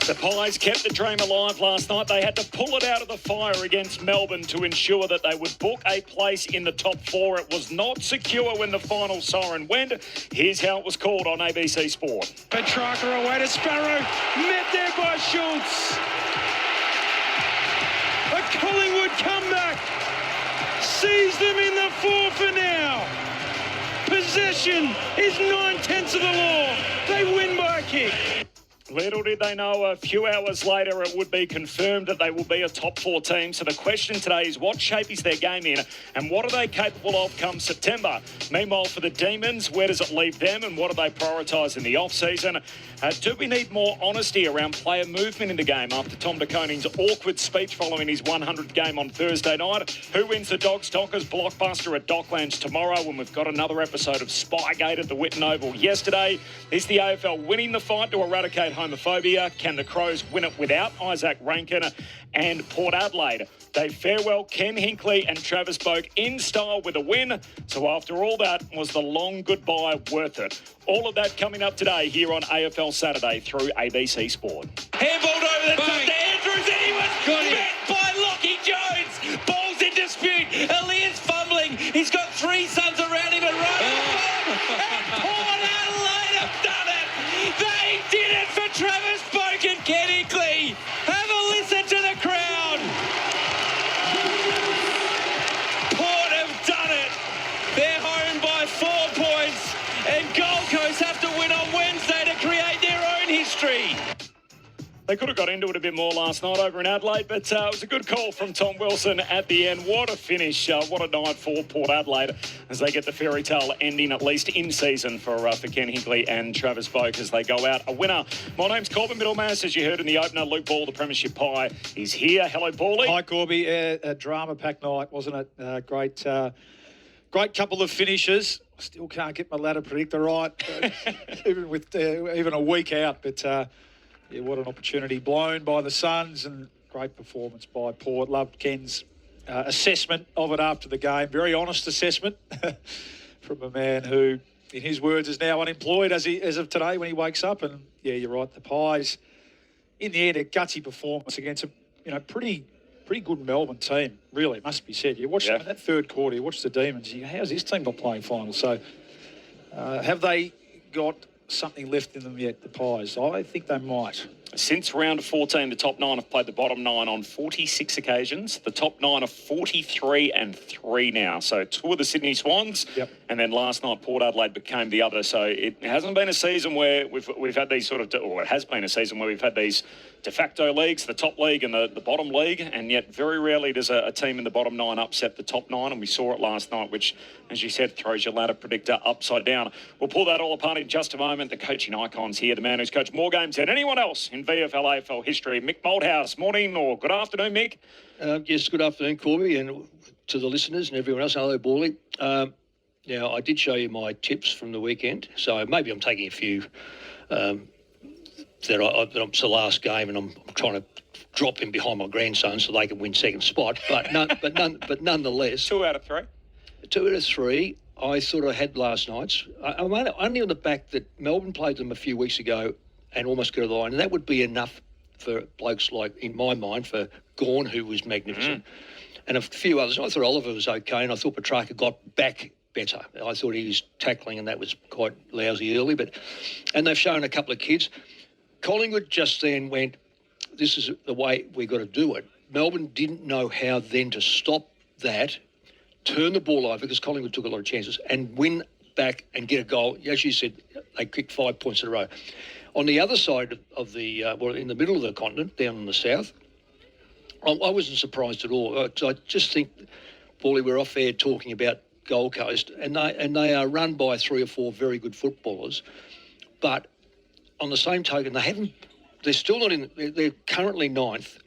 The Pies kept the dream alive last night. They had to pull it out of the fire against Melbourne to ensure that they would book a place in the top four. It was not secure when the final siren went. Here's how it was called on ABC Sport. Petrarca away to Sparrow. Met there by Schultz. A Collingwood comeback. Sees them in the four for now. Possession is 9/10 of the law. They win by a kick. Little did they know a few hours later it would be confirmed that they will be a top four team. So the question today is what shape is their game in and what are they capable of come September? Meanwhile, for the Demons, where does it leave them and what do they prioritise in the off-season? Do we need more honesty around player movement in the game after Tom De Koning's awkward speech following his 100th game on Thursday night? Who wins the Dogs Dockers blockbuster at Docklands tomorrow when we've got another episode of Spygate at the Whitten Oval yesterday? Is the AFL winning the fight to eradicate homophobia? Can the Crows win it without Isaac Rankin? And Port Adelaide, they farewell Ken Hinkley and Travis Boak in style with a win. So after all that, was the long goodbye worth it? All of that coming up today here on AFL Saturday through ABC Sport. Handballed over the top to Andrews and he was met by Lockie Jones. Ball's in dispute. Elias fumbling. He's got three sons around him and running and Port Adelaide have done it. They did it for Travis Boak and Ken Hinkley. Have a listen to the crowd. Port have done it. They're home by 4 points and Gold Coast have to win on Wednesday to create their own history. They could have got into it a bit more last night over in Adelaide, but it was a good call from Tom Wilson at the end. What a finish. What a night for Port Adelaide as they get the fairy tale ending, at least in season, for Ken Hinkley and Travis Boak as they go out a winner. My name's Corbin Middlemas, as you heard in the opener. Luke Ball, the Premiership Pie, is here. Hello, Paulie. Hi, Corby. A drama-packed night, wasn't it? Great couple of finishes. Still can't get my ladder predictor right, even with even a week out, but... yeah, what an opportunity. Blown by the Suns and great performance by Port. Loved Ken's assessment of it after the game. Very honest assessment from a man who, in his words, is now unemployed as of today when he wakes up. And, yeah, you're right, the Pies, in the end, a gutsy performance against a pretty good Melbourne team, really, it must be said. You watch that third quarter, you watch the Demons, you go, how's this team not playing finals? So have they got something left in them yet, the Pies? I think they might. Since round 14, the top nine have played the bottom nine on 46 occasions. The top nine are 43-3 now. So two of the Sydney Swans, and then last night Port Adelaide became the other. So it hasn't been a season where we've had these or it has been a season where we've had these de facto leagues, the top league and the bottom league, and yet very rarely does a team in the bottom nine upset the top nine, and we saw it last night, which, as you said, throws your ladder predictor upside down. We'll pull that all apart in just a moment. The coaching icons here, the man who's coached more games than anyone else in VFL AFL history, Mick Moldhouse. Morning or good afternoon, Mick. Yes, good afternoon, Corby, and to the listeners and everyone else. Hello, Bawley. Now, I did show you my tips from the weekend, so maybe I'm taking a few it's the last game, and I'm trying to drop in behind my grandson so they can win second spot. But nonetheless, 2 out of 3. 2 out of 3. I sort of had last night's. I'm only on the back that Melbourne played them a few weeks ago and almost got to the line, and that would be enough for blokes like, in my mind, for Gawn, who was magnificent, and a few others. I thought Oliver was okay, and I thought Petrarca got back better. I thought he was tackling, and that was quite lousy early, and they've shown a couple of kids. Collingwood just then went, this is the way we've got to do it. Melbourne didn't know how then to stop that, turn the ball over, because Collingwood took a lot of chances, and win back and get a goal. As you said, they kicked 5 points in a row. On the other side of the, in the middle of the continent, down in the south, I wasn't surprised at all. I just think, Paulie, we're off air talking about Gold Coast, and they are run by 3 or 4 very good footballers, but on the same token, they're still not in, they're currently 9th.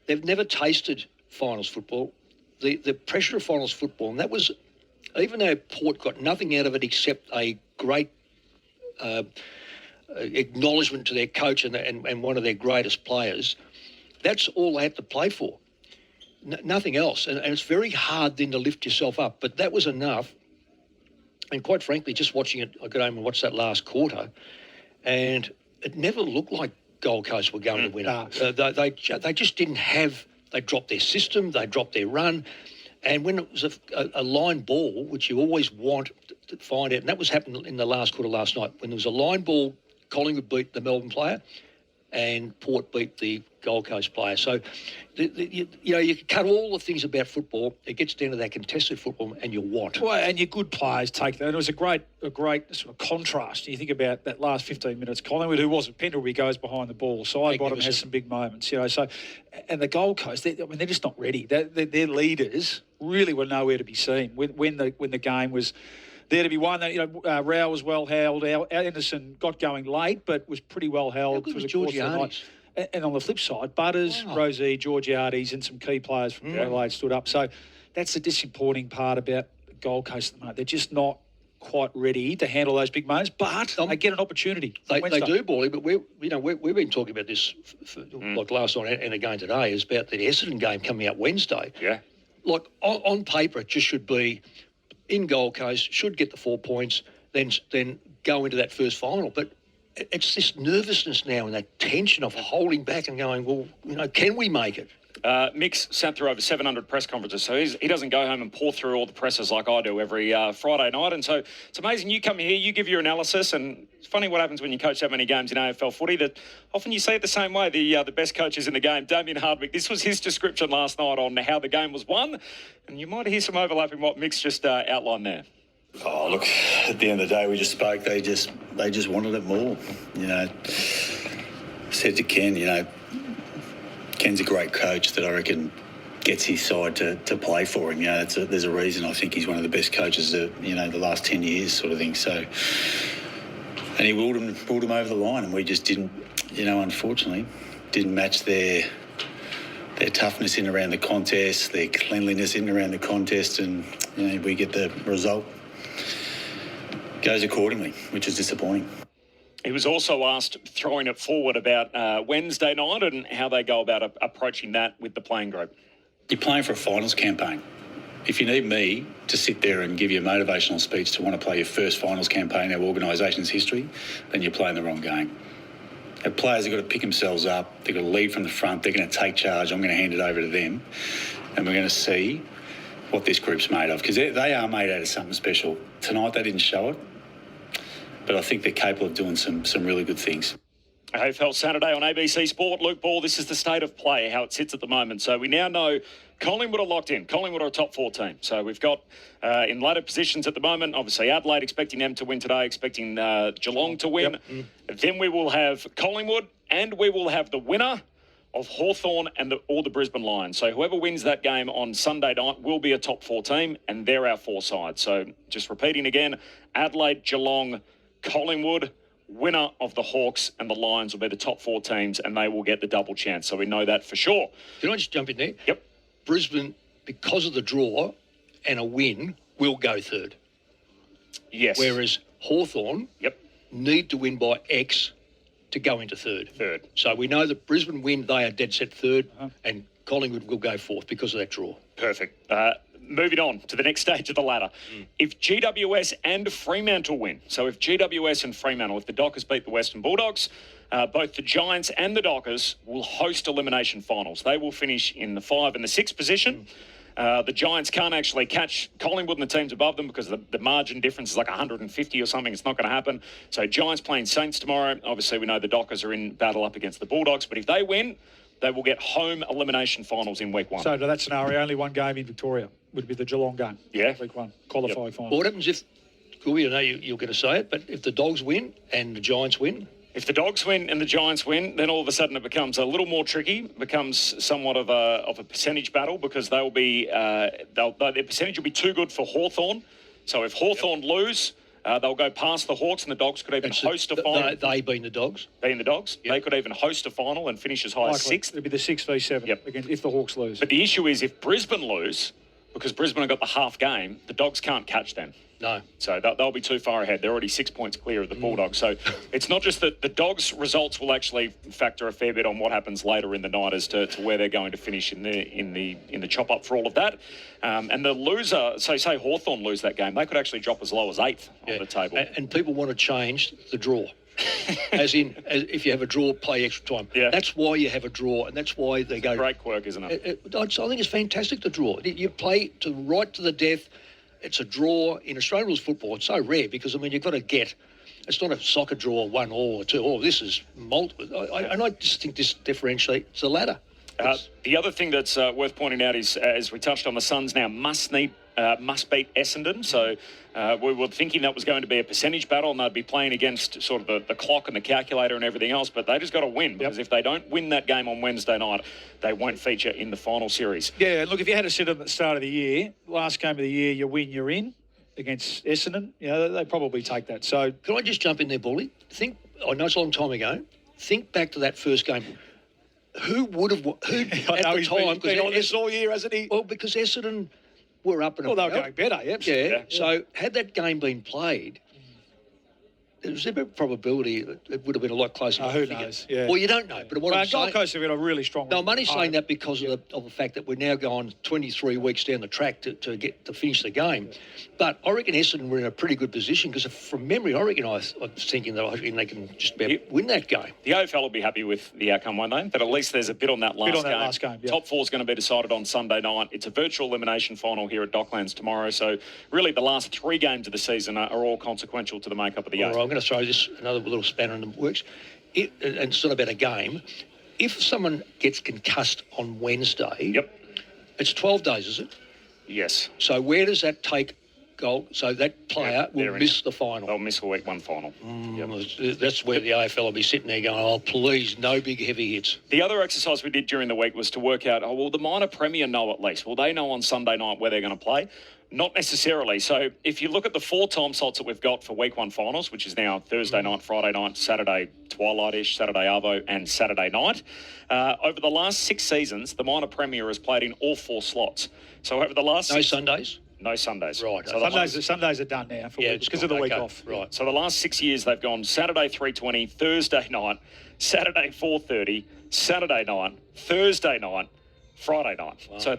They've never tasted finals football. The pressure of finals football, and that was, even though Port got nothing out of it except a great acknowledgement to their coach and one of their greatest players, that's all they had to play for. Nothing else. And it's very hard then to lift yourself up. But that was enough. And quite frankly, just watching it, I got home and watched that last quarter, and it never looked like Gold Coast were going to win it. They just didn't have... They dropped their system, they dropped their run. And when it was a line ball, which you always want to find out, and that was happening in the last quarter last night, when there was a line ball, Collingwood beat the Melbourne player and Port beat the Gold Coast player. So, you can cut all the things about football. It gets down to that contested football and your want. Well, and your good players take that. And it was a great sort of contrast. You think about that last 15 minutes. Collingwood, who wasn't Pendlebury, goes behind the ball. Sidebottom has some big moments, So, and the Gold Coast, they're just not ready. Their leaders really were nowhere to be seen when the game was there to be won. Rao was well held. Anderson got going late, but was pretty well held through the course of the night. And on the flip side, Butters, Rosie, Georgiades and some key players from Adelaide stood up. So that's the disappointing part about the Gold Coast at the moment. They're just not quite ready to handle those big moments, but they get an opportunity. They do, Bally, but we've been talking about this like last night and again today, is about the Essendon game coming out Wednesday. Yeah. Like on paper, it just should be in Gold Coast, should get the 4 points, then go into that first final. But it's this nervousness now and that tension of holding back and going, well, can we make it? Mick's sat through over 700 press conferences, so he doesn't go home and pour through all the presses like I do every Friday night. And so it's amazing. You come here, you give your analysis, and it's funny what happens when you coach that many games in AFL footy, that often you see it the same way. The best coaches in the game, Damien Hardwick, this was his description last night on how the game was won, and you might hear some overlap in what Mick's just outlined there. Oh, look, at the end of the day, we just spoke. They just wanted it more. Said to Ken, Ken's a great coach that I reckon gets his side to play for him. There's a reason I think he's one of the best coaches that, the last 10 years sort of thing. So, and he willed him over the line, and we just didn't, unfortunately, didn't match their toughness in around the contest, their cleanliness in around the contest, and, we get the result. Goes accordingly, which is disappointing. He was also asked, throwing it forward, about Wednesday night and how they go about approaching that with the playing group. You're playing for a finals campaign. If you need me to sit there and give you a motivational speech to want to play your first finals campaign in our organisation's history, then you're playing the wrong game. Our players have got to pick themselves up. They've got to lead from the front. They're going to take charge. I'm going to hand it over to them. And we're going to see what this group's made of, because they are made out of something special. Tonight they didn't show it, but I think they're capable of doing some really good things. AFL Saturday on ABC Sport. Luke Ball, this is the state of play, how it sits at the moment. So we now know Collingwood are locked in. Collingwood are a top 4 team. So we've got in ladder positions at the moment, obviously Adelaide expecting them to win today, expecting Geelong to win. Yep. Then we will have Collingwood, and we will have the winner of Hawthorn or the Brisbane Lions. So whoever wins that game on Sunday night will be a top 4 team, and they're our 4 sides. So just repeating again, Adelaide, Geelong, Collingwood, winner of the Hawks and the Lions will be the top 4 teams, and they will get the double chance. So we know that for sure. Can I just jump in there? Yep. Brisbane, because of the draw and a win, will go third. Yes. Whereas Hawthorn need to win by X to go into third. So we know that Brisbane win, they are dead set third, and Collingwood will go fourth because of that draw. Perfect. Moving on to the next stage of the ladder. If GWS and Fremantle win, so if GWS and Fremantle, if the Dockers beat the Western Bulldogs, both the Giants and the Dockers will host elimination finals. They will finish in the 5 and the 6 position. The Giants can't actually catch Collingwood and the teams above them because the margin difference is like 150 or something. It's not going to happen. So Giants playing Saints tomorrow. Obviously, we know the Dockers are in battle up against the Bulldogs. But if they win, they will get home elimination finals in week 1. So to that scenario, only one game in Victoria would be the Geelong game. Yeah. Week 1, qualifying final. Well, what happens if, Corbin, I know you're going to say it, but if the Dogs win and the Giants win? If the Dogs win and the Giants win, then all of a sudden it becomes a little more tricky, becomes somewhat of a percentage battle, because they'll be their percentage will be too good for Hawthorn. So if Hawthorn lose, they'll go past the Hawks, and the Dogs could even host a final. They being the Dogs? Being the Dogs. Yep. They could even host a final and finish as high as 6th. It'll be the 6 v 7 again, if the Hawks lose. But the issue is if Brisbane lose, because Brisbane have got the half game, the Dogs can't catch them. No. So they'll be too far ahead. They're already 6 points clear of the Bulldogs. So it's not just that the Dogs' results will actually factor a fair bit on what happens later in the night as to where they're going to finish in the chop up for all of that. And the loser, say Hawthorn lose that game, they could actually drop as low as 8th on the table. And people want to change the draw. as if you have a draw, play extra time. Yeah. That's why you have a draw, and that's why they go. Great quirk, isn't it? I think it's fantastic, the draw. You play right to the death. It's a draw. In Australian rules football, it's so rare because, I mean, you've got to get... It's not a soccer draw, 1 or 2. Oh, this is multiple. And I just think this differentiates the ladder. The other thing that's worth pointing out is, as we touched on, the Suns now must beat Essendon. So we were thinking that was going to be a percentage battle and they'd be playing against sort of the clock and the calculator and everything else, but they just got to win because if they don't win that game on Wednesday night, they won't feature in the final series. Yeah, look, if you had to sit at the start of the year, last game of the year, you win, you're in against Essendon, they probably take that. So can I just jump in there, Bully? I know it's a long time ago. Think back to that first game. Who would have... Who at the time... Been on this all year, hasn't he? Well, because Essendon were up and about. Well, they were going better, yeah. So had that game been played, there's a bit of probability that it would have been a lot closer. Who knows? Yeah. Well, you don't know. But what I'm saying... Gold Coast have got a really strong... No, I'm only saying that because of the fact that we're now going 23 weeks down the track to get to finish the game. But I reckon Essendon were in a pretty good position because from memory, I was thinking that they can just about win that game. The AFL will be happy with the outcome, won't they? But at least there's a bit on that last game. Top 4 is going to be decided on Sunday night. It's a virtual elimination final here at Docklands tomorrow. So really the last 3 games of the season are all consequential to the makeup of the AFL. I'm going to throw this another little spanner in the works. And it's not about a game. If someone gets concussed on Wednesday, it's 12 days, is it? Yes. So where does that take goal? So that player will miss the final. They'll miss a week 1 final. That's where the AFL will be sitting there going, oh, please, no big heavy hits. The other exercise we did during the week was to work out, the minor premier know at least. Will they know on Sunday night where they're going to play? Not necessarily. So if you look at the 4 time slots that we've got for week 1 finals, which is now Thursday night, Friday night, Saturday twilight-ish, Saturday arvo and Saturday night, over the last 6 seasons, the minor premier has played in all 4 slots. So over the last... No Sundays? No Sundays. Right. So Sundays are done now because of the week off. Right. So the last 6 years, they've gone Saturday 3:20, Thursday night, Saturday 4:30, Saturday night, Thursday night, Friday night. Wow. So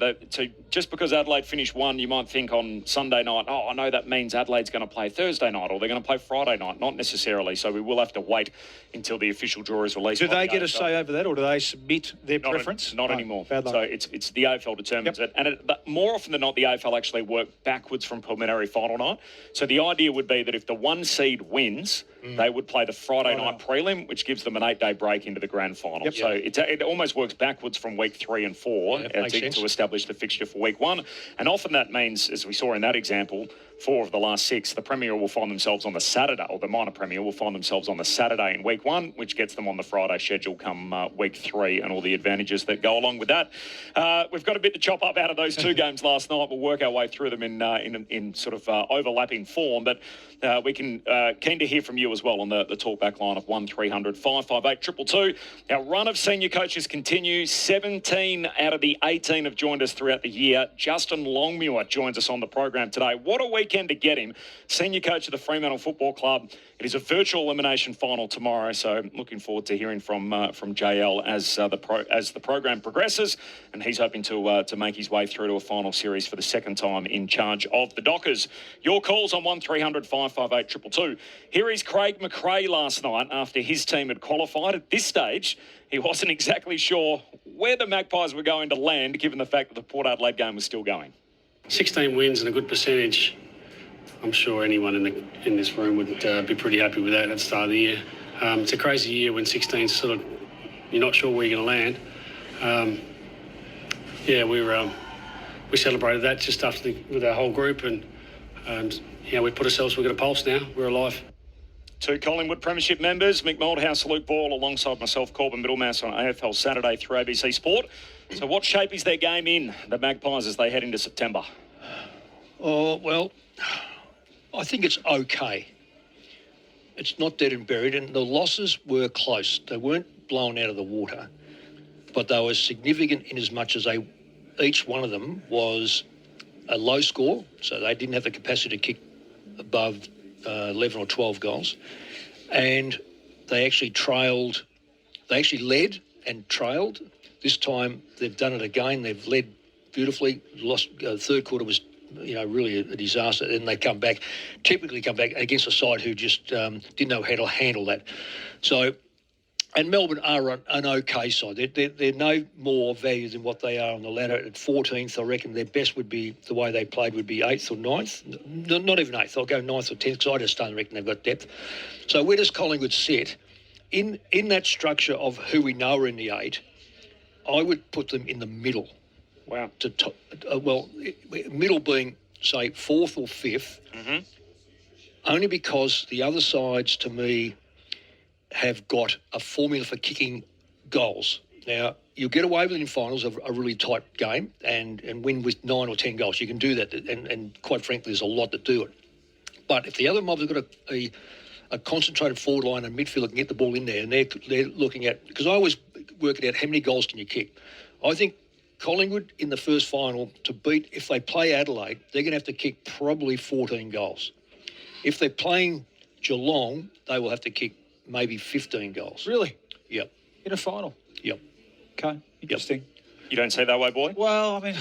just because Adelaide finished 1, you might think on Sunday night, I know that means Adelaide's going to play Thursday night or they're going to play Friday night. Not necessarily. So we will have to wait until the official draw is released. Do they get a say over that or do they submit their preference? Not anymore. So it's the AFL determines it. And but more often than not, the AFL actually work backwards from preliminary final night. So the idea would be that if the 1 seed wins, they would play the Friday night prelim, which gives them an 8-day break into the grand final. So it almost works backwards from week 3 and 4 to establish the fixture for week 1. And often that means, as we saw in that example, 4 of the last 6, the Premier will find themselves on the Saturday, or the minor Premier will find themselves on the Saturday in week 1, which gets them on the Friday schedule come week 3 and all the advantages that go along with that. We've got a bit to chop up out of those 2 games last night. We'll work our way through them in sort of overlapping form, but we can keen to hear from you as well on the talkback line of 1300 558 222. Our run of senior coaches continue. 17 out of the 18 have joined us throughout the year. Justin Longmuir joins us on the program today. What a weekend to get him. Senior coach of the Fremantle Football Club. It is a virtual elimination final tomorrow, so looking forward to hearing from JL as the program progresses, and he's hoping to make his way through to a final series for the second time in charge of the Dockers. Your calls on 1300 558 222. Here is Craig McRae last night after his team had qualified. At this stage, he wasn't exactly sure where the Magpies were going to land, given the fact that the Port Adelaide game was still going. 16 wins and a good percentage. I'm sure anyone in this room would be pretty happy with that at the start of the year. It's a crazy year when 16 sort of, you're not sure where you're going to land. We celebrated that just after with our whole group, and we put ourselves, we've got a pulse now, we're alive. 2 Collingwood Premiership members, Mick Moldhouse, Luke Ball, alongside myself, Corbin Middlemas on AFL Saturday through ABC Sport. So what shape is their game in, the Magpies, as they head into September? Oh, well, I think it's okay. It's not dead and buried, and the losses were close. They weren't blown out of the water, but they were significant in as much as each one of them was a low score, so they didn't have the capacity to kick above 11 or 12 goals, and they actually led and trailed. This time they've done it again. They've led beautifully. Third quarter was really a disaster. And they typically come back against a side who just didn't know how to handle that. So, and Melbourne are an okay side. They're no more value than what they are on the ladder. At 14th, I reckon their best would be, the way they played, would be 8th or 9th. Not even 8th. I'll go 9th or 10th because I just don't reckon they've got depth. So where does Collingwood sit? In that structure of who we know are in the 8, I would put them in the middle. Wow. Middle being, say, 4th or 5th, only because the other sides, to me, have got a formula for kicking goals. Now, you get away with it in finals of a really tight game and win with 9 or 10 goals. You can do that, and quite frankly, there's a lot that do it. But if the other mobs have got a concentrated forward line and midfield that can get the ball in there, and they're looking at, because I always work it out, how many goals can you kick? I think Collingwood in the first final to beat, if they play Adelaide, they're going to have to kick probably 14 goals. If they're playing Geelong, they will have to kick maybe 15 goals. Really? Yep. In a final? Yep. Okay, interesting. You don't see that way, boy? Well, I mean...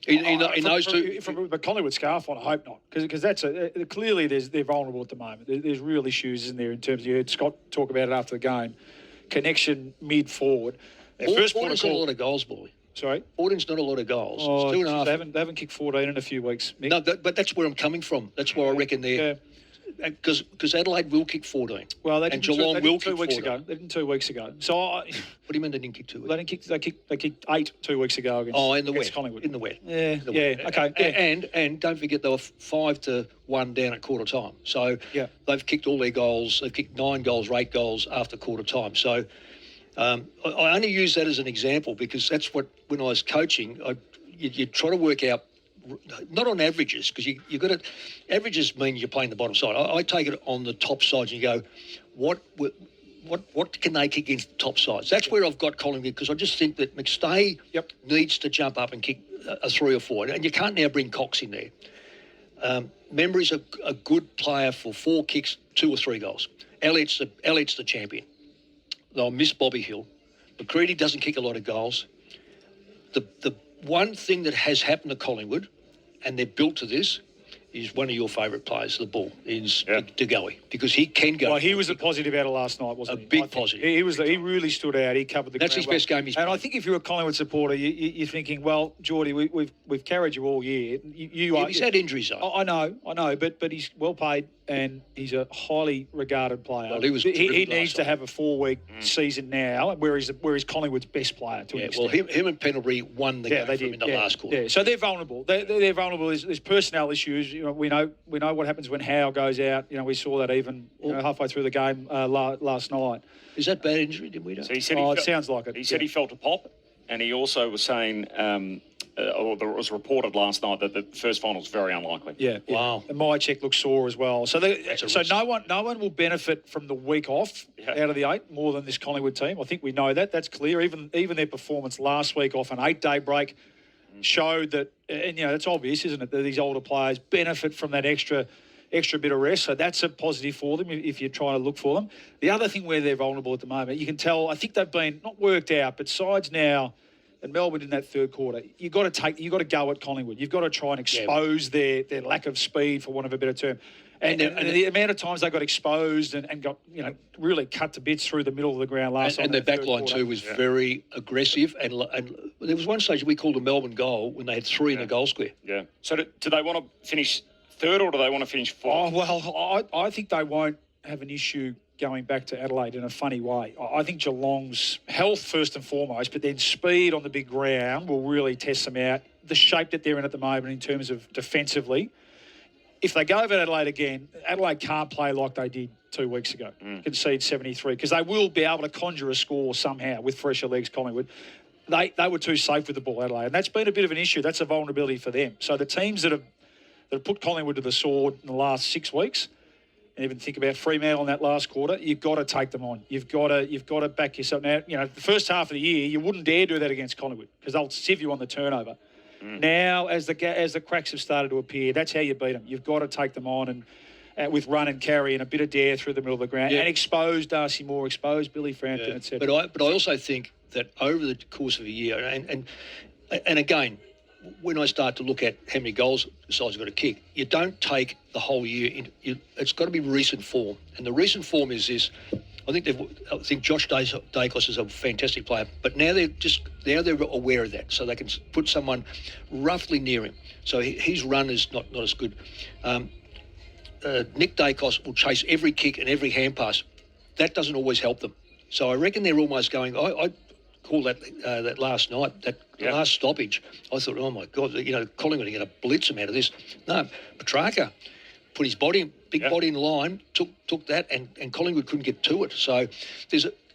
In those two... From a Collingwood scarf on, I hope not. Because that's clearly they're vulnerable at the moment. There's real issues in there in terms of, you heard Scott talk about it after the game, connection mid-forward. 14's not a lot of goals, boy. Sorry? 14's not a lot of goals. Oh, it's 2.5. They haven't kicked 14 in a few weeks, Mick. No, but that's where I'm coming from. That's where I reckon they're... Because Adelaide will kick 14. Well, they and didn't Geelong will kick 2 weeks 14. ago. They didn't 2 weeks ago. So what do you mean they didn't kick 2 weeks? They kicked 8 2 weeks ago against Collingwood. In the wet. Yeah, okay. Yeah. And don't forget they were 5-1 down at quarter time. So they've kicked all their goals. They've kicked 9 goals or 8 goals after quarter time. So I only use that as an example because that's what, when I was coaching, you try to work out, not on averages, because you've got to... Averages mean you're playing the bottom side. I take it on the top sides and you go, what can they kick against the top sides? That's where I've got Collingwood, because I just think that McStay needs to jump up and kick a 3 or 4. And you can't now bring Cox in there. Memory's a good player for 4 kicks, 2 or 3 goals. Elliott's the champion. They'll miss Bobby Hill. McCready doesn't kick a lot of goals. The one thing that has happened to Collingwood, and they're built to this, is one of your favourite players, the Bull, is DeGoey, because he can go. Well, he was a positive out of last night, wasn't he? A big positive. He really stood out. He covered the ground. That's his best game he's played. And I think if you're a Collingwood supporter, you're thinking, well, Geordie, we've carried you all year. He's had injuries, though. I know, but he's well paid and he's a highly regarded player. Well, he needs to have a 4-week season now, where he's Collingwood's best player to an extent. Well, him and Pendlebury won the game for him in the last quarter. Yeah, so they're vulnerable. They're vulnerable. There's personnel issues. We know what happens when Howe goes out. We saw that even halfway through the game last night. Is that bad injury? Did we know? So he said it sounds like it. He said he felt a pop, and he also was saying, or it was reported last night that the first final is very unlikely. Yeah. Wow. And Myercheck looks sore as well. So no one will benefit from the week off out of the 8 more than this Collingwood team. I think we know that. That's clear. Even their performance last week off an 8-day break showed that, and it's obvious, isn't it, that these older players benefit from that extra bit of rest. So that's a positive for them if you're trying to look for them. The other thing where they're vulnerable at the moment, you can tell, I think they've been not worked out, but sides now, and Melbourne in that third quarter, you've got to go at Collingwood. You've got to try and expose their lack of speed, for want of a better term. And the amount of times they got exposed and got really cut to bits through the middle of the ground last night. And their back line too was very aggressive. And there was one stage we called a Melbourne goal when they had 3 in the goal square. Yeah. So do they want to finish third or do they want to finish 4th? Oh, well, I think they won't have an issue going back to Adelaide in a funny way. I think Geelong's health first and foremost, but then speed on the big ground will really test them out. The shape that they're in at the moment in terms of defensively. If they go over Adelaide again, Adelaide can't play like they did 2 weeks ago, concede 73, because they will be able to conjure a score somehow with fresher legs, Collingwood. They were too safe with the ball, Adelaide, and that's been a bit of an issue. That's a vulnerability for them. So the teams that have put Collingwood to the sword in the last 6 weeks, and even think about Fremantle in that last quarter, you've got to take them on. You've got to back yourself. Now, the first half of the year, you wouldn't dare do that against Collingwood because they'll sieve you on the turnover. Now, as the cracks have started to appear, that's how you beat them. You've got to take them on and with run and carry and a bit of dare through the middle of the ground and expose Darcy Moore, expose Billy Frampton, etc. But I also think that over the course of a year, and again, when I start to look at how many goals the side's got to kick, you don't take the whole year. It's got to be recent form, and the recent form is this. I think Josh Dacos is a fantastic player, but now they're aware of that, so they can put someone roughly near him. So his run is not as good. Nick Dacos will chase every kick and every hand pass. That doesn't always help them. So I reckon they're almost going. I call that last night, last stoppage. I thought, oh my God, Collingwood are going to blitz him out of this. No, Petrarca put his big body in line, took that, and Collingwood couldn't get to it. So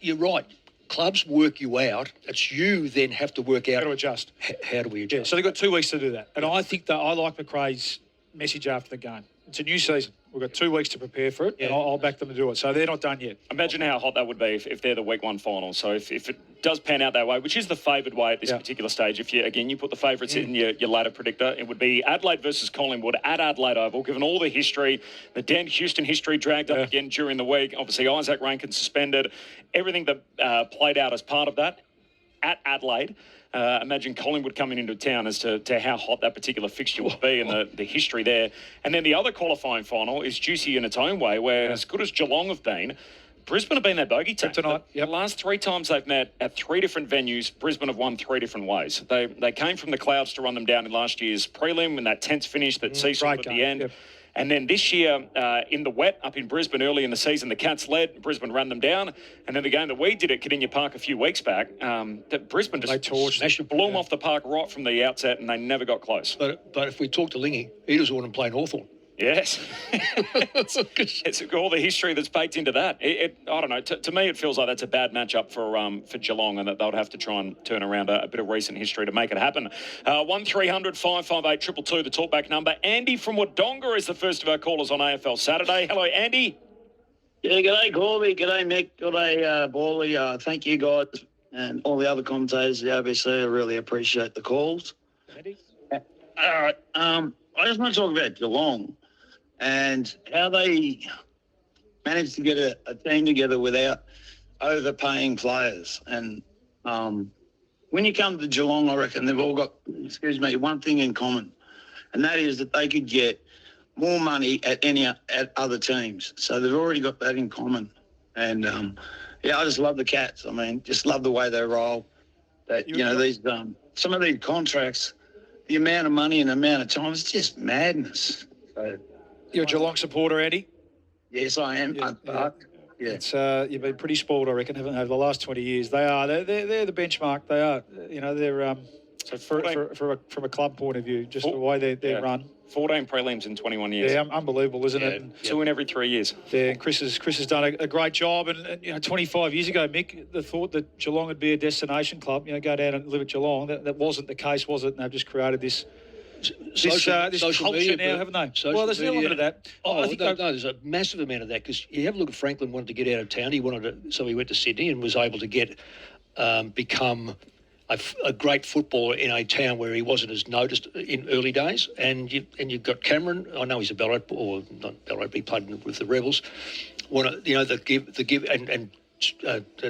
you're right. Clubs work you out. It's you then have to work out how to adjust. How do we adjust? Yeah, so they've got 2 weeks to do that. And I think that I like McRae's message after the game. It's a new season. We've got 2 weeks to prepare for it, and I'll back them to do it. So they're not done yet. Imagine how hot that would be if they're the week one final. So if it does pan out that way, which is the favoured way at this particular stage, if you put the favourites in your ladder predictor, it would be Adelaide versus Collingwood at Adelaide Oval, given all the history, the Dan Houston history dragged up again during the week. Obviously, Isaac Rankin suspended, everything that played out as part of that at Adelaide. Imagine Collingwood coming into town as to how hot that particular fixture would be and the history there. And then the other qualifying final is juicy in its own way, where as good as Geelong have been, Brisbane have been their bogey team. Tonight, the last 3 times they've met at 3 different venues, Brisbane have won 3 different ways. They came from the clouds to run them down in last year's prelim in that tense finish that seesawed at the end. Yep. And then this year, in the wet up in Brisbane early in the season, the Cats led, Brisbane ran them down. And then the game that we did at Cardinia Park a few weeks back, that Brisbane just blew them off the park right from the outset, and they never got close. But if we talk to Lingy, he doesn't want to play Hawthorn. Yes. It's all the history that's baked into that. I don't know. To me, it feels like that's a bad matchup for Geelong, and that they'll have to try and turn around a bit of recent history to make it happen. 1300 558 222, the talkback number. Andy from Wodonga is the first of our callers on AFL Saturday. Hello, Andy. Yeah, g'day, Corby. G'day, Mick. G'day, Bawley. Thank you guys and all the other commentators at the ABC. I really appreciate the calls. Andy? All right. I just want to talk about Geelong and how they managed to get a team together without overpaying players. And when you come to Geelong, I reckon they've all got, one thing in common, and that is that they could get more money at other teams. So they've already got that in common. And, I just love the Cats. I mean, just love the way they roll. That, these some of these contracts, the amount of money and the amount of time, it's just madness. So, you're a Geelong supporter, Andy? Yes, I am. It's you've been pretty spoiled, I reckon, haven't you, over the last 20 years. They are. They're the benchmark. They are. They're so from a club point of view, just the way they're run. 14 prelims in 21 years. Yeah, unbelievable, isn't it? And 2 in every 3 years. Yeah, and Chris has done a great job. And 25 years ago, Mick, the thought that Geelong would be a destination club, go down and live at Geelong, that wasn't the case, was it? And they've just created this culture media, now, haven't they? Well, there's an element of that. There's a massive amount of that, because you have a look at Franklin wanted to get out of town. So he went to Sydney and was able to get become a great footballer in a town where he wasn't as noticed in early days. And you've got Cameron. I know he's a Ballarat, or not Ballarat, but he played with the Rebels. The give and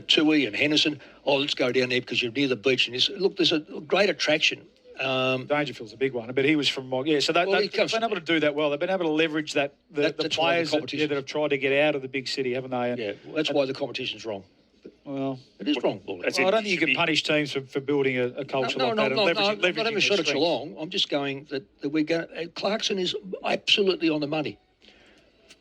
Tui and Henderson. Oh, let's go down there because you're near the beach. And there's a great attraction. Dangerfield's a big one, but he was from So they've been able to do that well. They've been able to leverage the players that have tried to get out of the big city, haven't they? That's why the competition's wrong. Well, it is wrong, Bully. I don't think you can punish teams for building a culture like that. I'm not having a shot at Geelong. I'm just going that we're going. Clarkson is absolutely on the money.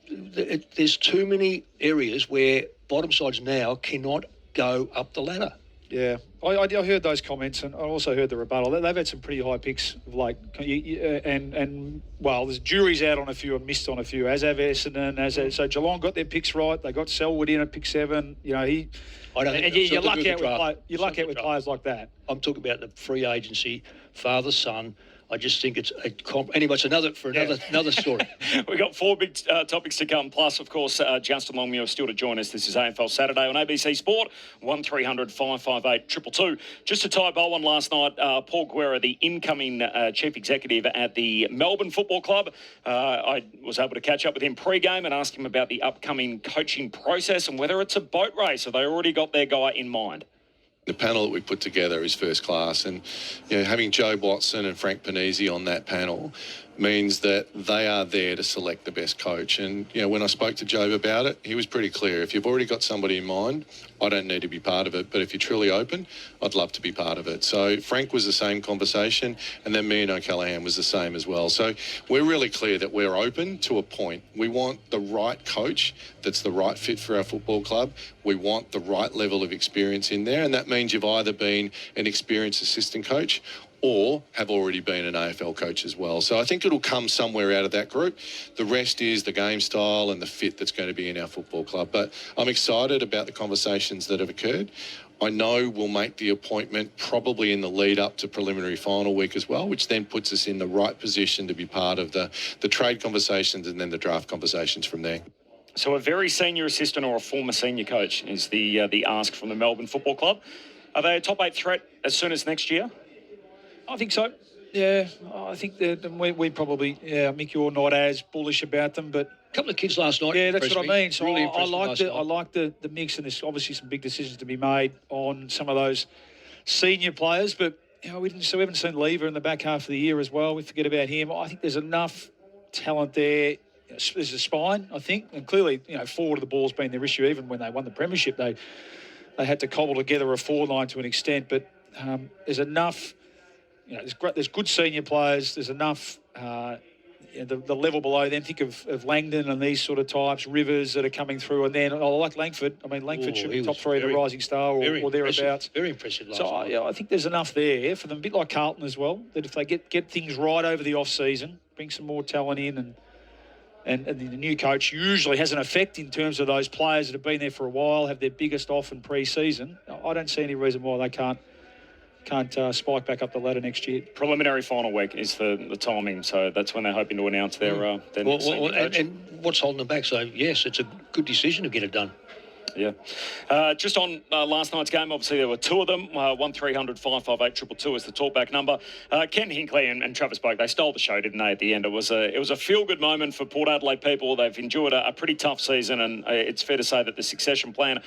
There's too many areas where bottom sides now cannot go up the ladder. Yeah, I heard those comments, and I also heard the rebuttal. They've had some pretty high picks of late, and there's jury's out on a few and missed on a few, as have Essendon, so Geelong got their picks right. They got Selwood in at pick 7. You luck out with players like that. I'm talking about the free agency, father son. I just think it's anyway. It's another story. We've got 4 big topics to come. Plus, of course, Justin Longmuir still to join us. This is AFL Saturday on ABC Sport. 1300 558 222. Just to tie bow on last night, Paul Guerra, the incoming chief executive at the Melbourne Football Club. I was able to catch up with him pre-game and ask him about the upcoming coaching process and whether it's a boat race. Have they already got their guy in mind? The panel that we put together is first class, and having Joe Watson and Frank Panisi on that panel means that they are there to select the best coach. And when I spoke to Joe about it, he was pretty clear. If you've already got somebody in mind, I don't need to be part of it, but if you're truly open, I'd love to be part of it. So Frank was the same conversation, and then me and O'Callaghan was the same as well. So we're really clear that we're open to a point. We want the right coach that's the right fit for our football club. We want the right level of experience in there, and that means you've either been an experienced assistant coach or have already been an AFL coach as well. So I think it'll come somewhere out of that group. The rest is the game style and the fit that's going to be in our football club. But I'm excited about the conversations that have occurred. I know we'll make the appointment probably in the lead up to preliminary final week as well, which then puts us in the right position to be part of the trade conversations and then the draft conversations from there. So a very senior assistant or a former senior coach is the ask from the Melbourne Football Club. Are they a top 8 threat as soon as next year? I think so. Yeah, I think that we probably, Mick, you're not as bullish about them, but A couple of kids last night. yeah, that's what I mean. So Really I like impressed the mix, and there's obviously some big decisions to be made on some of those senior players, but we haven't seen Lever in the back half of the year as well. We forget about him. I think there's enough talent there. There's a spine, I think, and clearly, forward of the ball's been their issue. Even when they won the premiership, they had to cobble together a forward line to an extent, but there's enough. There's good senior players. There's enough. The level below them, think of Langdon and these sort of types, Rivers that are coming through, and then I like Langford. I mean, Langford should be top 3 of the Rising Star or thereabouts. Very impressive last night. I think there's enough there for them, a bit like Carlton as well, that if they get things right over the off-season, bring some more talent in, and the new coach usually has an effect in terms of those players that have been there for a while, have their biggest off in pre-season. I don't see any reason why they can't spike back up the ladder next year. Preliminary final week is the timing, so that's when they're hoping to announce their next senior coach. And what's holding them back? So, yes, it's a good decision to get it done. Yeah. Just on last night's game, obviously there were 2 of them. 1300 558 222 is the talkback number. Ken Hinkley and Travis Boak, they stole the show, didn't they, at the end? It was a feel-good moment for Port Adelaide people. They've enjoyed a pretty tough season, and it's fair to say that the succession plan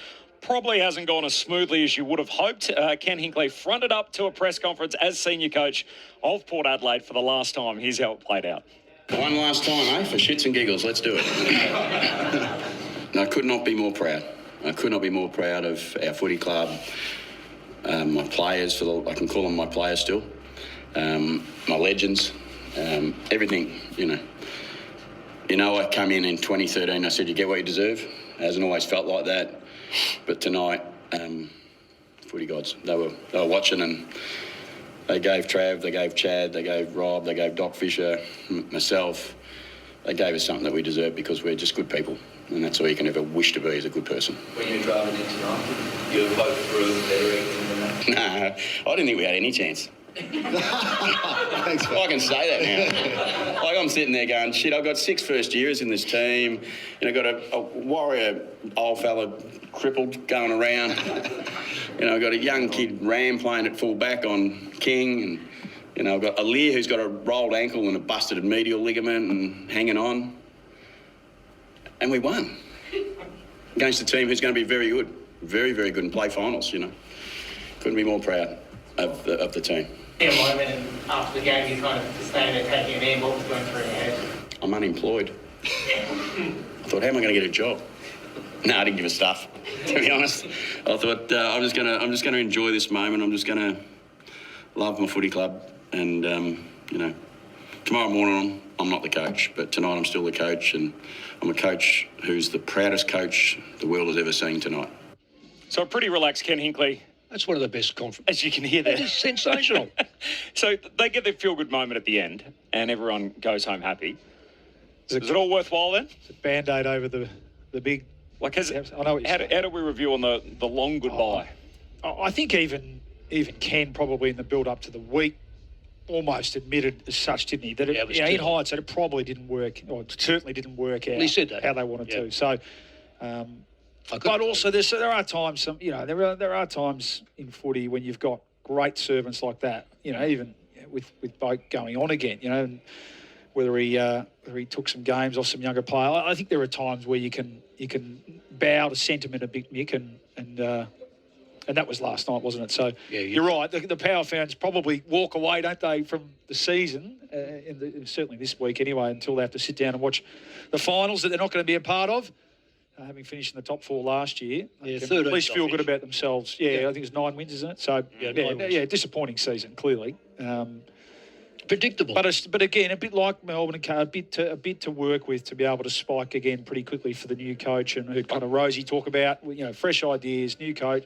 probably hasn't gone as smoothly as you would have hoped. Ken Hinkley fronted up to a press conference as senior coach of Port Adelaide for the last time. Here's how it played out. One last time, for shits and giggles, let's do it. I could not be more proud. I could not be more proud of our footy club, my players, I can call them my players still, my legends, everything, I come in 2013, I said, you get what you deserve. It hasn't always felt like that. But tonight, footy gods, they were watching, and they gave Trav, they gave Chad, they gave Rob, they gave Doc Fisher, myself. They gave us something that we deserve because we're just good people, and that's all you can ever wish to be as a good person. When you were driving in tonight, you were both through better than that? No, I didn't think we had any chance. Thanks, I can say that now. I'm sitting there going, shit, I've got 6 first years in this team. I've got a warrior old fella crippled going around. I've got a young kid Ram playing at full back on King, and I've got Alir who's got a rolled ankle and a busted medial ligament and hanging on. And we won against a team who's going to be very good, very, very good, and play finals. Couldn't be more proud of the team. A moment, and after the game, you kind of standing there taking an air. What was going through your head? I'm unemployed. I thought, how am I going to get a job? No, I didn't give a stuff, to be honest. I thought I'm just going to enjoy this moment. I'm just going to love my footy club, and tomorrow morning I'm not the coach, but tonight I'm still the coach, and I'm a coach who's the proudest coach the world has ever seen tonight. So a pretty relaxed Ken Hinkley. That's one of the best conferences. As you can hear there. That is sensational. So they get their feel-good moment at the end, and everyone goes home happy. Is it all worthwhile then? It's a Band-Aid over the big... I know how do we review on the long goodbye? I think even Ken probably in the build-up to the week almost admitted as such, didn't he? That in hindsight, it probably didn't work, or it certainly didn't work out he said that. How they wanted to. So... but also, there are times, there are times in footy when you've got great servants like that. Even with Boak going on again. And whether he took some games off some younger player. I think there are times where you can bow to sentiment a bit, Mick, and And that was last night, wasn't it? So Yeah, you're right. The Power fans probably walk away, don't they, from the season, certainly this week anyway, until they have to sit down and watch the finals that they're not going to be a part of. Having finished in the top 4 last year, Yeah, they can at least feel good about themselves. Yeah, I think it's 9 wins, isn't it? So disappointing season clearly. Predictable. But again, a bit like Melbourne, a bit to work with to be able to spike again pretty quickly for the new coach, and who kind of Rosie talk about, fresh ideas, new coach.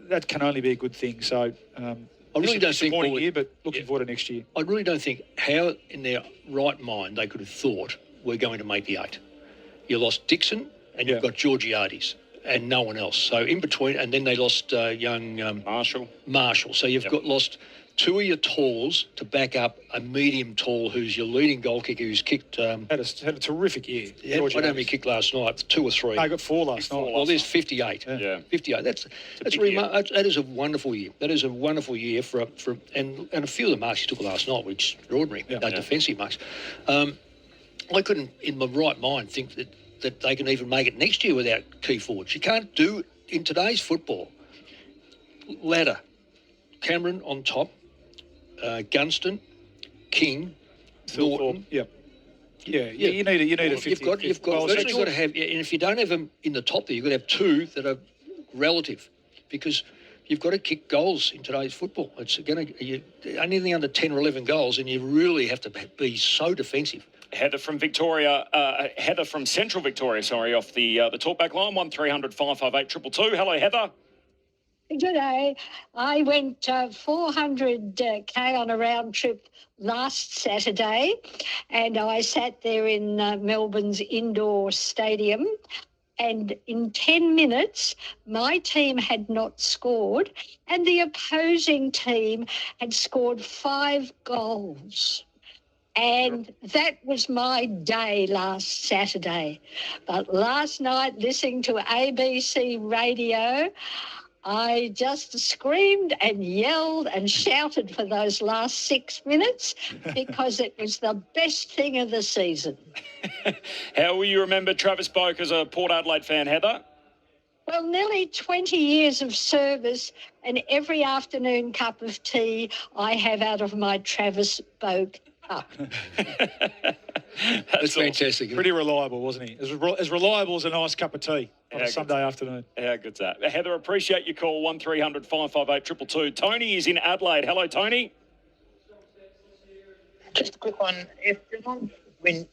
That can only be a good thing. So I really don't think year, but looking forward to next year. I really don't think how in their right mind they could have thought we're going to make the 8. You lost Dixon and you've got Georgiades and no one else. So in between, and then they lost young Marshall. So you've lost 2 of your talls to back up a medium tall who's your leading goal kicker who's kicked... Had a terrific year. I don't know how many kicked last night, 2 or 3. I got 4 last night. Well, there's 58. Yeah. 58. That is a wonderful year. That is a wonderful year for and a few of the marks he took last night were extraordinary. Defensive marks. I couldn't, in my right mind, think that they can even make it next year without key forwards. You can't do it in today's football. Ladder, Cameron on top, Gunston, King, Norton. Yeah. You need a 50. You've got to have, and if you don't have them in the top there, you've got to have 2 that are relative, because you've got to kick goals in today's football. It's anything under 10 or 11 goals, and you really have to be so defensive. Heather from Central Victoria, off the talkback line, 1300 558 222. Hello, Heather. Good day. I went 400k on a round trip last Saturday, and I sat there in Melbourne's indoor stadium, and in 10 minutes my team had not scored and the opposing team had scored 5 goals. And that was my day last Saturday. But last night, listening to ABC radio, I just screamed and yelled and shouted for those last 6 minutes because it was the best thing of the season. How will you remember Travis Boak as a Port Adelaide fan, Heather? Well, nearly 20 years of service, and every afternoon cup of tea I have out of my Travis Boak cup. That's fantastic. Pretty reliable, wasn't he? As reliable as a nice cup of tea on a Sunday afternoon. How good's that? Heather, appreciate your call, 1300 558 222. Tony is in Adelaide. Hello, Tony. Just a quick one. If Geelong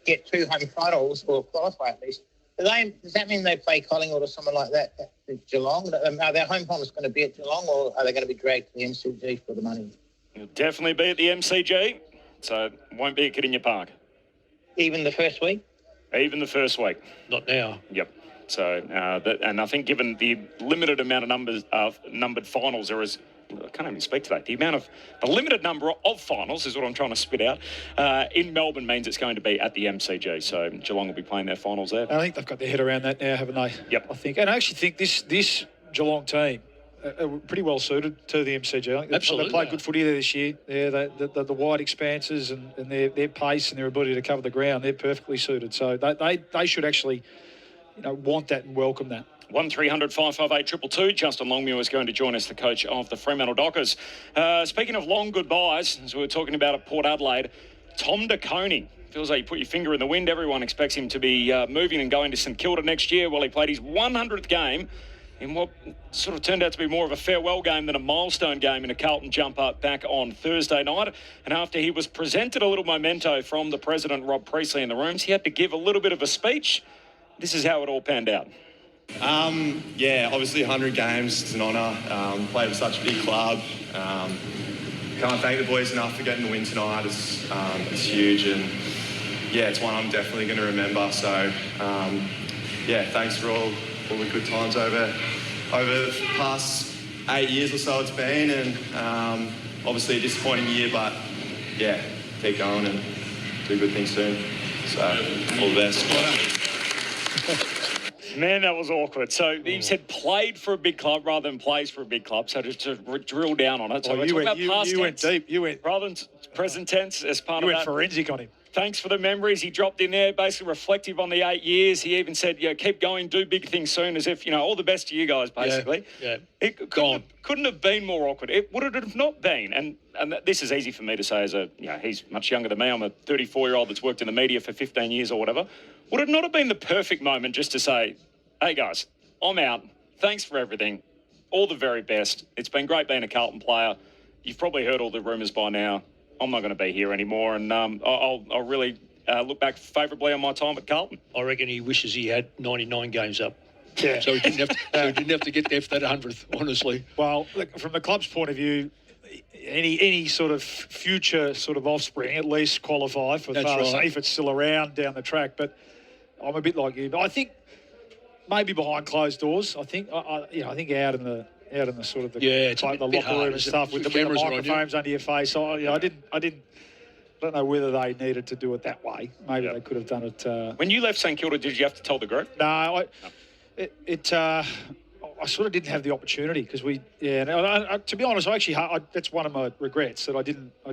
get 2 home finals, or qualify at least, does that mean they play Collingwood or someone like that at Geelong? Are their home finals going to be at Geelong, or are they going to be dragged to the MCG for the money? You'll definitely be at the MCG, so it won't be at Kardinia Park. Even the first week? Even the first week. Not now. Yep. So, and I think given the limited amount of numbered finals, there is, I can't even speak to that. The limited number of finals is what I'm trying to spit out. In Melbourne means it's going to be at the MCG. So Geelong will be playing their finals there. I think they've got their head around that now, haven't they? Yep. I think, and I actually think this Geelong team are pretty well suited to the MCG. I think Absolutely. They played good footy there this year. Yeah, the wide expanses and their pace and their ability to cover the ground, they're perfectly suited. So they should actually, want that and welcome that. 1300 558 222. Justin Longmuir is going to join us, the coach of the Fremantle Dockers. Speaking of long goodbyes, as we were talking about at Port Adelaide, Tom De Koning. Feels like you put your finger in the wind. Everyone expects him to be moving and going to St Kilda next year. Well, he played his 100th game in what sort of turned out to be more of a farewell game than a milestone game in a Carlton jumper back on Thursday night. And after he was presented a little memento from the president, Rob Priestley, in the rooms, he had to give a little bit of a speech. This is how it all panned out. Obviously 100 games, it's an honour. Played with such a big club. Can't thank the boys enough for getting the win tonight. It's huge, and it's one I'm definitely going to remember. So thanks for all the good times over the past 8 years or so it's been, and obviously a disappointing year, but keep going and do good things soon. So all the best. Man, that was awkward. So you said played for a big club rather than plays for a big club. So just to drill down on it. So you went deep. You went rather than present tense as part of that. You went forensic on him. Thanks for the memories. He dropped in there, basically reflective on the 8 years. He even said, keep going, do big things soon, as if, all the best to you guys, basically. Yeah. It couldn't have been more awkward. Would it have not been? And this is easy for me to say as he's much younger than me. I'm a 34-year-old that's worked in the media for 15 years or whatever. Would it not have been the perfect moment just to say, hey, guys, I'm out. Thanks for everything. All the very best. It's been great being a Carlton player. You've probably heard all the rumours by now. I'm not going to be here anymore, and I'll really look back favourably on my time at Carlton. I reckon he wishes he had 99 games up. Yeah. So he didn't have to get there for that 100th, honestly. Well, look, from the club's point of view, any sort of future sort of offspring at least qualify for father if it's still around down the track. But I'm a bit like you. But I think maybe behind closed doors. I think I think out in the sort of the locker room and stuff with the microphones under your face. I don't know whether they needed to do it that way. Maybe they could have done it. When you left St Kilda, did you have to tell the group? No, I sort of didn't have the opportunity because to be honest, that's one of my regrets that I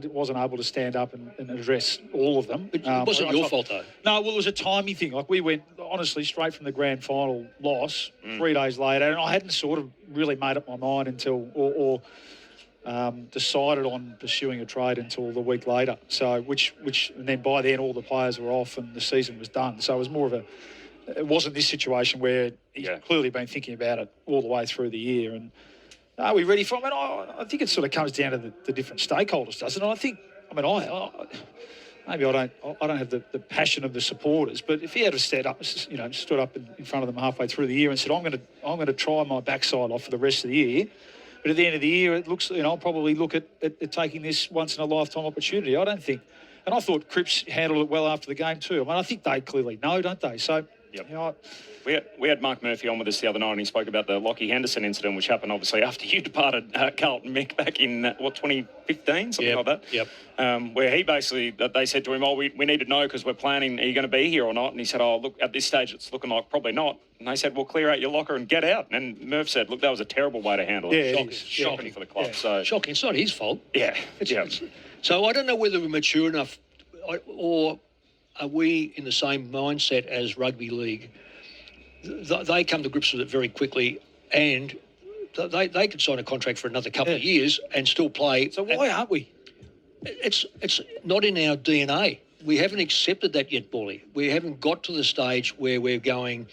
wasn't able to stand up and address all of them. It wasn't your fault though. No, well, it was a timing thing. Like we went honestly straight from the grand final loss 3 days later, and I hadn't sort of really made up my mind until or decided on pursuing a trade until the week later. So which and then by then all the players were off and the season was done. So it was more of it wasn't this situation where he's clearly been thinking about it all the way through the year. And are we ready for it? I think it sort of comes down to the different stakeholders, doesn't it? Maybe I don't have the passion of the supporters, but if he had stood up in front of them halfway through the year and said, I'm going to try my backside off for the rest of the year. But at the end of the year, it looks, I'll probably look at taking this once in a lifetime opportunity. I don't think, and I thought Cripps handled it well after the game too. I think they clearly know, don't they? So. Yep. We had Mark Murphy on with us the other night, and he spoke about the Lockie Henderson incident, which happened obviously after you departed Carlton, Mick, back in 2015, something like that. Yep. Where he basically, they said to him, we need to know because we're planning, are you going to be here or not? And he said, look, at this stage it's looking like probably not. And they said, well, clear out your locker and get out. And Murph said, look, that was a terrible way to handle it. Shocking for the club. So shocking. It's not his fault. Yeah. So I don't know whether we're mature enough or are we in the same mindset as rugby league? They come to grips with it very quickly, and they could sign a contract for another couple of years and still play. So why aren't we? It's not in our DNA. We haven't accepted that yet, Paulie. We haven't got to the stage where we're going,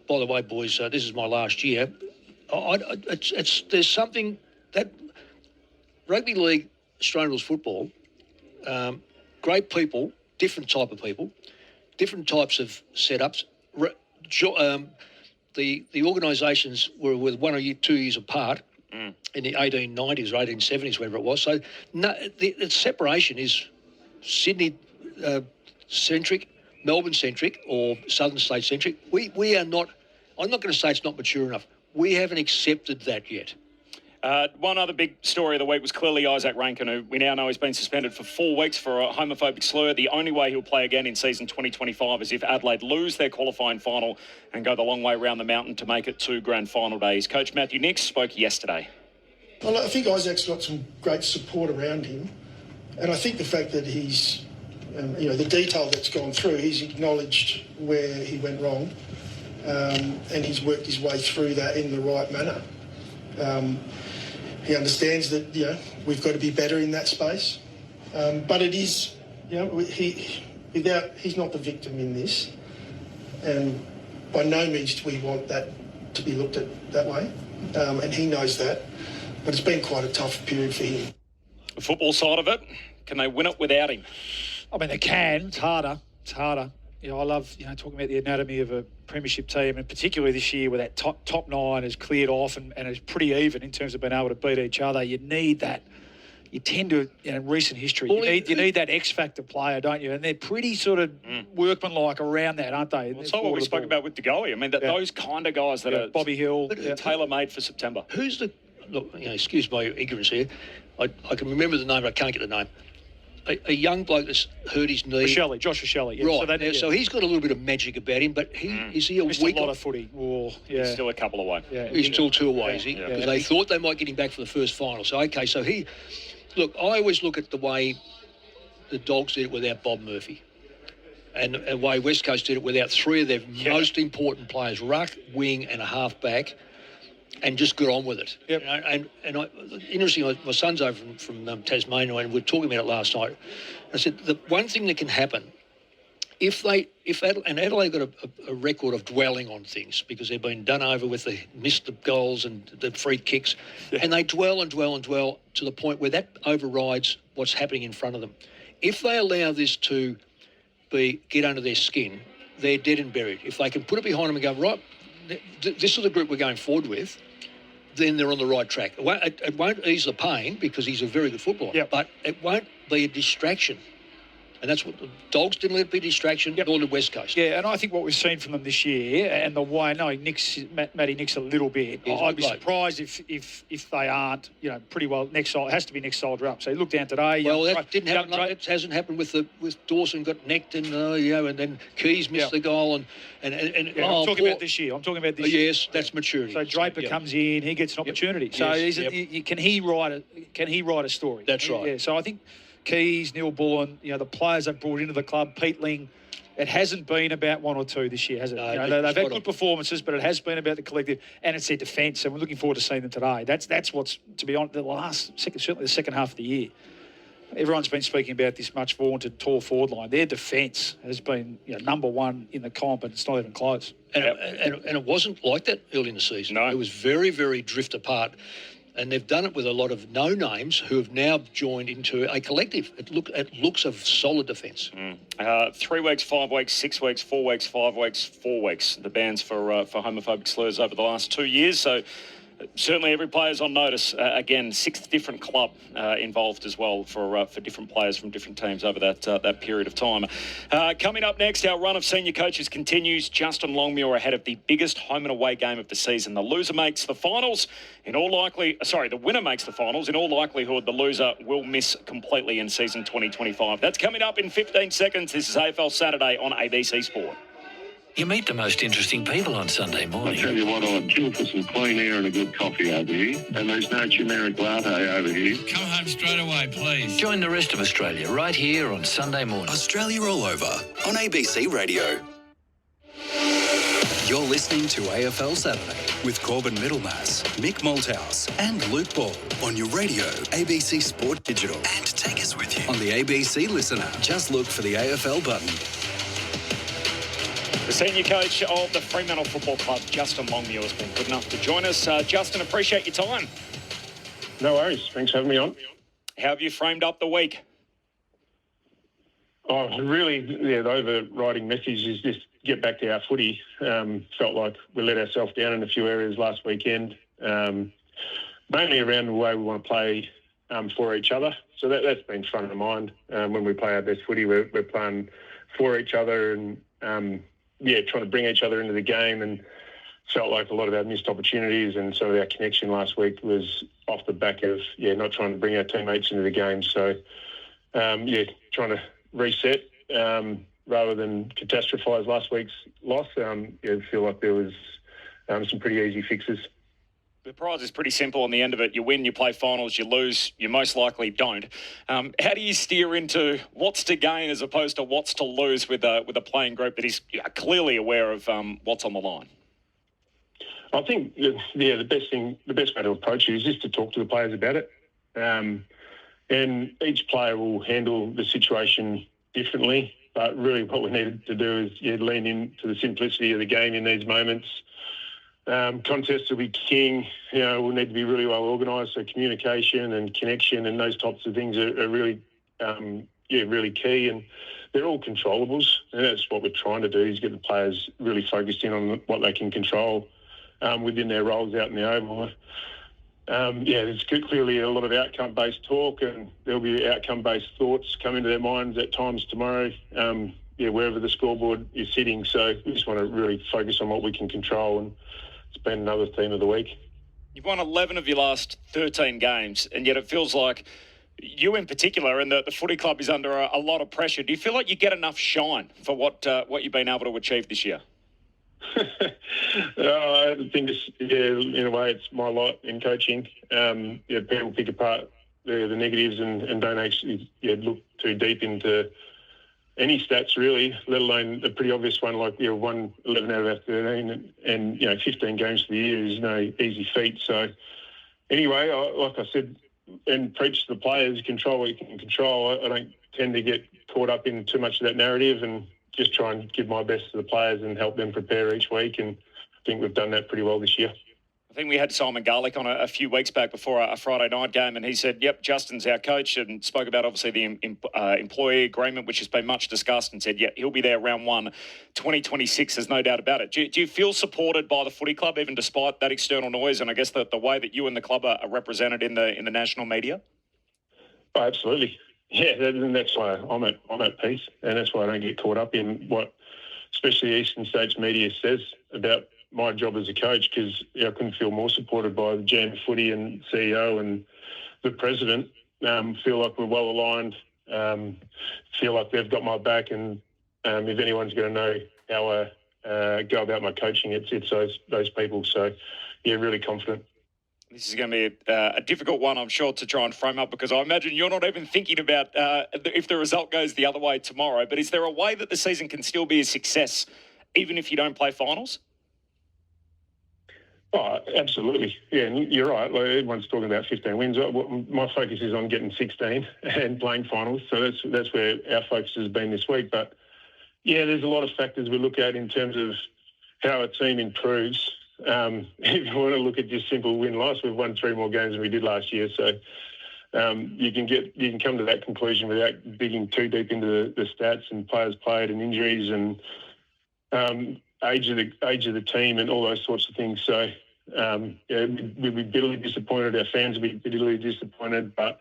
by the way, boys, this is my last year. There's something that rugby league, Australian rules football, great people, different type of people, different types of setups. The organisations were 1 or 2 years apart in the 1890s or 1870s, whatever it was. So the separation is Sydney-centric, Melbourne-centric or Southern State-centric. We are not, I'm not going to say it's not mature enough. We haven't accepted that yet. One other big story of the week was clearly Isaac Rankin, who we now know has been suspended for 4 weeks for a homophobic slur. The only way he'll play again in season 2025 is if Adelaide lose their qualifying final and go the long way around the mountain to make it to grand final days. Coach Matthew Nicks spoke yesterday. Well, I think Isaac's got some great support around him. And I think the fact that he's, the detail that's gone through, he's acknowledged where he went wrong and he's worked his way through that in the right manner. He understands that, we've got to be better in that space. But it is, he's not the victim in this. And by no means do we want that to be looked at that way. And he knows that. But it's been quite a tough period for him. The football side of it, can they win it without him? They can. It's harder. I love, talking about the anatomy of a premiership team, and particularly this year where that top nine is cleared off and is pretty even in terms of being able to beat each other. You need that. You tend to, in recent history, you need that X-factor player, don't you? And they're pretty sort of workmanlike around that, aren't they? Well, it's not what we spoke about with De Goey. Those kind of guys that are Bobby Hill, tailor-made for September. Who's the... Look, excuse my ignorance here. I can remember the name, but I can't get the name. A young bloke that's hurt his knee. Josh Richelli. Yeah. Right. So he's got a little bit of magic about him, but is he missed a lot of footy? He's still a couple away. Yeah. He's still 2 away, is he? Because they thought they might get him back for the first final. So, okay, I always look at the way the Dogs did it without Bob Murphy. And the way West Coast did it without three of their most important players, ruck, wing and a half-back, and just got on with it. Yep. Interesting, my son's over from Tasmania, and we were talking about it last night. I said, the one thing that can happen, Adelaide got a record of dwelling on things because they've been done over with the missed the goals and the free kicks, and they dwell to the point where that overrides what's happening in front of them. If they allow this to get under their skin, they're dead and buried. If they can put it behind them and go, right, this is the group we're going forward with, then they're on the right track. It won't ease the pain because he's a very good footballer, but it won't be a distraction. And that's what the Dogs didn't let it be a distraction, nor did West Coast. Yeah, and I think what we've seen from them this year, and the way, Matty nicks a little bit. I'd be surprised if they aren't, pretty well next side. It has to be next soldier up. So you look down today. Well, that didn't happen. It hasn't happened with Dawson got necked and and then Keys missed the goal and I'm talking about this year. Yes, that's maturity. So Draper comes in, he gets an opportunity. So can he write a story? That's right. Yeah. So I think Keys, Neil Bullen, the players they've brought into the club, Peatling. It hasn't been about one or two this year, has it? They've had good performances, but it has been about the collective, and it's their defence, and we're looking forward to seeing them today. That's what's, to be honest, certainly the second half of the year. Everyone's been speaking about this much vaunted tall forward line. Their defence has been number one in the comp, and it's not even close. And it wasn't like that early in the season. No. It was very, very drift apart. And they've done it with a lot of no-names who have now joined into a collective. It looks of solid defence. 3 weeks, 5 weeks, 6 weeks, 4 weeks, 5 weeks, 4 weeks. The bans for homophobic slurs over the last 2 years. So certainly every player's on notice. Again, 6th different club involved as well for different players from different teams over that period of time. Coming up next, our run of senior coaches continues. Justin Longmuir ahead of the biggest home and away game of the season. The loser makes the finals. The winner makes the finals. In all likelihood, the loser will miss completely in season 2025. That's coming up in 15 seconds. This is AFL Saturday on ABC Sport. You meet the most interesting people on Sunday morning. I tell you what, I'd kill for some clean air and a good coffee over here. And there's no generic latte over here. Come home straight away, please. Join the rest of Australia right here on Sunday morning. Australia All Over on ABC Radio. You're listening to AFL Saturday with Corbin Middlemas, Mick Malthouse and Luke Ball on your radio, ABC Sport Digital. And take us with you on the ABC Listener. Just look for the AFL button. The senior coach of the Fremantle Football Club, Justin Longmuir, has been good enough to join us. Justin, appreciate your time. No worries. Thanks for having me on. How have you framed up the week? Oh, really, the overriding message is just get back to our footy. Felt like we let ourselves down in a few areas last weekend, mainly around the way we want to play for each other. So that's been front of mind. When we play our best footy, we're playing for each other and, trying to bring each other into the game, and felt like a lot of our missed opportunities and some of our connection last week was off the back of, not trying to bring our teammates into the game. So, trying to reset rather than catastrophise last week's loss. I feel like there was some pretty easy fixes. The prize is pretty simple on the end of it. You win, you play finals, you lose, you most likely don't. How do you steer into what's to gain as opposed to what's to lose with a playing group that is clearly aware of what's on the line? I think, the best way to approach it is just to talk to the players about it. And each player will handle the situation differently. But really what we needed to do is lean into the simplicity of the game in these moments. Contests will be king. We'll need to be really well organised. So communication and connection and those types of things are really, really key. And they're all controllables. And that's what we're trying to do, is get the players really focused in on what they can control within their roles out in the oval. There's clearly a lot of outcome-based talk, and there'll be outcome-based thoughts come into their minds at times tomorrow, wherever the scoreboard is sitting. So we just want to really focus on what we can control, and it's been another theme of the week. You've won 11 of your last 13 games, and yet it feels like you in particular and the footy club is under a lot of pressure. Do you feel like you get enough shine for what you've been able to achieve this year? I think in a way it's my lot in coaching. People pick apart the negatives and don't actually look too deep into any stats really, let alone a pretty obvious one like won 11 out of our 13, and 15 games for the year is no easy feat. So anyway, like I said, and preach to the players, control what you can control. I don't tend to get caught up in too much of that narrative, and just try and give my best to the players and help them prepare each week. And I think we've done that pretty well this year. I think we had Simon Garlick on a few weeks back before a Friday night game, and he said, yep, Justin's our coach, and spoke about obviously the employee agreement, which has been much discussed, and said, yeah, he'll be there round 1, 2026, there's no doubt about it. Do you feel supported by the footy club, even despite that external noise, and I guess the way that you and the club are represented in the national media? Oh, absolutely. Yeah, and that's why I'm at peace, and that's why I don't get caught up in what especially Eastern States media says about my job as a coach, because I couldn't feel more supported by the GM of footy and CEO and the president. Feel like we're well aligned, feel like they've got my back, and if anyone's going to know how I go about my coaching, it's those people. So, yeah, really confident. This is going to be a difficult one, I'm sure, to try and frame up, because I imagine you're not even thinking about if the result goes the other way tomorrow. But is there a way that the season can still be a success even if you don't play finals? Oh, absolutely. Yeah, and you're right. Like, everyone's talking about 15 wins. My focus is on getting 16 and playing finals. So that's where our focus has been this week. But, yeah, there's a lot of factors we look at in terms of how a team improves. If you want to look at just simple win-loss, we've won 3 more games than we did last year. So you can come to that conclusion without digging too deep into the stats and players played and injuries and age of the team and all those sorts of things. So we'd be bitterly disappointed. Our fans would be bitterly disappointed, but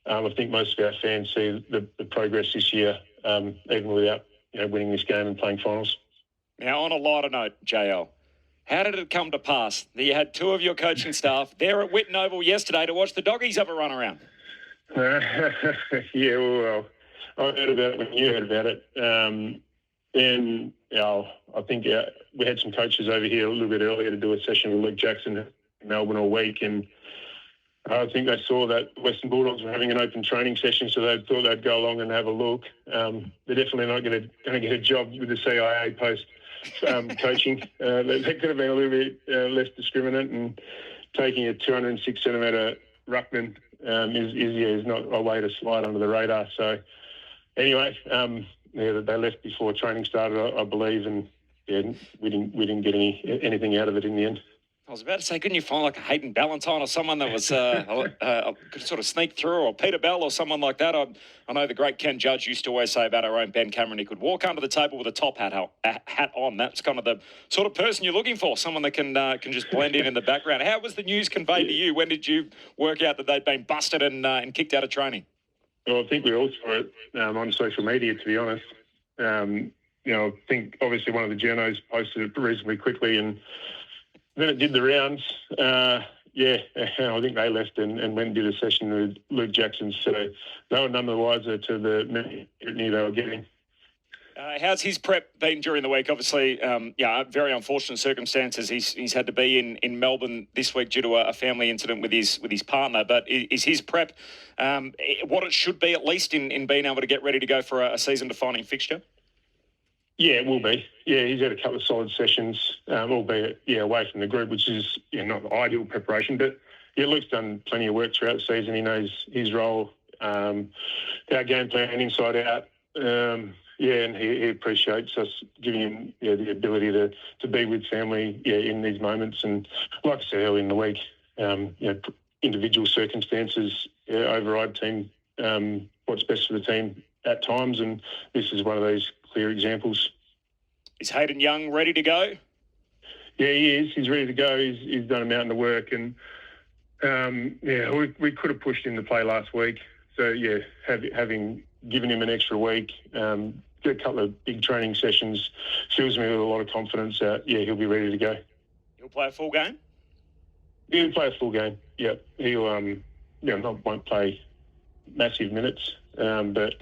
I think most of our fans see the progress this year, even without winning this game and playing finals. Now, on a lighter note, JL, how did it come to pass that you had 2 of your coaching staff there at Whitten Oval yesterday to watch the doggies have a run around? Yeah, well, I heard about it when you heard about it. And I think we had some coaches over here a little bit earlier to do a session with Luke Jackson in Melbourne all week, and I think they saw that Western Bulldogs were having an open training session, so they thought they'd go along and have a look. They're definitely not going to get a job with the CIA post coaching. They could have been a little bit less discriminate, and taking a 206 centimetre ruckman is not a way to slide under the radar. So anyway, they left before training started, I believe, and we didn't get anything out of it in the end. I was about to say, couldn't you find like a Hayden Ballantyne or someone that was could sort of sneak through, or Peter Bell or someone like that? I know the great Ken Judge used to always say about our own Ben Cameron, he could walk under the table with a top hat on. That's kind of the sort of person you're looking for, someone that can just blend in the background. How was the news conveyed to you? When did you work out that they'd been busted and kicked out of training? Well, I think we all saw it on social media, to be honest. I think obviously one of the journos posted it reasonably quickly, and then it did the rounds. I think they left and went and did a session with Luke Jackson. So they were none the wiser to the mutiny they were getting. How's his prep been during the week? Obviously, very unfortunate circumstances. He's had to be in Melbourne this week due to a family incident with his partner. But is his prep what it should be, at least in being able to get ready to go for a season-defining fixture? Yeah, it will be. Yeah, he's had a couple of solid sessions, albeit away from the group, which is not the ideal preparation. But Luke's done plenty of work throughout the season. He knows his role, our game plan inside out. And he appreciates us giving him the ability to be with family in these moments. And like I said earlier in the week, individual circumstances override team what's best for the team at times, and this is one of those clear examples. Is Hayden Young ready to go? Yeah, he is. He's ready to go. He's done a mountain of work, and we could have pushed him to play last week. So having given him an extra week, a couple of big training sessions, fills me with a lot of confidence that he'll be ready to go. He'll play a full game? He'll play a full game. Yeah, he'll won't play massive minutes, but.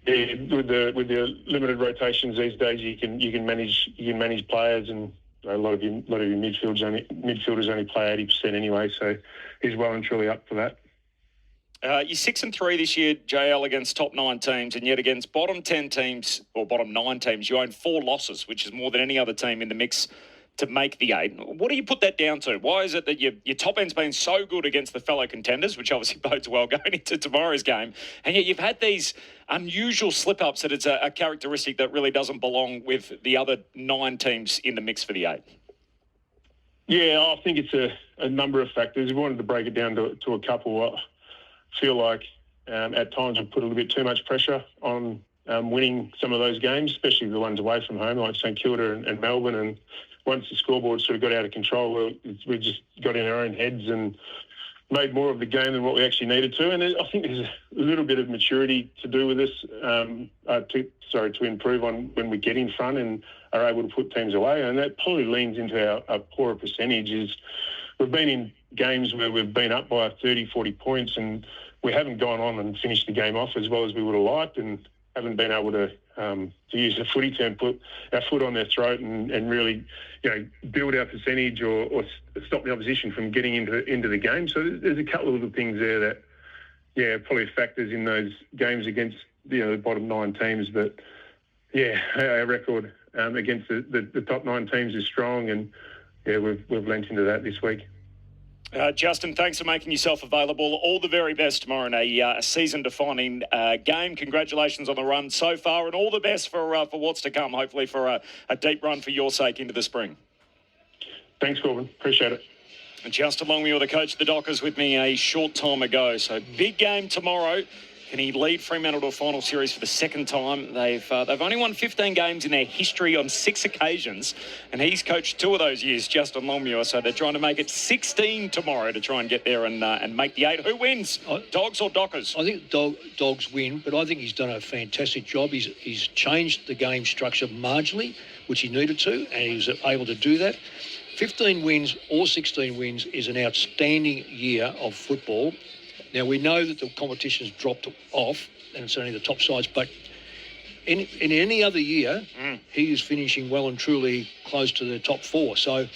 Yeah, with the limited rotations these days, you can manage players, and a lot of your midfielders only play 80% anyway. So he's well and truly up for that. You're 6-3 this year, JL, against top 9 teams, and yet against bottom 10 teams or bottom 9 teams, you own 4 losses, which is more than any other team in the mix to make the 8. What do you put that down to? Why is it that your top end's been so good against the fellow contenders, which obviously bodes well going into tomorrow's game, and yet you've had these unusual slip-ups that it's a characteristic that really doesn't belong with the other 9 teams in the mix for the 8? Yeah, I think it's a number of factors. We wanted to break it down to a couple. I feel like at times we've put a little bit too much pressure on winning some of those games, especially the ones away from home, like St Kilda and Melbourne. And once the scoreboard sort of got out of control, we just got in our own heads and made more of the game than what we actually needed to. And I think there's a little bit of maturity to do with this, to improve on when we get in front and are able to put teams away. And that probably leans into our poorer percentage. Is we've been in games where we've been up by 30, 40 points and we haven't gone on and finished the game off as well as we would have liked, and haven't been able to use the footy term, put our foot on their throat and really, build our percentage or stop the opposition from getting into the game. So there's a couple of little things there that, probably factors in those games against the bottom 9 teams. But our record against the top 9 teams is strong, and we've lent into that this week. Justin, thanks for making yourself available. All the very best tomorrow in a season-defining game. Congratulations on the run so far, and all the best for what's to come, hopefully for a deep run for your sake into the spring. Thanks, Corbin. Appreciate it. And Justin Longmuir, the coach of the Dockers, with me a short time ago. So big game tomorrow. Can he lead Fremantle to a final series for the second time? They've only won 15 games in their history on 6 occasions, and he's coached 2 of those years, Justin Longmuir. So they're trying to make it 16 tomorrow to try and get there and make the 8. Who wins, Dogs or Dockers? I think Dogs win, but I think he's done a fantastic job. He's changed the game structure marginally, which he needed to, and he was able to do that. 15 wins or 16 wins is an outstanding year of football. Now, we know that the competition's dropped off and it's only the top sides, but in any other year, he is finishing well and truly close to the top 4. So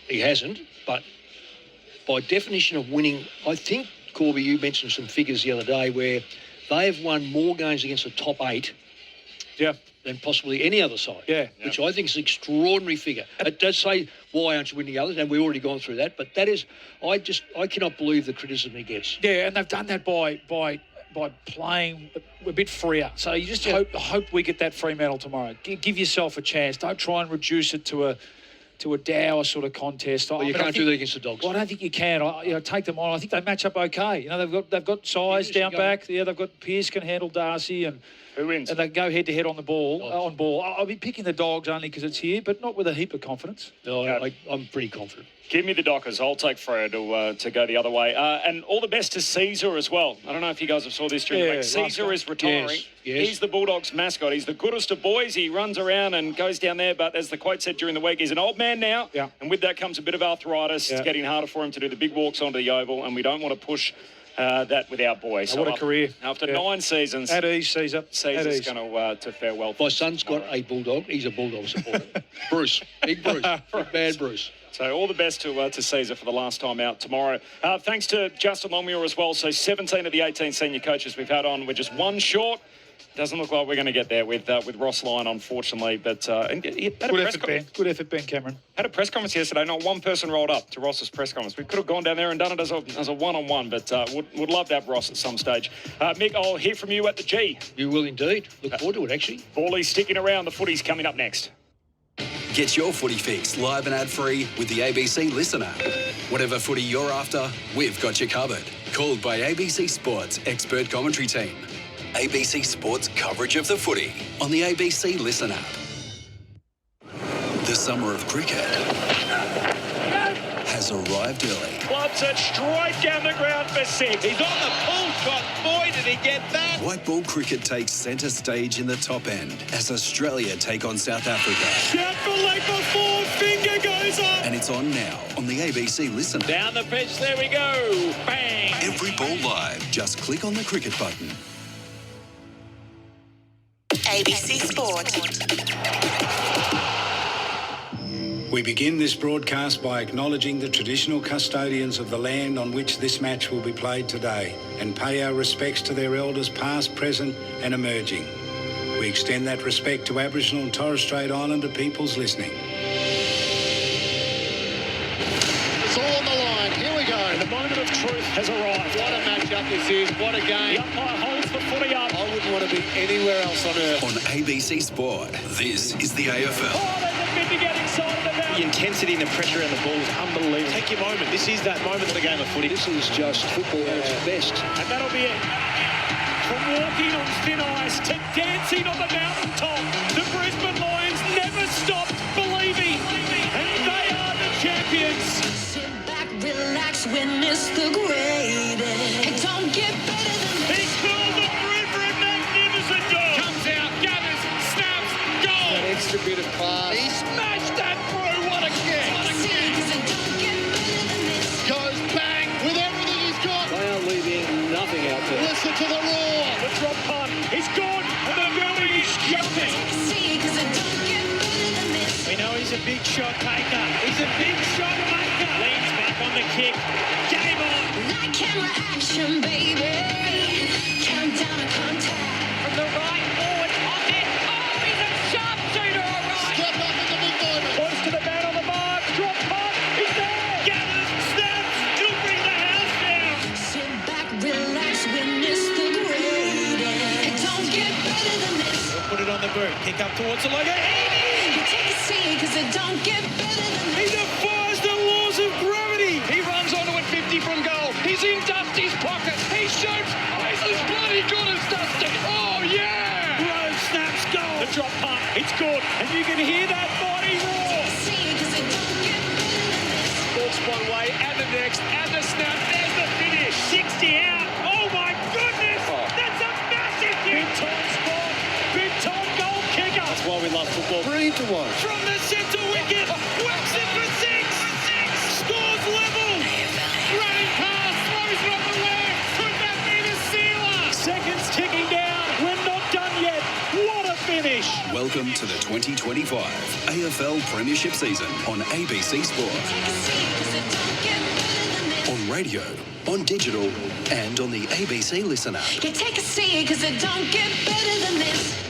he hasn't, but by definition of winning, I think, Corby, you mentioned some figures the other day where they have won more games against the top 8 than possibly any other side, which I think is an extraordinary figure. It does say, why aren't you winning the others? And we've already gone through that, but that is, I cannot believe the criticism he gets. Yeah, and they've done that by playing a bit freer. So you just hope we get that Fremantle tomorrow. Give yourself a chance. Don't try and reduce it to a dour sort of contest. Well, you can't do that against the Dogs. Well, I don't think you can. Take them on. I think they match up okay. They've got size down back. Yeah, they've got Pearce can handle Darcy and. Who wins? And they go head-to-head on the ball. I'll be picking the Dogs only because it's here, but not with a heap of confidence. No, I'm pretty confident. Give me the Dockers. I'll take Freo to go the other way. And all the best to Caesar as well. I don't know if you guys have saw this during the week. Caesar is retiring. Yes. He's the Bulldogs mascot. He's the goodest of boys. He runs around and goes down there, but as the quote said during the week, he's an old man now. Yeah. And with that comes a bit of arthritis. It's getting harder for him to do the big walks onto the oval, and we don't want to push that with our boys. So what a career. After 9 seasons. At ease, Caesar. Caesar's going to farewell. My son's got a Bulldog. He's a Bulldog supporter. Bruce. Big Bruce. Big bad Bruce. So all the best to Caesar for the last time out tomorrow. Thanks to Justin Longmuir as well. So 17 of the 18 senior coaches we've had on. We're just one short. Doesn't look like we're going to get there with Ross Lyon, unfortunately. But Good effort, Ben Cameron. Had a press conference yesterday. Not one person rolled up to Ross's press conference. We could have gone down there and done it as a one-on-one, but would love to have Ross at some stage. Mick, I'll hear from you at the G. You will indeed. Look forward to it, actually. Bally's sticking around. The footy's coming up next. Get your footy fix live and ad-free with the ABC Listen app. Whatever footy you're after, we've got you covered. Called by ABC Sports expert commentary team. ABC Sports coverage of the footy on the ABC Listen app. The summer of cricket has arrived early. Clubs it straight down the ground for 6. He's on the pull shot. Boy, did he get that. White ball cricket takes centre stage in the top end as Australia take on South Africa. Shout for leg before finger goes up. And it's on now on the ABC Listen app. Down the pitch, there we go. Bang. Every ball live. Just click on the cricket button. ABC Sport. We begin this broadcast by acknowledging the traditional custodians of the land on which this match will be played today and pay our respects to their elders past, present and emerging. We extend that respect to Aboriginal and Torres Strait Islander peoples listening. It's all on the line. Here we go. And the moment of truth has arrived. What a matchup this is. What a game. The umpire holds the footy up. I wouldn't want to be anywhere else on earth. On ABC Sport, this is the AFL. Oh, there's a bit to get excited about. The intensity and the pressure in the ball is unbelievable. Take your moment. This is that moment of the game of footy. This is just football at its best. And that'll be it. From walking on thin ice to dancing on the mountaintop, the Brisbane Lions never stopped believing. And they are the champions. Sit back, relax, witness the greatest. It don't get better than this. He called the river a magnificent goal. Comes out, gathers, snaps, goal. An extra bit of class. He smashed that through. What a kick. What a kick. Goes bang with everything he's got. They are leaving nothing out there. Listen to the roar. The drop punt is good. And the building is jumping. We know he's a big shot taker. He's a big shot maker. Leans back on the kick. Game on. That camera action, baby. Countdown to contact. From the right forward. On it. Oh, he's a sharpshooter, all right. Step up in the big moment. Close to the man on the mark. Drop punt. He's there. Gathers, snaps. He'll bring the house down. Sit back, relax, witness the greatest. It don't get better than this. We'll put it on the boot. Kick up towards the logo. You take a seat, cause it don't get better than He this. defies the laws of gravity. He runs onto it 50 from goal. He's in Dusty's pocket. He shoots. This is bloody good as Dusty. Oh, yeah. Rose snaps goal. The drop punt. It's good. And you can hear that body roar. Walks one way and the next and the snap. There's the finish. 60 out. Oh, my goodness. That's a massive Big hit. time spot. Big time goal kicker. That's why we love football. Brilliant to watch. From the centre wicket. Whacks it for six. Scores level. Running pass. Throws it on the left. Could that be the sealer? Seconds ticking down. We're not done yet. What a finish. Welcome to the 2025 AFL Premiership season on ABC Sport. On radio, on digital, and on the ABC Listener. You take a seat, cause it don't get better than this.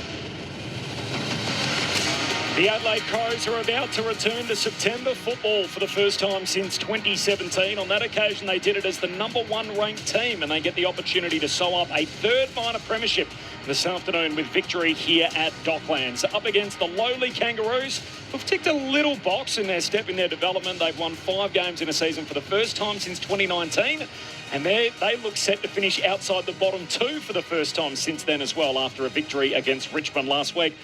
The Adelaide Crows are about to return to September football for the first time since 2017. On that occasion, they did it as the #1 ranked team, and they get the opportunity to sew up a third minor premiership this afternoon with victory here at Docklands. Up against the lowly Kangaroos, who've ticked a little box in their step in their development. They've won 5 games in a season for the first time since 2019. And they look set to finish outside the bottom 2 for the first time since then as well, after a victory against Richmond last week.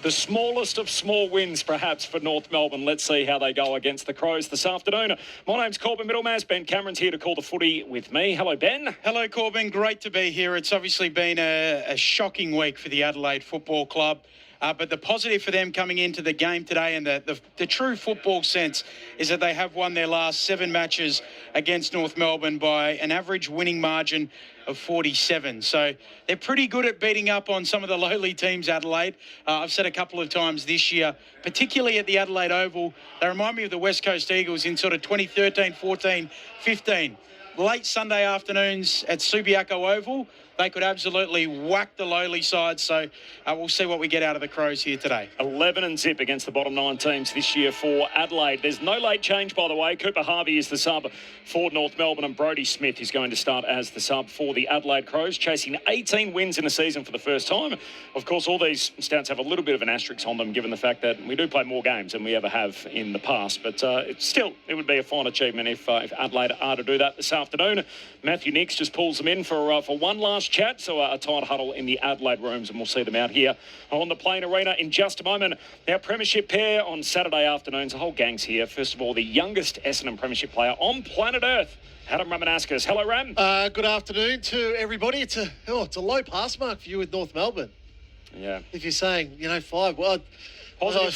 The smallest of small wins, perhaps, for North Melbourne. Let's see how they go against the Crows this afternoon. My name's Corbin Middlemas. Ben Cameron's here to call the footy with me. Hello, Ben. Hello, Corbin. Great to be here. It's obviously been a shocking week for the Adelaide Football Club. But the positive for them coming into the game today and the true football sense is that they have won their last 7 matches against North Melbourne by an average winning margin of 47. So they're pretty good at beating up on some of the lowly teams, Adelaide. I've said a couple of times this year, particularly at the Adelaide Oval, they remind me of the West Coast Eagles in sort of 2013, 14, 15. Late Sunday afternoons at Subiaco Oval, they could absolutely whack the lowly side. So we'll see what we get out of the Crows here today. 11-0 against the bottom 9 teams this year for Adelaide. There's no late change, by the way. Cooper Harvey is the sub for North Melbourne, and Brodie Smith is going to start as the sub for the Adelaide Crows, chasing 18 wins in a season for the first time. Of course, all these stats have a little bit of an asterisk on them, given the fact that we do play more games than we ever have in the past. But it would be a fine achievement if Adelaide are to do that this afternoon. Matthew Nicks just pulls them in for one last chat, so a tight huddle in the Adelaide rooms, and we'll see them out here on the Plain Arena in just a moment. Our premiership pair on Saturday afternoons, the whole gang's here. First of all, the youngest Essendon premiership player on planet Earth, Adam Ramanuskas. Hello, Ram. Good afternoon to everybody. It's a low pass mark for you with North Melbourne. Yeah. If you're saying, 5, well,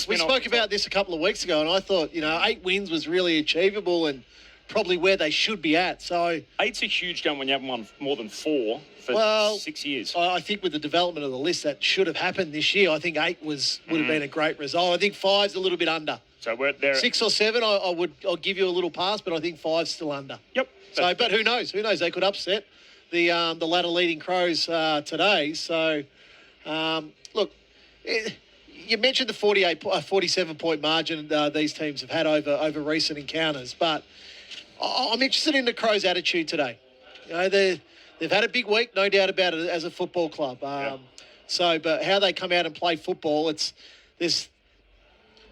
we spoke about this a couple of weeks ago, and I thought, 8 wins was really achievable and probably where they should be at. So 8's a huge gun when you haven't won more than 4 for 6 years. I think with the development of the list, that should have happened this year. I think 8 would have been a great result. I think 5's a little bit under. So we're there. 6 or 7, I'll give you a little pass, but I think 5's still under. Yep. So, but who knows? Who knows? They could upset the ladder leading Crows today. So, look, you mentioned the 47-point margin these teams have had over recent encounters, but I'm interested in the Crows' attitude today. You know, they've had a big week, no doubt about it, as a football club. So, but how they come out and play football, there's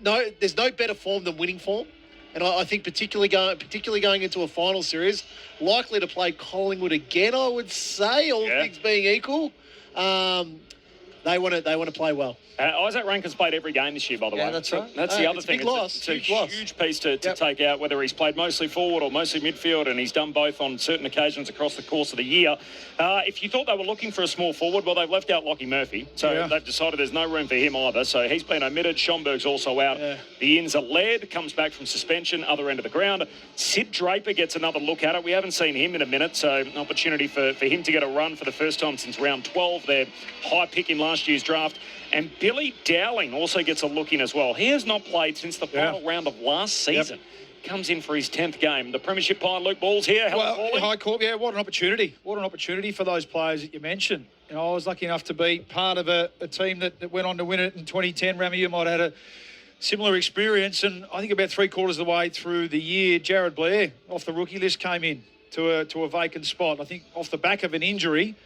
no better form than winning form. And I think particularly going into a final series, likely to play Collingwood again, I would say, all things being equal. They want to play well. Isaac Rankin's played every game this year, by the way. That's right. That's the other thing. Big loss. It's a huge piece to take out, whether he's played mostly forward or mostly midfield, and he's done both on certain occasions across the course of the year. If you thought they were looking for a small forward, well, they've left out Lockie Murphy, so they've decided there's no room for him either. So he's been omitted. Schomburg's also out. The ins are led, comes back from suspension, other end of the ground. Sid Draper gets another look at it. We haven't seen him in a minute, so an opportunity for him to get a run for the first time since round 12. Their high pick in last year's draft. And Billy Dowling also gets a look in as well. He has not played since the final round of last season. Comes in for his 10th game. The Premiership Pie, Luke Ball's here. Hi, Corb. Yeah, what an opportunity. What an opportunity for those players that you mentioned. You know, I was lucky enough to be part of a team that went on to win it in 2010. Rami, you might have had a similar experience. And I think about 3/4 of the way through the year, Jared Blair, off the rookie list, came in to a vacant spot. I think off the back of an injury.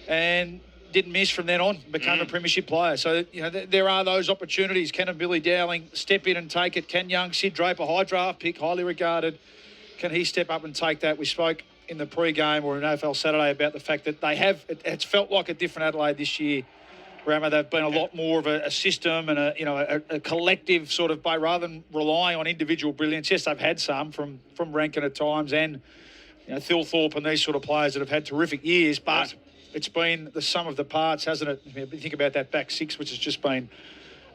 And didn't miss from then on, became a premiership player. So, you know, there are those opportunities. Can a Billy Dowling step in and take it? Can young Sid Draper, high draft pick, highly regarded, can he step up and take that? We spoke in the pre-game or in AFL Saturday about the fact that they have, it's felt like a different Adelaide this year. Rama, they've been a lot more of a system and a collective sort of, rather than relying on individual brilliance. Yes, they've had some from Rankin at times and, you know, Thilthorpe and these sort of players that have had terrific years, but it's been the sum of the parts, hasn't it? I mean, think about that back six, which has just been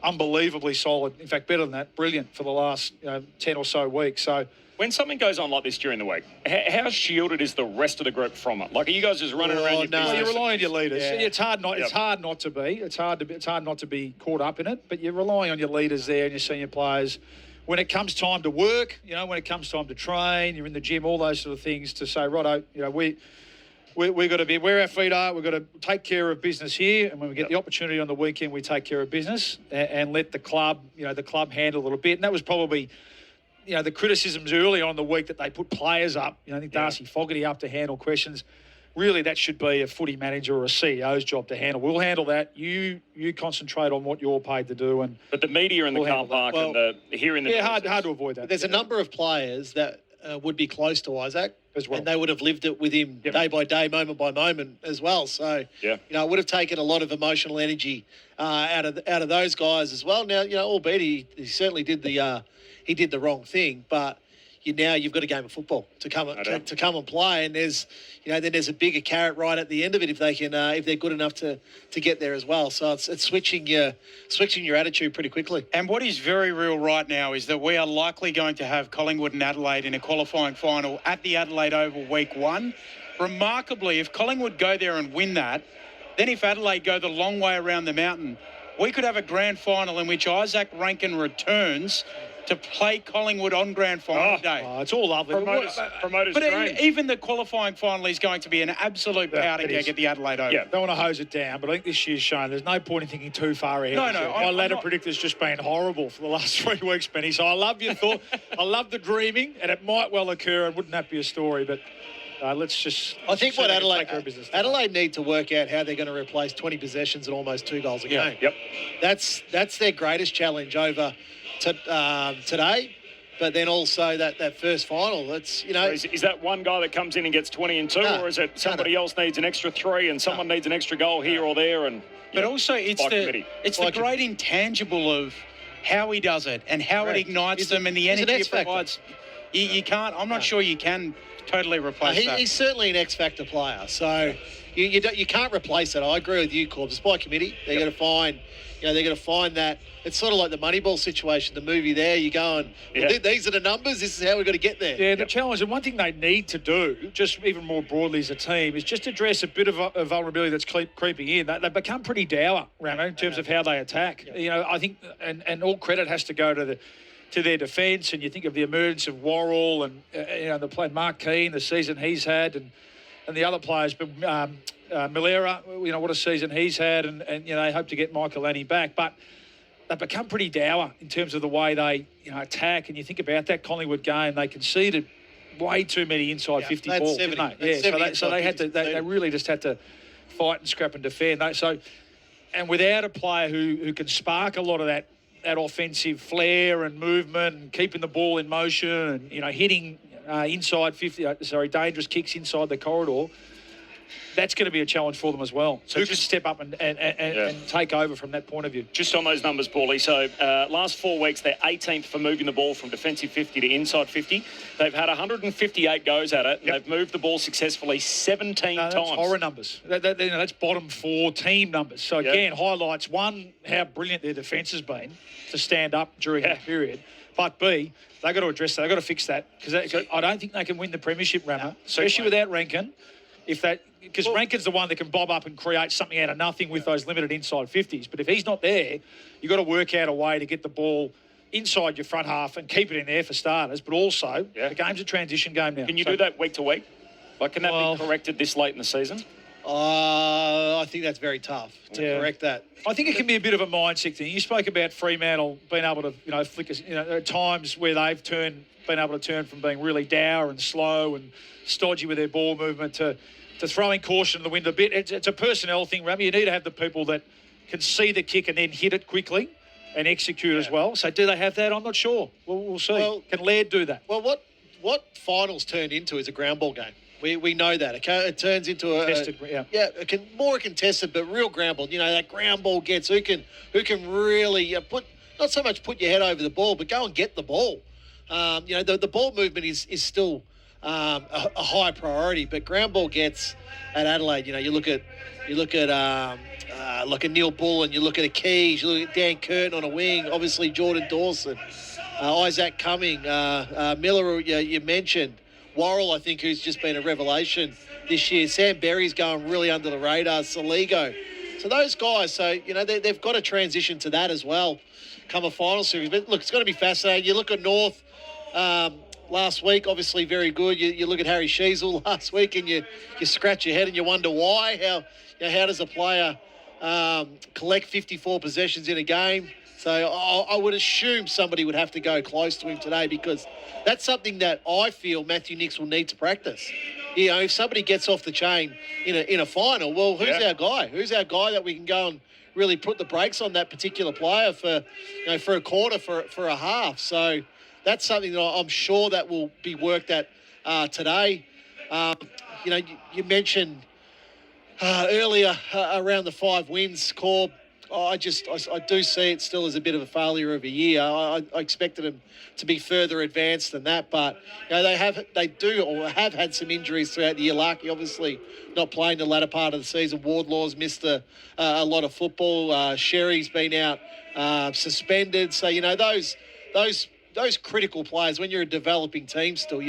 unbelievably solid. In fact, better than that, brilliant for the last 10 or so weeks. So when something goes on like this during the week, how shielded is the rest of the group from it? Like, are you guys just running around your business? You rely on your leaders. Yeah. It's hard not. It's hard not to be. It's hard not to be caught up in it. But you're relying on your leaders there and your senior players. When it comes time to work, you know, when it comes time to train, you're in the gym, all those sort of things to say, righto, you know, we've got to be where our feet are. We've got to take care of business here. And when we get the opportunity on the weekend, we take care of business and let the club handle it a little bit. And that was probably, you know, the criticisms early on in the week that they put players up. You know, I think Darcy Fogarty up to handle questions. Really, that should be a footy manager or a CEO's job to handle. We'll handle that. You concentrate on what you're paid to do. But the media in the car park and the here in the hard to avoid that. There's a number of players that would be close to Isaac as well, and they would have lived it with him day by day, moment by moment as well. So you know, it would have taken a lot of emotional energy out of those guys as well. Now, you know, albeit he certainly did the wrong thing, but you've got a game of football to come and play, and there's a bigger carrot right at the end of it if they're good enough to get there as well. So it's switching your attitude pretty quickly. And what is very real right now is that we are likely going to have Collingwood and Adelaide in a qualifying final at the Adelaide Oval week 1. Remarkably, if Collingwood go there and win that, then if Adelaide go the long way around the mountain, we could have a grand final in which Isaac Rankin returns to play Collingwood on grand final day. It's all lovely. Promoters but even the qualifying final is going to be an absolute powder keg at the Adelaide Oval. Yeah, don't want to hose it down, but I think this year's shown there's no point in thinking too far ahead. No. My ladder predictor's just been horrible for the last 3 weeks, Benny. So I love your thought. I love the dreaming, and it might well occur, and wouldn't that be a story? But let's just... I think what Adelaide need to work out how they're going to replace 20 possessions and almost 2 goals a game. Yep. That's their greatest challenge over today, but then also that first final. That's, you know, is that one guy that comes in and gets 20 and 2, or is it somebody else needs an extra 3 and someone needs an extra goal here or there? And but also it's the great intangible of how he does it and how it ignites them and the energy it provides. You can't. I'm not sure you can totally replace that. He's certainly an X-factor player, so you can't replace it. I agree with you, Corb. It's by committee. They're going to find. They're going to find that. It's sort of like the Moneyball situation, the movie there. You go and these are the numbers. This is how we've got to get there. Yeah, the challenge, and one thing they need to do, just even more broadly as a team, is just address a bit of a vulnerability that's creeping in. They've become pretty dour, Ramo, in terms of how they attack. You know, I think, and all credit has to go to to their defence, and you think of the emergence of Worrell and the play Mark Keane, the season he's had, and the other players, but Milera, what a season he's had, and they hope to get Michael Annie back, but they've become pretty dour in terms of the way they attack. And you think about that Collingwood game, they conceded way too many inside 50 balls, didn't they? So they had to. They really just had to fight and scrap and defend. And without a player who can spark a lot of that offensive flair and movement and keeping the ball in motion and hitting inside 50, dangerous kicks inside the corridor, that's going to be a challenge for them as well. So who can step up and take over from that point of view? Just on those numbers, Paulie. So last 4 weeks, they're 18th for moving the ball from defensive 50 to inside 50. They've had 158 goes at it. Yep. They've moved the ball successfely 17 times. That's horror numbers. That's bottom 4 team numbers. So again, highlights, one, how brilliant their defence has been to stand up during that period. But B, they've got to address that. They've got to fix that. Because I don't think they can win the premiership, Rama, especially without Rankin. Because Rankin's the one that can bob up and create something out of nothing with those limited inside 50s. But if he's not there, you've got to work out a way to get the ball inside your front half and keep it in there for starters. But also, the game's a transition game now. Can you do that week to week? Can that be corrected this late in the season? I think that's very tough to correct that. I think it can be a bit of a mindset thing. You spoke about Fremantle being able to, flick us, at times where they've been able to turn from being really dour and slow and stodgy with their ball movement to throwing caution in the wind a bit. It's a personnel thing, Rami. You need to have the people that can see the kick and then hit it quickly and execute as well. So do they have that? I'm not sure. We'll see. Well, can Laird do that? Well, what finals turned into is a ground ball game. We know that. It turns into more contested, but real ground ball. That ground ball gets who can really not so much put your head over the ball, but go and get the ball. The ball movement is still a high priority, but ground ball gets at Adelaide. You look at like a Neil Bull, and you look at a Keys, you look at Dan Curtin on a wing, obviously Jordan Dawson, Isaac Cumming, Miller. You mentioned. Worrell, I think, who's just been a revelation this year. Sam Berry's going really under the radar. Saligo. So those guys, they've got to transition to that as well come a final series. But look, it's going to be fascinating. You look at North last week, obviously very good. You look at Harry Sheasel last week and you scratch your head and you wonder why. How does a player collect 54 possessions in a game? So I would assume somebody would have to go close to him today, because that's something that I feel Matthew Nicks will need to practice. If somebody gets off the chain in a final, well, who's our guy? Who's our guy that we can go and really put the brakes on that particular player for a quarter, for a half? So that's something that I'm sure that will be worked at today. You mentioned earlier around the 5 wins, Corb. I do see it still as a bit of a failure of a year. I expected them to be further advanced than that, but they have had some injuries throughout the year. Larky obviously not playing the latter part of the season. Wardlaw's missed a lot of football. Sherry's been out suspended. So those critical players, when you're a developing team still,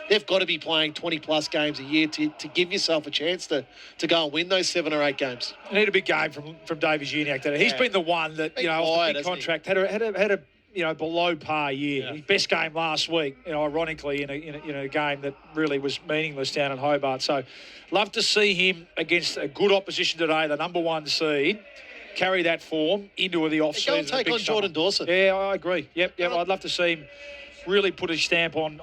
they've got to be playing 20-plus games a year to give yourself a chance to go and win those 7 or 8 games. You need a big game from Davies Uniacke today. He's been the one that, off the big contract, had a below par year. His best game last week, ironically, in a game that really was meaningless down in Hobart. So love to see him against a good opposition today, the number 1 seed. Carry that form into the off-season. Go and take on Jordan Dawson. Yeah, I agree. Yep. I'd love to see him really put his stamp on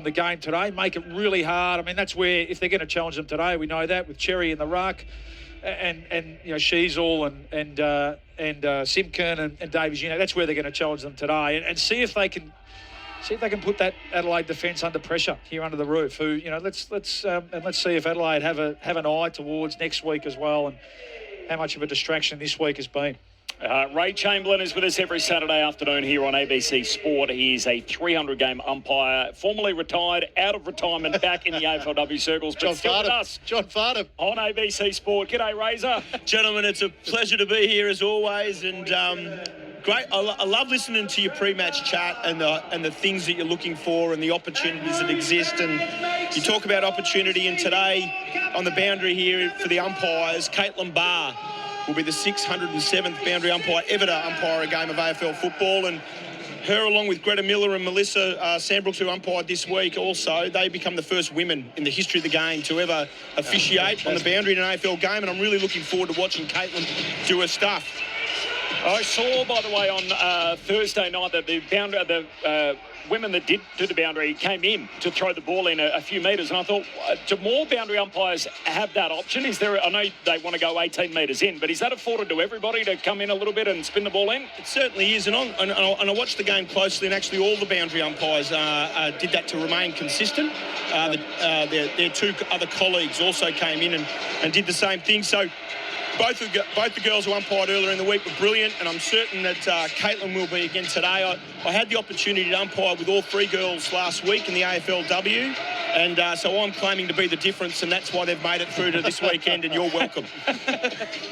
the game today, make it really hard. I mean, that's where, if they're going to challenge them today, we know that, with Cherry in the ruck and Sheasel and Simpkin and Davies, that's where they're going to challenge them today, and see if they can put that Adelaide defence under pressure here under the roof. Let's see if Adelaide have an eye towards next week as well, and how much of a distraction this week has been. Ray Chamberlan is with us every Saturday afternoon here on ABC Sport. He is a 300-game umpire, formerly retired, out of retirement, back in the AFLW circles, but still with us. John Farnham on ABC Sport. G'day, Razor. Gentlemen, it's a pleasure to be here as always, and great. I love listening to your pre-match chat and the things that you're looking for and the opportunities that exist. And you talk about opportunity, and today on the boundary here for the umpires, Caitlin Barr will be the 607th boundary umpire ever to umpire a game of AFL football. And her, along with Greta Miller and Melissa Sandbrook, who umpired this week also, they become the first women in the history of the game to ever officiate on the boundary in an AFL game, and I'm really looking forward to watching Caitlin do her stuff. I saw, by the way, on Thursday night that the women that did do the boundary came in to throw the ball in a few metres, and I thought, do more boundary umpires have that option? Is there? I know they want to go 18 metres in, but is that afforded to everybody to come in a little bit and spin the ball in? It certainly is, and I watched the game closely, and actually all the boundary umpires did that to remain consistent. Their two other colleagues also came in and did the same thing. So both the girls who umpired earlier in the week were brilliant, and I'm certain that Caitlin will be again today. I had the opportunity to umpire with all three girls last week in the AFLW, and so I'm claiming to be the difference, and that's why they've made it through to this weekend, and you're welcome.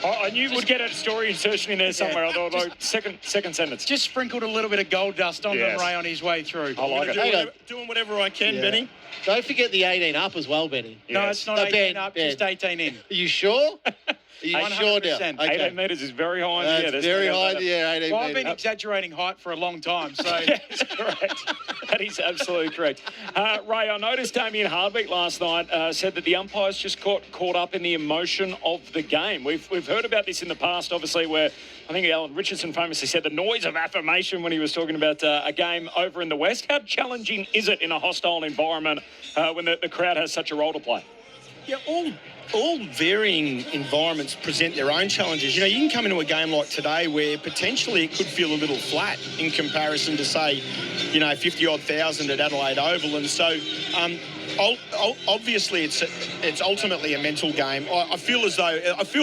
I knew we'd get a story insertion in there somewhere. I thought, second sentence. Just sprinkled a little bit of gold dust on the Ray on his way through. I like it. Doing whatever I can, Benny. Don't forget the 18 up as well, Benny. No, it's not 18 up, just 18 in. Are you sure? Are you sure now? 100%. Okay. 18 metres is very high in the air. It's very high in the air, 18 Well, I've metres. been exaggerating height for a long time, so... Yes, correct. That is absolutely correct. Ray, I noticed Damien Hardwick last night said that the umpires just caught up in the emotion of the game. We've heard about this in the past, obviously, where I think Alan Richardson famously said the noise of affirmation when he was talking about a game over in the West. How challenging is it in a hostile environment when the crowd has such a role to play? Yeah, all varying environments present their own challenges. You know, you can come into a game like today where potentially it could feel a little flat in comparison to, say, 50-odd thousand at Adelaide Oval. And so, obviously, it's ultimately a mental game. I feel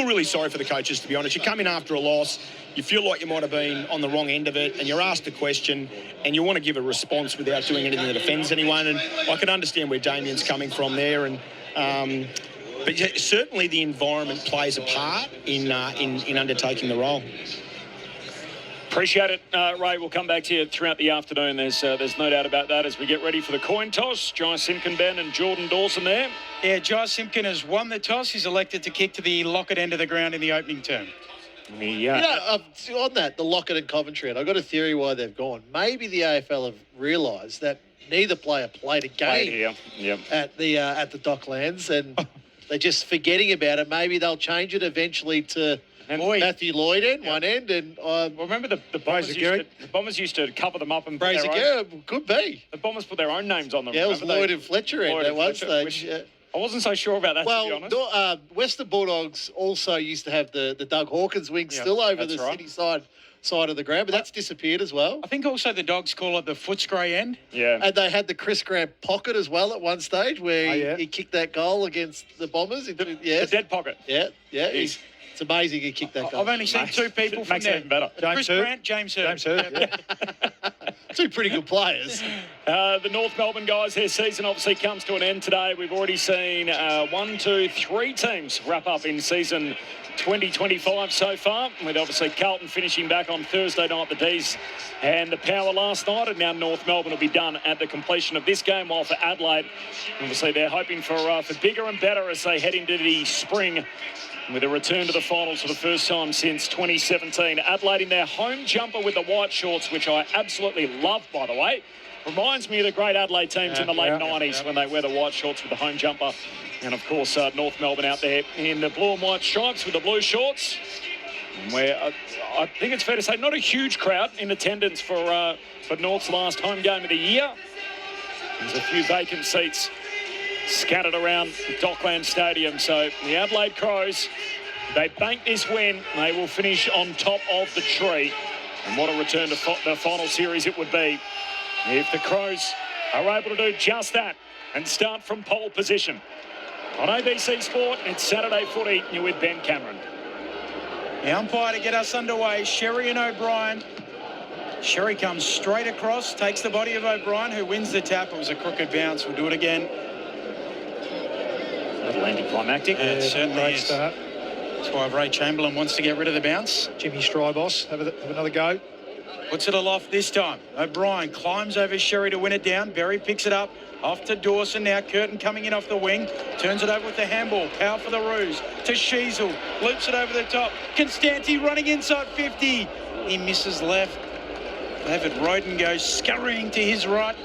really sorry for the coaches, to be honest. You come in after a loss, you feel like you might have been on the wrong end of it, and you're asked a question, and you want to give a response without doing anything that offends anyone. And I can understand where Damien's coming from there, and but certainly the environment plays a part in undertaking the role. Appreciate it, Ray. We'll come back to you throughout the afternoon. There's no doubt about that as we get ready for the coin toss. Jai Simpkin, Ben, and Jordan Dawson there. Yeah, Jai Simpkin has won the toss. He's elected to kick to the Lockett end of the ground in the opening term. On that, the Lockett and Coventry, and I've got a theory why they've gone. Maybe the AFL have realised that neither player played a game at the Docklands, and they're just forgetting about it. Maybe they'll change it eventually to Matthew Lloyd in one end, and remember the Bombers used to cover them up and put Fraser Garrett could be. The Bombers put their own names on them. Yeah, it was Lloyd and Fletcher at one stage. I wasn't so sure about that, to be honest. Western Bulldogs also used to have the Doug Hawkins wing still over the city side of the ground, but that's disappeared as well. I think also the Dogs call it the Footscray end. Yeah. And they had the Chris Grant pocket as well at one stage where he kicked that goal against the Bombers. The dead pocket. Yeah. It's amazing he kicked that goal. I've only seen two people from there. Even better. Chris Grant, James Hurd. Two pretty good players. The North Melbourne guys, their season obviously comes to an end today. We've already seen 3 teams wrap up in season 2025 so far, with obviously Carlton finishing back on Thursday night, the D's and the Power last night, and now North Melbourne will be done at the completion of this game, while for Adelaide, obviously they're hoping for bigger and better as they head into the spring with a return to the finals for the first time since 2017. Adelaide in their home jumper with the white shorts, which I absolutely love, by the way. Reminds me of the great Adelaide teams in the late 90s when they wear the white shorts with the home jumper. And, of course, North Melbourne out there in the blue and white stripes with the blue shorts. Where I think it's fair to say not a huge crowd in attendance for North's last home game of the year. There's a few vacant seats scattered around Dockland Stadium. So the Adelaide Crows, they bank this win. They will finish on top of the tree. And what a return to the final series it would be if the Crows are able to do just that and start from pole position. On ABC Sport, it's Saturday Footy. You're with Ben Cameron. The umpire to get us underway, Sherry and O'Brien. Sherry comes straight across, takes the body of O'Brien, who wins the tap. It was a crooked bounce. We'll do it again. A little anticlimactic. It certainly Great is. start. That's why Ray Chamberlan wants to get rid of the bounce. Jimmy Strybos, have another go. Puts it aloft this time. O'Brien climbs over Sherry to win it down. Berry picks it up. Off to Dawson now. Curtin coming in off the wing. Turns it over with the handball. Power for the Roos. To Sheasel. Loops it over the top. Constanti running inside 50. He misses left. David Roden goes scurrying to his right.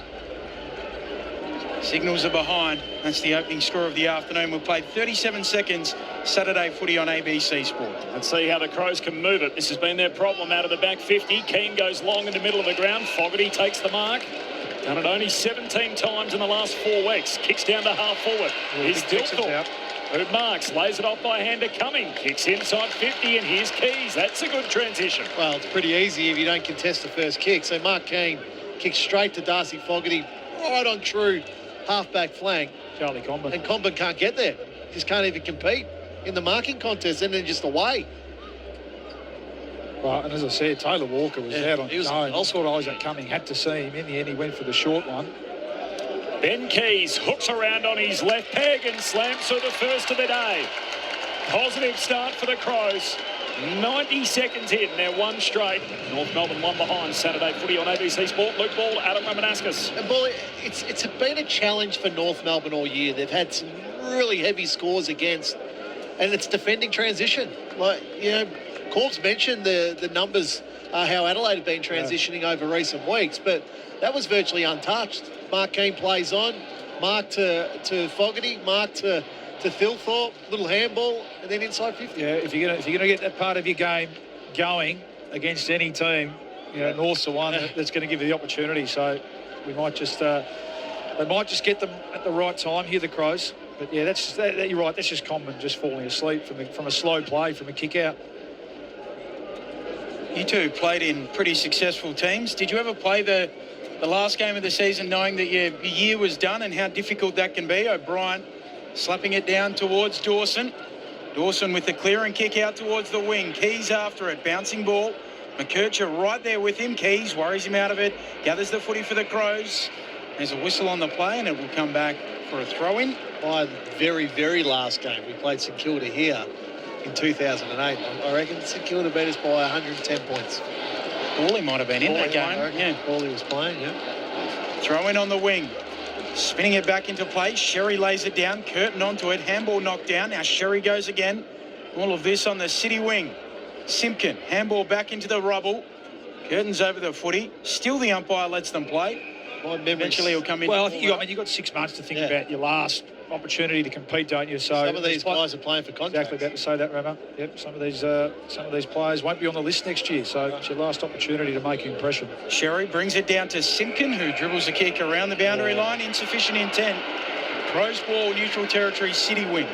Signals are behind. That's the opening score of the afternoon. We've played 37 seconds Saturday footy on ABC Sport. Let's see how the Crows can move it. This has been their problem out of the back 50. Keane goes long in the middle of the ground. Fogarty takes the mark. Done it only 17 times in the last 4 weeks. Kicks down to half forward. Here's Dilthorpe, who marks, lays it off by hand to Cumming. Kicks inside 50, and here's Keys. That's a good transition. Well, it's pretty easy if you don't contest the first kick. So Mark Keane kicks straight to Darcy Fogarty, right on true half-back flank. Charlie Corbin. And Corbin can't get there. Just can't even compete in the marking contest, and then just away. Well, and as I said, Taylor Walker was out on his own. I thought Isaac Cumming had to see him. In the end, he went for the short one. Ben Keys hooks around on his left peg and slams through the first of the day. Positive start for the Crows. 90 seconds in, they're one straight. North Melbourne one behind. Saturday footy on ABC Sport. Luke Ball, Adam Ramanuskas. And Ball, it's been a challenge for North Melbourne all year. They've had some really heavy scores against, and it's defending transition. Like, you know, Corb's mentioned the numbers, how Adelaide have been transitioning over recent weeks, but that was virtually untouched. Mark Keane plays on, Mark to Fogarty, Mark to Thilthorpe, little handball, and then inside 50. Yeah, if you're gonna get that part of your game going against any team, you know, North's the one that's going to give you the opportunity. So we might just they might just get them at the right time here, the Crows. But yeah, you're right. That's just Corbin just falling asleep from a slow play, from a kick out. You two played in pretty successful teams. Did you ever play the last game of the season knowing that your year was done and how difficult that can be? O'Brien slapping it down towards Dawson. Dawson with the clearing kick out towards the wing. Keys after it. Bouncing ball. McKercher right there with him. Keys worries him out of it. Gathers the footy for the Crows. There's a whistle on the play and it will come back for a throw-in. By the very, very last game, we played St Kilda here in 2008. I reckon St Kilda beat us by 110 points. Paulie might have been in that game. Yeah, Paulie was playing, yeah. Throw in on the wing. Spinning it back into play. Sherry lays it down. Curtin onto it. Handball knocked down. Now Sherry goes again. All of this on the City wing. Simpkin. Handball back into the rubble. Curtin's over the footy. Still the umpire lets them play. Eventually he'll come in. Well, you've got 6 months to think about your last opportunity to compete, don't you? So some of these guys are playing for contracts. Exactly about to say that, Rama. Yep, some of these players won't be on the list next year, so it's your last opportunity to make an impression. Sherry brings it down to Simpkin, who dribbles the kick around the boundary line. Insufficient intent. Crows ball, neutral territory, City wing.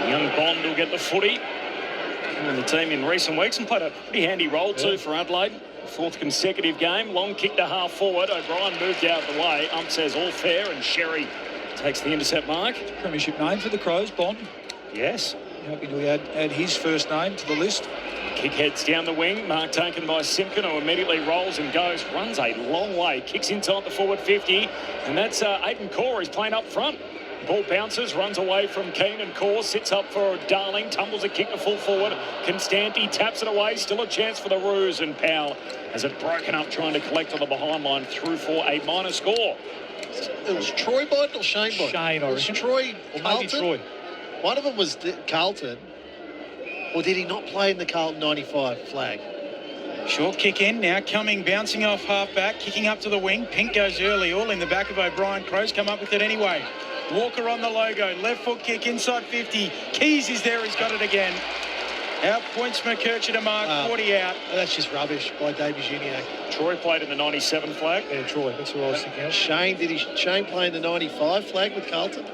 Young Bond will get the footy. And the team in recent weeks and played a pretty handy role too for Adelaide. 4th consecutive game. Long kick to half forward. O'Brien moved out of the way. Ump says all fair, and Sherry takes the intercept mark. Premiership name for the Crows, Bond. Yes. Hoping to add his first name to the list. Kick heads down the wing. Mark taken by Simpkin, who immediately rolls and goes. Runs a long way. Kicks inside the forward 50. And that's Aiden Core. He's playing up front. Ball bounces, runs away from Keane and Core, sits up for Darling, tumbles a kick to full forward. Constanti taps it away, still a chance for the Roos, and Powell has it broken up trying to collect on the behind line through for a minor score. It was Troy Bond or Shane Bond? Shane, I It was reckon. Troy Or Carlton. maybe Troy. One of them was Carlton. Or did he not play in the Carlton 95 flag? Short kick in, now coming, bouncing off half-back, kicking up to the wing. Pink goes early, all in the back of O'Brien. Crows come up with it anyway. Walker on the logo, left foot kick inside 50. Keys is there, he's got it again. Out points McKercher to mark, 40 out. That's just rubbish by Davey Giniac. Troy played in the 97 flag. Yeah, Troy, that's what I was thinking of. Shane play in the 95 flag with Carlton?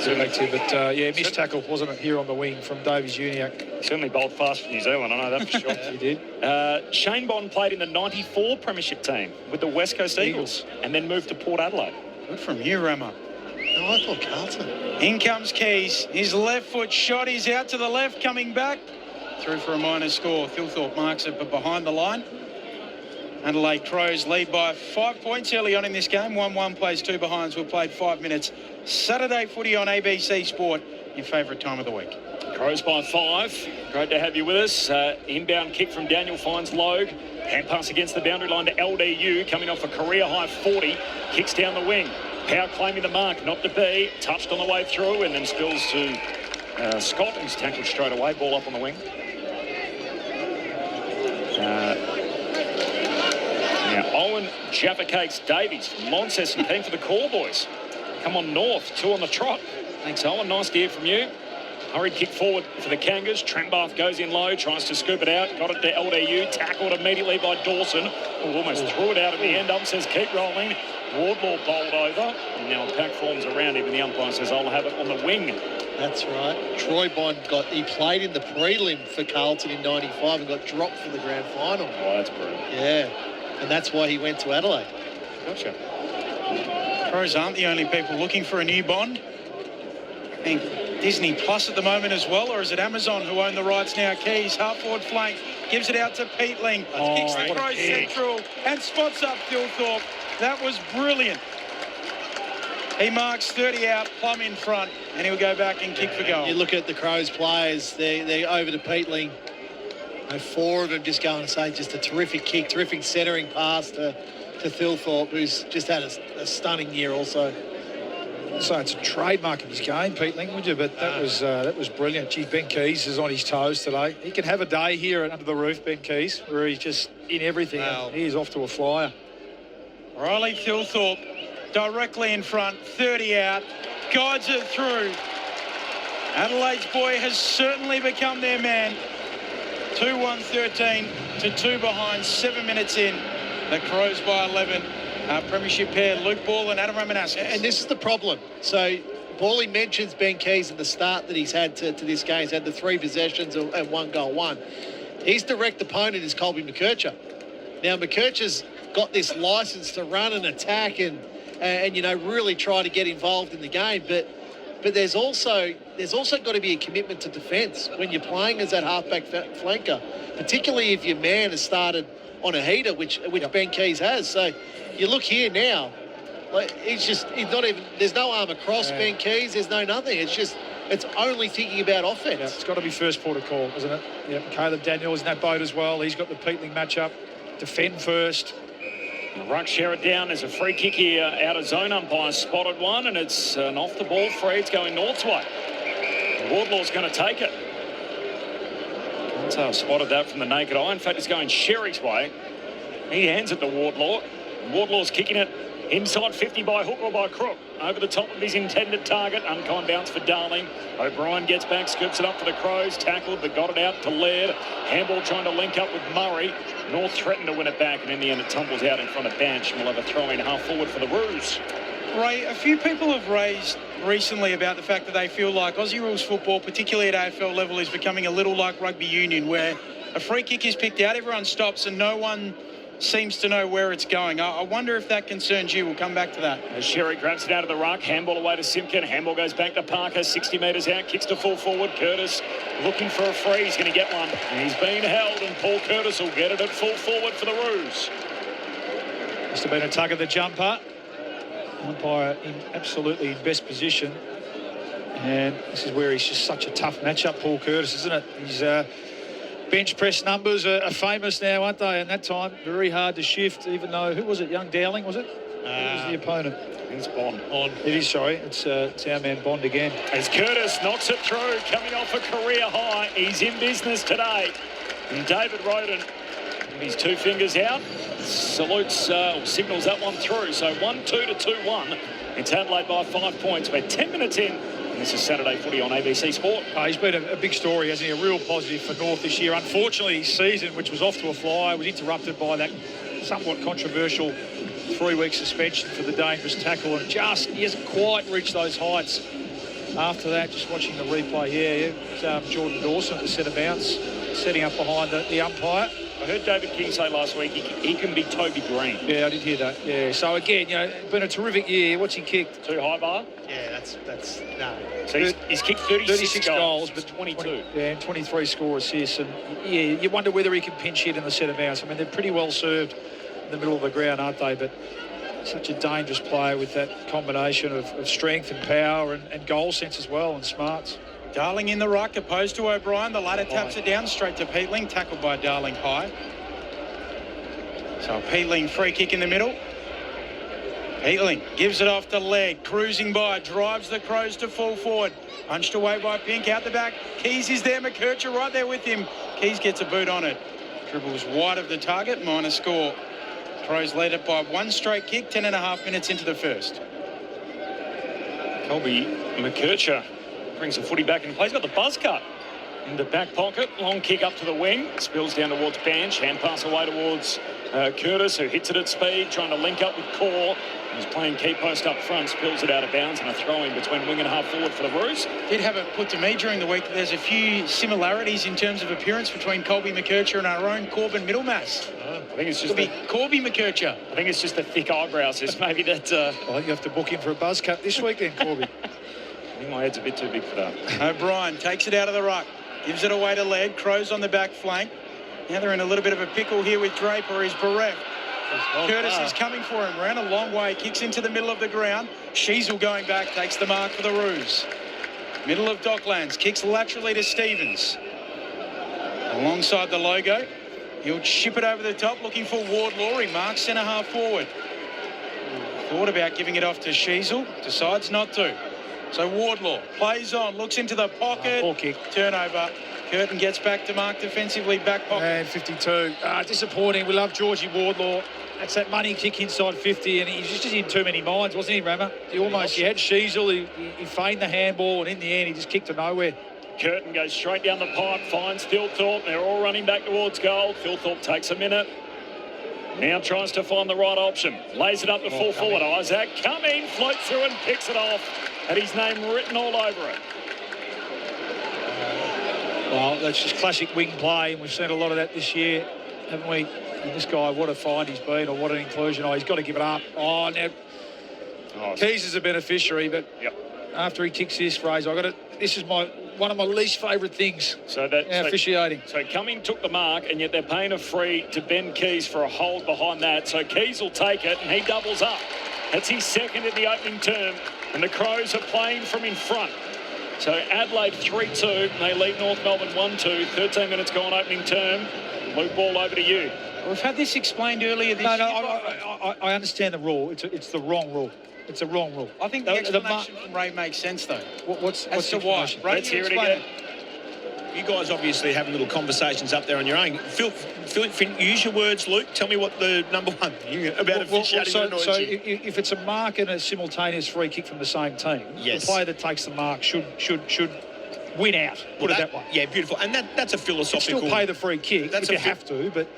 But missed tackle, wasn't it, here on the wing from Davies Uniac. Certainly bowled fast for New Zealand, I know that for sure. He did. Shane Bond played in the 94 Premiership team with the West Coast Eagles and then moved to Port Adelaide. Good from you, Rama. No, I thought Carlton. In comes Keys. His left foot shot. He's out to the left, coming back. Through for a minor score. Thilthorpe marks it, but behind the line. Adelaide Crows lead by 5 points early on in this game. 1-1 plays 2 behinds. We've played 5 minutes. Saturday footy on ABC Sport. Your favourite time of the week. Crows by 5. Great to have you with us. Inbound kick from Daniel finds Logue. Hand pass against the boundary line to LDU. Coming off a career high 40. Kicks down the wing. Power claiming the mark. Not to be. Touched on the way through and then spills to Scott, who's tackled straight away, ball up on the wing. Now, Owen Jaffa-Cakes Davies from Launceston came for the call, boys. Come on north, 2 on the trot. Thanks, Owen. Nice to hear from you. Hurried kick forward for the Kangas. Trembath goes in low, tries to scoop it out. Got it to LDU, tackled immediately by Dawson, who almost threw it out at the end. Says keep rolling. Wardlaw bowled over. And now a pack forms around him, and the umpire says I'll have it on the wing. That's right. Troy Bond he played in the prelim for Carlton in 95 and got dropped for the grand final. Oh, that's brilliant. Yeah, and that's why he went to Adelaide. Gotcha. Crows aren't the only people looking for a new Bond. I think Disney Plus at the moment as well, or is it Amazon who own the rights now? Keys, half forward flank, gives it out to Peatling, kicks the Crows central and spots up Thilthorpe. That was brilliant. He marks 30 out, Plum in front, and he'll go back and kick for goal. You look at the Crows players, they're over to Peatling. 4 of them just going to say just a terrific kick, terrific centering pass to Thilthorpe, who's just had a stunning year also. So it's a trademark of his game, Peatling, would you? But that was brilliant. Gee, Ben Keys is on his toes today. He can have a day here under the roof, Ben Keys, where he's just in everything. Wow. He is off to a flyer. Riley Thilthorpe directly in front, 30 out, guides it through. Adelaide's boy has certainly become their man. 2-1-13 to 2 behind, 7 minutes in. The Crows by 11. Premiership pair, Luke Ball and Adam Ramanuskas. And this is the problem. So, Bally mentions Ben Keys at the start that he's had to this game. He's had the 3 possessions and 1 goal won. His direct opponent is Colby McKercher. Now, McKercher's got this license to run and attack and really try to get involved in the game. But there's also got to be a commitment to defence when you're playing as that halfback flanker, particularly if your man has started on a heater, which Ben Keys has. So you look here now, he's not even. There's no arm across Ben Keys. There's no nothing. It's only thinking about offence. Yeah, it's got to be first port of call, isn't it? Yeah, Caleb Daniels in that boat as well. He's got the Peatling matchup. Defend first. Ruck share it down. There's a free kick here out of zone. Umpire spotted one, and it's an off the ball free. It's going North's way. Wardlaw's going to take it. So spotted that from the naked eye. In fact, it's going Sherry's way. He hands it to Wardlaw. Wardlaw's kicking it inside 50 by hook or by crook. Over the top of his intended target. Unkind bounce for Darling. O'Brien gets back, scoops it up for the Crows. Tackled, but got it out to Laird. Handball trying to link up with Murray. North threatened to win it back, and in the end it tumbles out in front of Banch. And we'll have a throw-in half forward for the Roos. Ray, a few people have raised recently about the fact that they feel like Aussie rules football, particularly at AFL level, is becoming a little like rugby union, where a free kick is picked out, everyone stops, and no one seems to know where it's going. I wonder if that concerns you. We'll come back to that. As Sherry grabs it out of the ruck, handball away to Simpkin. Handball goes back to Parker, 60 metres out, kicks to full forward. Curtis looking for a free. He's going to get one. And he's been held, and Paul Curtis will get it at full forward for the Roos. Must have been a tug of the jumper. Umpire absolutely in best position. And this is where he's just such a tough matchup, Paul Curtis, isn't it? His bench press numbers are famous now, aren't they? And that time, very hard to shift, even though, who was it? Young Dowling, was it? Who was the opponent? It's Bond. It is, sorry. It's our man Bond again. As Curtis knocks it through, coming off a career high. He's in business today. And David Roden, with his 2 fingers out, salutes, signals that one through. So 1-2 to 2-1. It's Adelaide by 5 points. We're 10 minutes in. And this is Saturday footy on ABC Sport. He's been a big story, hasn't he? A real positive for North this year. Unfortunately, his season, which was off to a fly, was interrupted by that somewhat controversial 3-week suspension for the dangerous tackle. And he hasn't quite reached those heights. After that, just watching the replay here, Jordan Dawson at the centre bounce, setting up behind the umpire. I heard David King say last week he can be Toby Green. Yeah, I did hear that. Yeah, so again, been a terrific year. What's he kicked? Too high bar? Yeah, that's no. So he's kicked 36 goals, but 22. And 23 score assists. And yeah, you wonder whether he can pinch hit in the centre bounce. I mean, they're pretty well served in the middle of the ground, aren't they? But such a dangerous player with that combination of strength and power and goal sense as well, and smarts. Darling in the ruck, opposed to O'Brien. The ladder taps it down straight to Peatling, tackled by Darling high. So Peatling free kick in the middle. Heatling gives it off to Legg, cruising by, drives the Crows to full forward. Punched away by Pink out the back. Keys is there, McKercher right there with him. Keys gets a boot on it. Dribbles wide of the target, minor score. Crows lead it by one straight kick, 10.5 minutes into the first. Colby McKercher brings the footy back and plays. Got the buzz cut in the back pocket. Long kick up to the wing. Spills down towards Bench. Hand pass away towards Curtis, who hits it at speed, trying to link up with Core. He's playing key post up front, spills it out of bounds, and a throw in between wing and half forward for the Roos. Did have it put to me during the week that there's a few similarities in terms of appearance between Colby McKercher and our own Corbin Middlemas. I think it's just Corby McKercher. I think it's just the thick eyebrows. It's maybe that. I think you have to book him for a buzz cut this week then, Corby. I think my head's a bit too big for that. O'Brien takes it out of the ruck, gives it away to Legg. Crows on the back flank. Now they're in a little bit of a pickle here with Draper. He's bereft. Curtis is coming for him. Ran a long way. Kicks into the middle of the ground. Sheasel going back. Takes the mark for the Roos. Middle of Docklands. Kicks laterally to Stevens. Alongside the logo. He'll ship it over the top. Looking for Wardlaw. He marks centre half forward. Thought about giving it off to Sheasel. Decides not to. So Wardlaw plays on. Looks into the pocket. Poor kick. Turnover. Curtin gets back to mark defensively, back pocket. And 52. Disappointing. We love Georgie Wardlaw. That's that money kick inside 50, and he's just in too many minds, wasn't he, Rammer? He had Sheasel, he feigned the handball, and in the end, he just kicked to nowhere. Curtin goes straight down the pipe, finds Thilthorpe. They're all running back towards goal. Thilthorpe takes a minute. Now tries to find the right option. Lays it up to full forward. Isaac coming, floats through and picks it off. Had his name written all over it. Well, that's just classic wing play, and we've seen a lot of that this year, haven't we? And this guy, what a find he's been, or what an inclusion. He's got to give it up. Now Keys is a beneficiary, but after he kicks this, Fraser, this is one of my least favourite things. Officiating. So Cumming took the mark, and yet they're paying a free to Ben Keys for a hold behind that. So Keys will take it, and he doubles up. That's his second in the opening term, and the Crows are playing from in front. So Adelaide 3-2, and they lead North Melbourne 1-2. 13 minutes gone opening term. Luke, ball over to you. We've had this explained earlier this year. I understand the rule. It's the wrong rule. It's a wrong rule. I think the explanation from Ray makes sense, though. What's the why? Let's hear it again. You guys obviously having little conversations up there on your own. Phil, use your words, Luke. Tell me what the number one thing about officiating annoys you. If it's a mark and a simultaneous free kick from the same team, the player that takes the mark should win out. Put it that way. Yeah, beautiful. And that's a philosophical. Still pay the free kick if you have to, but.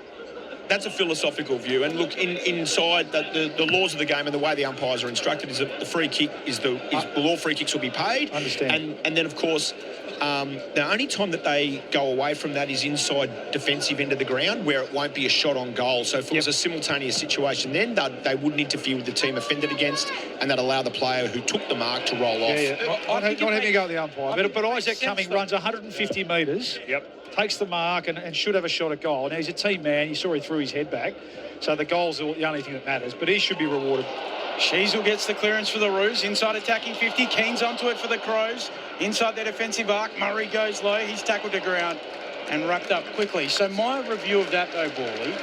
That's a philosophical view. And look, inside the laws of the game and the way the umpires are instructed is that the free kick all free kicks will be paid. Understand. And then, of course, the only time that they go away from that is inside defensive end of the ground where it won't be a shot on goal. So if it was a simultaneous situation, then they wouldn't interfere with the team offended against, and that allow the player who took the mark to roll off. Not having a go at the umpire. But Isaac Cumming runs 150 metres. Takes the mark and should have a shot at goal. Now, he's a team man. You saw he threw his head back. So the goal's the only thing that matters. But he should be rewarded. Sheasel gets the clearance for the Roos. Inside attacking 50. Keen's onto it for the Crows. Inside their defensive arc. Murray goes low. He's tackled to ground and wrapped up quickly. So my review of that, though, Bawley,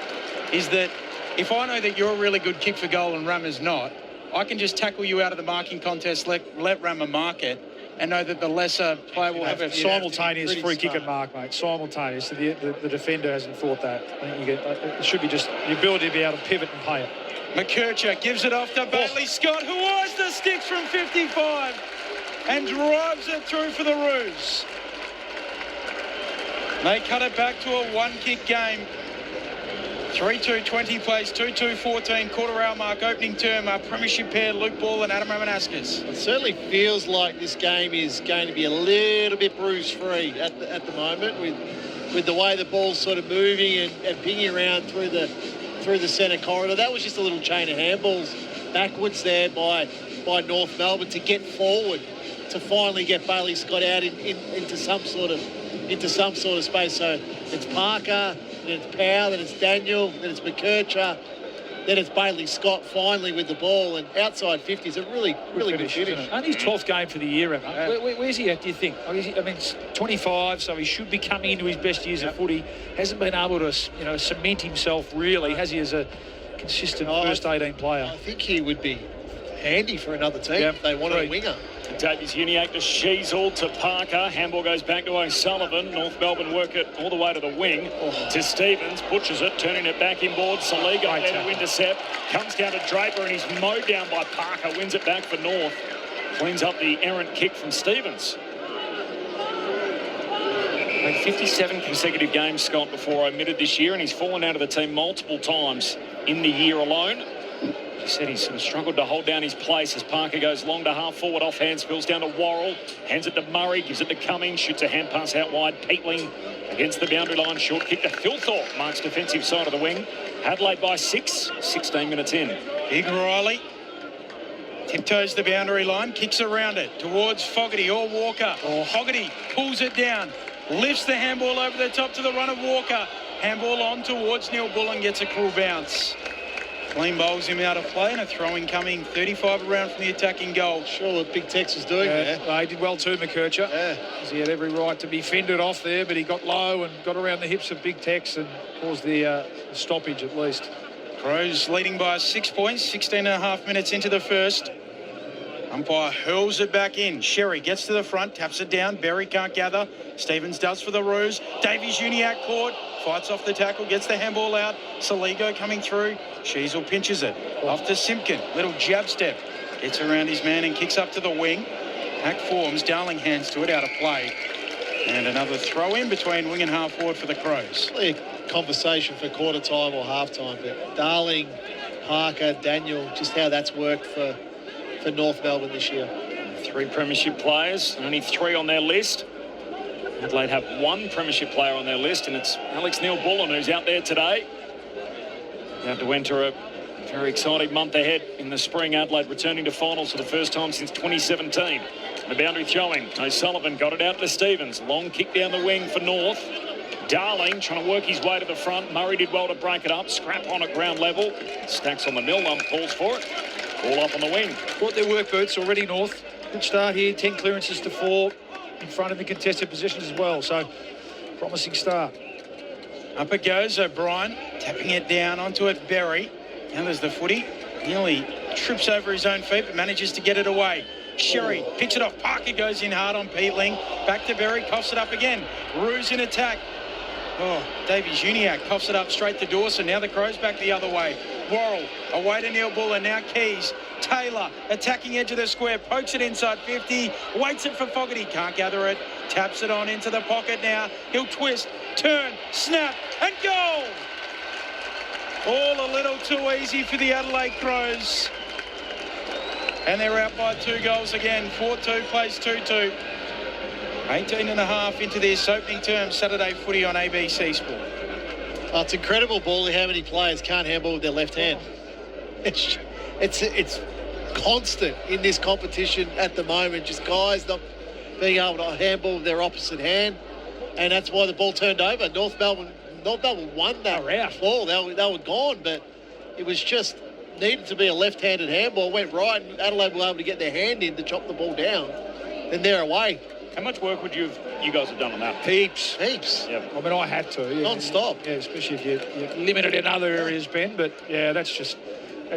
is that if I know that you're a really good kick for goal and Rammer's not, I can just tackle you out of the marking contest, let Rammer mark it, and know that the lesser player will have a simultaneous free kick and mark, mate. Simultaneous. The defender hasn't thought that. I think it should be just the ability to be able to pivot and pay it. McKercher gives it off to Bailey Scott, who eyes the sticks from 55 and drives it through for the Roos. They cut it back to a one-kick game. 3-2-20 plays, 2-2-14, quarter-hour mark, opening term, our premiership pair, Luke Ball and Adam Ramanuskas. It certainly feels like this game is going to be a little bit bruise-free at the moment with the way the ball's sort of moving and pinging around through the centre corridor. That was just a little chain of handballs backwards there by North Melbourne to get forward, to finally get Bailey Scott out into some sort of space. So it's Parker, then it's Powell, then it's Daniel, then it's McKercher, then it's Bailey Scott finally with the ball, and outside 50 is a really good finish. Only his 12th game for the year, Emma. Where's he at, do you think? It's 25, so he should be coming into his best years of footy. Hasn't been able to, cement himself really, has he, as a consistent first 18 player? I think he would be handy for another team if they wanted a winger. Davies Uniacke to Sheasel to Parker. Handball goes back to O'Sullivan. North Melbourne work it all the way to the wing. To Stevens. Butchers it, turning it back inboard. Saliga there to intercept. Comes down to Draper and he's mowed down by Parker. Wins it back for North. Cleans up the errant kick from Stevens. 57 consecutive games, Scott, before omitted this year, and he's fallen out of the team multiple times in the year alone. He said he's sort of struggled to hold down his place as Parker goes long to half forward offhand, spills down to Worrell, hands it to Murray, gives it to Cummings, shoots a hand pass out wide. Peatling against the boundary line, short kick to Philthorpe, marks defensive side of the wing. Adelaide by 6, 16 minutes in. Big Riley tiptoes the boundary line, kicks around it towards Fogarty or Walker. Fogarty pulls it down, lifts the handball over the top to the run of Walker. Handball on towards Neil Bullen, gets a cool bounce. Clean bowls him out of play and a throw-in coming 35 around from the attacking goal. Sure what Big Tex is doing there. He did well too, McKercher. Yeah. He had every right to be fended off there, but he got low and got around the hips of Big Tex and caused the stoppage at least. Crows leading by 6 points, 16 and a half minutes into the first. Umpire hurls it back in. Sherry gets to the front, taps it down. Berry can't gather. Stevens does for the Roos. Davies Uniacke caught, fights off the tackle, gets the handball out. Saligo coming through. Sheasel pinches it. Off to Simpkin. Little jab step. Gets around his man and kicks up to the wing. Hack forms. Darling hands to it, out of play. And another throw in between wing and half forward for the Crows. A conversation for quarter time or half time, but Darling, Parker, Daniel, just how that's worked for North Melbourne this year. 3 premiership players, only 3 on their list. Adelaide have 1 premiership player on their list, and it's Alex Neil-Bullen who's out there today. About to enter a very exciting month ahead in the spring. Adelaide returning to finals for the first time since 2017. The boundary throwing. O'Sullivan got it out to Stevens. Long kick down the wing for North. Darling trying to work his way to the front. Murray did well to break it up. Scrap on at ground level. Stacks on the mill. Calls for it. All up on the wing. Brought their work boots already, North. Good start here. 10 clearances to 4 in front of the contested positions as well. So, promising start. Up it goes, O'Brien. Tapping it down onto it, Berry. Now there's the footy. Nearly trips over his own feet, but manages to get it away. Sherry picks it off. Parker goes in hard on Peatling. Back to Berry, coughs it up again. Roos in attack. Davies Uniacke coughs it up straight to Dawson. Now the Crows back the other way. Worrell away to Neil Bullen. Now Keys. Taylor attacking edge of the square. Pokes it inside 50. Waits it for Fogarty. Can't gather it. Taps it on into the pocket now. He'll twist, turn, snap, and goal. All a little too easy for the Adelaide Crows. And they're out by 2 goals again. 4-2 plays 2-2. 18 and a half into this opening term Saturday footy on ABC Sport. It's incredible, Bally, how many players can't handball with their left hand. It's constant in this competition at the moment. Just guys not being able to handball with their opposite hand, and that's why the ball turned over. North Melbourne won that ball. They were gone, but it was just needed to be a left-handed handball. Went right, and Adelaide were able to get their hand in to chop the ball down. Then they're away. How much work would you guys have done on that? Heaps. Yeah. I mean, I had to. Yeah. Non-stop. Yeah, especially if you're limited in other areas, Ben. But, yeah, that's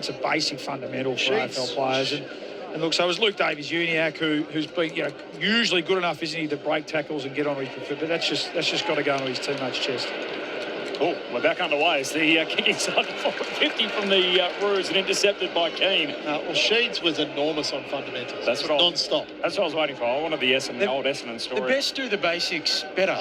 a basic fundamental for AFL players. And look, so it was Luke Davies Uniacke who's been, usually good enough, isn't he, to break tackles and get on his foot. But that's just got to go into his teammate's chest. Cool. We're back underway. It's the kick inside the 50 from the Roos and intercepted by Keane. Sheeds was enormous on fundamentals. That's what non-stop. That's what I was waiting for. I wanted the old Essendon story. The best do the basics better.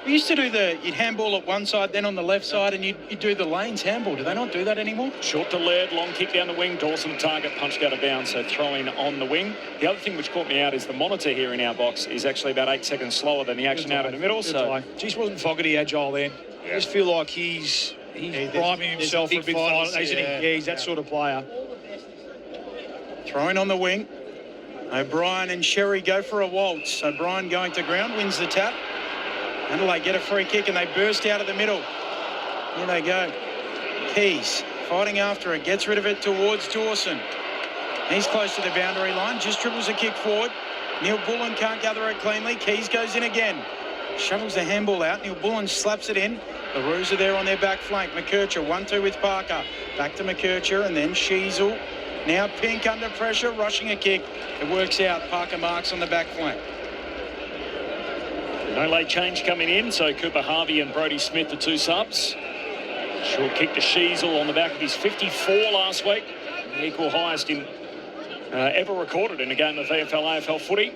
We used to do you'd handball at one side, then on the left side, and you'd do the lanes handball. Do they not do that anymore? Short to Laird, long kick down the wing. Dawson target punched out of bounds, so throwing on the wing. The other thing which caught me out is the monitor here in our box is actually about 8 seconds slower than the action out in the middle. So, geez, wasn't Fogarty agile then? I just feel like he's priming himself for a big final, isn't he? Yeah, he's that sort of player. Throwing on the wing. O'Brien and Sherry go for a waltz. O'Brien going to ground, wins the tap. Adelaide get a free kick and they burst out of the middle. Here they go. Keys fighting after it, gets rid of it towards Dawson. He's close to the boundary line, just dribbles a kick forward. Neil Bullen can't gather it cleanly. Keys goes in again. Shovels the handball out. Neil Bullen slaps it in. The Roos are there on their back flank. McKercher 1-2 with Parker. Back to McKercher and then Sheasel. Now Pink under pressure, rushing a kick. It works out. Parker Marks on the back flank. No late change coming in, so Cooper Harvey and Brodie Smith, the two subs. Short kick to Sheasel on the back of his 54 last week. The equal highest in ever recorded in a game of VFL AFL footy.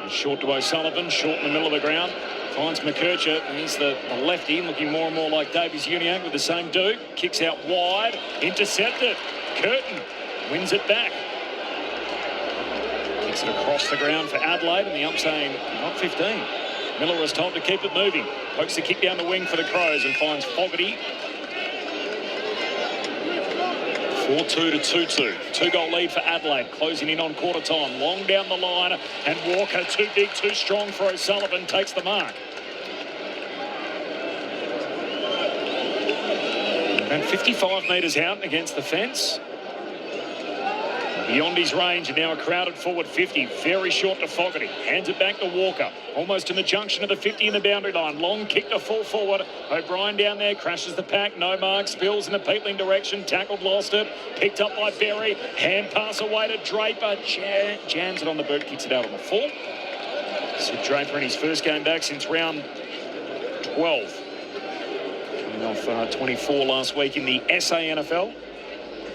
Short to O'Sullivan, short in the middle of the ground. Finds McKercher. He's the lefty, looking more and more like Davies Uniacke with the same do. Kicks out wide, intercepted. Curtin wins it back. Kicks it across the ground for Adelaide, and the ump saying not 15. Miller was told to keep it moving. Pokes the kick down the wing for the Crows and finds Fogarty. 4-2 to 2-2. 2-goal lead for Adelaide. Closing in on quarter time. Long down the line, and Walker, too big, too strong for O'Sullivan, takes the mark. And 55 metres out against the fence. Beyond his range, and now a crowded forward 50. Very short to Fogarty. Hands it back to Walker. Almost in the junction of the 50 in the boundary line. Long kick to full forward. O'Brien down there. Crashes the pack. No mark. Spills in a Peatling direction. Tackled, lost it. Picked up by Berry. Hand pass away to Draper. Jams it on the boot. Kicks it out on the full. Sid Draper in his first game back since round 12. Coming off 24 last week in the SANFL.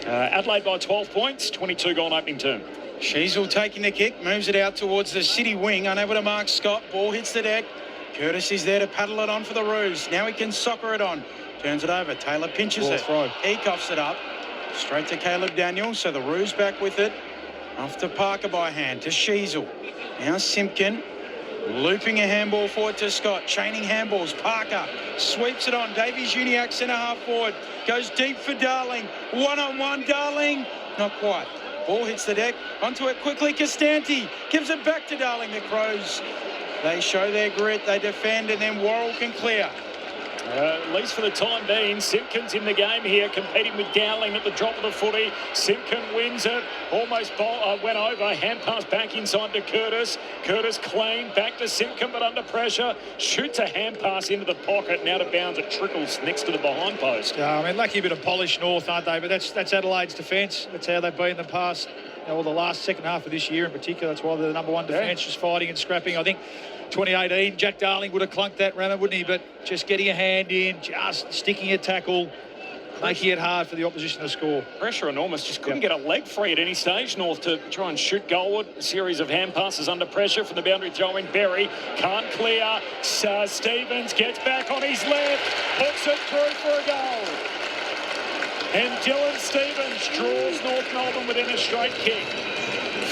Adelaide by 12 points, 22-goal opening term. Sheasel taking the kick, moves it out towards the city wing, unable to mark Scott. Ball hits the deck. Curtis is there to paddle it on for the Roos. Now he can soccer it on. Turns it over. Taylor pinches it. He coughs it up. Straight to Caleb Daniels. So the Roos back with it. Off to Parker by hand to Sheasel. Now Simpkin. Looping a handball forward to Scott. Chaining handballs. Parker sweeps it on. Davies Uniacke centre half forward. Goes deep for Darling. One-on-one, Darling. Not quite. Ball hits the deck. Onto it quickly. Costanti gives it back to Darling. The Crows, they show their grit. They defend, and then Worrell can clear. At least for the time being, Simpkin's in the game here, competing with Dowling at the drop of the footy. Simpkin wins it, almost went over, hand pass back inside to Curtis. Curtis clean, back to Simpkin, but under pressure. Shoots a hand pass into the pocket, and out of bounds it trickles next to the behind post. Yeah, I mean, lucky bit of polish North, aren't they? But that's Adelaide's defence. That's how they've been in the past, the last second half of this year in particular. That's why they're the number one defence, just fighting and scrapping. I think 2018, Jack Darling would have clunked that runner, wouldn't he? But just getting a hand in, just sticking a tackle, making it hard for the opposition to score. Pressure enormous, just couldn't get a leg free at any stage, North, to try and shoot goalward. A series of hand passes under pressure from the boundary throw in. Berry can't clear. Stevens gets back on his left, puts it through for a goal. And Dylan Stevens draws North Melbourne within a straight kick.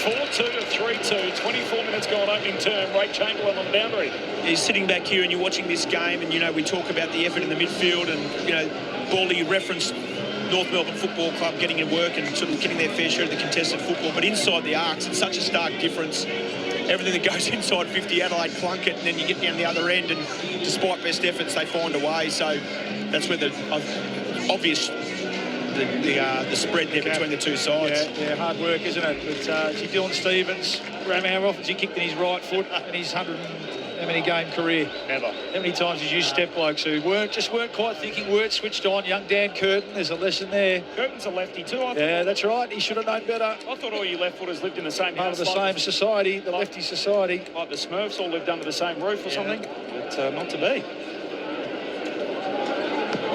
4-2 to 3-2, 24 minutes gone opening term. Ray Chamberlan on the boundary. He's sitting back here and you're watching this game, and, we talk about the effort in the midfield, and, Baldy referenced North Melbourne Football Club getting in work and sort of getting their fair share of the contested football. But inside the arcs, it's such a stark difference. Everything that goes inside 50, Adelaide clunk it, and then you get down the other end, and despite best efforts, they find a way. So that's where the obvious the spread there between the two sides. Yeah, hard work, isn't it? But see Dylan Stevens, how often has he kicked in his right foot in his 100 how many game career? Never. How many times has used step blokes who weren't quite thinking, weren't switched on? Young Dan Curtin, there's a lesson there. Curtin's a lefty too, I thought. Yeah, that's right. He should have known better. I thought all you left footers lived in the same part house. Of the same society, the lefty society. Like the Smurfs all lived under the same roof or something. But not to be.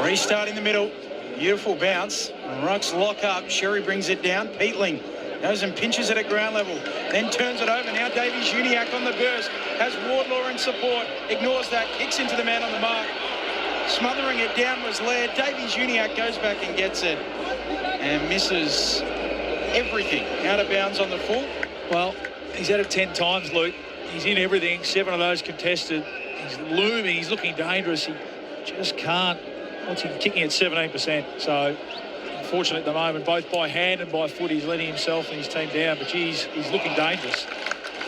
Restart in the middle. Beautiful bounce. Rucks lock up. Sherry brings it down. Peatling goes and pinches it at ground level. Then turns it over. Now Davies Uniacke on the burst. Has Wardlaw in support. Ignores that. Kicks into the man on the mark. Smothering it down was Laird. Davies Uniacke goes back and gets it. And misses everything. Out of bounds on the full. Well, he's had it 10 times, Luke. He's in everything. 7 of those contested. He's looming. He's looking dangerous. He just can't. What's he kicking at 17%? So, unfortunately at the moment, both by hand and by foot, he's letting himself and his team down. But geez, he's looking dangerous.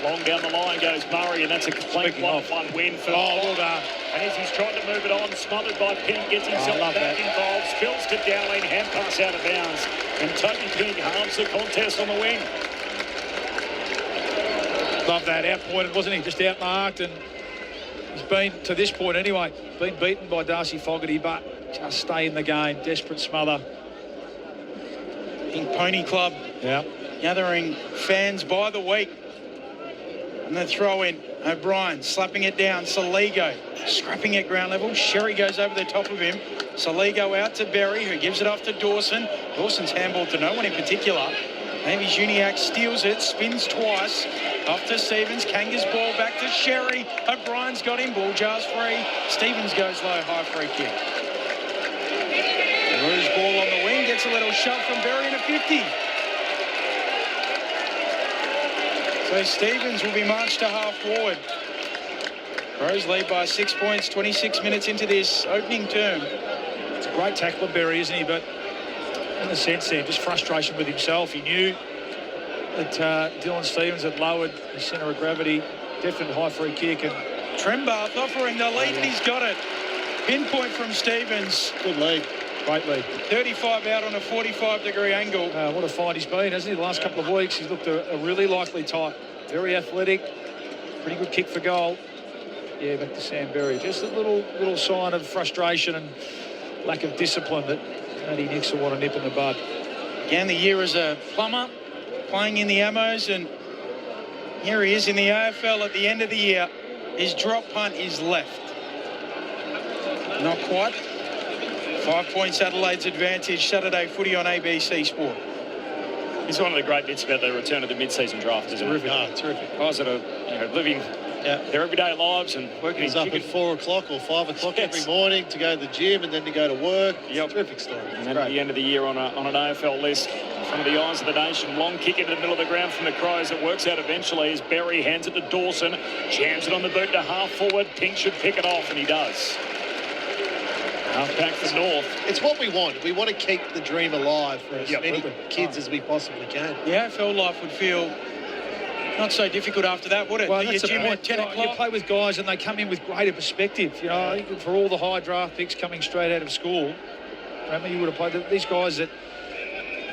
Long down the line goes Murray, and that's a complete 1-1 win for well done. And as he's trying to move it on, smothered by Pink, gets himself back involved, spills to Dowling, hand pass out of bounds. And Toby Pink halves the contest on the wing. Love that, outpointed, wasn't he? Just outmarked, and he's been, to this point anyway, been beaten by Darcy Fogarty, but just stay in the game. Desperate smother. Pink Pony Club gathering fans by the week. And the throw in, O'Brien slapping it down, Saligo scrapping at ground level. Sherry goes over the top of him. Saligo out to Berry, who gives it off to Dawson. Dawson's handball to no one in particular. Davies Uniacke steals it, spins twice. Off to Stevens, Kanga's ball back to Sherry. O'Brien's got him, ball jars free. Stevens goes low, high free kick. Rouge ball on the wing, gets a little shove from Berry and a 50. So Stevens will be marched to half forward. Crows lead by 6 points, 26 minutes into this opening term. It's a great tackler, Berry, isn't he? But in a sense there, just frustration with himself. He knew that Dylan Stevens had lowered the centre of gravity. Definite high free kick. And Trembath offering the lead, and he's got it. Pinpoint from Stevens. Good lead. Great lead. 35 out on a 45-degree angle. What a fight he's been, hasn't he? The last couple of weeks, he's looked a really likely type. Very athletic. Pretty good kick for goal. Yeah, back to Sam Berry. Just a little sign of frustration and lack of discipline that Matty Nix will want to nip in the bud. Began the year as a plumber, playing in the Ammos, and here he is in the AFL at the end of the year. His drop punt is left. Not quite. 5 points Adelaide's advantage. Saturday footy on ABC Sport. It's one of the great bits about the return of the mid-season draft, isn't it? Terrific. Guys that are living their everyday lives and working. He's up at 4 o'clock or 5 o'clock every morning to go to the gym and then to go to work. Terrific story. And then at the end of the year on an AFL list, some of the eyes of the nation. Long kick into the middle of the ground from the Crows. It works out eventually as Berry hands it to Dawson. Jams it on the boot to half forward. Pink should pick it off, and he does. Half back for North. It's what we want. We want to keep the dream alive for as many kids as we possibly can. The AFL life would feel not so difficult after that, would it? Well, that's your the gym point. at 10 o'clock. You play with guys and they come in with greater perspective. You know, for all the high draft picks coming straight out of school, you would have played these guys that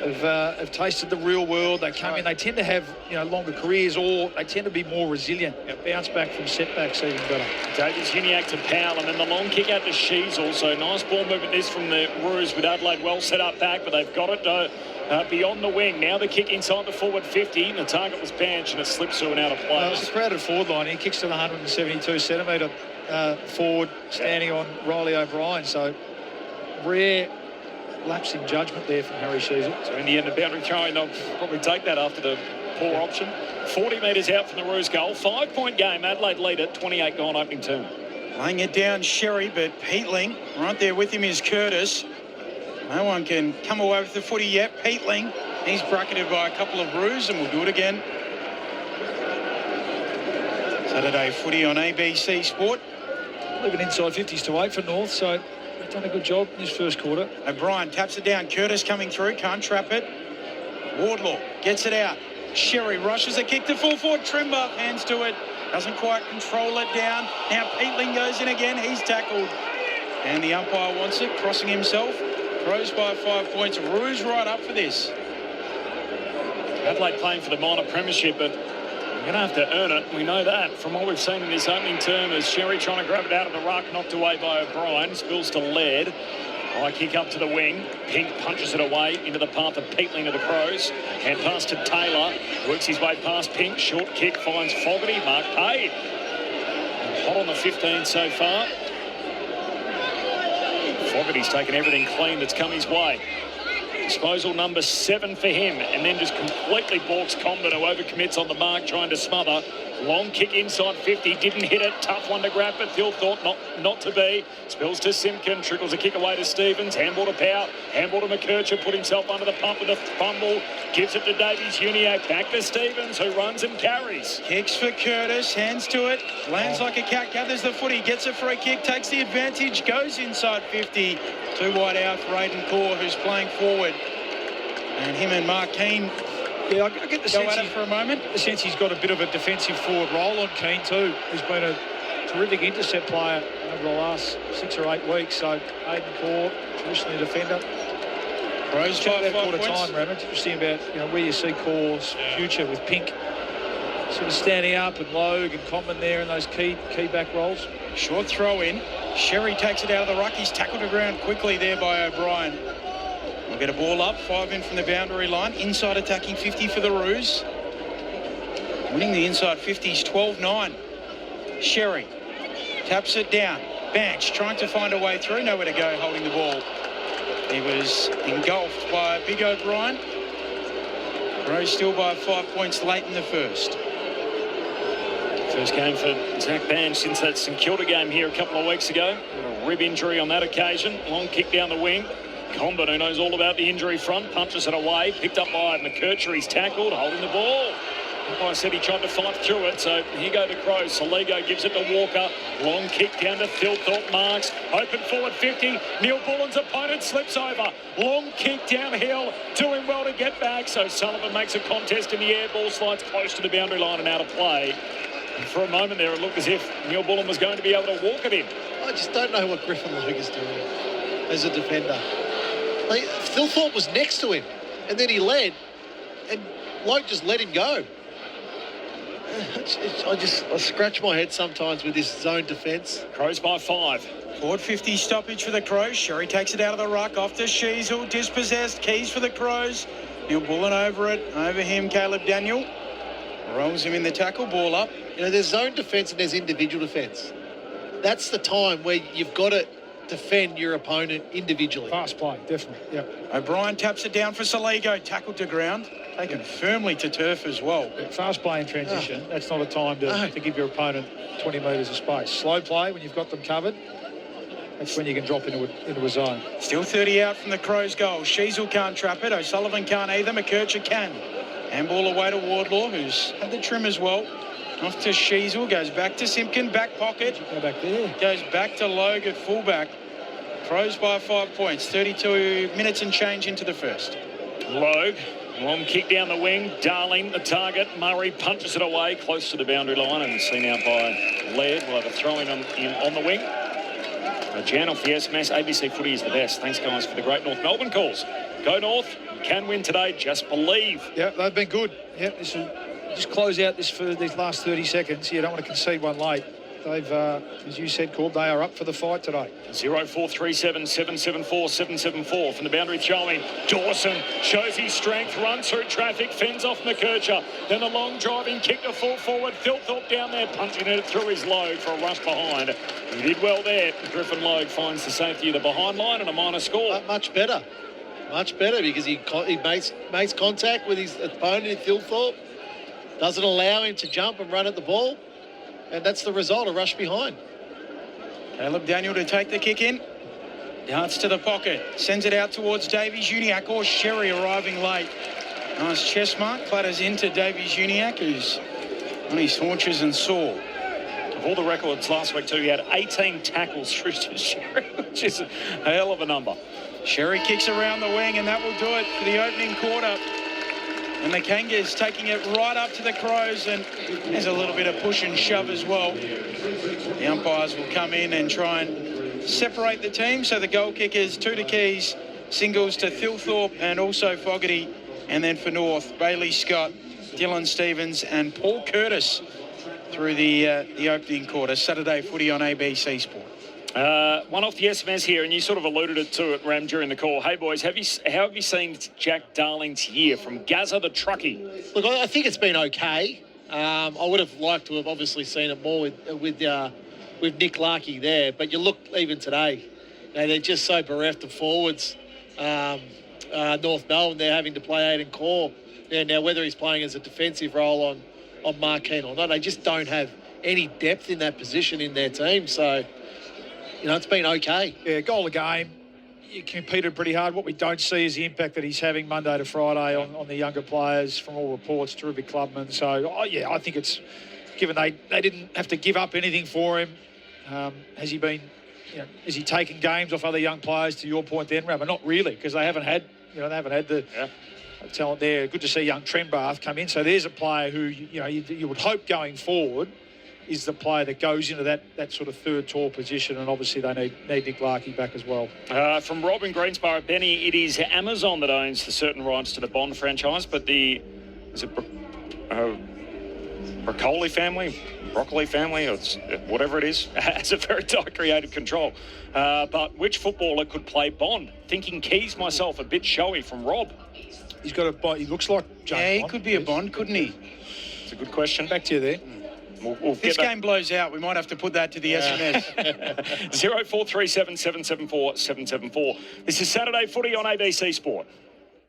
have tasted the real world. They come in, they tend to have longer careers, or they tend to be more resilient. Bounce back from setbacks even better. Davies Uniacke to Powell, and then the long kick out to Shees also. Nice ball movement this from the Roos with Adelaide well set up back, but they've got it beyond the wing. Now the kick inside the forward 50, and the target was benched, and it slips through and out of play. It's a crowded forward line. He kicks to the 172-centimetre forward, standing on Riley O'Brien. So rare lapse in judgment there from Harry Sheezel. So in the end, the boundary throwing, they'll probably take that after the poor option. 40 metres out from the Roos goal. 5-point game. Adelaide lead at 28 gone opening term. Laying it down, Sherry, but Peatling right there with him is Curtis. No one can come away with the footy yet. Peatling, he's bracketed by a couple of Roos, and we'll do it again. Saturday footy on ABC Sport. Leaving inside 50s to 8 for North, so they've done a good job in this first quarter. O'Brien taps it down. Curtis coming through, can't trap it. Wardlaw gets it out. Sherry rushes a kick to full forward. Trembath hands to it. Doesn't quite control it down. Now Peatling goes in again. He's tackled. And the umpire wants it, crossing himself. Crows by 5 points. Rouge right up for this. Adelaide playing for the minor premiership, but they're going to have to earn it. We know that from what we've seen in this opening term, as Sherry trying to grab it out of the ruck, knocked away by O'Brien. Spills to Laird. High kick up to the wing. Pink punches it away into the path of Peatling of the Crows. Hand pass to Taylor. Works his way past Pink. Short kick finds Fogarty. Mark paid. Hot on the 15 so far. Fogarty's taken everything clean that's come his way. Disposal number 7 for him, and then just completely balks Corbin, who overcommits on the mark, trying to smother. Long kick inside 50, didn't hit it. Tough one to grab, but Phil thought not to be. Spills to Simpkin, trickles a kick away to Stevens. Handball to Powell, handball to McKercher, put himself under the pump with a fumble. Gives it to Davies Uniacke, back to Stevens, who runs and carries. Kicks for Curtis, hands to it. Lands like a cat, gathers the footy, gets a free kick, takes the advantage, goes inside 50. Too wide out for Aidan Core, who's playing forward. And him and Mark Keane. Yeah, I get the sense for a moment. The sense he's got a bit of a defensive forward role on Keane too. He's been a terrific intercept player over the last 6 or 8 weeks. So Aidan Core, traditionally a defender. Crows by 5 points. Time, Raman. Interesting about where you see Core's future with Pink sort of standing up, and Logue and Corbin there in those key back roles. Short throw in. Sherry takes it out of the ruck. He's tackled to ground quickly there by O'Brien. get a ball up, 5 in from the boundary line. Inside attacking 50 for the Roos. Winning the inside 50s 12-9. Sherry taps it down. Banks trying to find a way through. Nowhere to go holding the ball. He was engulfed by Big O'Brien. Crows still by 5 points late in the first. First game for Zach Bange since that St Kilda game here a couple of weeks ago. A rib injury on that occasion. Long kick down the wing. Corbin, who knows all about the injury front, punches it away. Picked up by McKercher. He's tackled, holding the ball. I said he tried to fight through it, so here go the Crows. Saligo gives it to Walker. Long kick down to Thilthorpe. Marks. Open forward 50. Neil Bullen's opponent slips over. Long kick downhill. Doing well to get back. So Sullivan makes a contest in the air. Ball slides close to the boundary line and out of play. And for a moment there, it looked as if Neil Bullen was going to be able to walk it in. I just don't know what Griffin Logue is doing as a defender. Thilthorpe was next to him, and then he led, and Logue just let him go. I scratch my head sometimes with this zone defence. Crows by 5. Forward 50 stoppage for the Crows. Sherry takes it out of the ruck. Off to Sheasel. Dispossessed. Keys for the Crows. Neil Bullen over it. Over him, Caleb Daniel. Rolls him in the tackle. Ball up. You know, there's zone defence and there's individual defence. That's the time where you've got to defend your opponent individually. Fast play, definitely. Yep. O'Brien taps it down for Saligo. Tackled to ground. Taken firmly to turf as well. Fast play in transition. That's not a time to give your opponent 20 metres of space. Slow play when you've got them covered. That's when you can drop into a zone. Still 30 out from the Crows' goal. Sheasel can't trap it. O'Sullivan can't either. McKercher can. Handball away to Wardlaw, who's had the trim as well. Off to Sheasel. Goes back to Simpkin. Back pocket. Go back there. Goes back to Logue at fullback. Crows by 5 points. 32 minutes and change into the first. Logue. Long kick down the wing. Darling, the target. Murray punches it away close to the boundary line and seen out by Laird. We'll have a throw in on the wing. Jan off the SMS. ABC Footy is the best. Thanks, guys, for the great North Melbourne calls. Go North. You can win today. Just believe. Yeah, they've been good. Yeah, this will just close out this for these last 30 seconds. You don't want to concede one late. They've, as you said, Corb, they are up for the fight today. 0437 774 774 from the boundary throwing. Dawson shows his strength, runs through traffic, fends off McKercher. Then a long driving kick to full forward. Thilthorpe down there, punching it through his Logue for a rush behind. He did well there. Griffin Logue finds the safety of the behind line and a minor score. Much better. Much better because he makes contact with his opponent in Thilthorpe. Doesn't allow him to jump and run at the ball. And that's the result, a rush behind. Caleb Daniel to take the kick in. Darts to the pocket. Sends it out towards Davies Uniacke or Sherry arriving late. Nice chest mark. Clatters into Davies Uniacke, who's on his haunches and sore. Of all the records last week too, he had 18 tackles through to Sherry, which is a hell of a number. Sherry kicks around the wing, and that will do it for the opening quarter. And the Kangas taking it right up to the Crows, and there's a little bit of push and shove as well. The umpires will come in and try and separate the team. So the goal kickers, 2 to Keys, singles to Thilthorpe and also Fogarty. And then for North, Bailey Scott, Dylan Stevens and Paul Curtis through the opening quarter. Saturday footy on ABC Sport. One off the SMS here, and you sort of alluded to it, Ram, during the call. Hey, boys, how have you seen Jack Darling's year from Gaza the truckie? Look, I think it's been okay. I would have liked to have obviously seen it more with Nick Larkey there, but you look even today, they're just so bereft of forwards. North Melbourne, they're having to play Aiden Core. Now, whether he's playing as a defensive role on Marqueen or not, they just don't have any depth in that position in their team. So, it's been okay. Yeah, goal a game. You competed pretty hard. What we don't see is the impact that he's having Monday to Friday on the younger players from all reports, terrific clubman. So, I think it's, given they didn't have to give up anything for him, has he been, is he taking games off other young players, to your point then, Raman? Not really, because they haven't had the talent there. Good to see young Trenbarth come in. So there's a player who, you would hope going forward is the player that goes into that sort of third tall position, and obviously they need Nick Larkey back as well. From Robin Greensboro, Benny, it is Amazon that owns the certain rights to the Bond franchise, but broccoli family, or whatever it is, has a very tight creative control. But which footballer could play Bond? Thinking Keys myself, a bit showy from Rob. He's got a. He looks like James Yeah, he Bond. could be a Bond, couldn't he? It's a good question. Back to you there. We'll This game blows out. We might have to put that to the SMS. 0437 774 774. This is Saturday Footy on ABC Sport.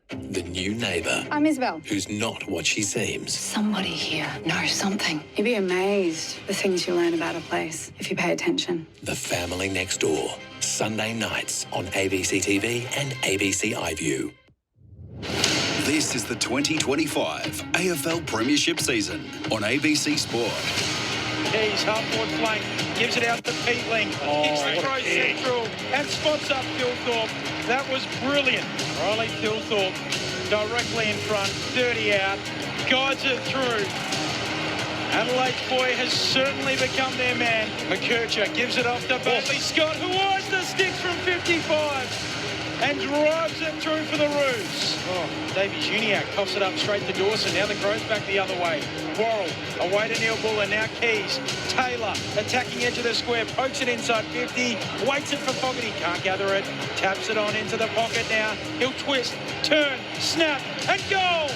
The new neighbour. I'm Isabel. Who's not what she seems. Somebody here knows something. You'd be amazed the things you learn about a place if you pay attention. The Family Next Door. Sunday nights on ABC TV and ABC iView. This is the 2025 AFL Premiership season on ABC Sport. Keys, half-forward flank, gives it out to Peatling, kicks the throw central, and spots up Thilthorpe. That was brilliant. Riley Thilthorpe directly in front, 30 out, guides it through. Adelaide's boy has certainly become their man. McKercher gives it off to Bailey Scott, who eyes the sticks from 55 and drives it through for the Roos. Davies Uniacke coughs it up straight to Dawson. Now the Crows back the other way. Worrell away to Neil Buller. Now Keys. Taylor attacking edge of the square. Pokes it inside 50. Waits it for Fogarty. Can't gather it. Taps it on into the pocket now. He'll twist, turn, snap, and goal.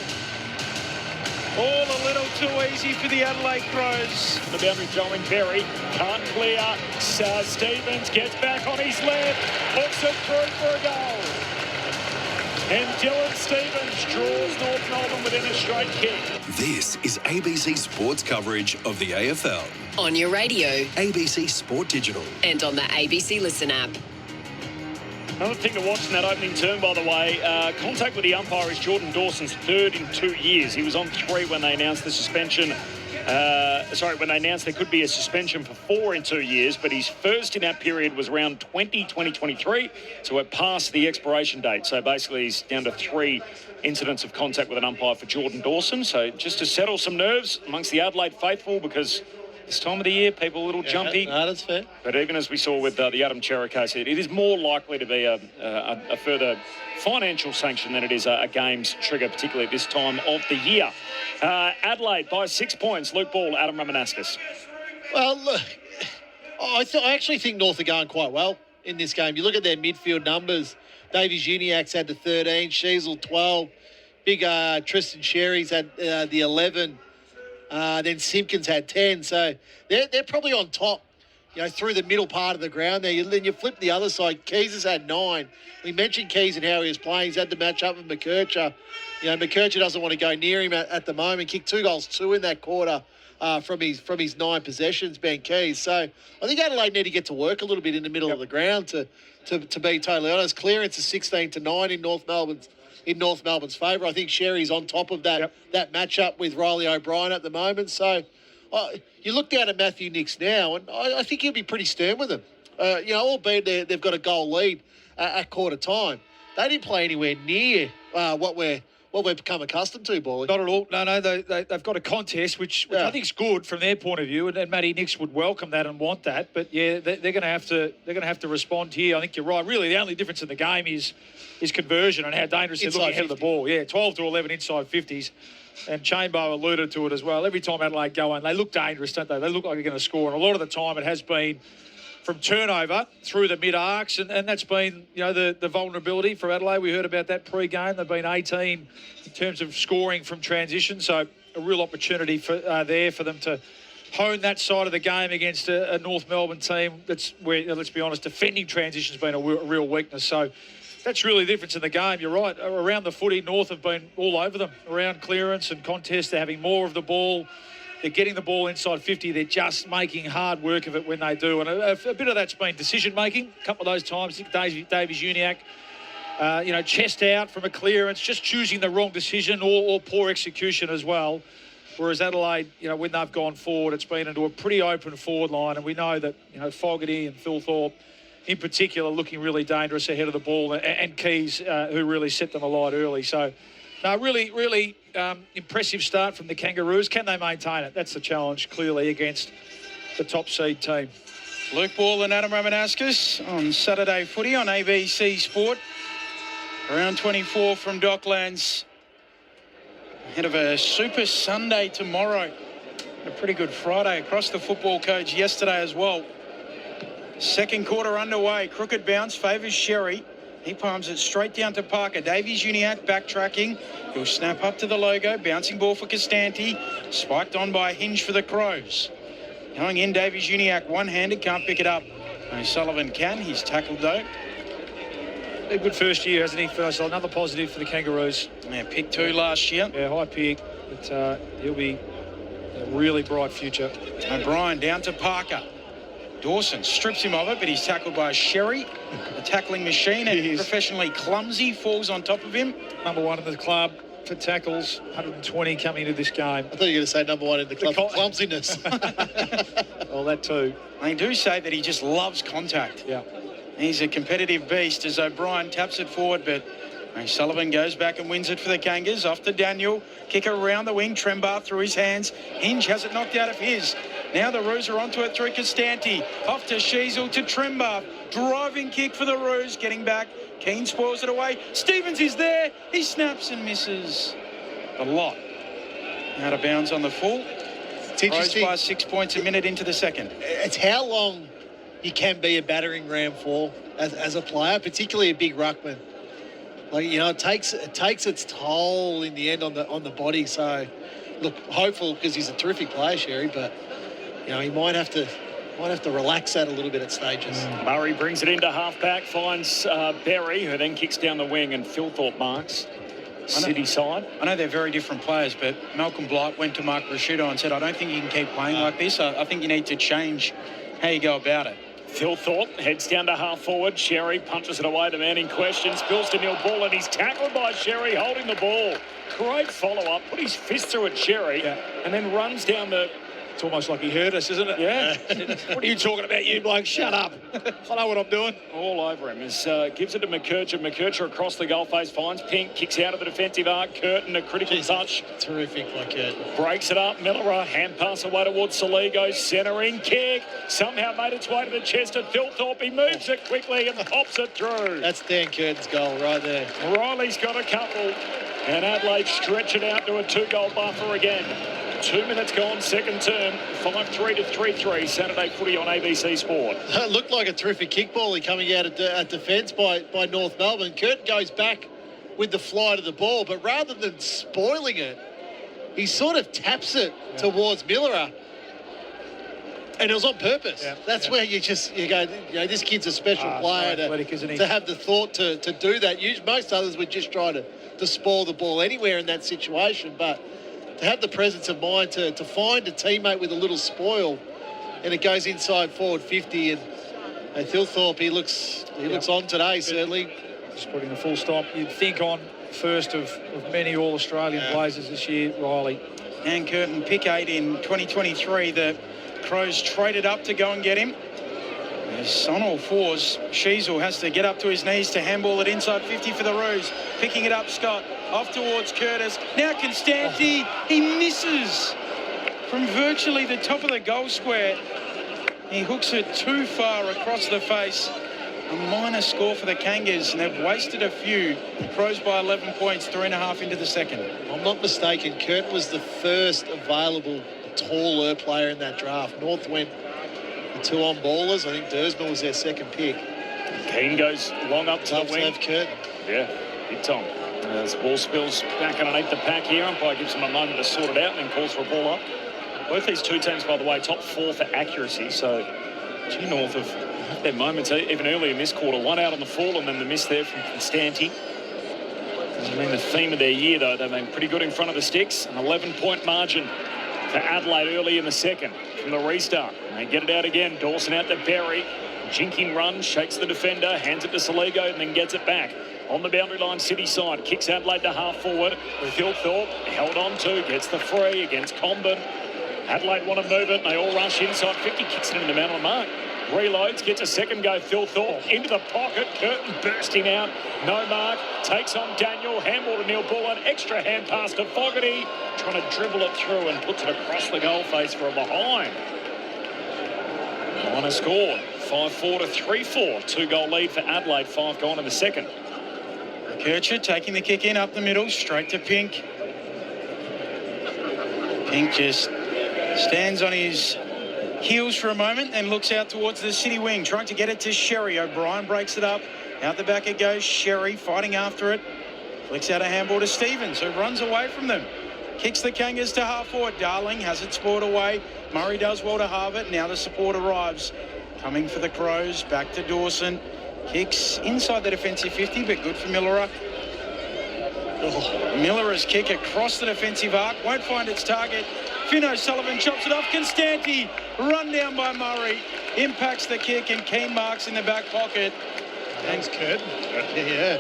All a little too easy for the Adelaide Crows. The boundary throwing Berry. Can't clear. Stevens gets back on his left. Hooks it through for a goal. And Dylan Stevens draws North Melbourne within a straight kick. This is ABC Sports coverage of the AFL. On your radio. ABC Sport Digital. And on the ABC Listen app. Another thing to watch in that opening term, by the way, contact with the umpire is Jordan Dawson's third in 2 years. He was on 3 when they announced the suspension. When they announced there could be a suspension for 4 in 2 years, but his first in that period was around 2023, so we're past the expiration date. So basically he's down to 3 incidents of contact with an umpire for Jordan Dawson. So just to settle some nerves amongst the Adelaide faithful, because this time of the year, people a little jumpy. No, that's fair. But even as we saw with the Adam Cerra case, it is more likely to be a further financial sanction than it is a games trigger, particularly at this time of the year. Adelaide by 6 points. Luke Ball, Adam Ramanuskas. Well, look, I actually think North are going quite well in this game. You look at their midfield numbers. Davies Uniacke's had the 13, Sheasel 12, big Tristan Sherry's had the 11. Then Simpkins had 10, so they're probably on top, through the middle part of the ground there. Then you flip the other side. Keys has had 9. We mentioned Keys and how he was playing. He's had the match up with McKercher. McKercher doesn't want to go near him at the moment. Kicked 2 goals, 2 in that quarter from his 9 possessions, Ben Keys. So I think Adelaide need to get to work a little bit in the middle of the ground to be totally honest. Clearance is 16-9 in North Melbourne's favour. I think Sherry's on top of that matchup with Riley O'Brien at the moment. So you look down at Matthew Nicks now, and I think he'll be pretty stern with them. Albeit they've got a goal lead at quarter time. They didn't play anywhere near what we've become accustomed to, Bally. Not at all. No, they've got a contest, which I think is good from their point of view, and Matty Nicks would welcome that and want that. But yeah, they're going to have to respond here. I think you're right. Really, the only difference in the game is conversion and how dangerous they're looking ahead of the ball. Yeah, 12-11 inside 50s. And Chambo alluded to it as well. Every time Adelaide go in, they look dangerous, don't they? They look like they're going to score. And a lot of the time it has been from turnover through the mid-arcs. And that's been, the vulnerability for Adelaide. We heard about that pre-game. They've been 18 in terms of scoring from transition. So a real opportunity for them to hone that side of the game against a North Melbourne team that's where, let's be honest, defending transition's been a real weakness. So that's really the difference in the game. You're right. Around the footy, North have been all over them. Around clearance and contest, they're having more of the ball. They're getting the ball inside 50. They're just making hard work of it when they do. And a bit of that's been decision-making. A couple of those times, Davies Uniacke, chest out from a clearance, just choosing the wrong decision or poor execution as well. Whereas Adelaide, when they've gone forward, it's been into a pretty open forward line. And we know that, Fogarty and Thilthorpe, in particular, looking really dangerous ahead of the ball, and Keys, who really set them alight early. So, really impressive start from the Kangaroos. Can they maintain it? That's the challenge, clearly, against the top seed team. Luke Ball and Adam Ramanuskas on Saturday Footy on ABC Sport. Round 24 from Docklands. Ahead of a Super Sunday tomorrow. A pretty good Friday across the football codes yesterday as well. Second quarter underway. Crooked bounce favours Sherry. He palms it straight down to Parker. Davies-Uniacke backtracking. He'll snap up to the logo. Bouncing ball for Costanti. Spiked on by Hinge for the Crows. Going in, Davies-Uniacke one-handed. Can't pick it up. O'Sullivan can. He's tackled though. A good first year, hasn't he? First, another positive for the Kangaroos. Yeah, pick 2 last year. Yeah, high pick. But he'll be a really bright future. O'Brien down to Parker. Dawson strips him of it, but he's tackled by Sherry, a tackling machine, and professionally clumsy, falls on top of him. Number 1 in the club for tackles, 120 coming into this game. I thought you were going to say number 1 in the club for clumsiness. Well, that too. They do say that he just loves contact. Yeah. He's a competitive beast as O'Brien taps it forward, but Sullivan goes back and wins it for the Kangas. Off to Daniel. Kick around the wing. Trembar through his hands. Hinge has it knocked out of his. Now the Roos are onto it through Costanti. Off to Sheasel to Trembar. Driving kick for the Roos. Getting back. Keane spoils it away. Stevens is there. He snaps and misses a lot. Out of bounds on the full. It's interesting. Crows by 6 points a minute into the second. It's how long you can be a battering ram for as a player, particularly a big ruckman. Like, you know, it takes its toll in the end on the body. So, look, hopeful because he's a terrific player, Sherry, but you know he might have to relax that a little bit at stages. Murray brings it into half-back, finds Berry, who then kicks down the wing, and Philthorpe marks City side. I know they're very different players, but Malcolm Blight went to Mark Rashudo and said, I don't think you can keep playing like this. I think you need to change how you go about it. Philthorpe heads down to half forward. Sherry punches it away. The man in question spills to Neil Bull, and he's tackled by Sherry holding the ball. Great follow-up. Put his fist through at Sherry and then runs down the... It's almost like he heard us, isn't it? Yeah. What are you talking about, you bloke? Shut up. I know what I'm doing. All over him. As gives it to McKercher. McKercher across the goal face, finds Pink, kicks out of the defensive arc. Curtin, a critical touch. Terrific by Curtin. Breaks it up. Miller, hand pass away towards Saligo. Centering kick. Somehow made its way to the chest of Philthorpe. He moves it quickly and pops it through. That's Dan Curtin's goal right there. Riley's got a couple. And Adelaide stretch it out to a 2-goal buffer again. 2 minutes gone, second term, 5-3 to 3-3, Saturday footy on ABC Sport. It looked like a terrific kickball coming out at defence by North Melbourne. Curtin goes back with the flight of the ball, but rather than spoiling it, he sort of taps it towards Miller. And it was on purpose. Yeah, that's where you go, you know, this kid's a special player to have the thought to do that. Most others would just try to spoil the ball anywhere in that situation, but to have the presence of mind to find a teammate with a little spoil, and it goes inside forward 50, and Philthorpe, he looks on today, certainly. Just putting a full stop. You'd think on first of many All-Australian Blazers this year, Riley. And Curtin, pick 8 in 2023. The Crows traded up to go and get him. As on all fours, Sheasel has to get up to his knees to handball it inside 50 for the Roos. Picking it up, Scott. Off towards Curtis. Now Constanti. He misses from virtually the top of the goal square. He hooks it too far across the face. A minor score for the Kangas, and they've wasted a few. Crows by 11 points, 3.5 into the second. I'm not mistaken, Curtin was the first available taller player in that draft. North went the 2 on ballers. I think Dersman was their second pick. Keane goes long up to the wing. Curtin. Yeah, big time. As the ball spills back underneath the pack here, umpire gives him a moment to sort it out and then calls for a ball up. Both these two teams, by the way, top 4 for accuracy, so North have had their moments even early in this quarter. One out on the full and then the miss there from Constanti. I mean, the theme of their year, though, they've been pretty good in front of the sticks. An 11-point margin for Adelaide early in the second from the restart. And they get it out again. Dawson out to Berry. Jinking run, shakes the defender, hands it to Saligo and then gets it back. On the boundary line, City side, kicks Adelaide to half forward. Philthorpe held on to, gets the free against Corbin. Adelaide want to move it, and they all rush inside 50, kicks it into the man on the mark. Reloads, gets a second go, Philthorpe into the pocket, Curtin bursting out, no mark, takes on Daniel, handball to Neil Bullen, extra hand pass to Fogarty, trying to dribble it through and puts it across the goal face for a behind. Minor score, 5-4 to 3-4, 2-goal lead for Adelaide, 5 gone in the second. Kircher taking the kick in up the middle, straight to Pink. Pink just Stands on his heels for a moment and looks out towards the city wing, trying to get it to Sherry. O'Brien breaks it up. Out the back it goes. Sherry fighting after it. Flicks out a handball to Stevens, who runs away from them. Kicks the Kangas to half forward. Darling has it spoiled away. Murray does well to halve it. Now the support arrives. Coming for the Crows. Back to Dawson. Kicks inside the defensive 50, but good for Millerer. Miller's kick across the defensive arc. Won't find its target. Finn O'Sullivan chops it off. Constanti run down by Murray. Impacts the kick and Keen marks in the back pocket. Thanks, Kurt. Yeah.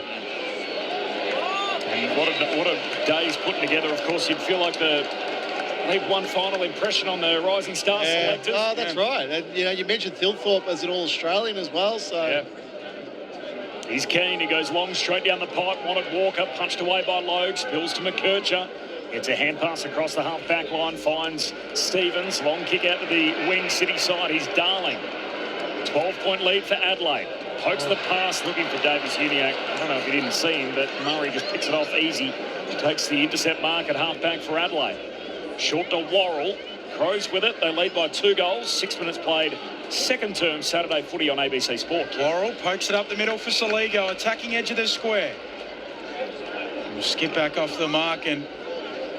And what a day he's putting together. Of course, you'd feel like leave one final impression on the Rising Stars selectors. Oh, that's right. And, you mentioned Thilthorpe as an All-Australian as well, so... Yeah. He's keen. He goes long, straight down the pipe. Wanted Walker, punched away by Logue. Spills to McKercher. Gets a hand pass across the half-back line. Finds Stevens. Long kick out to the wing city side. He's Darling. 12-point lead for Adelaide. Pokes the pass, looking for Davis Uniac. I don't know if you didn't see him, but Murray just picks it off easy. Takes the intercept mark at half-back for Adelaide. Short to Worrell. Crows with it. They lead by 2 goals. 6 minutes played. Second term Saturday footy on ABC Sport. Worrell pokes it up the middle for Soligo. Attacking edge of the square. We'll skip back off the mark and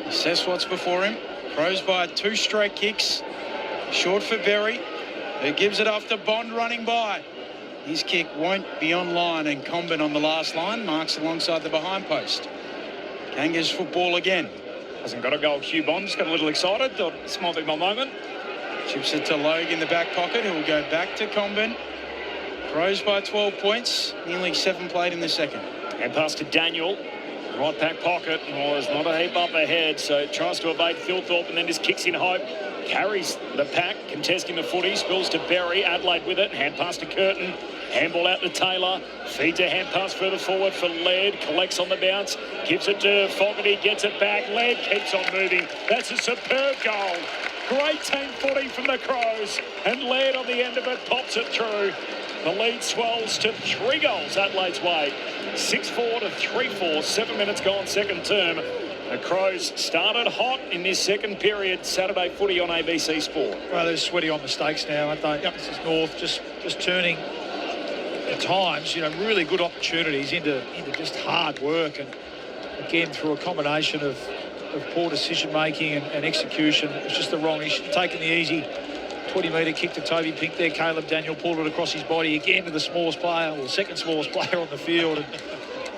assess what's before him. Crows by 2 straight kicks. Short for Berry, who gives it off to Bond running by. His kick won't be on line, and Corbin on the last line marks alongside the behind post. Kangas football again. Hasn't got a goal. Q Bond just got a little excited. Thought this might be my moment. Chips it to Logue in the back pocket, who will go back to Corbin. Crows by 12 points. Nearly 7 played in the second. And pass to Daniel. Right back pocket. Oh, there's not a heap up ahead, so tries to evade Thilthorpe and then just kicks in hope. Carries the pack, contesting the footy. Spills to Berry. Adelaide with it. Hand pass to Curtin. Handball out to Taylor. Feeds a hand pass further forward for Laird. Collects on the bounce. Gives it to Fogarty. Gets it back. Laird keeps on moving. That's a superb goal. Great team footy from the Crows. And Laird on the end of it pops it through. The lead swells to 3 goals Adelaide's way. 6-4 to 3-4. 7 minutes gone second term. The Crows started hot in this second period. Saturday footy on ABC Sport. Well, they're sweaty on mistakes now, aren't they? Yep. This is North just turning at times, really good opportunities into just hard work, and again through a combination of poor decision making and execution. It's just the wrong issue. Taking the easy 20-metre kick to Toby Pink there. Caleb Daniel pulled it across his body again to the smallest player, or the second smallest player on the field. And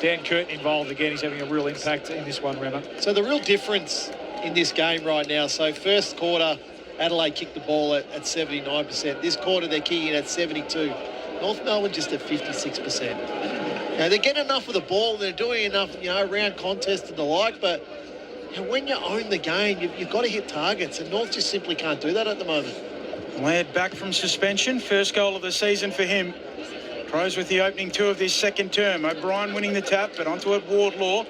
Dan Curtin involved again. He's having a real impact in this one, Rama. So the real difference in this game right now, so first quarter, Adelaide kicked the ball at 79%. This quarter, they're kicking at 72%. North Melbourne just at 56%. They get enough of the ball, they're doing enough, around contests and the like, but when you own the game, you've got to hit targets, and North just simply can't do that at the moment. Laird back from suspension. First goal of the season for him. Crows with the opening 2 of this second term. O'Brien winning the tap, but onto it Wardlaw.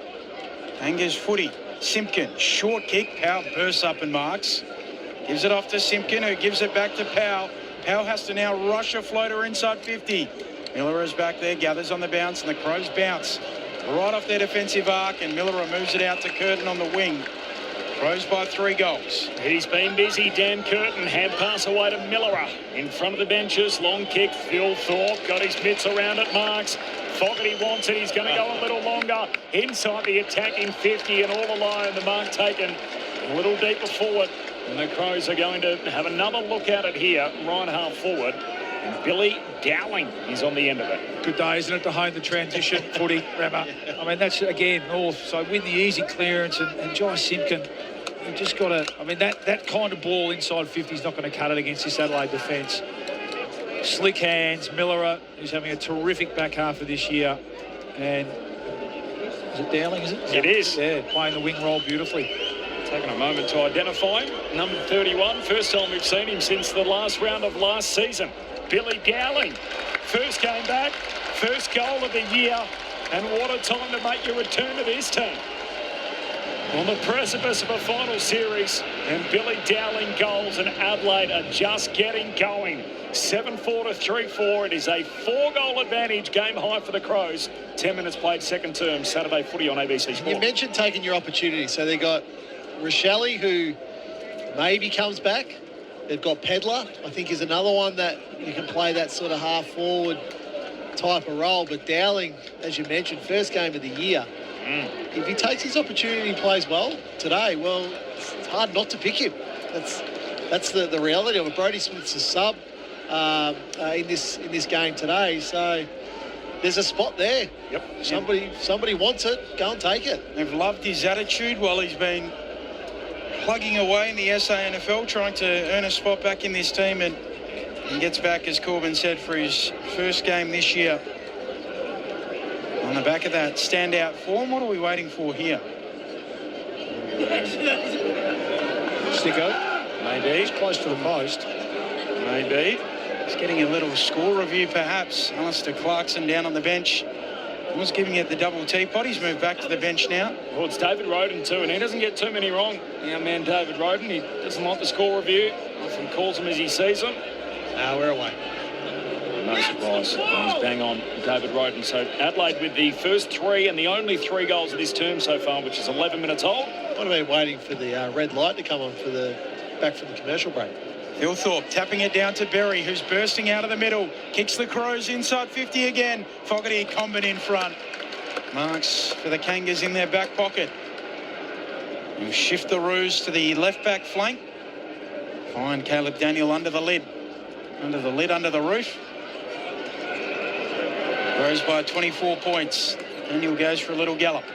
Kangas footy. Simpkin, short kick. Powell bursts up and marks. Gives it off to Simpkin, who gives it back to Powell. Powell has to now rush a floater inside 50. Miller is back there, gathers on the bounce, and the Crows bounce right off their defensive arc, and Miller moves it out to Curtin on the wing. Crows by 3 goals. He's been busy, Dan Curtin. Hand pass away to Miller. In front of the benches, long kick. Phil Thorpe got his mitts around it, marks. Fogarty wants it. He's going to go a little longer. Inside the attacking 50 and all alone. The mark taken a little deeper forward. And the Crows are going to have another look at it here, right half forward. And Billy Dowling is on the end of it. Good day, isn't it, to hone the transition footy, Rama? I mean, that's, again, North. So win the easy clearance, and Josh Simpkin, you just got to, that kind of ball inside 50 is not going to cut it against this Adelaide defence. Slick hands. Miller, who's having a terrific back half of this year. And is it Dowling, is it? It is. Yeah, playing the wing role beautifully. Taking a moment to identify him. Number 31. First time we've seen him since the last round of last season. Billy Dowling. First game back. First goal of the year. And what a time to make your return to this team. On the precipice of a final series, and Billy Dowling goals, and Adelaide are just getting going. 7-4 to 3-4. It is a 4-goal advantage, game high for the Crows. 10 minutes played second term, Saturday footy on ABC Sport. You mentioned taking your opportunity. So they got Rochelle, who maybe comes back. They've got Pedler, I think, is another one that you can play that sort of half-forward type of role. But Dowling, as you mentioned, first game of the year. If he takes his opportunity and plays well today, well, it's hard not to pick him. That's the reality of it. Brodie Smith's a sub in this game today, so there's a spot there. Yep. Somebody wants it. Go and take it. They've loved his attitude while he's been plugging away in the SANFL, trying to earn a spot back in this team, and gets back, as Corbin said, for his first game this year. On the back of that standout form, what are we waiting for here? Sticko. Maybe. He's close to the post. Maybe. He's getting a little score review, perhaps. Alistair Clarkson down on the bench. Was giving it the double teapot. He's moved back to the bench now. Well, it's David Roden too, and he doesn't get too many wrong. Young man David Roden, he doesn't like the score review. Often calls them as he sees them. We're away. No surprise. He's bang on, David Roden. So Adelaide with the first 3 and the only 3 goals of this term so far, which is 11 minutes old. What have been waiting for the red light to come on for back from the commercial break? Hillthorpe tapping it down to Berry, who's bursting out of the middle. Kicks the Crows inside 50 again. Fogarty, Corbin in front. Marks for the Kangas in their back pocket. He'll shift the Roos to the left back flank. Find Caleb Daniel under the lid. Under the roof. Grows by 24 points. Daniel goes for a little gallop.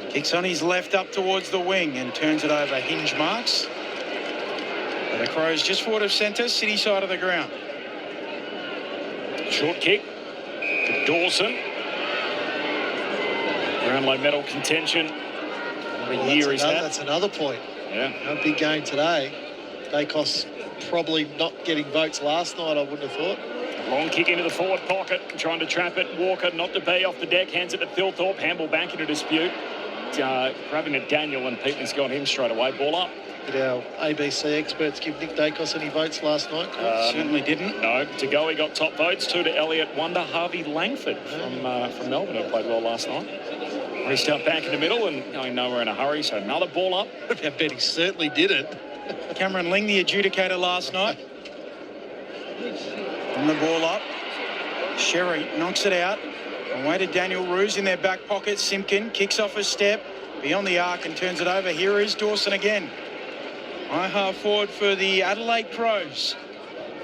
Kicks on his left up towards the wing and turns it over. Hinge Marks. The Crows just forward of centre, city side of the ground. Short kick to Dawson. Brownlow medal contention. That's another point. Yeah. A big game today. Dacos probably not getting votes last night, I wouldn't have thought. Long kick into the forward pocket, trying to trap it. Walker not to be off the deck, hands it to Thilthorpe. Handball back into dispute. Grabbing at Daniel, and Peatley's got him straight away. Ball up. Did our ABC experts give Nick Dacos any votes last night? Certainly didn't. No. To go, he got top votes. 2 to Elliot Wonder. Harvey Langford from Melbourne, who played well last night. Restart back in the middle and going nowhere in a hurry, so another ball up. I bet he certainly didn't. Cameron Ling, the adjudicator last night. On the ball up. Sherry knocks it out. Away to Daniel Roos in their back pocket. Simpkin kicks off a step beyond the arc and turns it over. Here is Dawson again. High half forward for the Adelaide Crows.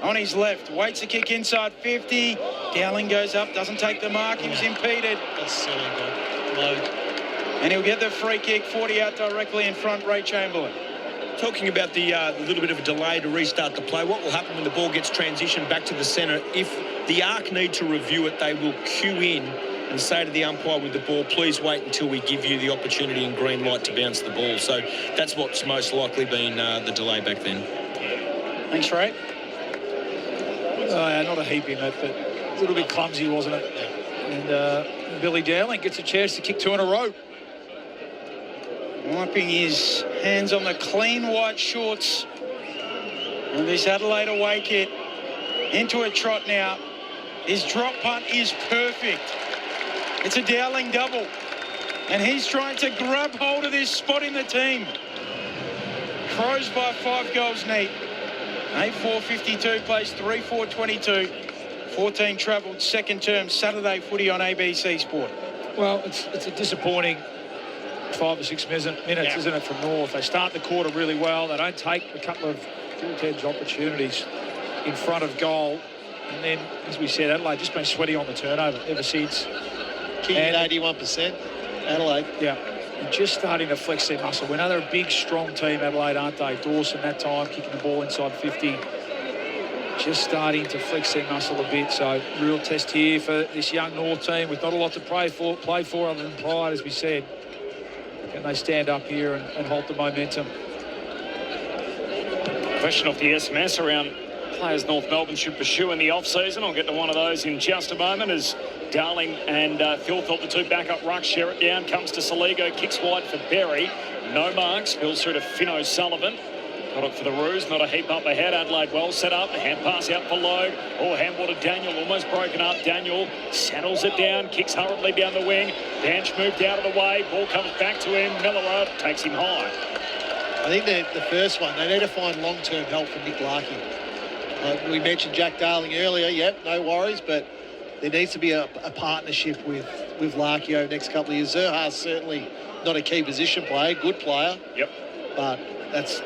On his left, waits a kick inside 50. Dowling goes up, doesn't take the mark. He was impeded. That's silly, and he'll get the free kick, 40 out directly in front, Ray Chamberlain. Talking about the little bit of a delay to restart the play, what will happen when the ball gets transitioned back to the centre? If the ARC need to review it, they will cue in and say to the umpire with the ball, please wait until we give you the opportunity and green light to bounce the ball. So that's what's most likely been the delay back then. Thanks, Ray. Not a heap in it, but a little bit clumsy, wasn't it? And Billy Dowling gets a chance to kick 2 in a row. Wiping his hands on the clean white shorts of this Adelaide away kit. Into a trot now. His drop punt is perfect. It's a Dowling double. And he's trying to grab hold of this spot in the team. Crows by 5 goals neat. 8-4-52 plays 3-4-22. 14 travelled second term Saturday footy on ABC Sport. Well, it's a disappointing 5 or 6 minutes, isn't it, from North? They start the quarter really well. They don't take a couple of full-edge opportunities in front of goal. And then, as we said, Adelaide just been sweaty on the turnover ever since. Kicking at 81%, Adelaide. Yeah, and just starting to flex their muscle. We know they're a big, strong team, Adelaide, aren't they? Dawson that time, kicking the ball inside 50. Just starting to flex their muscle a bit. So, real test here for this young North team with not a lot to play for other than pride, as we said. Can they stand up here and hold the momentum? Question off the SMS around players North Melbourne should pursue in the off-season. I'll get to one of those in just a moment as Darling and Philthorpe, the 2 backup rucks, share it down. Comes to Saligo, kicks wide for Berry. No marks, spills through to Finn O'Sullivan. Got it for the Roos, not a heap up ahead. Adelaide well set up. Hand pass out for Load. Handball to Daniel, almost broken up. Daniel settles it down, kicks hurriedly down the wing. Bench moved out of the way. Ball comes back to him. Miller takes him high. I think the first one, they need to find long-term help for Nick Larkey. We mentioned Jack Darling earlier. Yep, no worries, but there needs to be a partnership with Larkey over the next couple of years. Zerha's certainly not a key position player, good player. Yep. But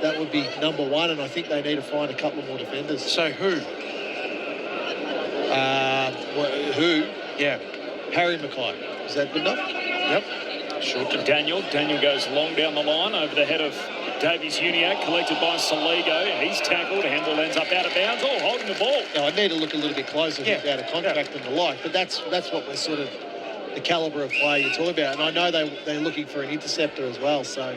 that would be number one, and I think they need to find a couple more defenders. So who? Who? Yeah. Harry Mackay. Is that good enough? Yep. Short to Daniel. Daniel goes long down the line over the head of Davies Uniac, collected by Saligo. He's tackled. Handball ends up out of bounds. Oh, holding the ball. Now, I need to look a little bit closer Yeah. out of contract and the like, but that's what we're sort of the calibre of player you're talking about. And I know they're looking for an interceptor as well. So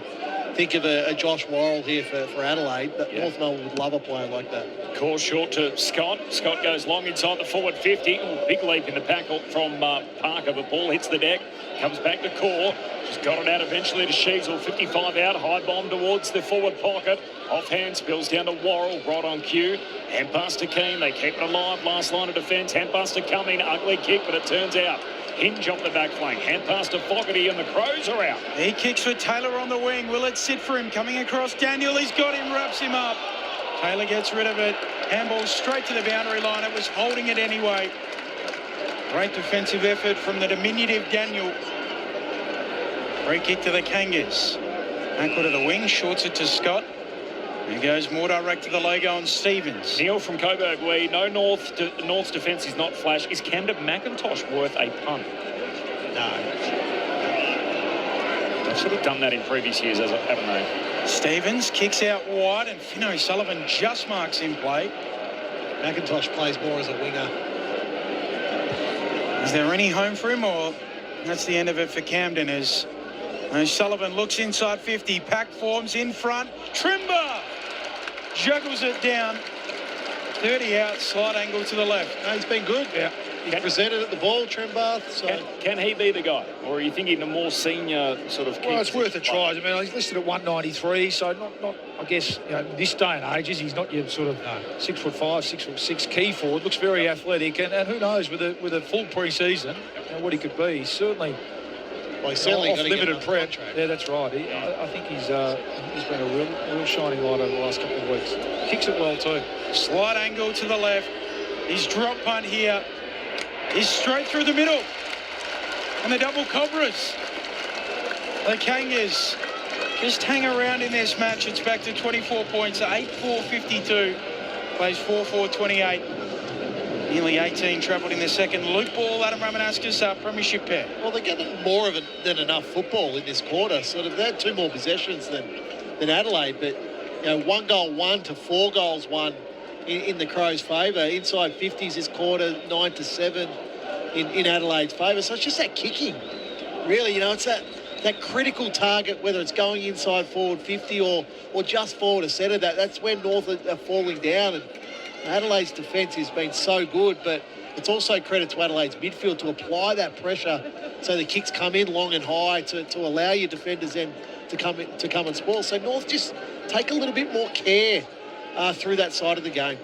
think of a Josh Worrell here for Adelaide, but North Melbourne would love a player like that. Call short to Scott. Scott goes long inside the forward 50. Ooh, big leap in the tackle from Parker, but ball hits the deck. Comes back to Core. Just got it out eventually to Sheasel. 55 out. High bomb towards the forward pocket. Offhand spills down to Worrell. Right on cue. Hand pass to Keane. They keep it alive. Last line of defence. Hand pass to Cumming. Ugly kick, but it turns out. Hinge off the back flank. Hand pass to Fogarty, and the Crows are out. He kicks for Taylor on the wing. Will it sit for him? Coming across Daniel. He's got him. Wraps him up. Taylor gets rid of it. Handball straight to the boundary line. It was holding it anyway. Great defensive effort from the diminutive Daniel. Free kick to the Kangas. Ankle to the wing. Shorts it to Scott. He goes more direct to the logo on Stevens. Neil from Coburg, we know North's defence is not flash. Is Camden McIntosh worth a punt? No. They've sort of done that in previous years, haven't they? Stevens kicks out wide, and Finn O'Sullivan just marks in play. McIntosh plays more as a winger. Is there any home for him, or that's the end of it for Camden as O'Sullivan looks inside 50. Pack forms in front. Trimber juggles it down. 30 out, slight angle to the left. No, he's been good. Yeah. He presented at the ball, Trimbath. So. Can he be the guy? Or are you thinking a more senior sort of... Well, it's worth a try. I mean, he's listed at 193, so not I guess, this day and age, he's not your sort of 6'5", 6'6" key forward. Looks very athletic, and who knows, with a full pre-season, what he could be. He's certainly... Well, he's certainly off limited prep. Yeah, that's right. I think he's been a real shining light over the last couple of weeks. Kicks it well too. Slight angle to the left. His drop punt here is straight through the middle. And the double Cobras. The Kangas just hang around in this match. It's back to 24 points. 8-4-52. Plays 4-4-28. Nearly 18 travelled in the second. Loop ball, Adam Ramanuskas, premiership pair. Well, they're getting more of it than enough football in this quarter. Sort of, they had 2 more possessions than Adelaide, but 1 goal won to 4 goals won in the Crows' favour. Inside 50s this quarter, 9-7 in Adelaide's favour. So it's just that kicking, really. It's that critical target, whether it's going inside forward 50 or just forward a set of that. That's when North are falling down. And Adelaide's defence has been so good, but it's also credit to Adelaide's midfield to apply that pressure so the kicks come in long and high to allow your defenders then to come and spoil. So North just take a little bit more care through that side of the game.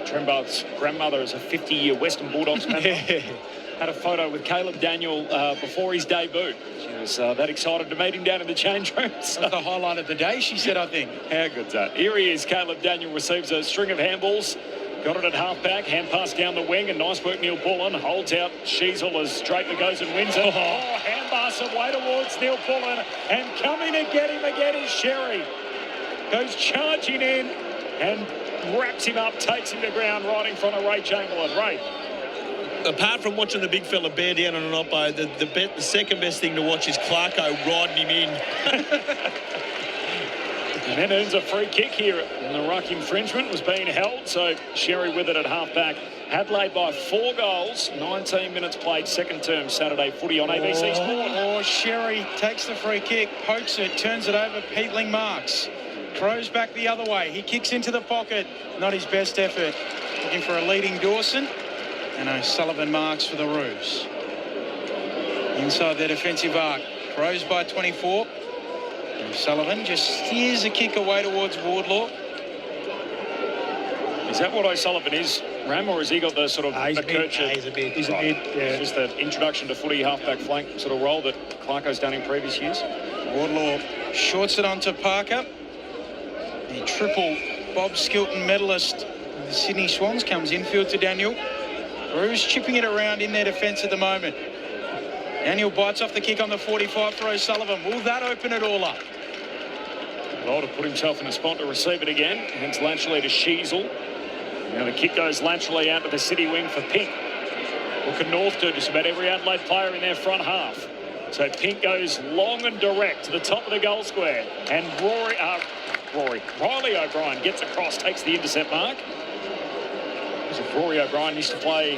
Trimbath's grandmother is a 50-year Western Bulldogs member. Had a photo with Caleb Daniel before his debut. She was that excited to meet him down in the change rooms. That's the highlight of the day, she said, I think. How good's that? Here he is. Caleb Daniel receives a string of handballs. Got it at half-back. Hand pass down the wing, and nice work, Neil Bullen. Holds out Sheasel as Draper goes and wins it. Hand pass away towards Neil Bullen. And coming to get him again is Sherry. Goes charging in and wraps him up, takes him to ground right in front of Ray Chamberlan. Ray. Apart from watching the big fella bear down on an oppo, the second best thing to watch is Clarko riding him in. And then earns a free kick here. And the ruck infringement was being held, so Sherry with it at half-back. Adelaide by 4 goals, 19 minutes played, second term Saturday footy on ABC Sport. Sherry takes the free kick, pokes it, turns it over, Peatling marks. Crows back the other way. He kicks into the pocket. Not his best effort. Looking for a leading Dawson. And O'Sullivan marks for the Roos. Inside their defensive arc. Crows by 24. And O'Sullivan just steers a kick away towards Wardlaw. Is that what O'Sullivan is, Ram, or has he got the sort of he's a mid. He's a mid, yeah. Just the introduction to footy half-back flank sort of role that Clarko's done in previous years. Wardlaw Shorts it onto Parker. The triple Bob Skilton medalist of the Sydney Swans comes infield to Daniel. Bruce chipping it around in their defence at the moment. Daniel bites off the kick on the 45 for O'Sullivan. Will that open it all up? Well, to put himself in a spot to receive it again. Hands laterally to Sheasel. Now the kick goes laterally out to the city wing for Pink. What can North do? Just about every Adelaide player in their front half. So Pink goes long and direct to the top of the goal square. And Riley O'Brien gets across, takes the intercept mark. Rory O'Brien used to play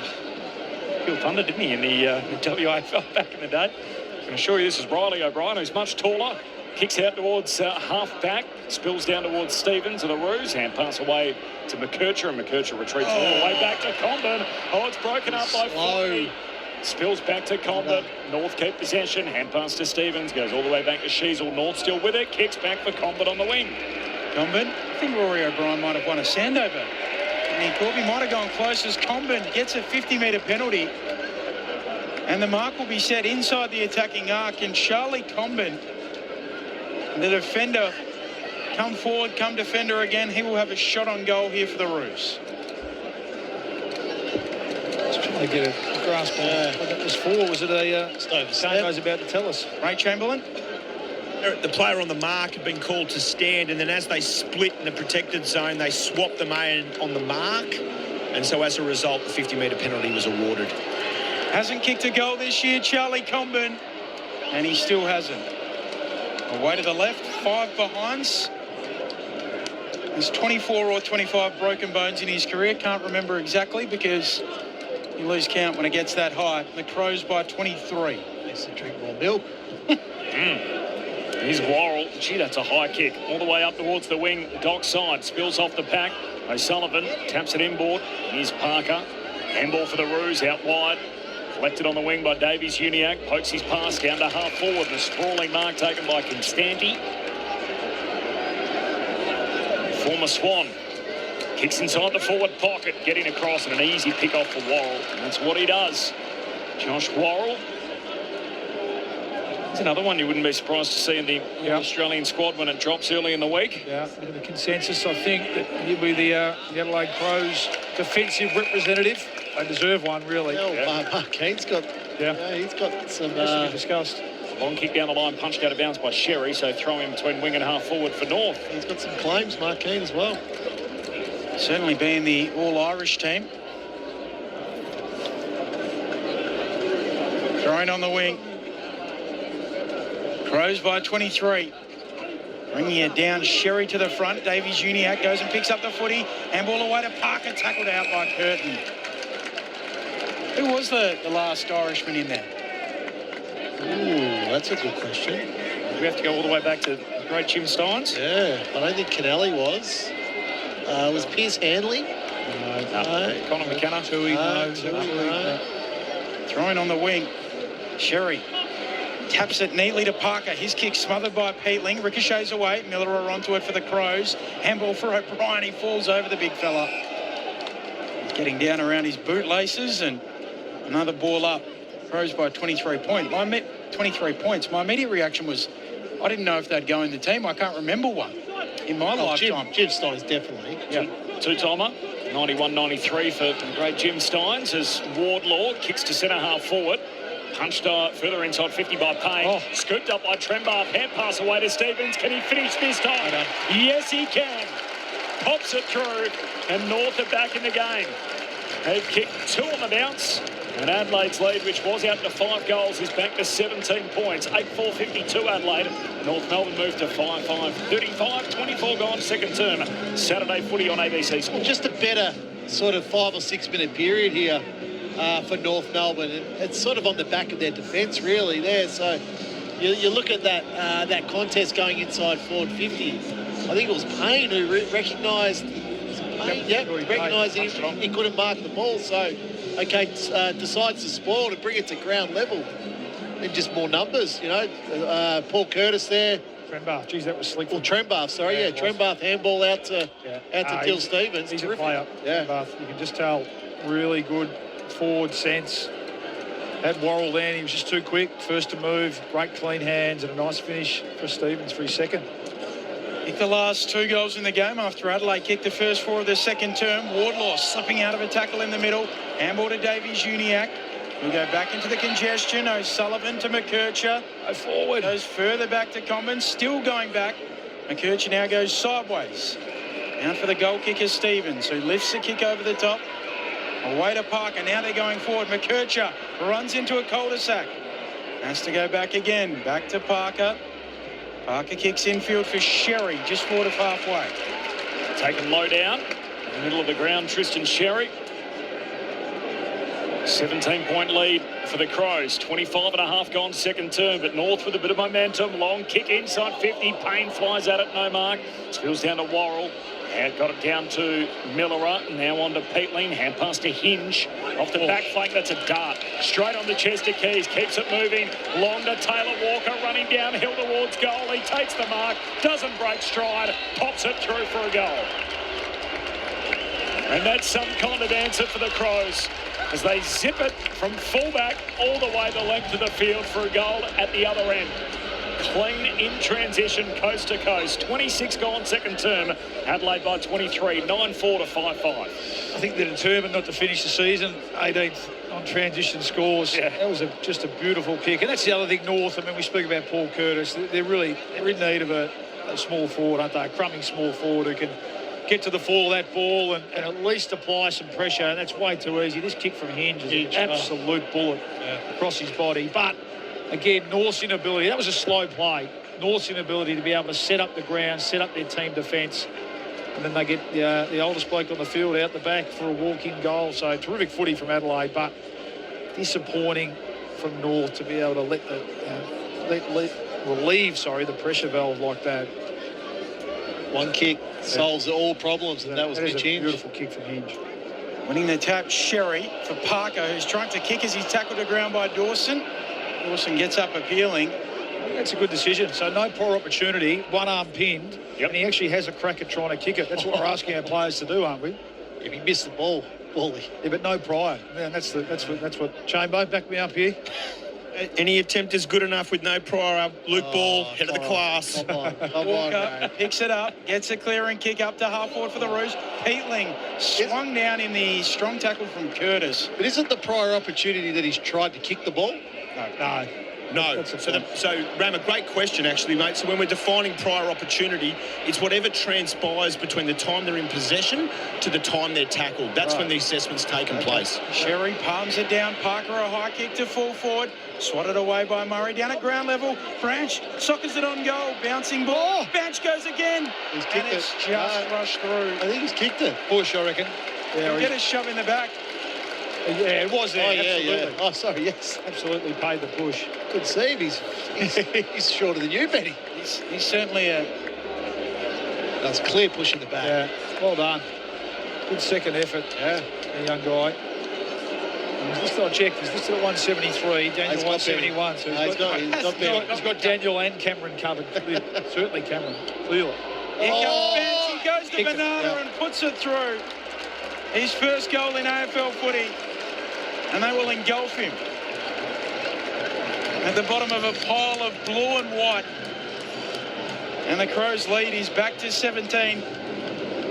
Phil Thunder, didn't he, in the WAFL back in the day. I can assure you this is Riley O'Brien, who's much taller. Kicks out towards half-back, spills down towards Stevens of the Roos. Hand pass away to McKercher, and McKercher retreats all the way back to Corbin. Oh, it's broken up by 40. Spills back to Corbin. North keep possession. Hand pass to Stevens. Goes all the way back to Sheasel. North still with it. Kicks back for Corbin on the wing. Corbin, I think Rory O'Brien might have won a Sandover. And Corbin might have gone close as Corbin gets a 50-metre penalty. And the mark will be set inside the attacking arc. And Charlie Corbin, the defender, come forward, come defender again. He will have a shot on goal here for the Roos. Just trying to get a grasp on what that was for. Was it a Sando's about to tell us? Ray Chamberlain? The player on the mark had been called to stand, and then as they split in the protected zone, they swapped the man on the mark. And so as a result, the 50-metre penalty was awarded. Hasn't kicked a goal this year, Charlie Corbin, and he still hasn't. Away to the left, 5 behinds. There's 24 or 25 broken bones in his career. Can't remember exactly because you lose count when it gets that high. The Crows by 23. Needs to drink more milk. Here's Worrell. Gee, that's a high kick. All the way up towards the wing, dock side. Spills off the pack. O'Sullivan taps it inboard. Here's Parker. Handball for the Roos out wide. Collected on the wing by Davies Uniacke. Pokes his pass down to half forward. The sprawling mark taken by Constanti. Former Swan. Kicks inside the forward pocket. Getting across and an easy pick off for Worrell. And that's what he does. Josh Worrell. It's another one you wouldn't be surprised to see in the Australian squad when it drops early in the week. Yeah, bit of a consensus, I think, that he'll be the Adelaide Crows defensive representative. They deserve one, really. Mark Keane's got, he's got some... to be discussed. Long kick down the line, punched out of bounds by Sherry, so throw him between wing and half forward for North. He's got some claims, Mark Keane, as well. Certainly being the All-Irish team. Throwing on the wing. Crows by 23. Bringing it down, Sherry to the front. Davies Uniacke goes and picks up the footy. Handball away to Parker, tackled out by Curtin. Who was the last Irishman in there? Ooh, that's a good question. We have to go all the way back to the great Jim Steins. Yeah, I don't think Kennelly was. Was Pierce Hanley? No. Connor McKenna. Tui, no. Throwing on the wing. Sherry taps it neatly to Parker. His kick smothered by Peatling. Ricochets away. Miller are onto it for the Crows. Handball for O'Brien. He falls over the big fella. He's getting down around his bootlaces and another ball up. Crows by 23 points. 23 points. My immediate reaction was, I didn't know if they'd go in the team. I can't remember one in my lifetime. Jim Steins, definitely. Yeah. Two-timer. 91-93 for the great Jim Steins as Wardlaw kicks to centre half forward. Punched further inside 50 by Payne. Scooped up by Trembath. Hand pass away to Stevens. Can he finish this time? Yes, he can. Pops it through, and North are back in the game. They've kicked 2 on the bounce, and Adelaide's lead, which was out to 5 goals, is back to 17 points. 8-4-52 Adelaide. North Melbourne moved to 5-5-35. 24 gone, second term. Saturday footy on ABC Sport. Just a better sort of 5 or 6 minute period here for North Melbourne. It's sort of on the back of their defence, really, there. So you look at that contest going inside forward 50. I think it was Payne who recognised. Recognised he couldn't mark the ball. So, okay, decides to spoil to bring it to ground level. And just more numbers, you know. Paul Curtis there. Trembath. Geez, that was slick. Well, Trembath, sorry. Yeah, Trembath handball out to Dill Stevens. He's a player. Yeah. Trembath. You can just tell really good forward sense. Had Worrell then, he was just too quick. First to move, great clean hands and a nice finish for Stevens for his second. Kicked the last 2 goals in the game after Adelaide kicked the first 4 of the second term. Wardlaw slipping out of a tackle in the middle. Handball to Davies-Uniacke. We'll go back into the congestion. O'Sullivan to McKercher. Go forward. Goes further back to Corbin. Still going back. McKercher now goes sideways. Out for the goal kicker, Stevens, who lifts the kick over the top. Away to Parker. Now they're going forward. McKercher runs into a cul-de-sac. Has to go back again. Back to Parker. Parker kicks infield for Sherry, just forward of halfway. Taken low down. In the middle of the ground, Tristan Sherry. 17-point lead for the Crows. 25.5 gone second term, but North with a bit of momentum. Long kick inside 50. Payne flies at it, no mark. Spills down to Worrell. And got it down to Miller. Now on to Peatling. Hand pass to Hinge. Off the back flank, that's a dart. Straight on the chest of Keys. Keeps it moving. Long to Taylor Walker. Running downhill towards goal. He takes the mark. Doesn't break stride. Pops it through for a goal. And that's some kind of answer for the Crows as they zip it from fullback all the way the length of the field for a goal at the other end. Clean in transition, coast to coast. 26 gone second term. Adelaide by 23, 9-4 to 5-5. I think they're determined not to finish the season. 18th on transition scores. Yeah. That was just a beautiful kick. And that's the other thing, North. I mean, we speak about Paul Curtis. They're in need of a small forward, aren't they? A crummy small forward who can get to the fall of that ball and at least apply some pressure. And that's way too easy. This kick from Hinge is an absolute bullet across his body. But again, North's inability, that was a slow play. North's inability to be able to set up the ground, set up their team defence. And then they get the oldest bloke on the field out the back for a walk-in goal. So terrific footy from Adelaide, but disappointing from North to be able to relieve the pressure valve like that. One kick solves all problems, and that was Mitch Hinge. Beautiful kick from Hinge. Winning the tap, Sherry for Parker, who's trying to kick as he's tackled to ground by Dawson. Dawson gets up appealing. That's a good decision. So no poor opportunity, one arm pinned, and he actually has a crack at trying to kick it. That's what we're asking our players to do, aren't we? If he missed the ball, Wally. Yeah, but no prior. Man, that's what Chambo, back me up here. Any attempt is good enough with no prior. Luke Ball, head of the class. Walker picks it up, gets a clearing kick up to half forward for the Roos. Peatling swung down in the strong tackle from Curtis. But isn't the prior opportunity that he's tried to kick the ball? No. So, Ram, a great question, actually, mate. So when we're defining prior opportunity, it's whatever transpires between the time they're in possession to the time they're tackled. That's when the assessment's taken place. Sherry palms it down. Parker a high kick to full forward. Swatted away by Murray down at ground level. Branch sockers it on goal. Bouncing ball. Branch goes again. He's kicked and it's just rushed through. I think he's kicked it. Push, I reckon. Yeah, get a shove in the back. Yeah, it was there. Absolutely. Oh, sorry, yes. Absolutely paid the push. Good save. He's shorter than you, Benny. He's certainly a... That's clear push in the back. Yeah, well done. Good second effort. Yeah. The young guy. I checked. He's listed at 173. Daniel 171. So he's got Daniel and Cameron covered. Certainly Cameron. Clearly. Here comes Bench. He goes to Banana and puts it through. His first goal in AFL footy. And they will engulf him at the bottom of a pile of blue and white. And the Crows lead is back to 17.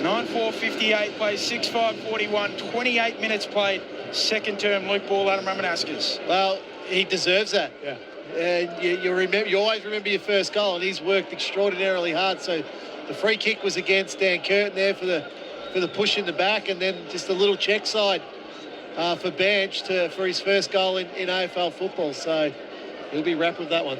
9-4-58, plays 6-5-41, 28 minutes played. Second term, Luke Ball, Adam Ramanuskas. Well, he deserves that. Yeah. And you always remember your first goal, and he's worked extraordinarily hard. So the free kick was against Dan Curtin there for the push in the back, and then just a little check side for Banch for his first goal in AFL football. So he'll be wrapped with that one.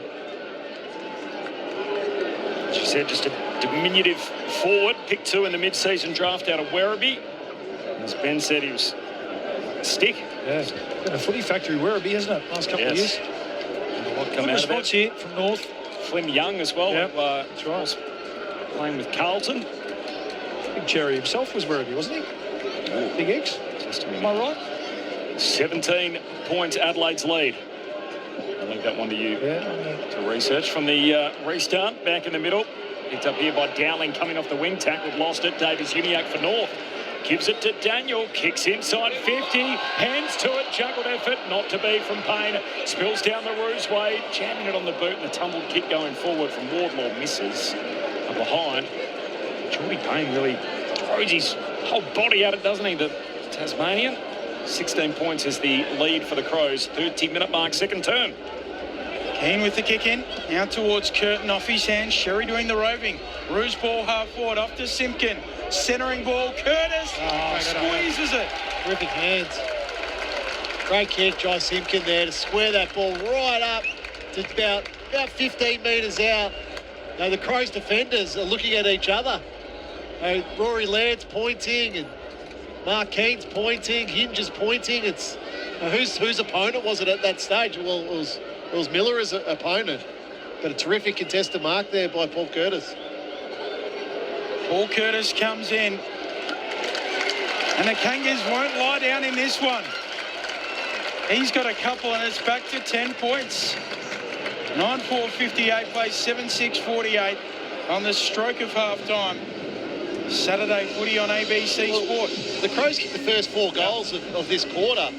She said just a diminutive forward, picked 2 in the mid-season draft out of Werribee. As Ben said, he was a stick. Yeah, been a footy factory Werribee, hasn't it? Last couple of years. Good response here from North. Flynn Young as well. Yep, that's right. Playing with Carlton. Big Cherry himself was Werribee, wasn't he? Big X. Am I right? 17 points Adelaide's lead. I'll leave that one to you to research. From the restart, back in the middle. Picked up here by Dowling coming off the wing. Tackled, lost it. Davies-Uniacke for North. Gives it to Daniel, kicks inside 50, hands to it, juggled effort, not to be from Payne. Spills down the Roos way, jamming it on the boot, and the tumbled kick going forward from Wardlaw misses. And behind, Geordie Payne really throws his whole body at it, doesn't he? The Tasmanian. 16 points is the lead for the Crows. 30-minute mark, second term. Keane with the kick in. Now towards Curtin, off his hand. Sherry doing the roving. Roos ball half forward, off to Simpkin. Centering ball, Curtis squeezes it. Terrific hands. Great kick, Josh Simpkin there to square that ball right up to about 15 metres out. Now, the Crows defenders are looking at each other. Rory Laird's pointing and Mark Keane's pointing, Hinge is pointing. It's whose opponent was it at that stage? Well, it was Miller's opponent, but a terrific contested mark there by Paul Curtis. Paul Curtis comes in, and the Kangas won't lie down in this one. He's got a couple, and it's back to 10 points. 9-4-58 plays 7-6-48 on the stroke of half-time. Saturday footy on ABC Sport. The Crows kicked the first 4 goals of this quarter,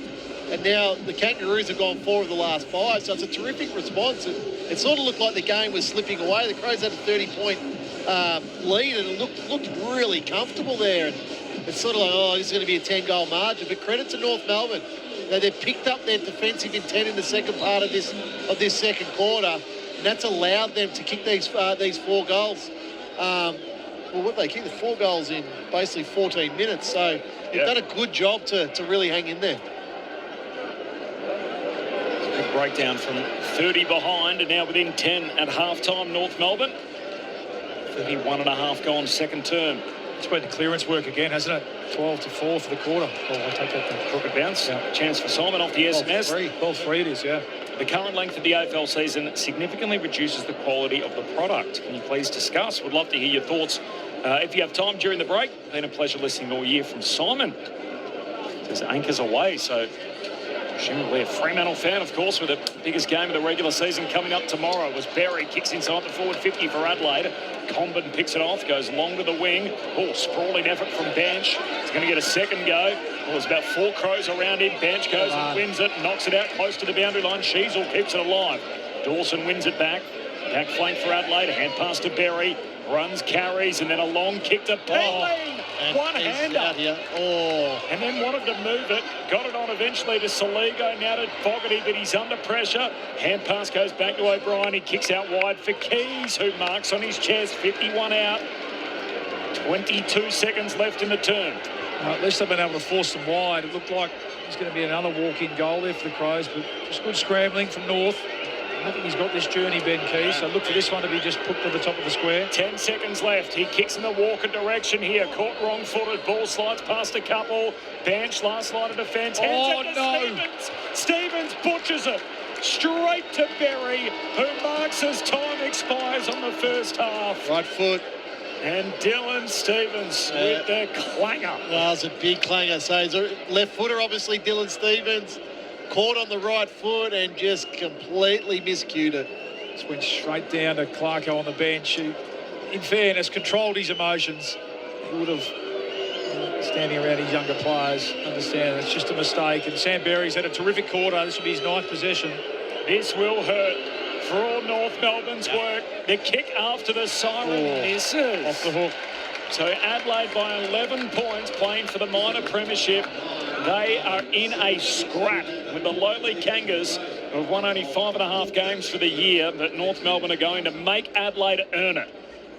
and now the Kangaroos have gone 4 of the last 5, so it's a terrific response. It sort of looked like the game was slipping away. The Crows had a 30-point lead, and it looked really comfortable there. And it's sort of like, oh, this is going to be a 10-goal margin. But credit to North Melbourne. They've picked up their defensive intent in the second part of this second quarter, and that's allowed them to kick these 4 goals. They kicked the 4 goals in basically 14 minutes, so they've done a good job to really hang in there. Good breakdown from 30 behind and now within 10 at half-time, North Melbourne. 31 and a half gone second term. It's been the clearance work again, hasn't it? 12-4 for the quarter. Oh, I take that to crooked bounce. Yeah. Chance for Simon off the SMS. 12-3 it is, yeah. The current length of the AFL season significantly reduces the quality of the product. Can you please discuss? Would love to hear your thoughts if you have time during the break. Been a pleasure listening all year from Simon. Says anchors away, so presumably a Fremantle fan, of course, with the biggest game of the regular season coming up tomorrow. Was Berry, kicks inside the forward 50 for Adelaide. Corbin picks it off, goes long to the wing. Oh, sprawling effort from Bench. He's going to get a second go. Well, there's about 4 Crows around him. Bench goes and wins it, knocks it out close to the boundary line. Sheasel keeps it alive. Dawson wins it back. Back flank for Adelaide. A hand pass to Berry. Runs, carries, and then a long kick to Peeling. One-hander. And then wanted to move it. Got it on eventually to Saligo. Now to Fogarty, but he's under pressure. Hand pass goes back to O'Brien. He kicks out wide for Keys, who marks on his chest. 51 out. 22 seconds left in the term. At least they've been able to force them wide. It looked like there's going to be another walk-in goal there for the Crows, but just good scrambling from North. I think he's got this journey, Ben Keys, so look for this one to be just put to the top of the square. 10 seconds left. He kicks in the Walker direction here. Caught wrong-footed. Ball slides past a couple. Bench, last line of defence. Stevens butchers it. Straight to Berry, who marks as time expires on the first half. Right foot. And Dylan Stevens with the clanger. Well, it's a big clanger. So he's a left footer, obviously, Dylan Stevens. Caught on the right foot and just completely miscued it. Just went straight down to Clarko on the bench, who, in fairness, controlled his emotions. He would have, standing around his younger players, understand it's just a mistake. And Sam Berry's had a terrific quarter. This will be his 9th possession. This will hurt for all North Melbourne's work. The kick after the siren misses. Off the hook. So Adelaide by 11 points, playing for the minor premiership. They are in a scrap with the lowly Kangas, who have won only 5.5 games for the year, but North Melbourne are going to make Adelaide earn it.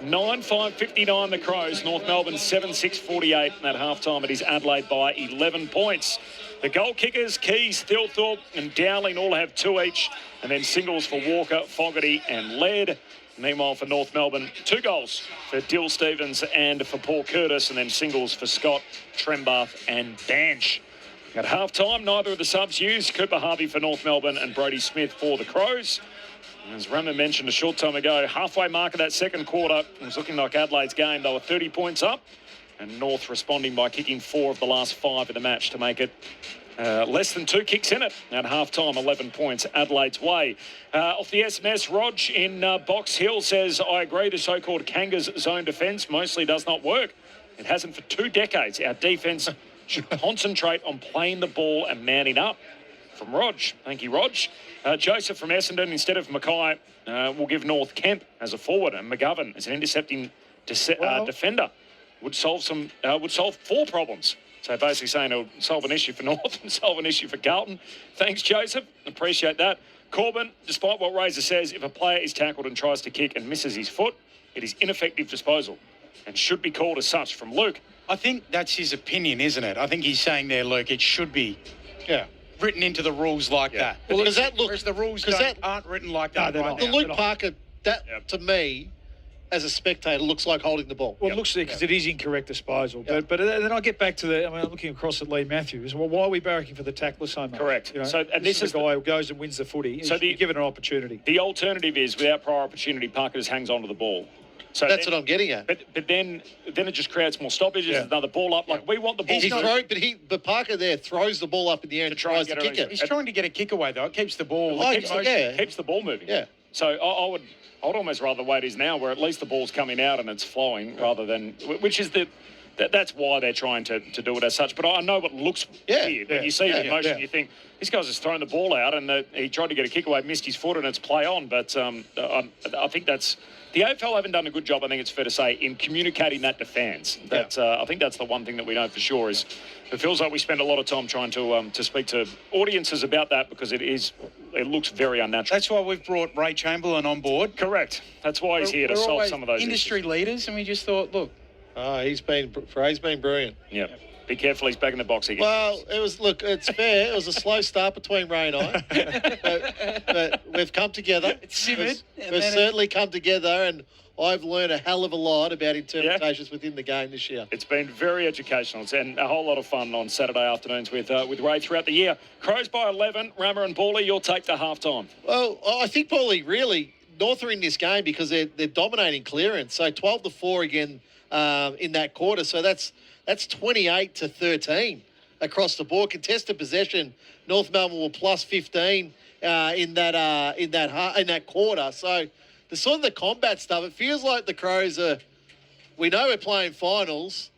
9-5-59 the Crows. North Melbourne 7-6-48 at half-time. It is Adelaide by 11 points. The goal kickers, Keys, Thilthorpe and Dowling all have 2 each, and then singles for Walker, Fogarty and Laird. Meanwhile, for North Melbourne, 2 goals for Dill Stevens and for Paul Curtis, and then singles for Scott, Trembath and Banch. At half-time, neither of the subs used. Cooper Harvey for North Melbourne and Brody Smith for the Crows. As Raman mentioned a short time ago, halfway mark of that second quarter, it was looking like Adelaide's game. They were 30 points up, and North responding by kicking 4 of the last 5 of the match to make it Less than 2 kicks in it at half-time, 11 points Adelaide's way. Off the SMS, Rog in Box Hill says, I agree the so-called Kangas zone defence mostly does not work. It hasn't for 2 decades. Our defence should concentrate on playing the ball and manning up. From Rog. Thank you, Rog. Joseph from Essendon, instead of Mackay, will give North Kemp as a forward and McGovern as an intercepting defender. Would solve 4 problems. So basically saying it'll solve an issue for North and solve an issue for Carlton. Thanks, Joseph. Appreciate that. Corbin, despite what Razor says, if a player is tackled and tries to kick and misses his foot, it is ineffective disposal and should be called as such. From Luke. I think that's his opinion, isn't it? I think he's saying there, Luke, it should be written into the rules like that. Well, does that look... Whereas the rules aren't written like that right The now. Luke Parker, to me, as a spectator, looks like holding the ball. Well, it looks like because it is incorrect disposal. But then I get back to I'm looking across at Lee Matthews. Well, why are we barracking for the tackler so much? Correct. You know, So, and this is the guy who goes and wins the footy. So give it an opportunity. The alternative is, without prior opportunity, Parker just hangs on to the ball. So that's what I'm getting at. But then it just creates more stoppages. There's another ball up. Like we want the ball. But Parker there throws the ball up in the air and tries to kick it. He's trying to get a kick away though. It keeps the ball. Keeps the ball moving. Yeah. So I would almost rather the way it is now, where at least the ball's coming out and it's flowing, rather than which is that's why they're trying to do it as such. But I know what looks weird. When you see it in motion, you think, this guy's just thrown the ball out and he tried to get a kick away, missed his foot, and it's play on. But I think that's... The AFL haven't done a good job, I think it's fair to say, in communicating that to fans. I think that's the one thing that we know for sure is it feels like we spend a lot of time trying to speak to audiences about that because it looks very unnatural. That's why we've brought Ray Chamberlan on board. Correct. That's why he's here to solve some of those industry leaders, and we just thought, look. He's been brilliant. Yeah. Be careful, he's back in the box again. Well, it's fair. It was a slow start between Ray and I. but we've come together. It's simmered. We've certainly come together, and I've learned a hell of a lot about interpretations within the game this year. It's been very educational and a whole lot of fun on Saturday afternoons with Ray throughout the year. Crows by 11. Rama and Bawley, your take to half-time. Well, I think Bawley really, North are in this game because they're dominating clearance. So 12-4 again in that quarter. So that's 28-13 across the board. Contested possession, North Melbourne were plus 15 in that quarter. So the sort of the combat stuff, it feels like the Crows are. We know we're playing finals.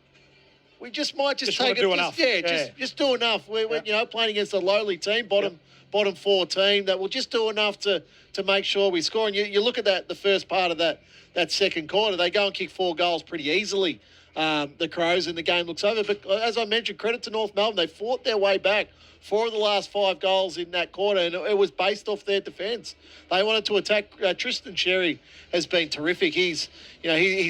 We just might just take it. Do enough. Just do enough. We're playing against a lowly team, bottom 4 team that will just do enough to make sure we score. And you look at the first part of that second quarter, they go and kick 4 goals pretty easily. The Crows, and the game looks over. But as I mentioned, credit to North Melbourne. They fought their way back. 4 of the last 5 goals in that quarter, and it was based off their defence. They wanted to attack. Tristan Xerri has been terrific. His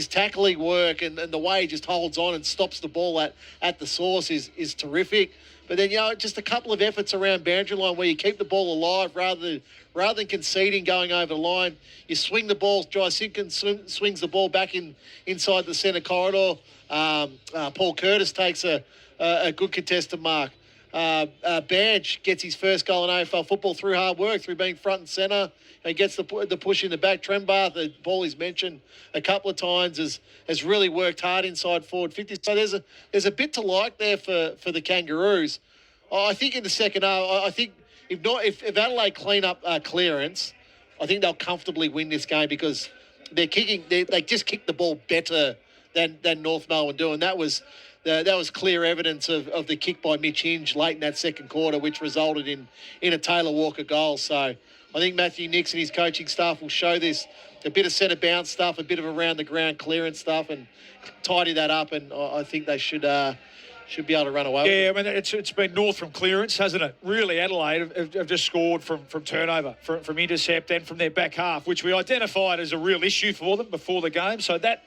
tackling work and the way he just holds on and stops the ball at the source is terrific. But then, just a couple of efforts around boundary line where you keep the ball alive rather than conceding going over the line. You swing the ball. Jai Simpkins swings the ball back inside the centre corridor. Paul Curtis takes a good contested mark. Badge gets his first goal in AFL football through hard work, through being front and centre. He gets the push in the back. Trembath, the ball he's mentioned a couple of times, has really worked hard inside forward 50. So there's a bit to like there for the Kangaroos. I think in the second half, I think if Adelaide clean up clearance, I think they'll comfortably win this game because they're kicking. They just kick the ball better than North Melbourne do, and that was clear evidence of the kick by Mitch Hinge late in that second quarter, which resulted in a Taylor Walker goal. So I think Matthew Nix and his coaching staff will show this, a bit of centre bounce stuff, a bit of around the ground clearance stuff, and tidy that up. And I think they should be able to run away. Yeah, I mean, it's been North from clearance, hasn't it? Really, Adelaide have just scored from turnover, from intercept and from their back half, which we identified as a real issue for them before the game. So that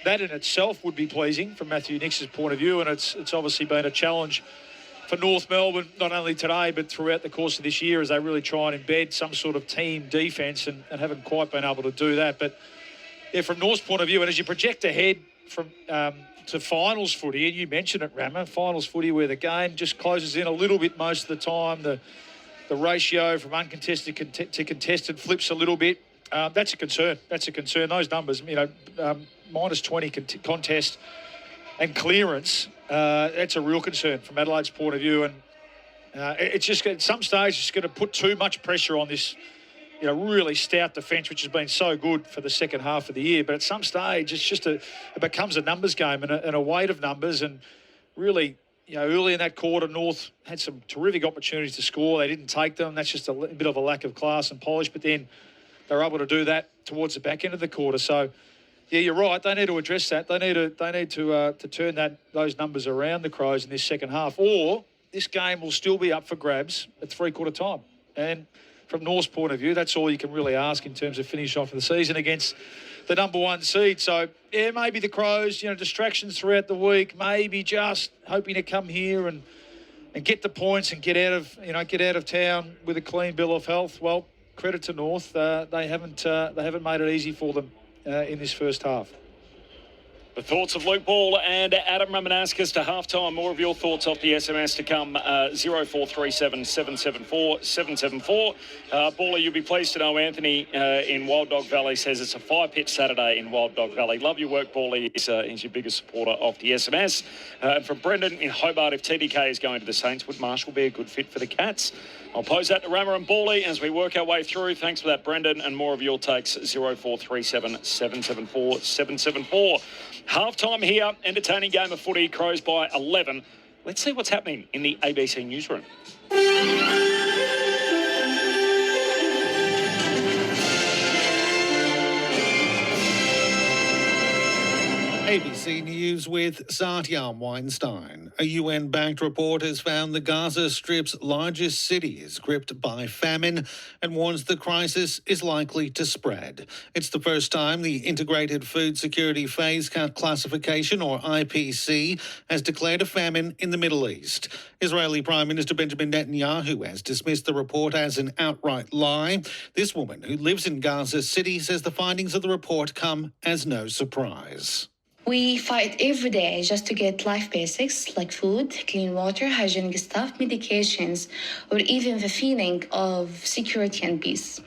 in itself would be pleasing from Matthew Nix's point of view, and it's obviously been a challenge for North Melbourne, not only today but throughout the course of this year, as they really try and embed some sort of team defence and haven't quite been able to do that. But yeah, from North's point of view, and as you project ahead from to finals footy, and you mentioned it, Rama, finals footy where the game just closes in a little bit most of the time, the ratio from uncontested to contested flips a little bit. That's a concern. Those numbers, minus 20 contest and clearance, that's a real concern from Adelaide's point of view. And It's just at some stage it's going to put too much pressure on this, really stout defence, which has been so good for the second half of the year. But at some stage, it becomes a numbers game and a weight of numbers. And really, early in that quarter, North had some terrific opportunities to score. They didn't take them. That's just a bit of a lack of class and polish. But then they were able to do that towards the back end of the quarter. So, yeah, you're right. They need to address that. They need to turn those numbers around, the Crows, in this second half, or this game will still be up for grabs at three-quarter time. And from North's point of view, that's all you can really ask in terms of finish off the season against the number one seed. So, yeah, maybe the Crows, distractions throughout the week, maybe just hoping to come here and get the points and get out of town with a clean bill of health. Well, credit to North. They haven't made it easy for them in this first half. The thoughts of Luke Ball and Adam Ramanuskas to halftime. More of your thoughts off the SMS to come. 0437 774 774. Baller, you'll be pleased to know Anthony in Wild Dog Valley says it's a 5-pitch Saturday in Wild Dog Valley. Love your work, Bally. He's your biggest supporter of the SMS. And from Brendan in Hobart, if TDK is going to the Saints, would Marshall be a good fit for the Cats? I'll pose that to Rama and Bally as we work our way through. Thanks for that, Brendan. And more of your takes, 0437 774 774. Half-time here, entertaining game of footy, Crows by 11. Let's see what's happening in the ABC newsroom. ABC News with Satyam Weinstein. A UN-backed report has found the Gaza Strip's largest city is gripped by famine and warns the crisis is likely to spread. It's the first time the Integrated Food Security Phase Classification, or IPC, has declared a famine in the Middle East. Israeli Prime Minister Benjamin Netanyahu has dismissed the report as an outright lie. This woman, who lives in Gaza City, says the findings of the report come as no surprise. We fight every day just to get life basics like food, clean water, hygienic stuff, medications, or even the feeling of security and peace.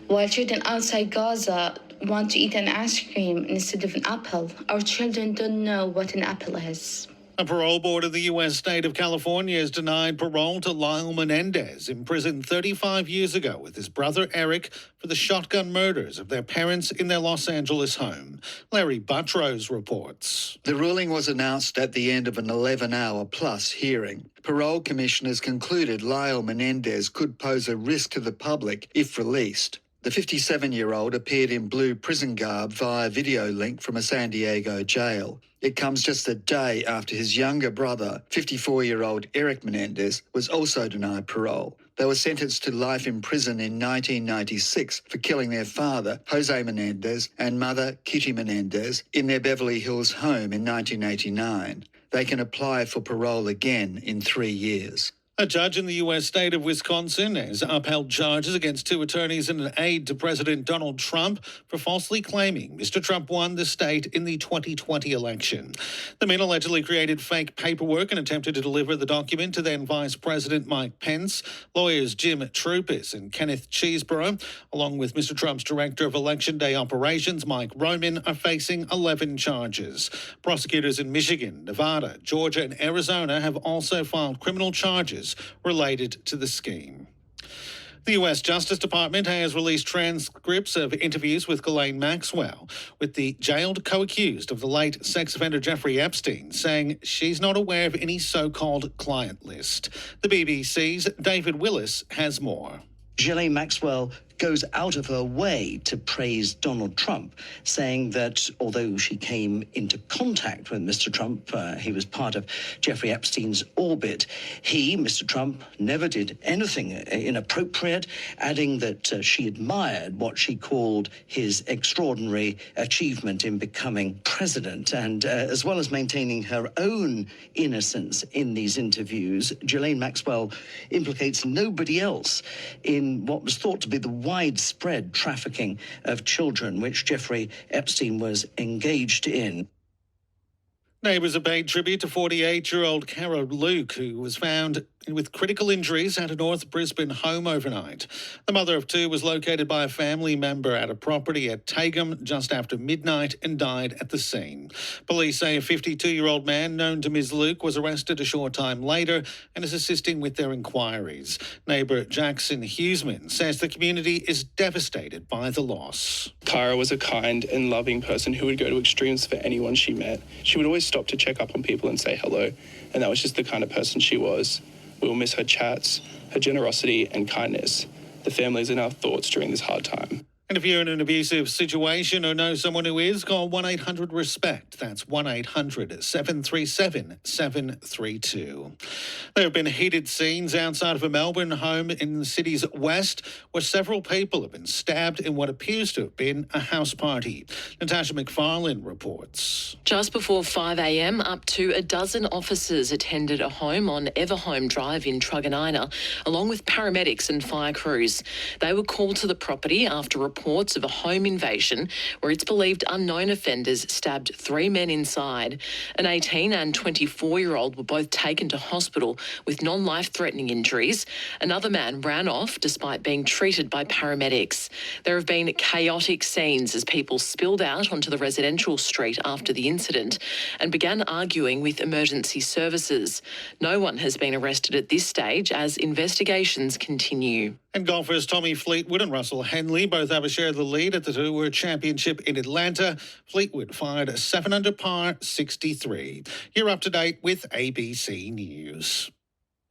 While children outside Gaza want to eat an ice cream instead of an apple, our children don't know what an apple is. A parole board of the U.S. state of California has denied parole to Lyle Menendez, imprisoned 35 years ago with his brother Eric for the shotgun murders of their parents in their Los Angeles home. Larry Buttrose reports. The ruling was announced at the end of an 11-hour-plus hearing. Parole commissioners concluded Lyle Menendez could pose a risk to the public if released. The 57-year-old appeared in blue prison garb via video link from a San Diego jail. It comes just a day after his younger brother, 54-year-old Eric Menendez, was also denied parole. They were sentenced to life in prison in 1996 for killing their father, Jose Menendez, and mother, Kitty Menendez, in their Beverly Hills home in 1989. They can apply for parole again in 3 years. A judge in the U.S. state of Wisconsin has upheld charges against two attorneys and an aide to President Donald Trump for falsely claiming Mr. Trump won the state in the 2020 election. The men allegedly created fake paperwork and attempted to deliver the document to then Vice President Mike Pence. Lawyers Jim Troupis and Kenneth Cheeseborough, along with Mr. Trump's Director of Election Day Operations, Mike Roman, are facing 11 charges. Prosecutors in Michigan, Nevada, Georgia and Arizona have also filed criminal charges related to the scheme. The U.S. Justice Department has released transcripts of interviews with Ghislaine Maxwell, with the jailed co-accused of the late sex offender Jeffrey Epstein, saying she's not aware of any so-called client list. The BBC's David Willis has more. Ghislaine Maxwell goes out of her way to praise Donald Trump, saying that although she came into contact with Mr. Trump, he was part of Jeffrey Epstein's orbit, he, Mr. Trump, never did anything inappropriate, adding that she admired what she called his extraordinary achievement in becoming president. And as well as maintaining her own innocence in these interviews, Ghislaine Maxwell implicates nobody else in what was thought to be the widespread trafficking of children which Jeffrey Epstein was engaged in. Neighbours have paid tribute to 48-year-old Cara Luke, who was found with critical injuries at a North Brisbane home overnight. The mother of two was located by a family member at a property at Tagum just after midnight and died at the scene. Police say a 52-year-old man known to Ms. Luke was arrested a short time later and is assisting with their inquiries. Neighbour Jackson Hughesman says the community is devastated by the loss. Cara was a kind and loving person who would go to extremes for anyone she met. She would always stop to check up on people and say hello, and that was just the kind of person she was. We will miss her chats, her generosity and kindness. The family is in our thoughts during this hard time. And if you're in an abusive situation or know someone who is, call 1-800-RESPECT. That's 1-800-737-732. There have been heated scenes outside of a Melbourne home in the city's west where several people have been stabbed in what appears to have been a house party. Natasha McFarlane reports. Just before 5 a.m, up to a dozen officers attended a home on Everhome Drive in Truganina, along with paramedics and fire crews. They were called to the property after reports of a home invasion where it's believed unknown offenders stabbed three men inside. An 18 and 24-year-old were both taken to hospital with non-life-threatening injuries. Another man ran off despite being treated by paramedics. There have been chaotic scenes as people spilled out onto the residential street after the incident and began arguing with emergency services. No one has been arrested at this stage as investigations continue. And golfers Tommy Fleetwood and Russell Henley both have a share of the lead at the Tour Championship in Atlanta. Fleetwood fired a 7-under par 63. You're up to date with ABC News.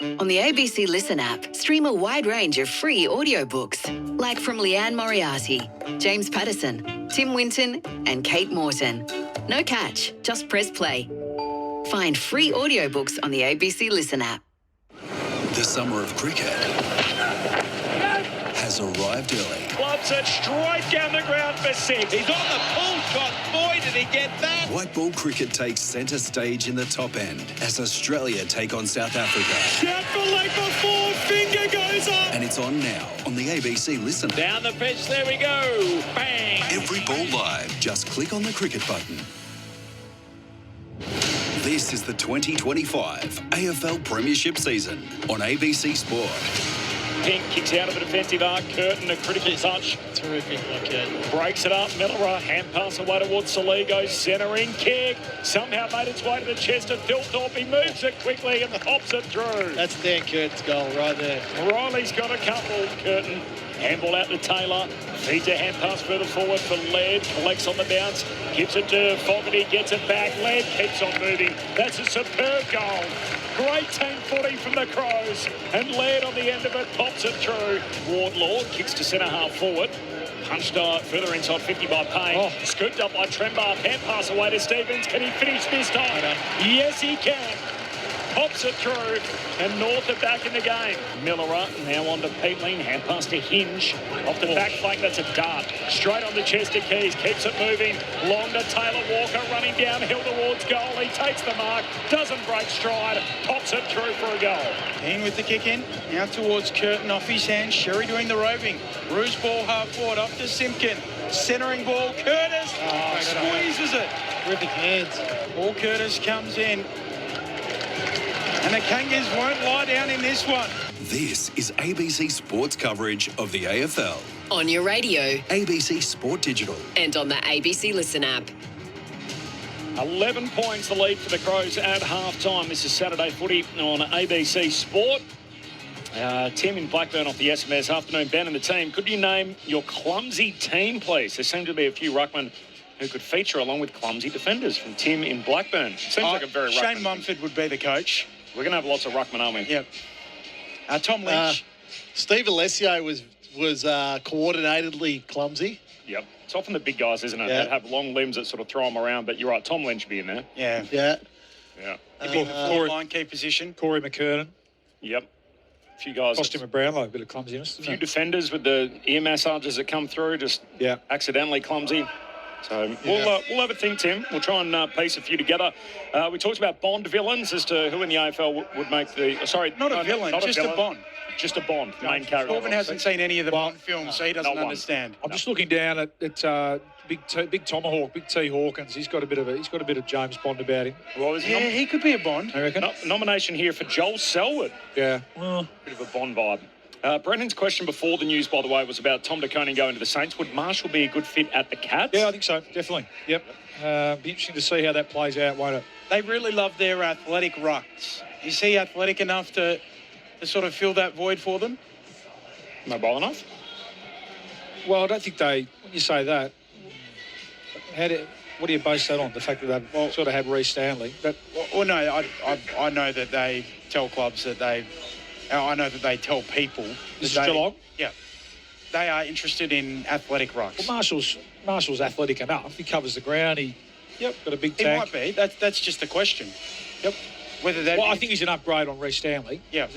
On the ABC Listen app, stream a wide range of free audiobooks, like from Leanne Moriarty, James Patterson, Tim Winton and Kate Morton. No catch, just press play. Find free audiobooks on the ABC Listen app. The summer of cricket has arrived early. Clubs it straight down the ground for six. He's on the pull shot. Boy, did he get that. White ball cricket takes centre stage in the top end as Australia take on South Africa. Shout for leg before, finger goes up. And it's on now on the ABC Listen. Down the pitch, there we go. Bang. Every ball live. Just click on the cricket button. This is the 2025 AFL Premiership season on ABC Sport. Pink kicks out of a defensive arc. Curtin, a critical touch. Terrific, Curtin. Breaks it up. Miller, hand pass away towards Saligo. Centering kick. Somehow made its way to the chest of Dilthorpe. He moves it quickly and pops it through. That's Dan Curtin's goal right there. Riley's got a couple. Curtin. Handball out to Taylor. Feeds a hand pass further forward for Laird. Collects on the bounce. Gives it to Fogarty. Gets it back. Laird keeps on moving. That's a superb goal. Great team footy from the Crows. And Laird on the end of it pops it through. Wardlaw kicks to centre half forward. Punched further inside 50 by Payne. Scooped up by Trembar. Hand pass away to Stevens. Can he finish this time? Yes, he can. Pops it through, and North are back in the game. Miller now on to Peatling, hand pass to Hinge. Off the back flank, that's a dart. Straight on the chest of Keys, keeps it moving. Long to Taylor Walker, running downhill towards goal. He takes the mark, doesn't break stride, pops it through for a goal. Keane with the kick in, now towards Curtin, off his hand. Sherry doing the roving. Rouge ball half forward, up to Simpkin. Centering ball, Curtis squeezes it. Terrific hands. Paul Curtis comes in. And the Kangas won't lie down in this one. This is ABC Sports coverage of the AFL. On your radio. ABC Sport Digital. And on the ABC Listen app. 11 points the lead for the Crows at half-time. This is Saturday footy on ABC Sport. Tim in Blackburn off the SMS. Afternoon, Ben and the team. Could you name your clumsy team, please? There seem to be a few ruckmen who could feature along with clumsy defenders from Tim in Blackburn. Seems like a very Shane ruckman. Mumford would be the coach. We're going to have lots of ruckmen, aren't we? Yep. Tom Lynch. Steve Alessio was coordinatedly clumsy. Yep. It's often the big guys, isn't it, Yeah. that have long limbs that sort of throw them around. But you're right, Tom Lynch be in there. Yeah. Yeah. Yeah. He'd be the forward line key position. Corey McKernan. Yep. A few guys. Costume and Brownlow, a bit of clumsiness. A few defenders with the ear massages that come through, just accidentally clumsy. So we'll have a think, Tim. We'll try and piece a few together. We talked about Bond villains as to who in the AFL would make the... Sorry, Not a villain, just a Bond. Just a Bond, main character. Corbin hasn't seen any of the Bond films, so he doesn't understand. I'm just looking down at Big Tomahawk, Big T Hawkins. He's got a bit of James Bond about him. Well, he could be a Bond. I reckon. Nomination here for Joel Selwood. Yeah. Well, bit of a Bond vibe. Brendan's question before the news, by the way, was about Tom DeConing going to the Saints. Would Marshall be a good fit at the Cats? Yeah, I think so. Definitely. Yep. Be interesting to see how that plays out, won't it? They really love their athletic rucks. Is he athletic enough to sort of fill that void for them? Mobile enough? Well, I don't think when you say that, what do you base that on? The fact that they've sort of had Reece Stanley? No, I know that they tell clubs that I know that they tell people. This is Geelong? Yeah. They are interested in athletic rucks. Well, Marshall's athletic enough. He covers the ground. Got a big tank. He might be. That's just a question. Yep. I think he's an upgrade on Reece Stanley. Yeah.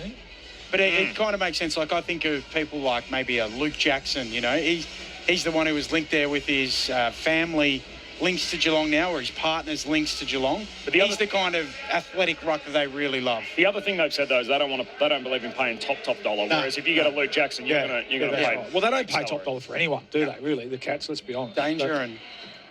But it kind of makes sense. Like, I think of people like maybe a Luke Jackson, you know. He's the one who was linked there with his family links to Geelong now, or his partner's links to Geelong. But he's the kind of athletic ruck that they really love. The other thing they've said, though, is they don't believe in paying top dollar. No. Whereas if you get a Luke Jackson, you're gonna pay. Well, they don't pay top dollar for anyone, do they? Really, the Cats. Let's be honest. Danger and.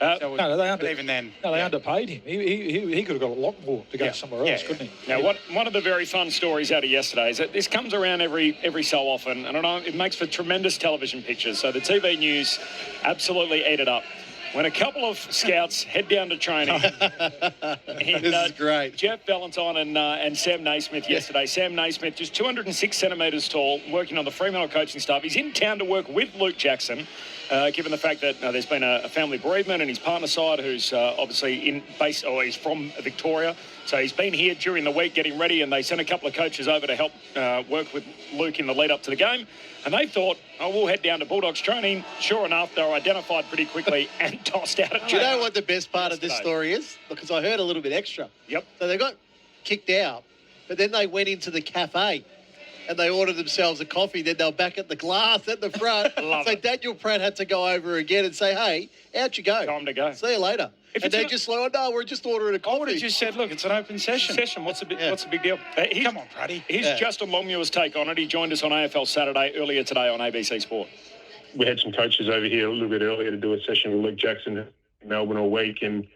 No, they even then. No, they underpaid him. He could have got a lot more to go somewhere else, couldn't he? Now, one of the very fun stories out of yesterday is that this comes around every so often, and I know it makes for tremendous television pictures. So the TV news absolutely ate it up. When a couple of scouts head down to training, this is great. Jeff Valentine and Sam Naismith yesterday. Sam Naismith, just 206 centimetres tall, working on the Fremantle coaching staff. He's in town to work with Luke Jackson, given the fact that there's been a family bereavement, and his partner side, who's obviously he's from Victoria. So he's been here during the week getting ready, and they sent a couple of coaches over to help work with Luke in the lead up to the game. And they thought, we'll head down to Bulldogs training. Sure enough, they were identified pretty quickly and tossed out. Do you know what the best part of this story is? Because I heard a little bit extra. Yep. So they got kicked out, but then they went into the cafe and they ordered themselves a coffee. Then they were back at the glass at the front. So Daniel Pratt had to go over again and say, hey, out you go. Time to go. See you later. And they just like, no, we're just ordering a coffee. I would have just said, look, it's an open session. What's the big deal? Come on, Praddy. Here's Justin Longmuir's take on it. He joined us on AFL Saturday earlier today on ABC Sport. We had some coaches over here a little bit earlier to do a session with Luke Jackson in Melbourne all week, and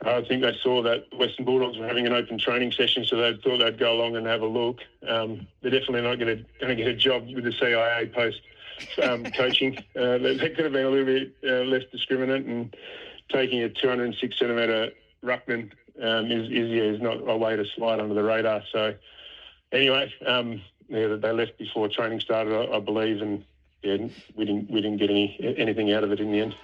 I think they saw that Western Bulldogs were having an open training session, so they thought they'd go along and have a look. They're definitely not going to get a job with the CIA post coaching. They could have been a little bit less discriminate, and taking a 206 centimetre ruckman is not a way to slide under the radar. So anyway, they left before training started, I believe, and we didn't get anything out of it in the end.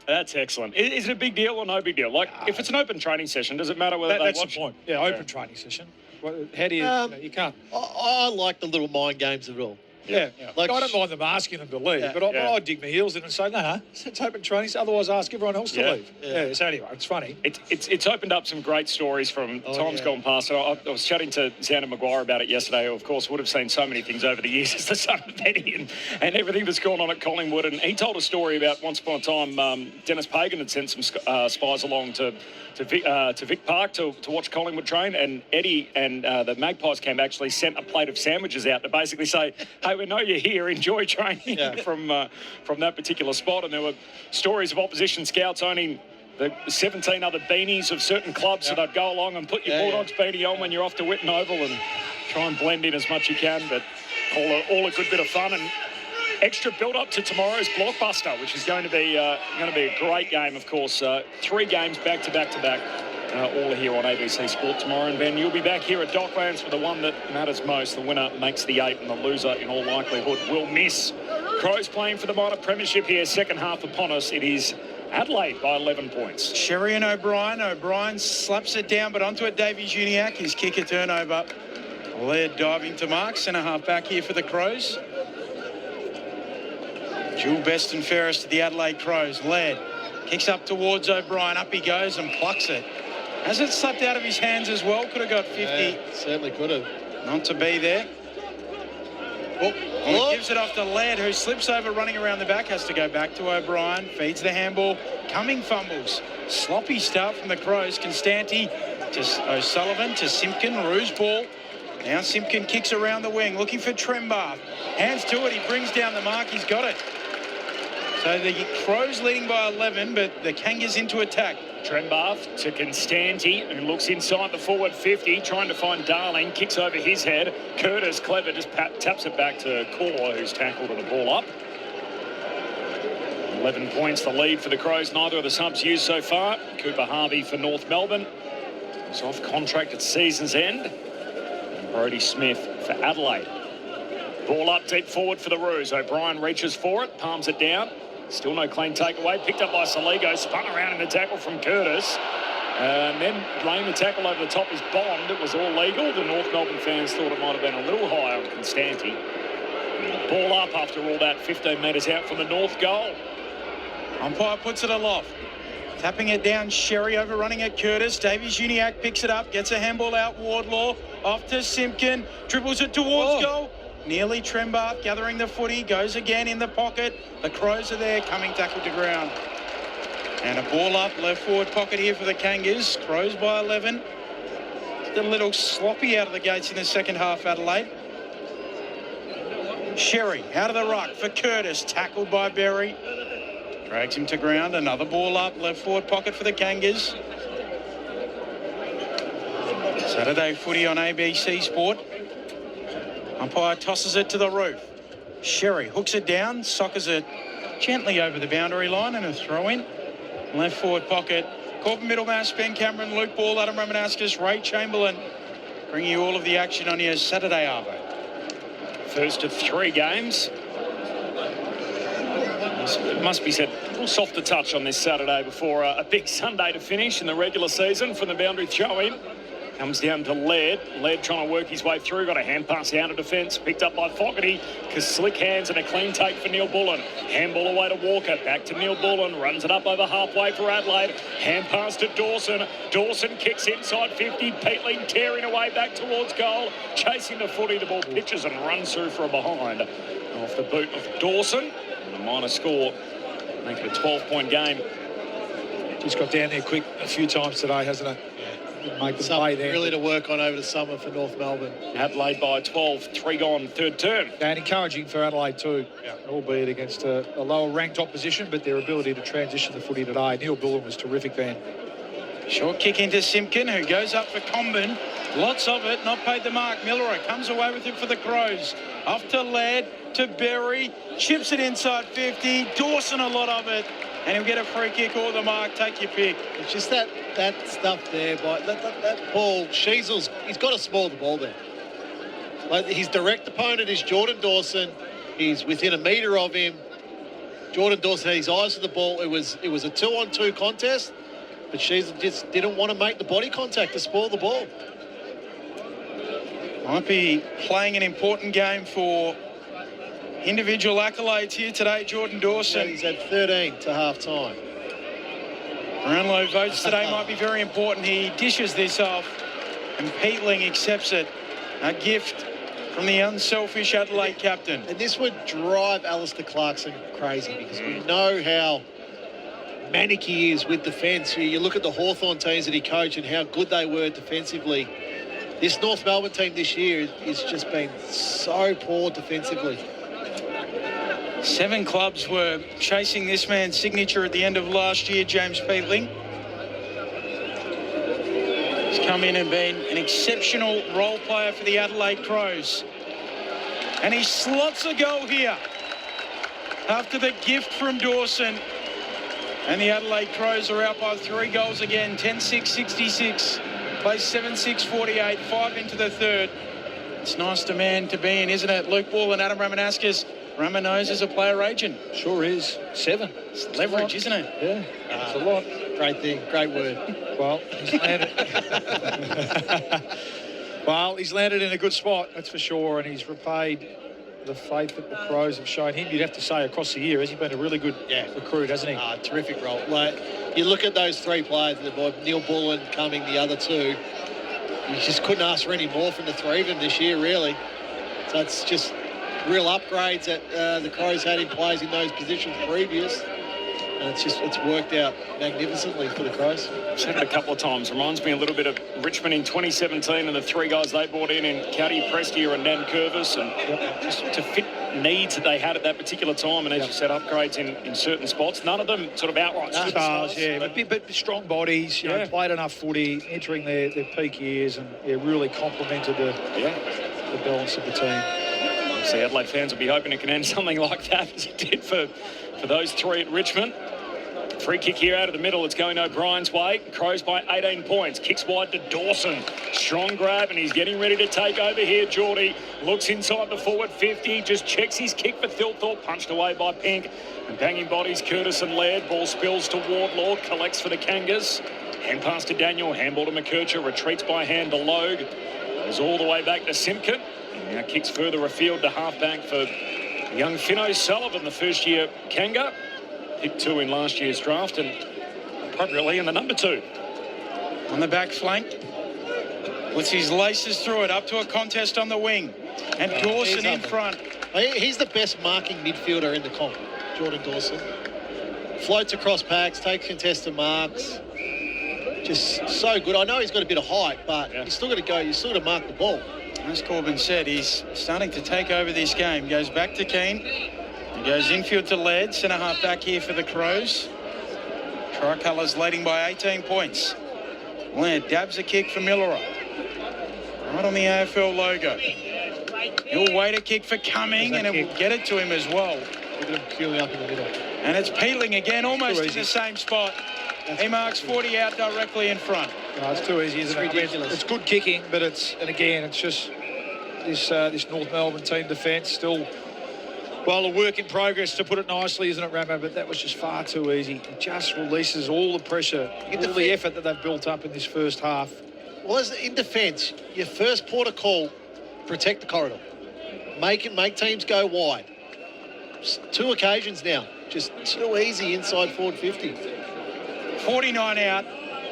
That's excellent. Is it a big deal or no big deal? Like, if it's an open training session, does it matter whether they watch? That's the point. Yeah, open training session. How do you can't. I like the little mind games of it all. Yeah. Like, I don't mind them asking them to leave, but I dig my heels in and say, no, it's open training. Otherwise, ask everyone else to leave. So anyway, it's funny. It's opened up some great stories from times gone past. I was chatting to Xander Maguire about it yesterday, who, of course, would have seen so many things over the years as the son of Benny and everything that's gone on at Collingwood. And he told a story about once upon a time, Dennis Pagan had sent some spies along to Vic Park to watch Collingwood train, and Eddie and the Magpies camp actually sent a plate of sandwiches out to basically say, hey, we know you're here, enjoy training from that particular spot. And there were stories of opposition scouts owning the 17 other beanies of certain clubs, so they'd go along and put your Bulldogs beanie on when you're off to Whitten Oval and try and blend in as much you can, but all a good bit of fun. And extra build-up to tomorrow's blockbuster, which is going to be a great game, of course. 3 games back-to-back, all here on ABC Sport tomorrow. And Ben, you'll be back here at Docklands for the one that matters most. The winner makes the 8, and the loser, in all likelihood, will miss. Crows playing for the minor premiership here. Second half upon us. It is Adelaide by 11 points. Sherry and O'Brien slaps it down, but onto it, Davey Juniak. His kicker turnover. Laird diving to mark. Centre half back here for the Crows. Dual best and fairest to the Adelaide Crows. Laird kicks up towards O'Brien. Up he goes and plucks it. Has it slipped out of his hands as well? Could have got 50. Yeah, certainly could have. Not to be there. Well, he gives it off to Laird, who slips over running around the back, has to go back to O'Brien, feeds the handball, coming fumbles. Sloppy start from the Crows. Constanti to O'Sullivan to Simpkin, Roos ball. Now Simpkin kicks around the wing, looking for Trembath. Hands to it, he brings down the mark, he's got it. So the Crows leading by 11, but the Kangas into attack. Trembath to Constanti, who looks inside the forward 50, trying to find Darling, kicks over his head. Curtis, clever, just taps it back to Core, who's tackled and the ball up. 11 points the lead for the Crows. Neither of the subs used so far. Cooper Harvey for North Melbourne. He's off contract at season's end. And Brodie Smith for Adelaide. Ball up deep forward for the Roos. O'Brien reaches for it, palms it down. Still no clean takeaway. Picked up by Saligo. Spun around in the tackle from Curtis. And then laying the tackle over the top is Bond. It was all legal. The North Melbourne fans thought it might have been a little high on Constanti. Ball up after all that, 15 metres out from the North goal. Umpire puts it aloft. Tapping it down, Sherry overrunning at Curtis. Davies Uniacke picks it up, gets a handball out. Wardlaw off to Simpkin. Dribbles it towards goal. Nearly Trembath gathering the footy. Goes again in the pocket. The Crows are there, coming tackle to ground. And a ball up, left forward pocket here for the Kangas. Crows by 11. Just a little sloppy out of the gates in the second half, Adelaide. Sherry out of the ruck for Curtis. Tackled by Berry. Drags him to ground. Another ball up, left forward pocket for the Kangas. Saturday footy on ABC Sport. Umpire tosses it to the roof. Sherry hooks it down, soccers it gently over the boundary line and a throw in. Left forward pocket. Corbin, Middlemas, Ben Cameron, Luke Ball, Adam Ramanuskas, Ray Chamberlain. Bringing you all of the action on your Saturday, Arvo. First of 3 games. It must be said, a little softer touch on this Saturday before a big Sunday to finish in the regular season from the boundary throw-in. Comes down to Laird. Laird trying to work his way through. Got a hand pass out of defence. Picked up by Fogarty. Slick hands and a clean take for Neil Bullen. Handball away to Walker. Back to Neil Bullen. Runs it up over halfway for Adelaide. Hand pass to Dawson. Dawson kicks inside 50. Peatling tearing away back towards goal. Chasing the footy. The ball pitches and runs through for a behind. Off the boot of Dawson. And a minor score. Make it a 12-point game. Just got down there quick a few times today, hasn't it? Make the play there. Really to work on over the summer for North Melbourne. Adelaide by 12, 3 gone, third term. And encouraging for Adelaide too, albeit against a lower ranked opposition, but their ability to transition the footy today. Neil Bullen was terrific then. Short kick into Simpkin, who goes up for Corbin. Lots of it, not paid the mark. Miller comes away with it for the Crows. Off to Laird, to Berry, chips it inside 50. Dawson a lot of it. And he'll get a free kick or the mark. Take your pick. It's just that stuff there. But that ball, Sheasel's, he's got to spoil the ball there. Like his direct opponent is Jordan Dawson. He's within a metre of him. Jordan Dawson had his eyes on the ball. It was a 2-on-2 contest. But Sheasel just didn't want to make the body contact to spoil the ball. Might be playing an important game for individual accolades here today, Jordan Dawson. He's had 13 to half-time. Brownlow votes today might be very important. He dishes this off and Peatling accepts it. A gift from the unselfish Adelaide captain. And this would drive Alistair Clarkson crazy because we know how manic he is with defence. You look at the Hawthorn teams that he coached and how good they were defensively. This North Melbourne team this year has just been so poor defensively. 7 clubs were chasing this man's signature at the end of last year, James Peatling. He's come in and been an exceptional role player for the Adelaide Crows. And he slots a goal here after the gift from Dawson. And the Adelaide Crows are out by 3 goals again, 10-6-66. Plays 7-6-48, 5 into the third. It's nice man to be in, isn't it? Luke Ball and Adam Ramanuskas. Raman knows as a player agent. Sure is. 7. It's leverage, isn't it? Yeah, it's a lot. Great thing, great word. Well, he's landed. Well, he's landed in a good spot, that's for sure, and he's repaid the faith that the Crows have shown him. You'd have to say across the year, has he been a really good recruit, hasn't he? Terrific role. Like, you look at those 3 players, Neil Bullen coming, the other 2. You just couldn't ask for any more from the 3 of them this year, really. So it's just real upgrades that the Crows had in players in those positions previous. And it's worked out magnificently for the Crows. Said it a couple of times. Reminds me a little bit of Richmond in 2017 and the three guys they brought in Cuddy, Prestia and Nan Curvis, and just to fit needs that they had at that particular time. And as you said, upgrades in certain spots. None of them sort of outright stars, but strong bodies, you know, played enough footy, entering their peak years, and really complemented the balance of the team. So Adelaide fans will be hoping it can end something like that as it did for those three at Richmond. Free kick here out of the middle. It's going O'Brien's way. Crows by 18 points. Kicks wide to Dawson. Strong grab, and he's getting ready to take over here. Geordie looks inside the forward 50. Just checks his kick for Thilthorpe. Punched away by Pink. And banging bodies, Curtis and Laird. Ball spills to Wardlaw. Collects for the Kangas. Hand pass to Daniel. Handball to McKercher. Retreats by hand to Logue. Goes all the way back to Simpkin. And now kicks further afield to half-back for young Finn Sullivan, the first-year Kanga. Picked 2 in last year's draft and appropriately in the number 2. On the back flank. Puts his laces through it. Up to a contest on the wing. And Dawson in front. He's the best marking midfielder in the comp, Jordan Dawson. Floats across packs, takes contested marks. Just so good. I know he's got a bit of height, but he's still got to go. He's still got to mark the ball. As Corbin said, he's starting to take over this game. Goes back to Keane. He goes infield to Laird. Centre half back here for the Crows. Tricolours leading by 18 points. Laird dabs a kick for Millera. Right on the AFL logo. He'll wait a kick for Cumming, and it will get it to him as well. Look at him queuing up in the middle. And it's Peeling again, almost in the same spot. He marks 40 out directly in front. No, it's too easy, isn't it? Ridiculous. It's good kicking, but it's just this North Melbourne team defence still, well, a work in progress, to put it nicely, isn't it, Ramo? But that was just far too easy. It just releases all the pressure, all the effort that they've built up in this first half. Well, in defence, your first port of call, protect the corridor. Make teams go wide. Just 2 occasions now. Just too easy inside forward 50. 49 out,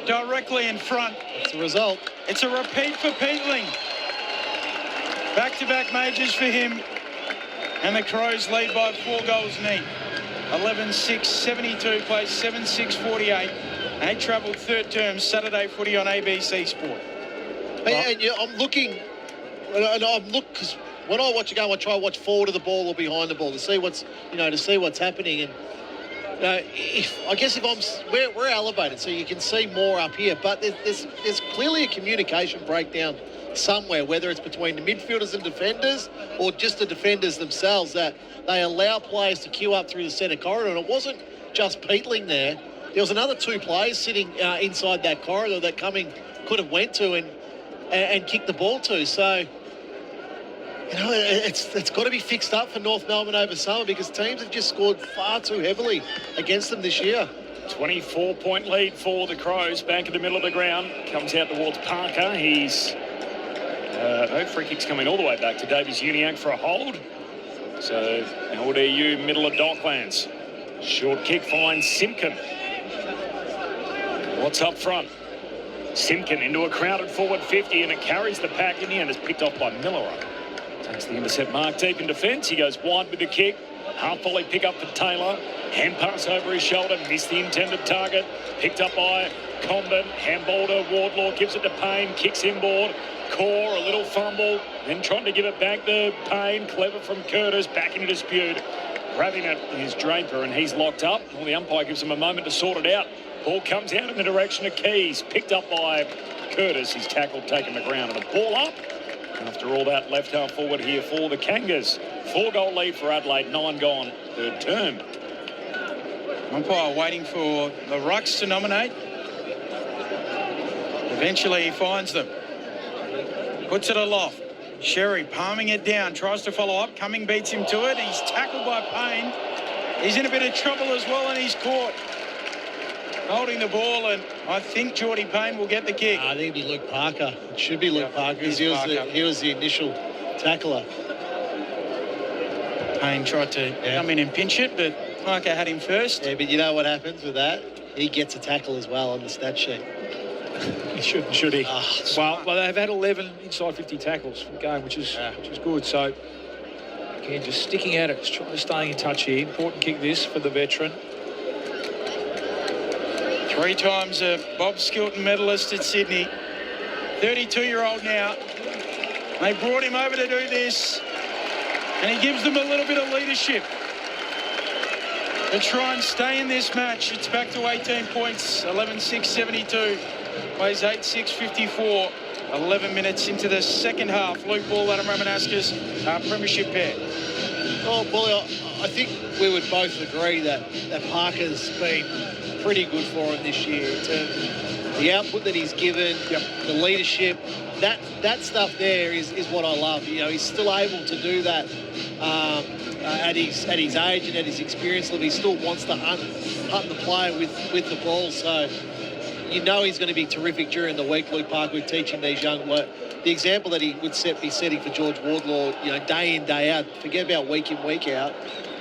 directly in front. That's the result. It's a repeat for Peatling. Back-to-back majors for him. And the Crows lead by 4 goals neat. 11-6, 72, plays 7-6, 48. And they travelled third term Saturday footy on ABC Sport. Hey, and I'm looking, because when I watch a game, I try to watch forward of the ball or behind the ball to see what's happening. And we're elevated, so you can see more up here. But there's clearly a communication breakdown somewhere, whether it's between the midfielders and defenders or just the defenders themselves, that they allow players to queue up through the centre corridor. And it wasn't just Peatling there. There was another 2 players sitting inside that corridor that Cumming could have went to and kicked the ball to. So, it's got to be fixed up for North Melbourne over summer, because teams have just scored far too heavily against them this year. 24-point lead for the Crows. Back in the middle of the ground. Comes out towards Parker. He's... no free kicks coming all the way back to Davies Uniacke for a hold. So, LDU, middle of Docklands. Short kick finds Simpkin. What's up front? Simpkin into a crowded forward 50, and it carries the pack. In the end, it's picked off by Millera. Takes the intercept mark deep in defence. He goes wide with the kick. Half volley pick up for Taylor. Hand pass over his shoulder. Missed the intended target. Picked up by Corbin. Handball to Wardlaw. Gives it to Payne. Kicks inboard. Core, a little fumble. Then trying to give it back to Payne. Clever from Curtis. Back into dispute. Grabbing it is Draper, and he's locked up. Well, the umpire gives him a moment to sort it out. Ball comes out in the direction of Keys. Picked up by Curtis. He's tackled, taken the ground. And a ball up. After all that, left half forward here for the Kangas. 4-goal lead for Adelaide, 9 gone, third term. Umpire waiting for the Rucks to nominate. Eventually he finds them. Puts it aloft. Sherry palming it down, tries to follow up. Cumming beats him to it. He's tackled by Payne. He's in a bit of trouble as well, and he's caught. Holding the ball, and I think Geordie Payne will get the kick. I think it'll be Luke Parker. It should be Luke Parker, because he was the initial tackler. Payne tried to come in and pinch it, but Parker had him first. Yeah, but you know what happens with that? He gets a tackle as well on the stat sheet. He should he? Well, they've had 11 inside 50 tackles for the game, which is good. So Again, just sticking at it, just trying to stay in touch here. Important kick this for the veteran. 3 times a Bob Skilton medalist at Sydney. 32-year-old now. They brought him over to do this, and he gives them a little bit of leadership to try and stay in this match. It's back to 18 points, 11-6-72. Plays 8-6-54. 11 minutes into the second half. Luke Ball, Adam Ramanuskas, premiership pair. Oh, Bully, I think we would both agree that Parker's been pretty good for him this year in terms of the output that he's given, the leadership. That stuff there is what I love. You know, he's still able to do that at his age and at his experience level. He still wants to hunt the player with the ball. So you know he's going to be terrific during the week, Luke Parker, with teaching these young. The example that he would be setting for George Wardlaw, you know, day in, day out. Forget about week in, week out.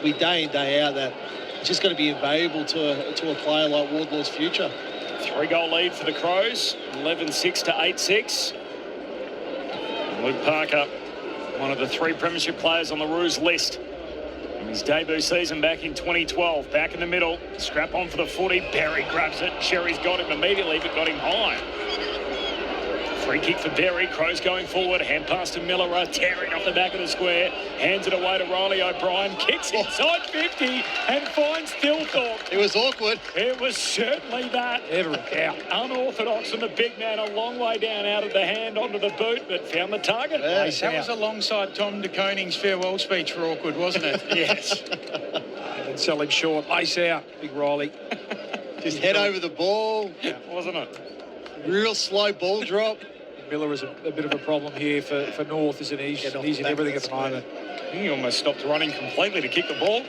We day in, day out. That it's just going to be invaluable to a player like Wardlaw's future. 3-goal lead for the Crows, 11-6 to 8-6. Luke Parker, one of the 3 premiership players on the Roos list. In his debut season back in 2012, back in the middle, scrap on for the footy, Berry grabs it, Sherry's got him immediately but got him high. Free kick for Berry, Crows going forward, hand pass to Miller, tearing off the back of the square, hands it away to Riley O'Brien, kicks inside 50 and finds Thilthorpe. It was awkward. It was certainly that. Unorthodox from the big man, a long way down out of the hand onto the boot, but found the target. That was alongside Tom de Koning's farewell speech for awkward, wasn't it? Yes. And sell him short, lace out, big Riley. Just head over the ball. Yeah, wasn't it? Real slow ball drop. Miller is a bit of a problem here for North, isn't he? He's in everything at the moment. He almost stopped running completely to kick the ball.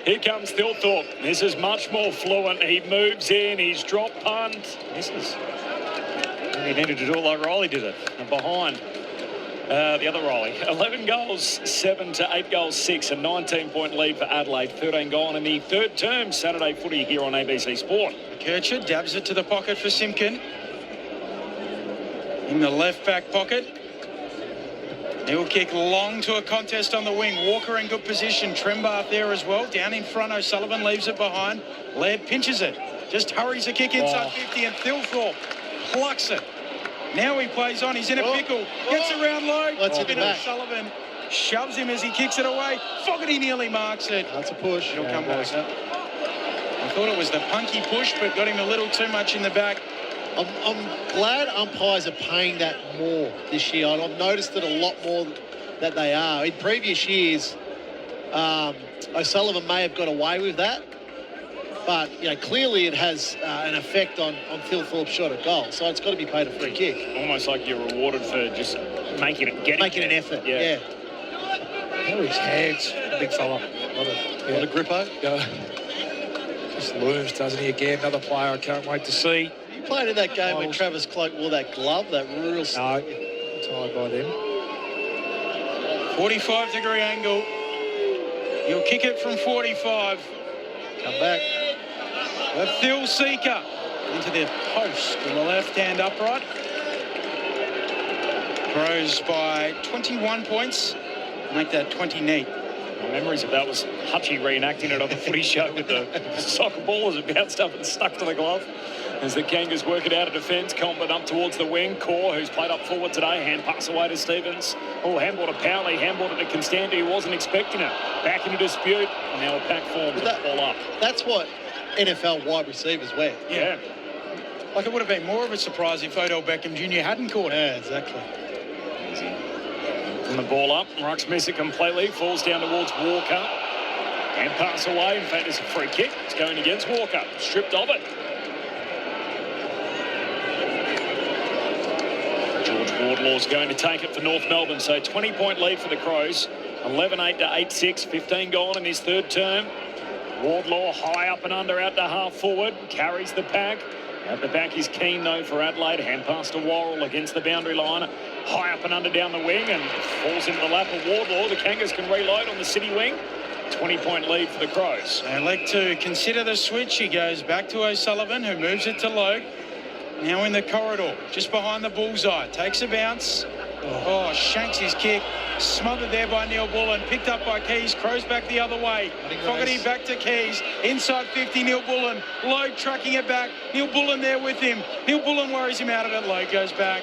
Here comes Thilthorpe. This is much more fluent. He moves in. He's drop punt. Misses. He needed to do it like Riley did it. And behind the other Riley. 11 goals, 7 to 8 goals, 6. A 19-point lead for Adelaide. 13 gone in the third term Saturday footy here on ABC Sport. Kircher dabs it to the pocket for Simpkin. In the left back pocket. He'll kick long to a contest on the wing. Walker in good position. Trembath there as well. Down in front, O'Sullivan leaves it behind. Laird pinches it. Just hurries the kick inside 50 and Thilthorpe plucks it. Now he plays on. He's in a pickle. Gets around low. Let's hit the back. O'Sullivan shoves him as he kicks it away. Fogarty nearly marks it. That's a push. He'll come back. I thought it was the punky push, but got him a little too much in the back. I'm glad umpires are paying that more this year. I've noticed it a lot more that they are. In previous years, O'Sullivan may have got away with that, but you know clearly it has an effect on Thilthorpe's shot at goal. So it's got to be paid a free kick. Almost like you're rewarded for just making an effort. Yeah. How are his hands, big fella. What a grippo. Just looms, doesn't he? Again, another player I can't wait to see. You played in that game when Travis Cloak wore that glove, that real... No, tied by them. 45-degree angle. He'll kick it from 45. Come back. A Phil Seeker into the post in the left-hand upright. Crows by 21 points. Make that 20 neat. My memories of that was Hutchie reenacting it on the footy show with the soccer ball as it bounced up and stuck to the glove. As the Kangas work it out of defence, Corbin up towards the wing. Core, who's played up forward today, hand pass away to Stevens. Oh, handball to Powley, handball to Constanti, who wasn't expecting it. Back into dispute, and now a pack form to ball up. That's what NFL wide receivers wear. Yeah. Like it would have been more of a surprise if Odell Beckham Jr. hadn't caught it. Yeah, exactly. And the ball up, Rucks miss it completely, falls down towards Walker. Hand pass away, in fact it's a free kick. It's going against Walker, stripped of it. George Wardlaw's going to take it for North Melbourne, so 20-point lead for the Crows. 11-8 to 8-6, 15 gone in his third term. Wardlaw high up and under out to half forward, carries the pack. At the back is Keane though for Adelaide. Hand pass to Worrell against the boundary line. High up and under down the wing and falls into the lap of Wardlaw. The Kangas can reload on the city wing. 20-point lead for the Crows. They elect to consider the switch. He goes back to O'Sullivan, who moves it to Logue. Now in the corridor, just behind the bullseye. Takes a bounce. Oh, shanks his kick. Smothered there by Neil Bullen. Picked up by Keys. Crows back the other way. Fogarty back to Keys. Inside 50, Neil Bullen. Logue tracking it back. Neil Bullen there with him. Neil Bullen worries him out of it. Logue goes back.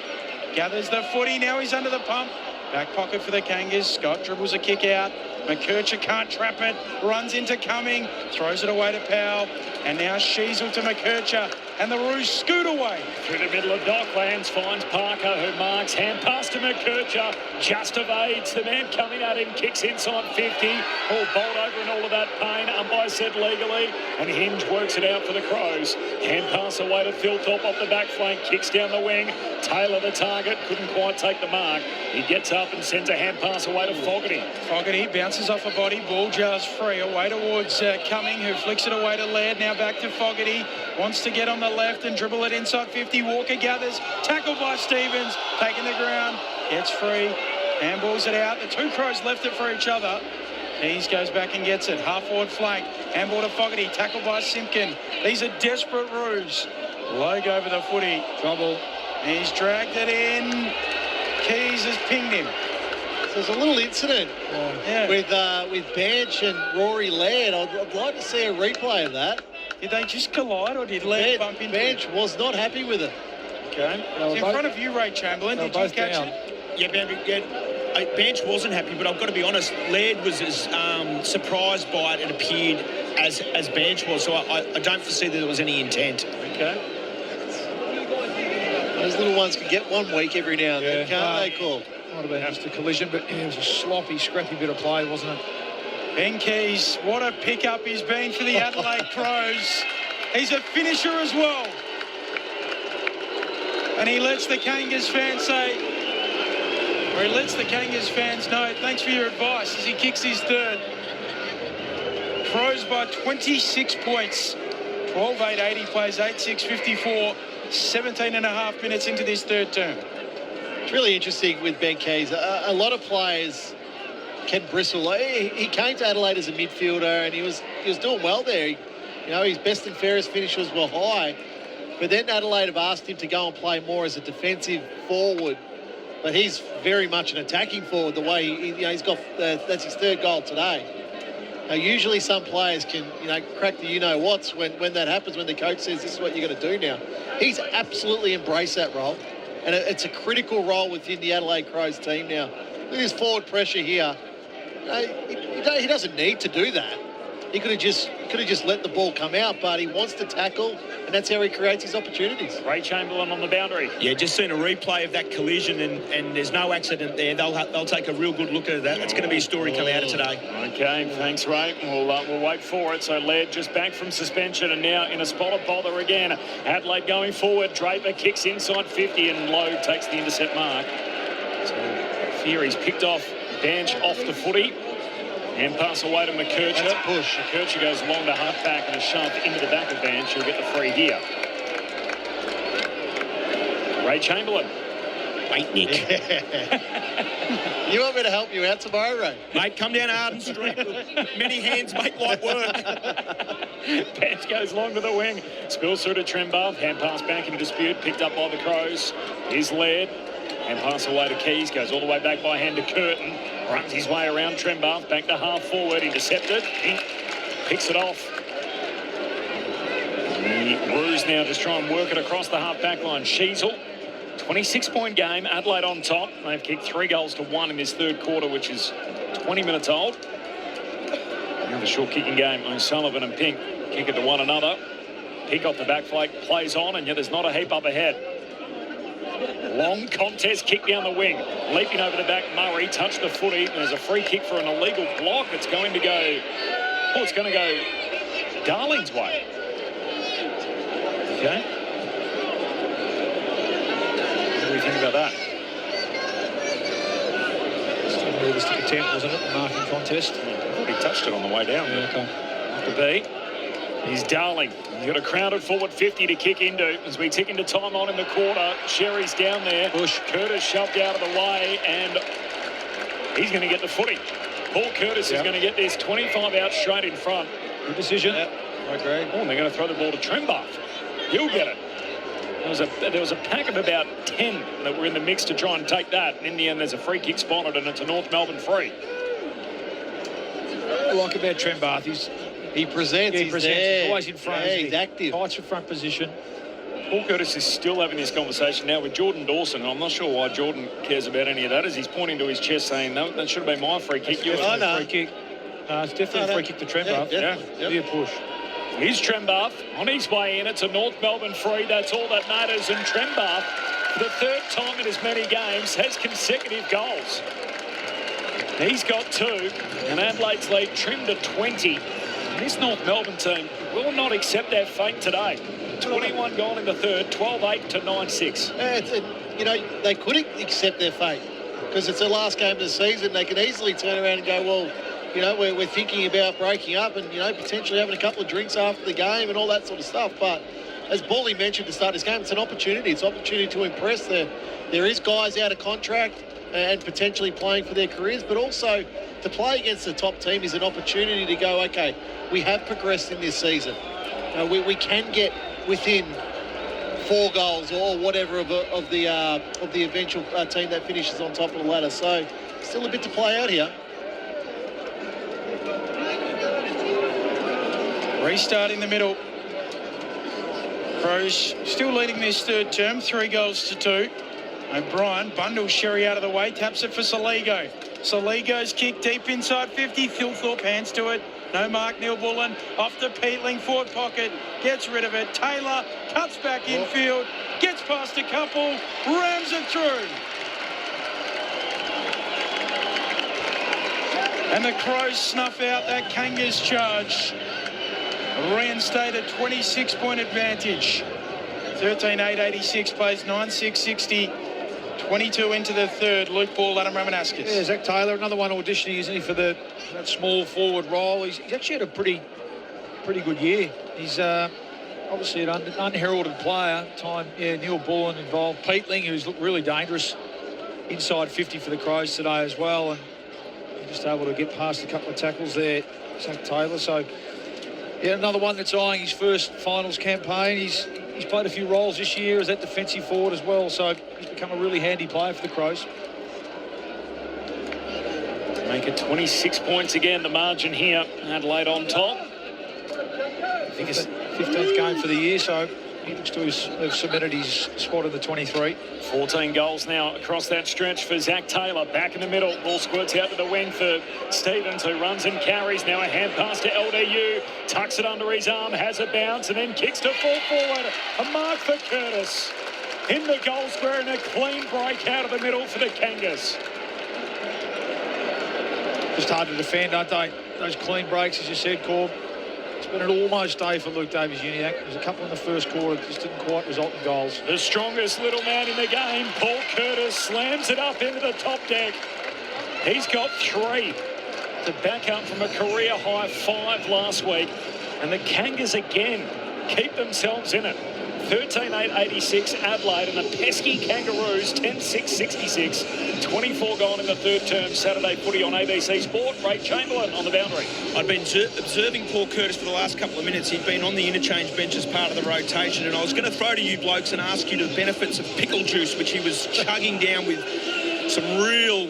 Gathers the footy. Now he's under the pump. Back pocket for the Kangas. Scott dribbles a kick out. McKercher can't trap it. Runs into Cumming. Throws it away to Powell. And now Sheasel to McKercher. And the Roos scoot away. Through the middle of Docklands, finds Parker, who marks. Hand pass to McKercher. Just evades the man coming at him. Kicks inside 50. All bowled over in all of that pain. Umpire said legally. And Hinge works it out for the Crows. Hand pass away to Philtop off the back flank. Kicks down the wing. Taylor the target. Couldn't quite take the mark. He gets up and sends a hand pass away to Fogarty. Fogarty bounces off a body. Ball jars free. Away towards Cumming, who flicks it away to Laird. Now back to Fogarty. Wants to get on the left and dribble it inside 50. Walker gathers. Tackled by Stevens. Taking the ground. Gets free. Handballs it out. The two Crows left it for each other. Keys goes back and gets it. Half-forward flank. Handball to Fogarty. Tackled by Simpkin. These are desperate Roos. Logue over the footy. Trouble. He's dragged it in. Keys has pinged him. So there's a little incident with Bench and Rory Laird. I'd like to see a replay of that. Did they just collide or did Laird bump into Bench was not happy with it. Okay. It's in front of you, Ray Chamberlain. Did you catch it? Yeah, Bench wasn't happy, but I've got to be honest, Laird was as surprised by it, it appeared, as Bench was, so I don't foresee that there was any intent. Okay. Those little ones can get 1 week every now and then, can't they, Cole? Might have been just a collision, but it was a sloppy, scrappy bit of play, wasn't it? Ben Keys, what a pickup he's been for the Adelaide Crows. He's a finisher as well. And he lets the Kangas fans know, thanks for your advice, as he kicks his third. Crows by 26 points. 12-8-80 plays 8-6-54. 17 and a half minutes into this third term. It's really interesting with Ben Keys. A lot of players can bristle. He came to Adelaide as a midfielder and he was doing well there. His best and fairest finishes were high. But then Adelaide have asked him to go and play more as a defensive forward. But he's very much an attacking forward. The way he's got that's his third goal today. Now, usually some players can, crack the you-know-whats when that happens, when the coach says this is what you're going to do now. He's absolutely embraced that role, and it's a critical role within the Adelaide Crows team now. Look at his forward pressure here. He doesn't need to do that. He could have just let the ball come out, but he wants to tackle, and that's how he creates his opportunities. Ray Chamberlan on the boundary. Yeah, just seen a replay of that collision, and there's no accident there. They'll take a real good look at that. That's going to be a story coming out of today. Okay, thanks, Ray. We'll wait for it. So Laird just back from suspension and now in a spot of bother again. Adelaide going forward. Draper kicks inside 50 and Logue takes the intercept mark. So Fury's picked off Bench off the footy. And pass away to McKercher. That's a push. McKercher goes long to half back and is shoved into the back of Bench. He'll get the free here. Ray Chamberlain. Wait, Nick. You want me to help you out tomorrow, Ray? Mate, come down Arden Street. Many hands make light work. Bench goes long to the wing. Spills through to Trembath. Hand pass back in dispute. Picked up by the Crows. Here's Laird. Hand pass away to Keys. Goes all the way back by hand to Curtin. Runs his way around Trembath. Back to half forward. Intercepted. Picks it off. The Roos now just try and work it across the half back line. Sheasel. 26-point game. Adelaide on top. They've kicked 3 goals to 1 in this third quarter, which is 20 minutes old. Another short kicking game. O'Sullivan and Pink kick it to one another. Pink off the back flank plays on, and yet there's not a heap up ahead. Long contest kick down the wing. Leaping over the back, Murray touched the footy. There's a free kick for an illegal block. It's going to go... Oh, it's going to go Darling's way. Okay. What do you think about that? Still realistic attempt, wasn't it? The marking contest. I thought he touched it on the way down. Yeah, okay. Off the beat. He's Darling. He's got a crowded forward 50 to kick into as we tick into time on in the quarter. Sherry's down there. Bush. Curtis shoved out of the way, and he's going to get the footy. Paul Curtis is going to get this 25 out straight in front. Good decision. Yep, I agree. Oh, and they're going to throw the ball to Trembath. He'll get it. There was a pack of about 10 that were in the mix to try and take that. And in the end, there's a free kick spotted, and it's a North Melbourne free. I like about Trent Barth. He presents. He's always in front. Yeah, he's active. Fights for front position. Paul Curtis is still having this conversation now with Jordan Dawson. I'm not sure why Jordan cares about any of that, as he's pointing to his chest saying, no, that should have been my free kick. Free kick. No, it's definitely a free kick to Trent Barth. Yeah. Be a push. Here's Trent Barth on his way in. It's a North Melbourne free. That's all that matters. And Trent Barth, for the third time in as many games, has consecutive goals. He's got 2, and Adelaide's lead trimmed to 20. And this North Melbourne team will not accept their fate today. 21 gone in the third, 12-8 to 9-6. They couldn't accept their fate because it's the last game of the season. They can easily turn around and go, well, we're thinking about breaking up and, potentially having a couple of drinks after the game and all that sort of stuff. But as Bally mentioned to start this game, it's an opportunity. It's an opportunity to impress. There is guys out of contract and potentially playing for their careers, but also to play against the top team is an opportunity to go, okay, we have progressed in this season. We can get within 4 goals or whatever of the eventual team that finishes on top of the ladder. So still a bit to play out here. Restart in the middle. Crows still leading this third term, 3 goals to 2. O'Brien bundles Sherry out of the way, taps it for Saligo. Saligo's kick deep inside 50. Philthorpe hands to it. No mark, Neil Bullen. Off to Peatling, forward pocket. Gets rid of it. Taylor cuts back infield. Gets past a couple. Rams it through. And the Crows snuff out that Kangas charge. Reinstate a 26-point advantage. 13-8-86 plays 9-6-60. 22 into the third. Luke Ball, Adam Ramanuskas. Yeah, Zach Taylor, another one auditioning, isn't he, for that small forward role. He's actually had a pretty good year. He's obviously an unheralded player. Neil Bullen involved. Peatling, who's looked really dangerous inside 50 for the Crows today as well, and just able to get past a couple of tackles there, Zach Taylor. So, yeah, another one that's eyeing his first finals campaign. He's played a few roles this year as that defensive forward as well, so he's become a really handy player for the Crows. Make it 26 points again, the margin here. Adelaide on top. I think it's 15th game for the year, so he looks to have cemented his spot in the 23. 14 goals now across that stretch for Zach Taylor. Back in the middle. Ball squirts out to the wing for Stevens, who runs and carries. Now a hand pass to LDU. Tucks it under his arm, has a bounce, and then kicks to full forward. A mark for Curtis. In the goal square and a clean break out of the middle for the Kangas. Just hard to defend, aren't they? Those clean breaks, as you said, Corb. It's been an almost day for Luke Davies-Uniacke. There's a couple in the first quarter that just didn't quite result in goals. The strongest little man in the game, Paul Curtis, slams it up into the top deck. He's got 3 to back up from a career high 5 last week. And the Kangas again keep themselves in it. 13-8-86 Adelaide, and the pesky Kangaroos 10-6-66. 24 gone in the third term. Saturday footy on ABC Sport. Ray Chamberlain on the boundary. I'd been observing Paul Curtis for the last couple of minutes. He'd been on the interchange bench as part of the rotation, and I was going to throw to you blokes and ask you the benefits of pickle juice, which he was chugging down with some real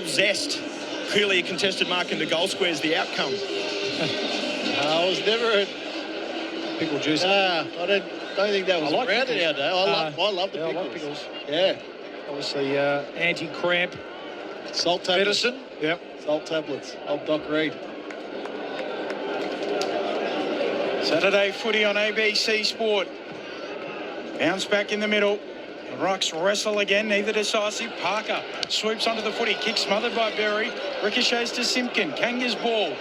zest. Clearly a contested mark in the goal square is the outcome. I was never a pickle juice. I don't think that was around in our day. I love the pickles. I like pickles. Yeah. Obviously, anti-cramp. Salt tablets. Medicine. Yep. Salt tablets. Old Doc Reed. Saturday footy on ABC Sport. Bounce back in the middle. The Rocks wrestle again, neither decisive. Parker swoops onto the footy. Kick smothered by Berry. Ricochets to Simpkin. Kangas ball.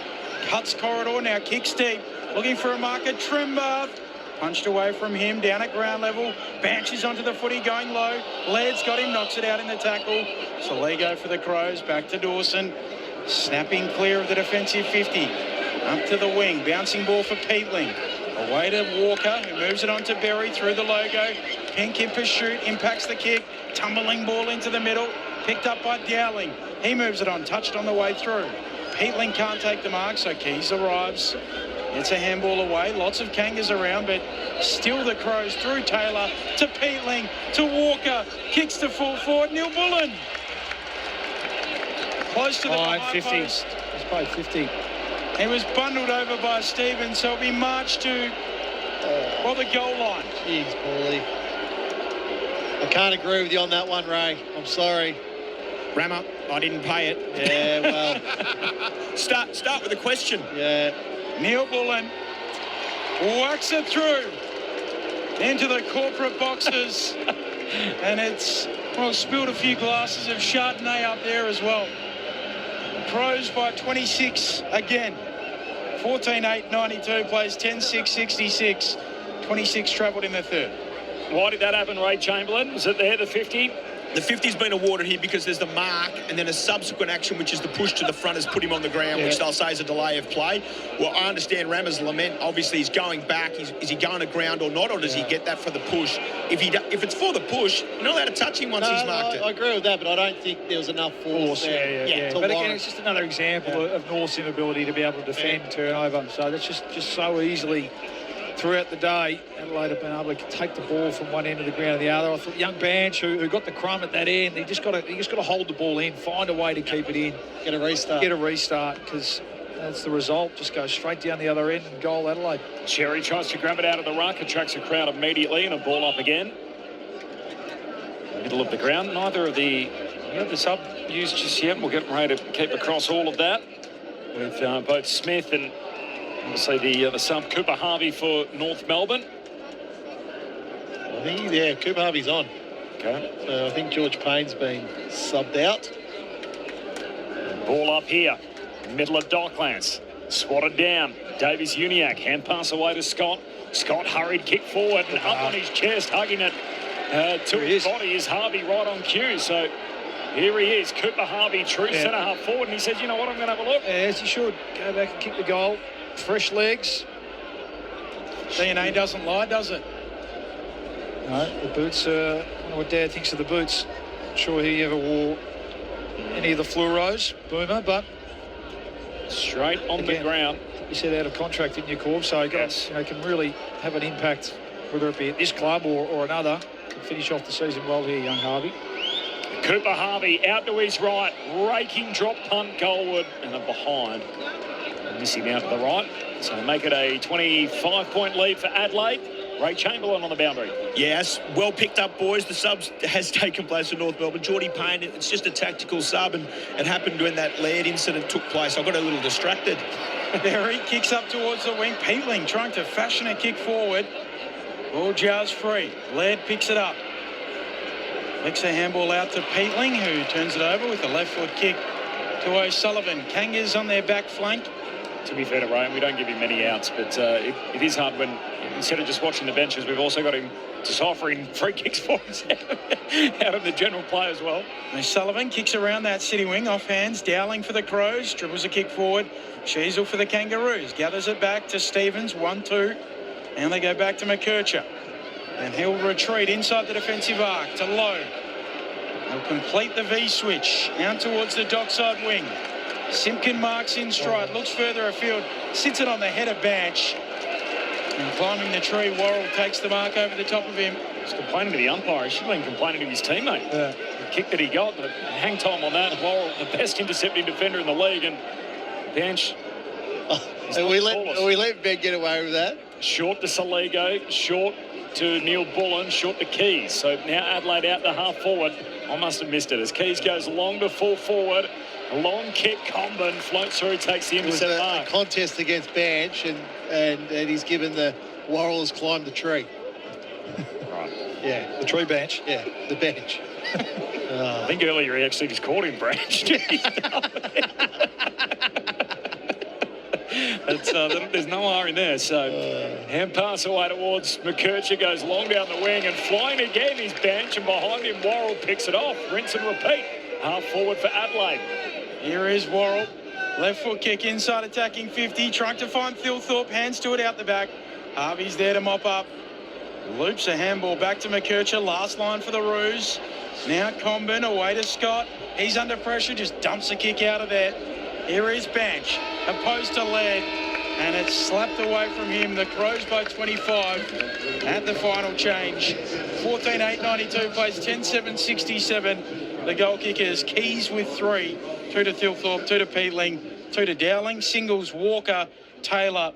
Cuts corridor now. Kicks deep. Looking for a marker. Trimbath. Punched away from him, down at ground level. Banches onto the footy, going low. Laird's got him, knocks it out in the tackle. Saligo for the Crows, back to Dawson. Snapping clear of the defensive 50. Up to the wing, bouncing ball for Peatling. Away to Walker, who moves it on to Berry through the logo. Pink in pursuit, impacts the kick. Tumbling ball into the middle, picked up by Dowling. He moves it on, touched on the way through. Peatling can't take the mark, so Keys arrives. It's a handball away. Lots of Kangas around, but still the Crows through Taylor to Peatling to Walker. Kicks to full forward. Neil Bullen. Close to the high 50. post. He's played 50. He was bundled over by Stevens, so he'll be marched to the goal line. Jeez, Paulie. I can't agree with you on that one, Ray. I'm sorry. Rammer, I didn't pay it. Yeah, well. Start with a question. Yeah. Neil Bullen works it through into the corporate boxes. And it's, well, spilled a few glasses of Chardonnay up there as well. Crows by 26 again. 14-8-92 plays 10-6-66. 26 travelled in the third. Why did that happen, Ray Chamberlain? Was it there, the 50? The 50's been awarded here because there's the mark and then a subsequent action, which is the push to the front, has put him on the ground, which they'll say is a delay of play. Well, I understand Rammer's lament. Obviously, he's going back. Is he going to ground or not, or does he get that for the push? If it's for the push, you're not allowed to touch him once he's marked it. I agree with that, but I don't think there was enough force there. Yeah. But again, it's just another example of North's inability to be able to defend turnover. So that's just so easily throughout the day, Adelaide have been able to take the ball from one end of the ground to the other. I thought young Banch, who got the crumb at that end, he just got to hold the ball in, find a way to keep it in, get a restart, because that's the result. Just go straight down the other end and goal Adelaide. Cherry tries to grab it out of the ruck, attracts a crowd immediately, and a ball up again. Middle of the ground. Neither of the sub used just yet. We'll get ready to keep across all of that with both Smith and obviously the sub Cooper Harvey for North Melbourne. I think, Cooper Harvey's on. Okay. So I think George Payne's been subbed out. Ball up here, middle of Docklands. Swatted down. Davies Uniacke, hand pass away to Scott. Scott hurried kick forward and up on his chest, hugging it to his body is Harvey right on cue. So here he is, Cooper Harvey, true centre half forward, and he says, you know what, I'm going to have a look. As he should. Go back and kick the goal. Fresh legs. DNA doesn't lie, does it? No, the boots, I wonder what Dad thinks of the boots. Not sure he ever wore any of the fluoros, Boomer, but straight on the ground. You said out of contract, didn't you, Corb? So can really have an impact, whether it be at this club or another. Can finish off the season well here, young Harvey. Cooper Harvey out to his right, raking drop punt goalward, and a behind. Missing out to the right. So make it a 25-point lead for Adelaide. Ray Chamberlain on the boundary. Yes, well picked up, boys. The subs has taken place in North Melbourne. Geordie Payne, it's just a tactical sub, and it happened when that Laird incident took place. I got a little distracted. There he kicks up towards the wing. Peatling trying to fashion a kick forward. Ball jars free. Laird picks it up. Flicks a handball out to Peatling, who turns it over with a left foot kick to O'Sullivan. Kangas on their back flank. To be fair to Ray, we don't give him many outs, but it is hard when, instead of just watching the benches, we've also got him deciphering free kicks for us out of the general play as well. O'Sullivan kicks around that city wing, off hands, Dowling for the Crows, dribbles a kick forward. Sheasel for the Kangaroos, gathers it back to Stevens, 1-2, and they go back to McKercher. And he'll retreat inside the defensive arc to Lowe. He'll complete the V-switch, out towards the dockside wing. Simpkin marks in stride, looks further afield, sits it on the head of Banch. And climbing the tree, Worrell takes the mark over the top of him. He's complaining to the umpire. He should have been complaining to his teammate. The kick that he got, the hang time on that. Worrell, the best intercepting defender in the league, and Banch. Are we letting Ben get away with that? Short to Saligo, short to Neil Bullen, short to Keys. So now Adelaide out to half forward. I must have missed it as Keys goes long to full forward. A long kick, Corbin floats through, takes the intercept mark. A contest against Banch, and he's given the Worrell's climbed the tree. Right. Yeah. The tree bench. Yeah, the bench. I think earlier he actually just called him Branch. There's no R in there. So hand pass away towards McKercher, goes long down the wing and flying again is Banch, and behind him Worrell picks it off. Rinse and repeat. Half forward for Adelaide. Here is Worrell. Left foot kick inside attacking 50. Trying to find Thilthorpe. Hands to it out the back. Harvey's there to mop up. Loops a handball back to McKercher. Last line for the Roos. Now Corbin away to Scott. He's under pressure. Just dumps a kick out of there. Here is Banch. Opposed to Laird. and it's slapped away from him. The Crows by 25 at the final change. 14-8-92 plays 10-7-67. The goal kickers, Keys with 3, 2 to Thilthorpe, 2 to Peatling, 2 to Dowling. Singles, Walker, Taylor.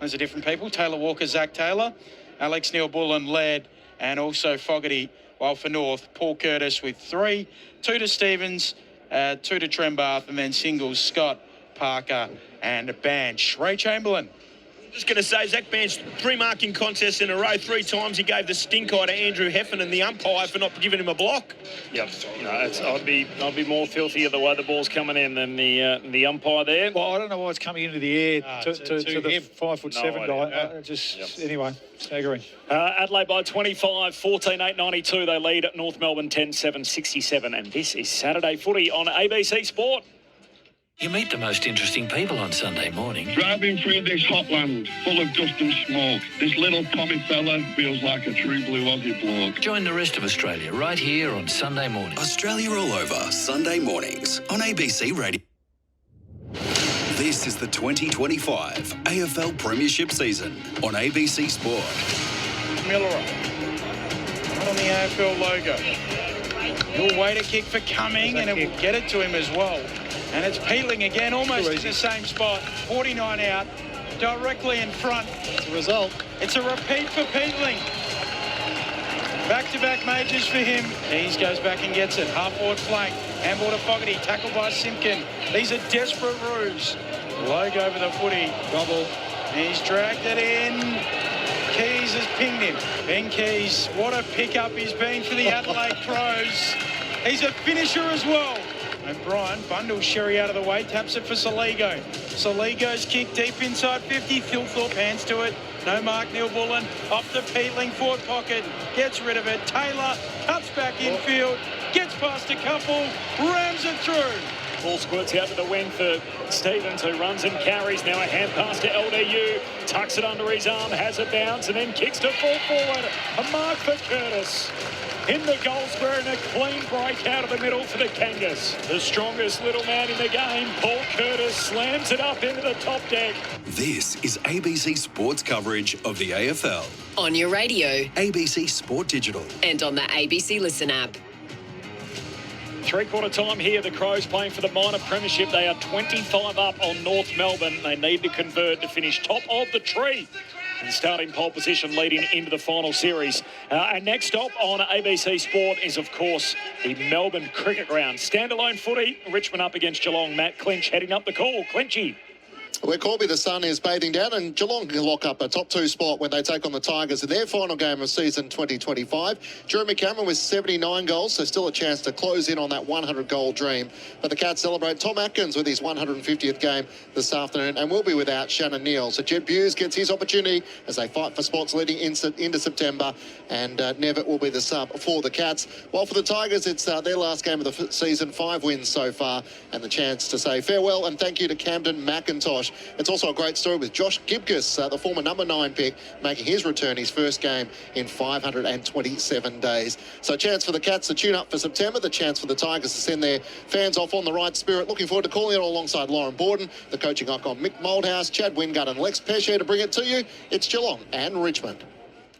Those are different people. Taylor Walker, Zach Taylor, Alex Neil-Bullen, Laird, and also Fogarty. While for North, Paul Curtis with 3, 2 to Stevens, 2 to Trembath, and then singles, Scott, Parker, and Banch. Ray Chamberlain. Just going to say, Zach Banch, 3 marking contests in a row. 3 times he gave the stink eye to Andrew Heffernan, the umpire, for not giving him a block. Yep. No, I'd be more filthy at the way the ball's coming in than the umpire there. Well, I don't know why it's coming into the air to the 5'7" guy. Anyway, staggering. Adelaide by 25, 14-8-92. They lead at North Melbourne 10-7-67. And this is Saturday footy on ABC Sport. You meet the most interesting people on Sunday morning. Driving through this hot land full of dust and smoke, this little Tommy fella feels like a true blue Aussie bloke. Join the rest of Australia right here on Sunday morning. Australia all over, Sunday mornings on ABC Radio. This is the 2025 AFL Premiership season on ABC Sport. Miller on the AFL logo. He'll wait a kick for Cumming, and it will get it to him as well. And it's Peatling again, almost in the same spot. 49 out, directly in front. It's a result. It's a repeat for Peatling. Back-to-back majors for him. Keys goes back and gets it. Half-forward flank. Handball to Fogarty. Tackled by Simpkin. These are desperate roos. Logue over the footy. Gobble. He's dragged it in. Keys has pinged him. Ben Keys, what a pickup he's been for the Adelaide Crows. He's a finisher as well. O'Brien bundles Sherry out of the way, taps it for Saligo. Saligo's kick deep inside 50. Thilthorpe hands to it. No mark, Neil-Bullen. Off the Peatling forward pocket. Gets rid of it. Taylor cuts back infield. Gets past a couple. Rams it through. Ball squirts out to the wing for Stevens, who runs and carries. Now a hand pass to LDU. Tucks it under his arm, has a bounce, and then kicks to full forward. A mark for Curtis. In the goal square and a clean break out of the middle for the Kangas. The strongest little man in the game, Paul Curtis, slams it up into the top deck. This is ABC Sports coverage of the AFL. On your radio. ABC Sport Digital. And on the ABC Listen app. Three-quarter time here, the Crows playing for the minor premiership. They are 25 up on North Melbourne. They need to convert to finish top of the tree and starting pole position leading into the final series. And next stop on ABC Sport is, of course, the Melbourne Cricket Ground. Standalone footy, Richmond up against Geelong. Matt Clinch heading up the call. Clinchy. Where Corbin, the sun is bathing down, and Geelong can lock up a top 2 spot when they take on the Tigers in their final game of season 2025. Jeremy Cameron with 79 goals, so still a chance to close in on that 100-goal dream. But the Cats celebrate Tom Atkins with his 150th game this afternoon and will be without Shannon Neal. So Jed Buse gets his opportunity as they fight for spots leading into September, and Nevitt will be the sub for the Cats. While for the Tigers, it's their last game of the season, 5 wins so far, and the chance to say farewell and thank you to Camden McIntosh. It's also a great story with Josh Gibcus, the former number 9 pick, making his return, his first game in 527 days. So a chance for the Cats to tune up for September, the chance for the Tigers to send their fans off on the right spirit. Looking forward to calling it all alongside Lauren Borden, the coaching icon Mick Moldhouse, Chad Wingard and Lex Pesce to bring it to you. It's Geelong and Richmond.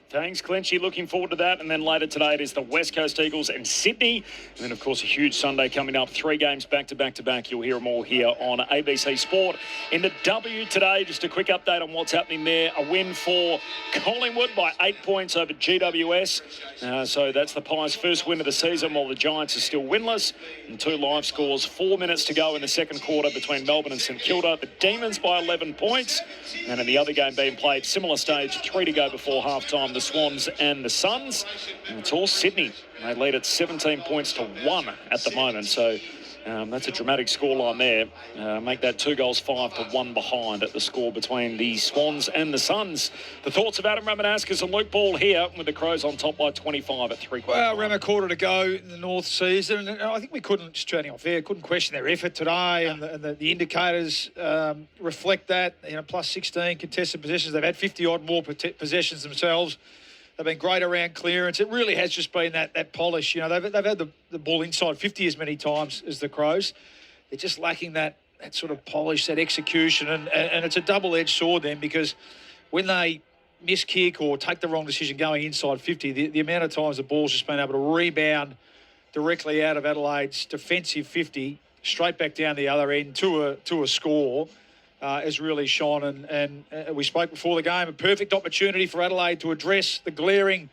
Thanks, Clinchy. Looking forward to that. And then later today, it is the West Coast Eagles and Sydney. And then, of course, a huge Sunday coming up. 3 games back to back. You'll hear them all here on ABC Sport. In the W today, just a quick update on what's happening there. A win for Collingwood by 8 points over GWS. So that's the Pies' first win of the season, while the Giants are still winless. And 2 live scores, 4 minutes to go in the second quarter between Melbourne and St Kilda. The Demons by 11 points. And in the other game being played, similar stage, 3 to go before half-time. The Swans and the Suns. And it's all Sydney. They lead at 17 points to 1 at the moment. So that's a dramatic scoreline there. Make that 2 goals, 5 to 1 behind at the score between the Swans and the Suns. The thoughts of Adam Ramanuskas and Luke Ball here with the Crows on top by 25 at 3 quarters. Well, around a quarter to go in the North season. And I think we couldn't, just turning off there, couldn't question their effort today. And the indicators reflect that. Plus 16 contested possessions. They've had 50-odd more possessions themselves. They've been great around clearance. It really has just been that polish. They've had the ball inside 50 as many times as the Crows. They're just lacking that sort of polish, that execution, and it's a double-edged sword then, because when they miss kick or take the wrong decision going inside 50, the amount of times the ball's just been able to rebound directly out of Adelaide's defensive 50, straight back down the other end to a score, has really shone. And we spoke before the game, a perfect opportunity for Adelaide to address the glaring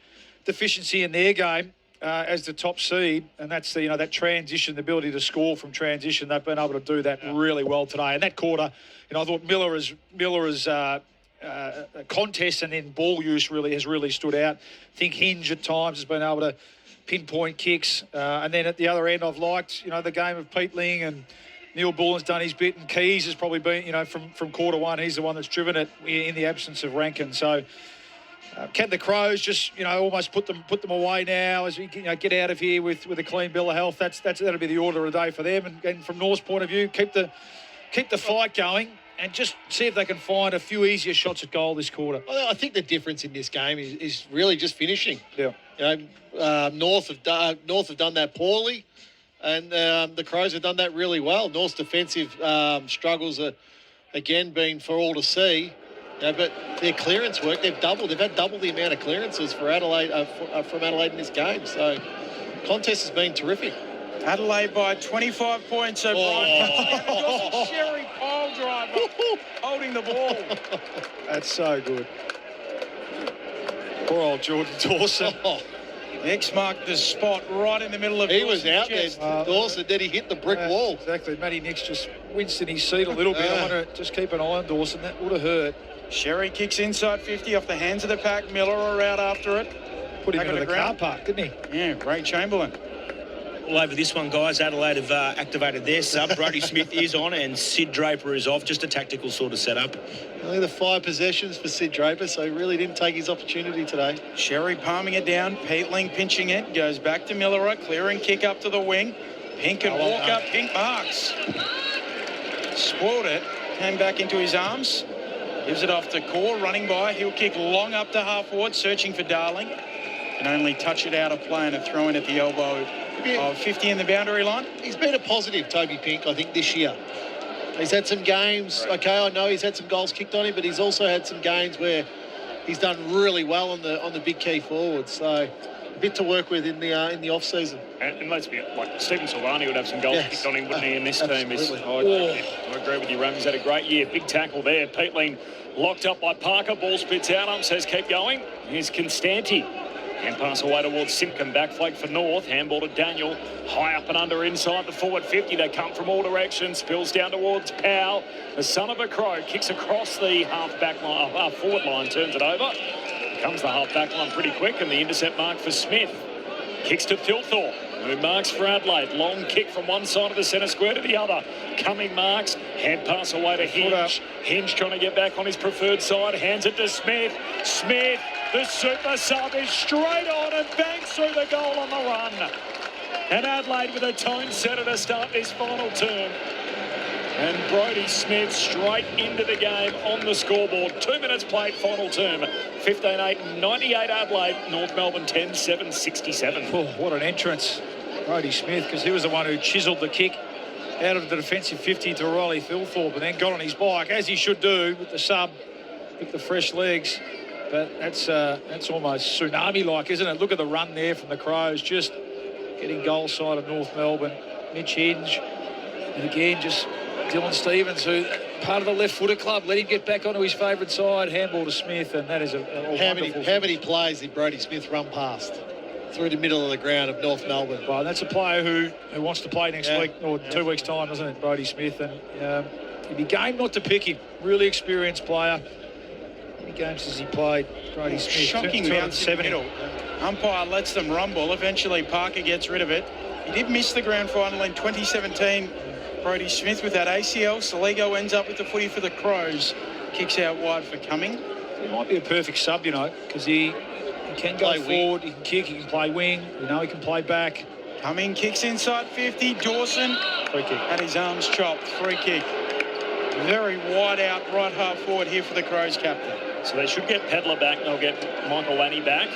deficiency in their game as the top seed, and that's that transition, the ability to score from transition. They've been able to do that really well today. And that quarter, I thought Miller's contest and then ball use has really stood out. I think Hinge at times has been able to pinpoint kicks, and then at the other end, I've liked the game of Pete Ling, and Neil Bullen's done his bit, and Keys has probably been from quarter one. He's the one that's driven it in the absence of Rankin. So. Can the Crows just almost put them away now as we get out of here with a clean bill of health? That'll be the order of the day for them. And from North's point of view, keep the fight going and just see if they can find a few easier shots at goal this quarter. Well, I think the difference in this game is really just finishing. Yeah. North have done that poorly, and the Crows have done that really well. North's defensive struggles are again been for all to see. But their clearance work, they've had double the amount of clearances for Adelaide from Adelaide in this game. So contest has been terrific. Adelaide by 25 points. So Brian Sherry pile driver holding the ball. That's so good. Poor old Jordan Dawson. X marked the spot right in the middle of He was out there, Dawson. Then he hit the brick wall. Exactly. Matty Nix just winced in his seat a little bit. I want to just keep an eye on Dawson. That would have hurt. Sherry kicks inside 50 off the hands of the pack. Miller are out after it. Put him into the car park, didn't he? Yeah, great Chamberlan. All over this one, guys. Adelaide have activated their sub. Brody Smith is on and Sid Draper is off. Just a tactical sort of setup. Only the 5 possessions for Sid Draper, so he really didn't take his opportunity today. Sherry palming it down. Pete Ling pinching it. Goes back to Miller. Clearing kick up to the wing. Pink can walk up. Pink marks. Spoiled it. Came back into his arms. Gives it off to Core, running by. He'll kick long up to half forward, searching for Darling. Can only touch it out of play and a throw in at the elbow of 50 in the boundary line. He's been a positive, Toby Pink, I think, this year. He's had some games, okay, I know he's had some goals kicked on him, but he's also had some games where he's done really well on the big key forward. So a bit to work with in the off season. And let's be like Stephen Silvani would have some goals kicked on him, wouldn't he? In this team, I agree with you, Ram. He's had a great year. Big tackle there. Pete Ling locked up by Parker. Ball spits out. Says keep going. Here's Constanti. Hand pass away towards Simpkin. Back flank for North. Handball to Daniel. High up and under inside the forward 50. They come from all directions. Spills down towards Powell. The son of a crow kicks across the forward line. Turns it over. Comes the half back line pretty quick, and the intercept mark for Smith. Kicks to Thilthorpe, who marks for Adelaide. Long kick from one side of the centre square to the other. Coming marks. Hand pass away to Hinge. Hinge trying to get back on his preferred side. Hands it to Smith. Smith, the super sub, is straight on and bangs through the goal on the run. And Adelaide with a tone setter to start this final term. And Brodie Smith straight into the game on the scoreboard. 2 minutes played, final term. 15-8, 98 Adelaide. North Melbourne 10-7, 67. Oh, what an entrance. Brodie Smith, because he was the one who chiselled the kick out of the defensive 50 to Riley Thilthorpe and then got on his bike, as he should do, with the sub, with the fresh legs. But that's almost tsunami-like, isn't it? Look at the run there from the Crows, just getting goal side of North Melbourne. Mitch Hinge, and again, just Dylan Stevens, who part of the left-footer club, let him get back onto his favourite side. Handball to Smith, and that is how many plays did Brodie Smith run past through the middle of the ground of North Melbourne? Well, that's a player who wants to play next week or 2 weeks' time, doesn't it, Brodie Smith? And he'd be game not to pick him. Really experienced player. How many games has he played, Brodie Smith? Shocking bounce in the middle. Umpire lets them rumble. Eventually, Parker gets rid of it. He did miss the grand final in 2017. Brodie Smith with that ACL. Saligo ends up with the footy for the Crows. Kicks out wide for Cumming. He might be a perfect sub, because he can go forward, he can kick, he can play wing. He can play back. Cumming kicks inside 50. Dawson free kick. Had his arms chopped. Free kick. Very wide out right half forward here for the Crows captain. So they should get Pedler back. They'll get Michael Lanny back.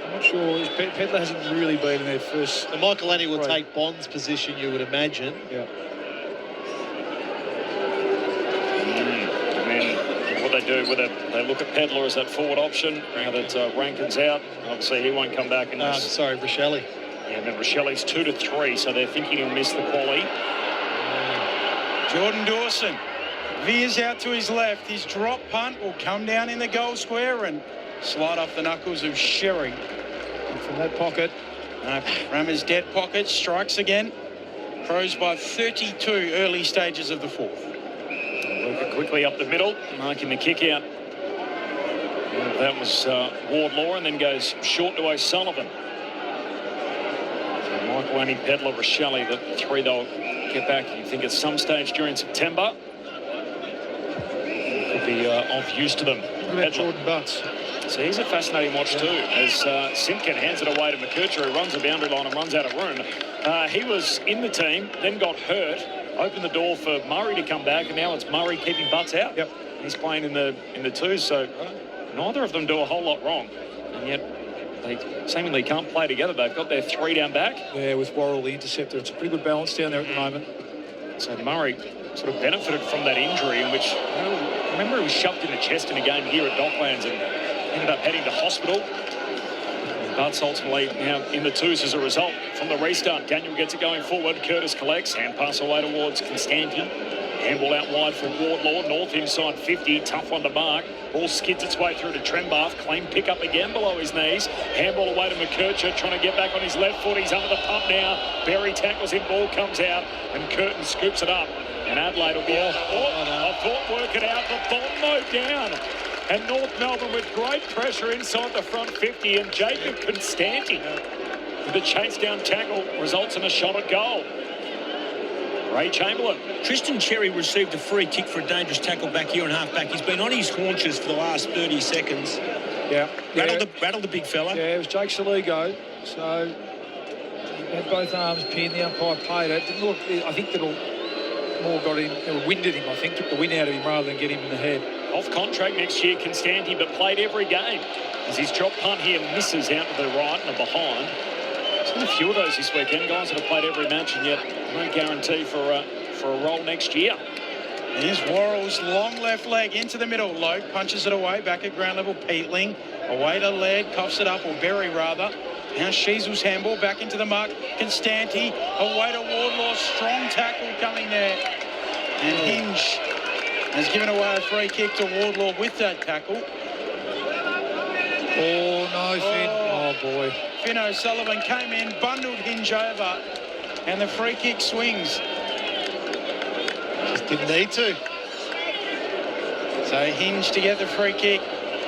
I'm not sure. Pedler hasn't really been in their first. And Michael Lanny will take Bond's position, you would imagine. Yeah. do with it. They look at Pedler as that forward option. Now that Rankin's out, obviously he won't come back in this. Sorry, Rochelle. Yeah, and then Rochelli's 2-3, so they're thinking he'll miss the quali. Jordan Dawson veers out to his left. His drop punt will come down in the goal square and slide off the knuckles of Sherry. And from that pocket. Rammer's dead pocket, strikes again. Crows by 32 early stages of the fourth. Luca quickly up the middle, marking the kick out. And that was Wardlaw, and then goes short to O'Sullivan. So Michael, Annie, Pedler, Rochelle, the three they'll get back, you think, at some stage during September. Could be of use to them. What about Jordan Butts? So he's a fascinating watch too, as Simpkin hands it away to McKercher, who runs the boundary line and runs out of room. He was in the team, then got hurt, opened the door for Murray to come back, and now it's Murray keeping Butts out. Yep. He's playing in the twos, so neither of them do a whole lot wrong, and yet they seemingly can't play together. They've got their three down back. Yeah, with Worrell the interceptor. It's a pretty good balance down there at the moment. So Murray sort of benefited from that injury, in which, remember, he was shoved in the chest in a game here at Docklands and ended up heading to hospital. Butts ultimately now in the twos as a result from the restart. Daniel gets it going forward. Curtis collects. Hand pass away towards Constanti. Handball out wide for Wardlaw. North inside 50. Tough one to mark. Ball skids its way through to Trembath. Clean pick up again below his knees. Handball away to McKercher, trying to get back on his left foot. He's under the pump now. Berry tackles him. Ball comes out. And Curtin scoops it up. And Adelaide will be out. I thought work it out. The ball mowed down. And North Melbourne with great pressure inside the front 50, and Jacob Constanti with the chase down tackle results in a shot at goal. Ray Chamberlain. Tristan Cherry received a free kick for a dangerous tackle back here and half back. He's been on his haunches for the last 30 seconds. Yeah. Rattled the big fella. Yeah, it was Jake Saligo. So he had both arms pinned. The umpire played it. Didn't look, I think that'll more got him, winded him, I think, took the wind out of him rather than get him in the head. Off contract next year, Constanti, but played every game. As his drop punt here misses out to the right and the behind. There's been a few of those this weekend, guys that have played every match, and yet no guarantee for a role next year. Here's Worrell's long left leg into the middle. Lowe punches it away, back at ground level. Peatling away to Laird, coughs it up, or Berry rather. Now Sheasel's handball back into the mark. Constanti away to Wardlaw. Strong tackle coming there. And Hinge has given away a free kick to Wardlaw with that tackle. Oh, no, Finn. Oh, boy. Finn O'Sullivan came in, bundled Hinge over, and the free kick swings. Just didn't need to. So Hinge to get the free kick.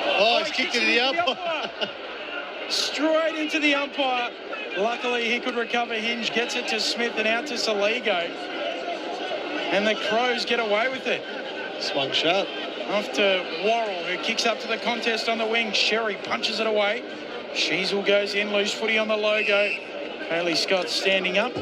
Oh, he's kicked it to the umpire. Straight into the umpire. Luckily, he could recover. Hinge gets it to Smith and out to Saligo. And the Crows get away with it. Swung shut. Off to Worrell, who kicks up to the contest on the wing. Sherry punches it away. Sheasel goes in, loose footy on the logo. Hayley Scott standing up.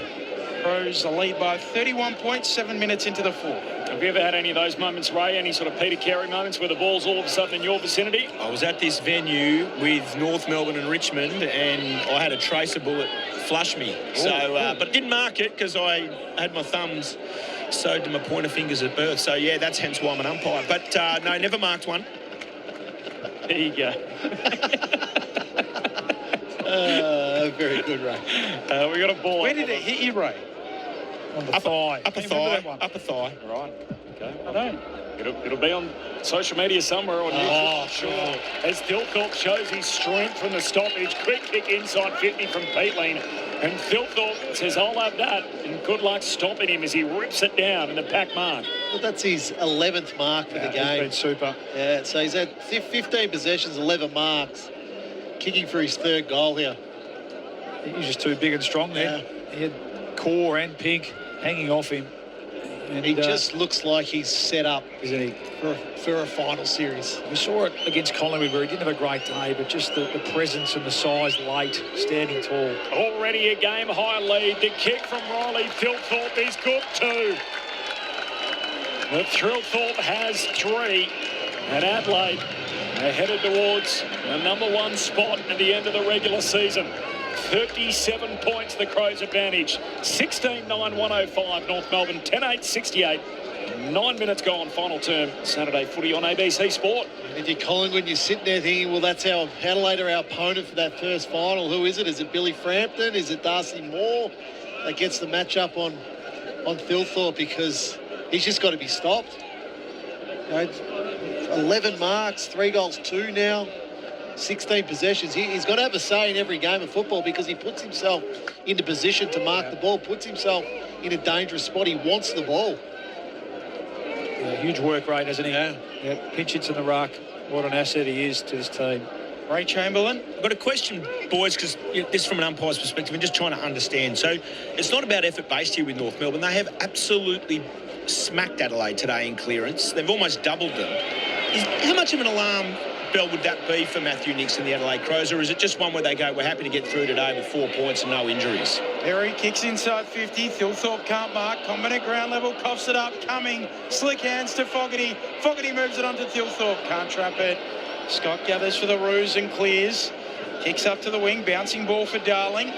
Crows the lead by 31 points, 7 minutes into the fourth. Have you ever had any of those moments, Ray? Any sort of Peter Carey moments where the ball's all of a sudden in your vicinity? I was at this venue with North Melbourne and Richmond, and I had a tracer bullet flush me. But I didn't mark it because I had my thumbs sewed to my pointer fingers at birth. So, yeah, that's hence why I'm an umpire. But, no, never marked one. There you go. Very good, Ray. We got a ball. Where did it hit you, Ray? On the thigh. Upper thigh. Upper thigh. Right. Okay. I don't. It'll be on social media somewhere on YouTube. Oh, sure. As Thilthorpe shows his strength from the stoppage. Quick kick inside 50 from Peatling. And Thilthorpe says, I'll have that. And good luck stopping him as he rips it down in the pack mark. Well, that's his 11th mark for the game. He's been super. Yeah, so he's had 15 possessions, 11 marks. Kicking for his third goal here. He's just too big and strong there. Yeah. He had Core and Pink hanging off him. And he just looks like he's set up, isn't he, for a final series. We saw it against Collingwood where he didn't have a great day, but just the presence and the size late, standing tall. Already a game-high lead. The kick from Riley Thilthorpe is good too. But Thilthorpe has 3, and Adelaide are headed towards the #1 spot at the end of the regular season. 37 points, the Crows advantage. 16-9-105, North Melbourne, 10-8-68. 9 minutes gone, final term. Saturday footy on ABC Sport. And if you're Collingwood, you're sitting there thinking, well, that's our Adelaide are our opponent for that first final. Who is it? Is it Billy Frampton? Is it Darcy Moore that gets the matchup on Thilthorpe? Because he's just got to be stopped. 11 marks, 3 goals, 2 now, 16 possessions. He's got to have a say in every game of football because he puts himself into position to mark the ball, puts himself in a dangerous spot. He wants the ball. Yeah, huge work rate, hasn't he? Yeah. Pinch hits in the ruck. What an asset he is to this team. Ray Chamberlain. I've got a question, boys, because this from an umpire's perspective, I'm just trying to understand. So it's not about effort-based here with North Melbourne. They have absolutely smacked Adelaide today in clearance. They've almost doubled them. How much of an alarm bell would that be for Matthew Nicks and the Adelaide Crows, or is it just one where they go, we're happy to get through today with 4 points and no injuries? Perry kicks inside 50. Thilthorpe can't mark. Combin at ground level, coughs it up. Cumming, slick hands to Fogarty. Fogarty moves it onto Thilthorpe. Can't trap it. Scott gathers for the Roos and clears. Kicks up to the wing. Bouncing ball for Darling.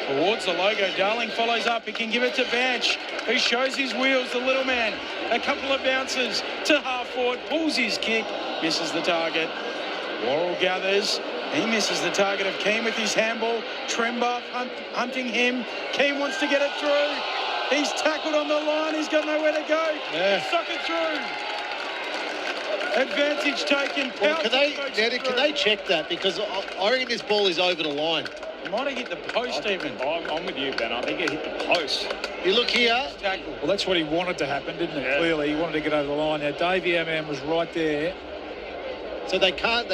Towards the logo. Darling follows up. He can give it to Banch, who shows his wheels, the little man. A couple of bounces to half forward. Pulls his kick. Misses the target. Worrell gathers. He misses the target of Keane with his handball. Tremba hunting him. Keane wants to get it through. He's tackled on the line. He's got nowhere to go. Yeah. Suck it through. Advantage taken. Well, can they check that? Because I reckon this ball is over the line. He might have hit the post even. I'm with you, Ben. I think it hit the post. You look here. Well, that's what he wanted to happen, didn't it? Yeah. Clearly, he wanted to get over the line. Now, Davey Amman was right there. So they can't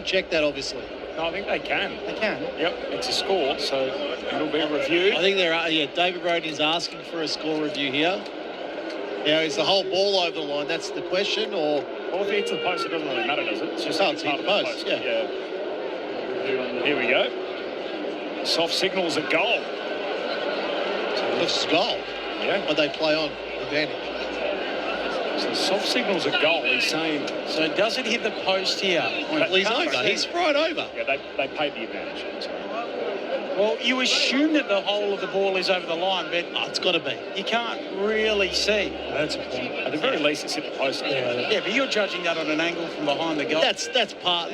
check that, obviously. No, I think they can. They can? Yep, it's a score, so it'll be reviewed. I think David Rodney's asking for a score review here. Now, is the whole ball over the line? That's the question, or... Well, if it hits the post, it doesn't really matter, does it? It's just it's hit the post, yeah. Here we go. Soft signals a goal. It's a goal? Yeah. But they play on advantage. So soft signals a goal, he's saying. So does it hit the post here? Well, he's over. He's right over. Yeah, they paid the advantage. Well, you assume that the whole of the ball is over the line, but it's got to be. You can't really see. That's a point. At the very least, it's hit the post. Yeah, but you're judging that on an angle from behind the goal. That's part.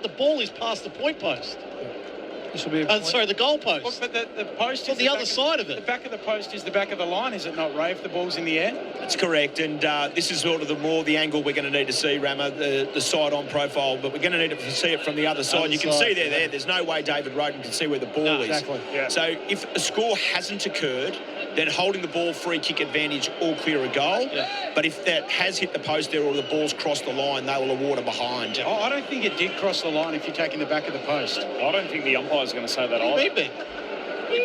The ball is past the point post. This will be sorry, the goal post. Well, but the post is the other side of it. The back of the post is the back of the line, is it not, Ray, if the ball's in the air? That's correct, and this is sort of the angle we're going to need to see, Rama, the side-on profile, but we're going to need to see it from the other side. You can see there's no way David Roden can see where the ball is. Exactly. Yeah. So if a score hasn't occurred, then holding the ball, free kick advantage, all clear a goal. Yeah. But if that has hit the post there or the ball's crossed the line, they will award a behind. Oh, I don't think it did cross the line if you're taking the back of the post. I don't think the umpire's going to say that either. Maybe.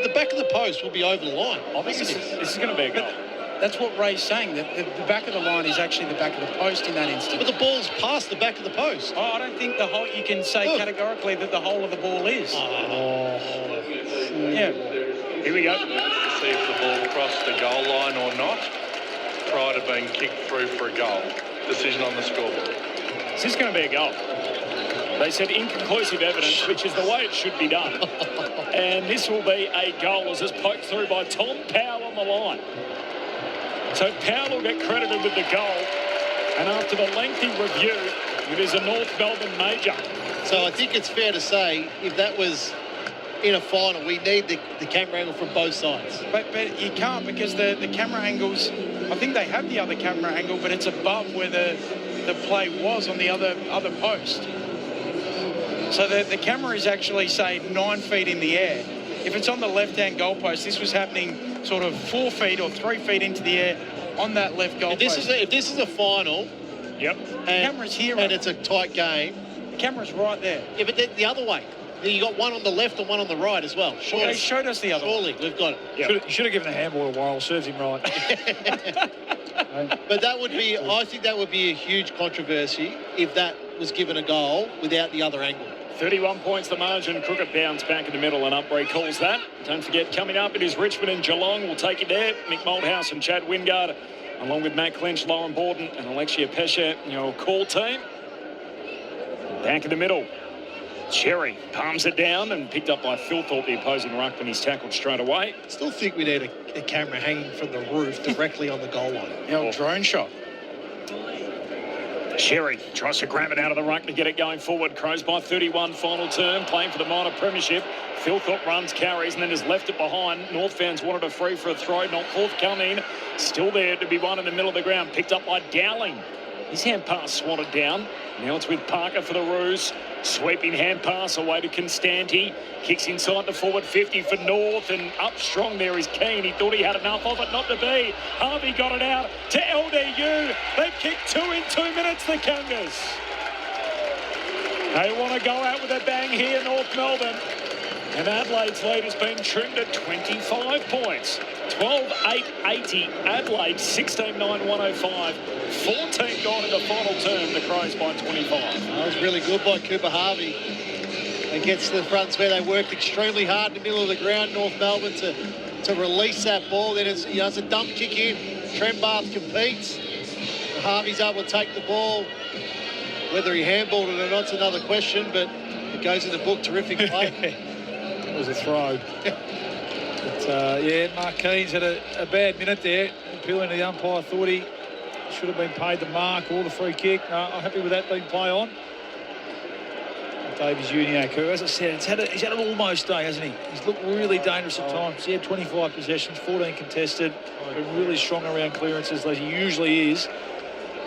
The back of the post will be over the line. I think this is going to be a goal. That's what Ray's saying, that the back of the line is actually the back of the post in that instance. But the ball's past the back of the post. Oh, I don't think you can say categorically that the whole of the ball is. Yeah. Here we go. See if the ball crossed the goal line or not prior to being kicked through for a goal. Decision on the scoreboard. Is this going to be a goal? They said inconclusive evidence, which is the way it should be done. And this will be a goal as it's poked through by Tom Powell on the line. So Powell will get credited with the goal. And after the lengthy review, it is a North Melbourne major. So I think it's fair to say, if that was in a final, we need the camera angle from both sides. But you can't, because the camera angles, I think they have the other camera angle, but it's above where the play was on the other post. So the camera is actually, say, 9 feet in the air. If it's on the left-hand goalpost, this was happening sort of 4 feet or 3 feet into the air on that left goalpost. If this is a final, yep, and, the camera's here, and it's a tight game, the camera's right there. Yeah, but the other way. You got one on the left and one on the right as well. Surely. They showed us the other one. Surely, we've got it. Yep. Should have given the handball a while. Serves him right. But that would be, I think that would be a huge controversy if that was given a goal without the other angle. 31 points the margin. Crooked bounce back in the middle, and Upbury calls that. Don't forget, coming up, it is Richmond and Geelong. We'll take you there. Mick Malthouse and Chad Wingard, along with Matt Clinch, Lauren Borden, and Alexia Pesce, your call team. Back in the middle. Cherry palms it down and picked up by Philthorpe, the opposing ruckman. He's tackled straight away. Still think we need a camera hanging from the roof directly on the goal line. Drone shot. Cherry tries to grab it out of the ruck to get it going forward. Crows by 31, final term, playing for the minor premiership. Philthorpe runs, carries, and then has left it behind. North fans wanted a free for a throw, not forthcoming. Still there to be one in the middle of the ground, picked up by Dowling. His hand pass swatted down. Now it's with Parker for the Roos. Sweeping hand pass away to Constanti. Kicks inside the forward 50 for North, and up strong there is Keane. He thought he had enough of it, not to be. Harvey got it out to LDU. They've kicked 2 in 2 minutes, the Kangas. They want to go out with a bang here, North Melbourne. And Adelaide's lead has been trimmed at 25 points. 12-8-80. Adelaide, 16-9-105. 14 gone in the final term. The Crows by 25. That was really good by Cooper Harvey. It gets to the fronts where they worked extremely hard in the middle of the ground, North Melbourne, to release that ball. Then it's, it's a dump kick in. Trent Barth competes. Harvey's able to take the ball. Whether he handballed it or not's another question, but it goes in the book. Terrific play. It was a throw. But, Mark Keane's had a bad minute there. Appealing to the umpire, thought he should have been paid the mark or the free kick. No, I'm happy with that being play on. Davies Uniac, who, as I said, he's had an almost day, hasn't he? He's looked really dangerous at times. He had 25 possessions, 14 contested, been really strong around clearances, like he usually is.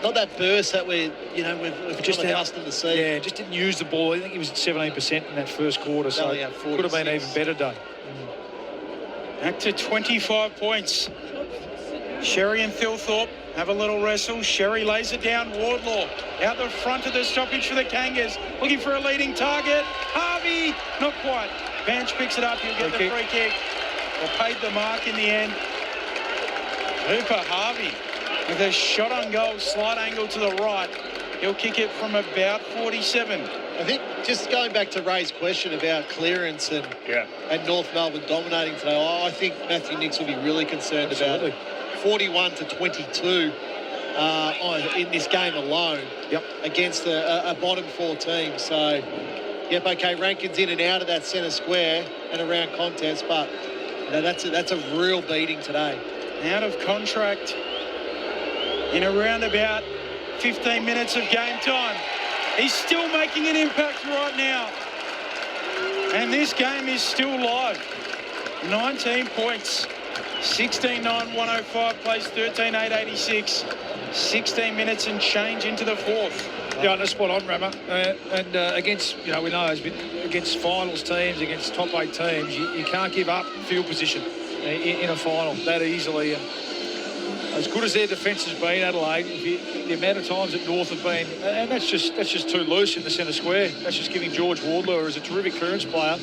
Not that burst that we've just accustomed to see. Yeah, just didn't use the ball. I think he was at 17% in that first quarter, so it could have been an even better day. Back to 25 points. Sherry and Philthorpe have a little wrestle. Sherry lays it down. Wardlaw out the front of the stoppage for the Kangas. Looking for a leading target. Harvey, not quite. Banch picks it up. He'll get the free kick. Or paid the mark in the end. Cooper Harvey with a shot on goal, slight angle to the right. He'll kick it from about 47. I think just going back to Ray's question about clearance and North Melbourne dominating today, I think Matthew Nicks will be really concerned about it. 41-22 in this game alone against a bottom 4 team. So, Rankin's in and out of that centre square and around contest, but that's a real beating today. Out of contract in around about 15 minutes of game time. He's still making an impact right now. And this game is still live. 19 points. 16-9-105 plays 13-8-86. 16 minutes and change into the fourth. Yeah, that's spot on, Rama. And against, we know it's been against finals teams, against top 8 teams, you can't give up field position in a final that easily. And as good as their defence has been, Adelaide, the amount of times that North have been, and that's just too loose in the centre square. That's just giving George Wardlaw, who is a terrific clearance player,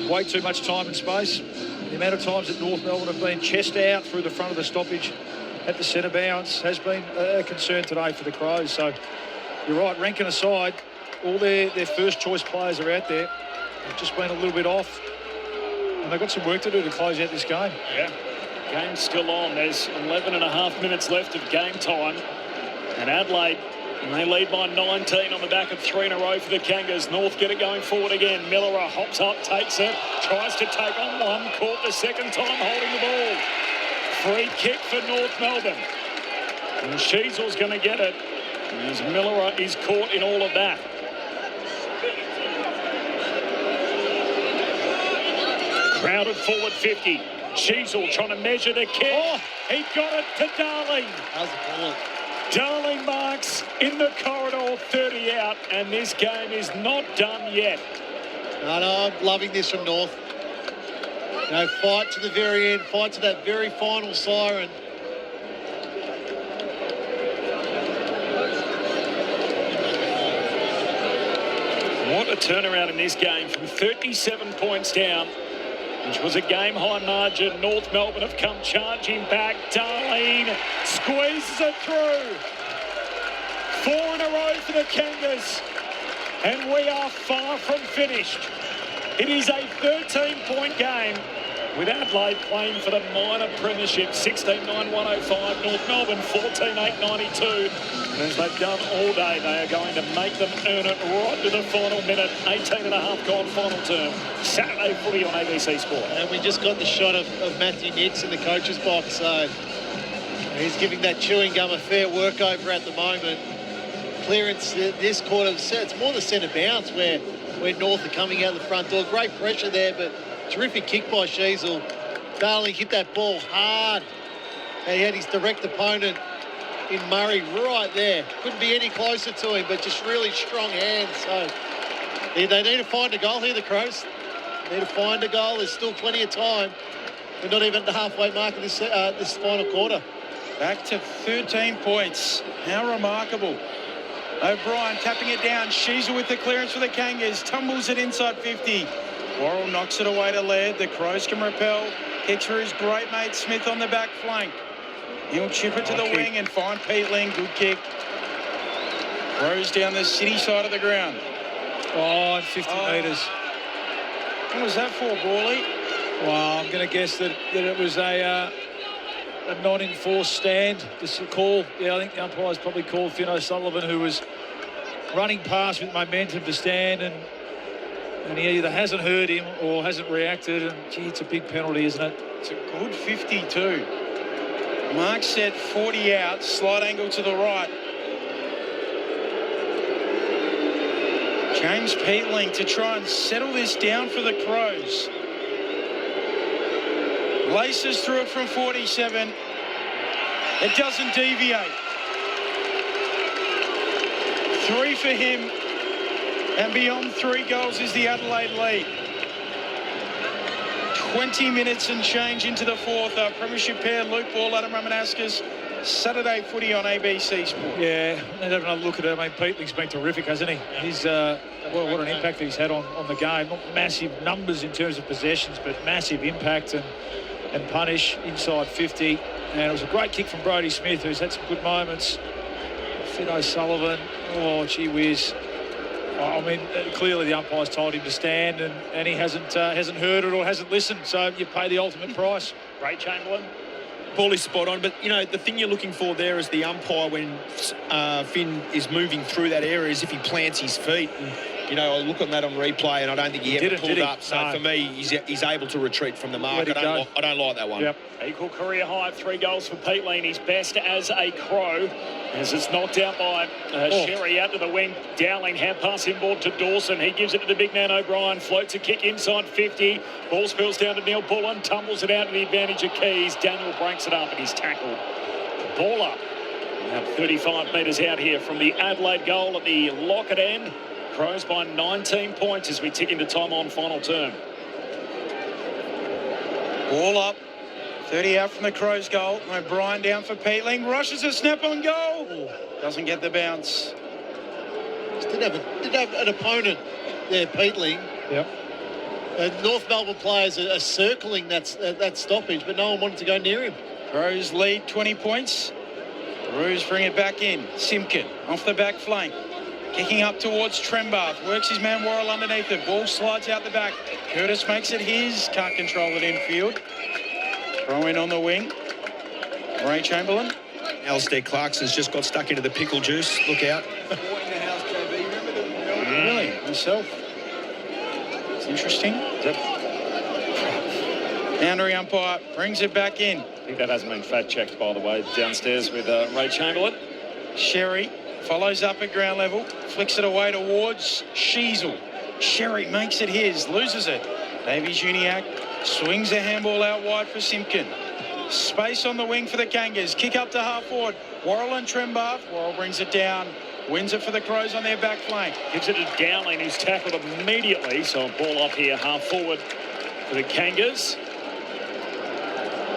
way too much time and space. The amount of times that North Melbourne have been chest out through the front of the stoppage at the centre bounce has been a concern today for the Crows. So you're right, Rankin aside, all their first choice players are out there. They've just been a little bit off, and they've got some work to do to close out this game. Yeah. Game's still on. There's 11 and a half minutes left of game time. And Adelaide, they lead by 19 on the back of 3 in a row for the Kangas. North get it going forward again. Miller hops up, takes it, tries to take on one, caught the second time holding the ball. Free kick for North Melbourne. And Sheasel's going to get it. As Miller is caught in all of that. Crowded forward 50. Sheasel trying to measure the kick. Oh, he got it to Darling. How's the ball? Darling marks in the corridor, 30 out, and this game is not done yet. No, I'm loving this from North. Fight to the very end, fight to that very final siren. What a turnaround in this game from 37 points down, which was a game-high margin. North Melbourne have come charging back. Darlene squeezes it through. 4 in a row for the Kangas, and we are far from finished. It is a 13-point game with Adelaide playing for the minor premiership. 16-9-105. North Melbourne 14-8-92. And as they've done all day, they are going to make them earn it right to the final minute. 18 and a half gone final term. Saturday footy on ABC Sport. And we just got the shot of Matthew Nix in the coach's box, so he's giving that chewing gum a fair workover at the moment. Clearance this quarter, it's more the centre bounce where North are coming out the front door. Great pressure there, but terrific kick by Sheasel. Darling hit that ball hard. And he had his direct opponent in Murray right there. Couldn't be any closer to him, but just really strong hands. So they need to find a goal here, the Crows. They need to find a goal. There's still plenty of time. We're not even at the halfway mark of this final quarter. Back to 13 points. How remarkable. O'Brien tapping it down. Sheasel with the clearance for the Kangas. Tumbles it inside 50. Worrell knocks it away to Laird. The Crows can repel. Kicks for his great mate Smith on the back flank. He'll chip it to the wing and find Peatling. Good kick. Crows down the city side of the ground. Oh, 50 metres. What was that for, Brawley? Well, I'm going to guess that it was a non-enforced stand. This call, yeah, I think the umpire's probably called Finn O'Sullivan, who was running past with momentum to stand, and he either hasn't heard him or hasn't reacted. And gee, it's a big penalty, isn't it? It's a good 52. Mark set 40 out, slight angle to the right. James Peatling to try and settle this down for the Crows. Laces through it from 47. It doesn't deviate. 3 for him. And beyond 3 goals is the Adelaide lead. 20 minutes and change into the fourth. Our premiership pair, Luke Ball, Adam Ramanuskas. Saturday footy on ABC Sport. Yeah, and having a look at it, I mean, Peatling's been terrific, hasn't he? He's, what an impact he's had on the game. Not massive numbers in terms of possessions, but massive impact and punish inside 50. And it was a great kick from Brodie Smith, who's had some good moments. Finn O'Sullivan, oh, gee whiz. I mean, clearly the umpire's told him to stand, and he hasn't heard it or hasn't listened, so you pay the ultimate price. Ray Chamberlain. Ball is spot on, but, you know, the thing you're looking for there as the umpire when Finn is moving through that area is if he plants his feet. And, you know, I look on that on replay, and I don't think he ever pulled up. So for me, he's able to retreat from the mark. I don't like that one. Yep. Equal career high, 3 goals for Peatling. He's best as a Crow, as it's knocked out by Sherry out to the wing. Dowling, hand pass inboard to Dawson. He gives it to the big man O'Brien. Floats a kick inside 50. Ball spills down to Neil Bullen. Tumbles it out to the advantage of Keys. Daniel breaks it up and he's tackled. Ball up. About 35 metres out here from the Adelaide goal at the Lockett end. Crows by 19 points as we tick into time on final term. Ball up. 30 out from the Crows goal. O'Brien down for Peatling. Rushes a snap on goal. Doesn't get the bounce. Did have an opponent there, Peatling. Yep. North Melbourne players are circling that stoppage, but no one wanted to go near him. Crows lead 20 points. Roos bring it back in. Simpkin off the back flank. Kicking up towards Trembath. Works his man Worrell underneath it. Ball slides out the back. Curtis makes it his. Can't control it infield. Throw in on the wing. Ray Chamberlain. Alistair Clarkson's just got stuck into the pickle juice. Look out. Really? Myself. It's interesting. Boundary umpire brings it back in. I think that hasn't been fact-checked, by the way, downstairs with Ray Chamberlain. Sherry follows up at ground level. Flicks it away towards Sheasel. Sherry makes it his. Loses it. Davies Uniac swings a handball out wide for Simpkin. Space on the wing for the Kangas. Kick up to half forward. Worrell and Trembath. Worrell brings it down. Wins it for the Crows on their back flank. Gives it to Dowling, who's tackled immediately. So a ball up here, half forward for the Kangas.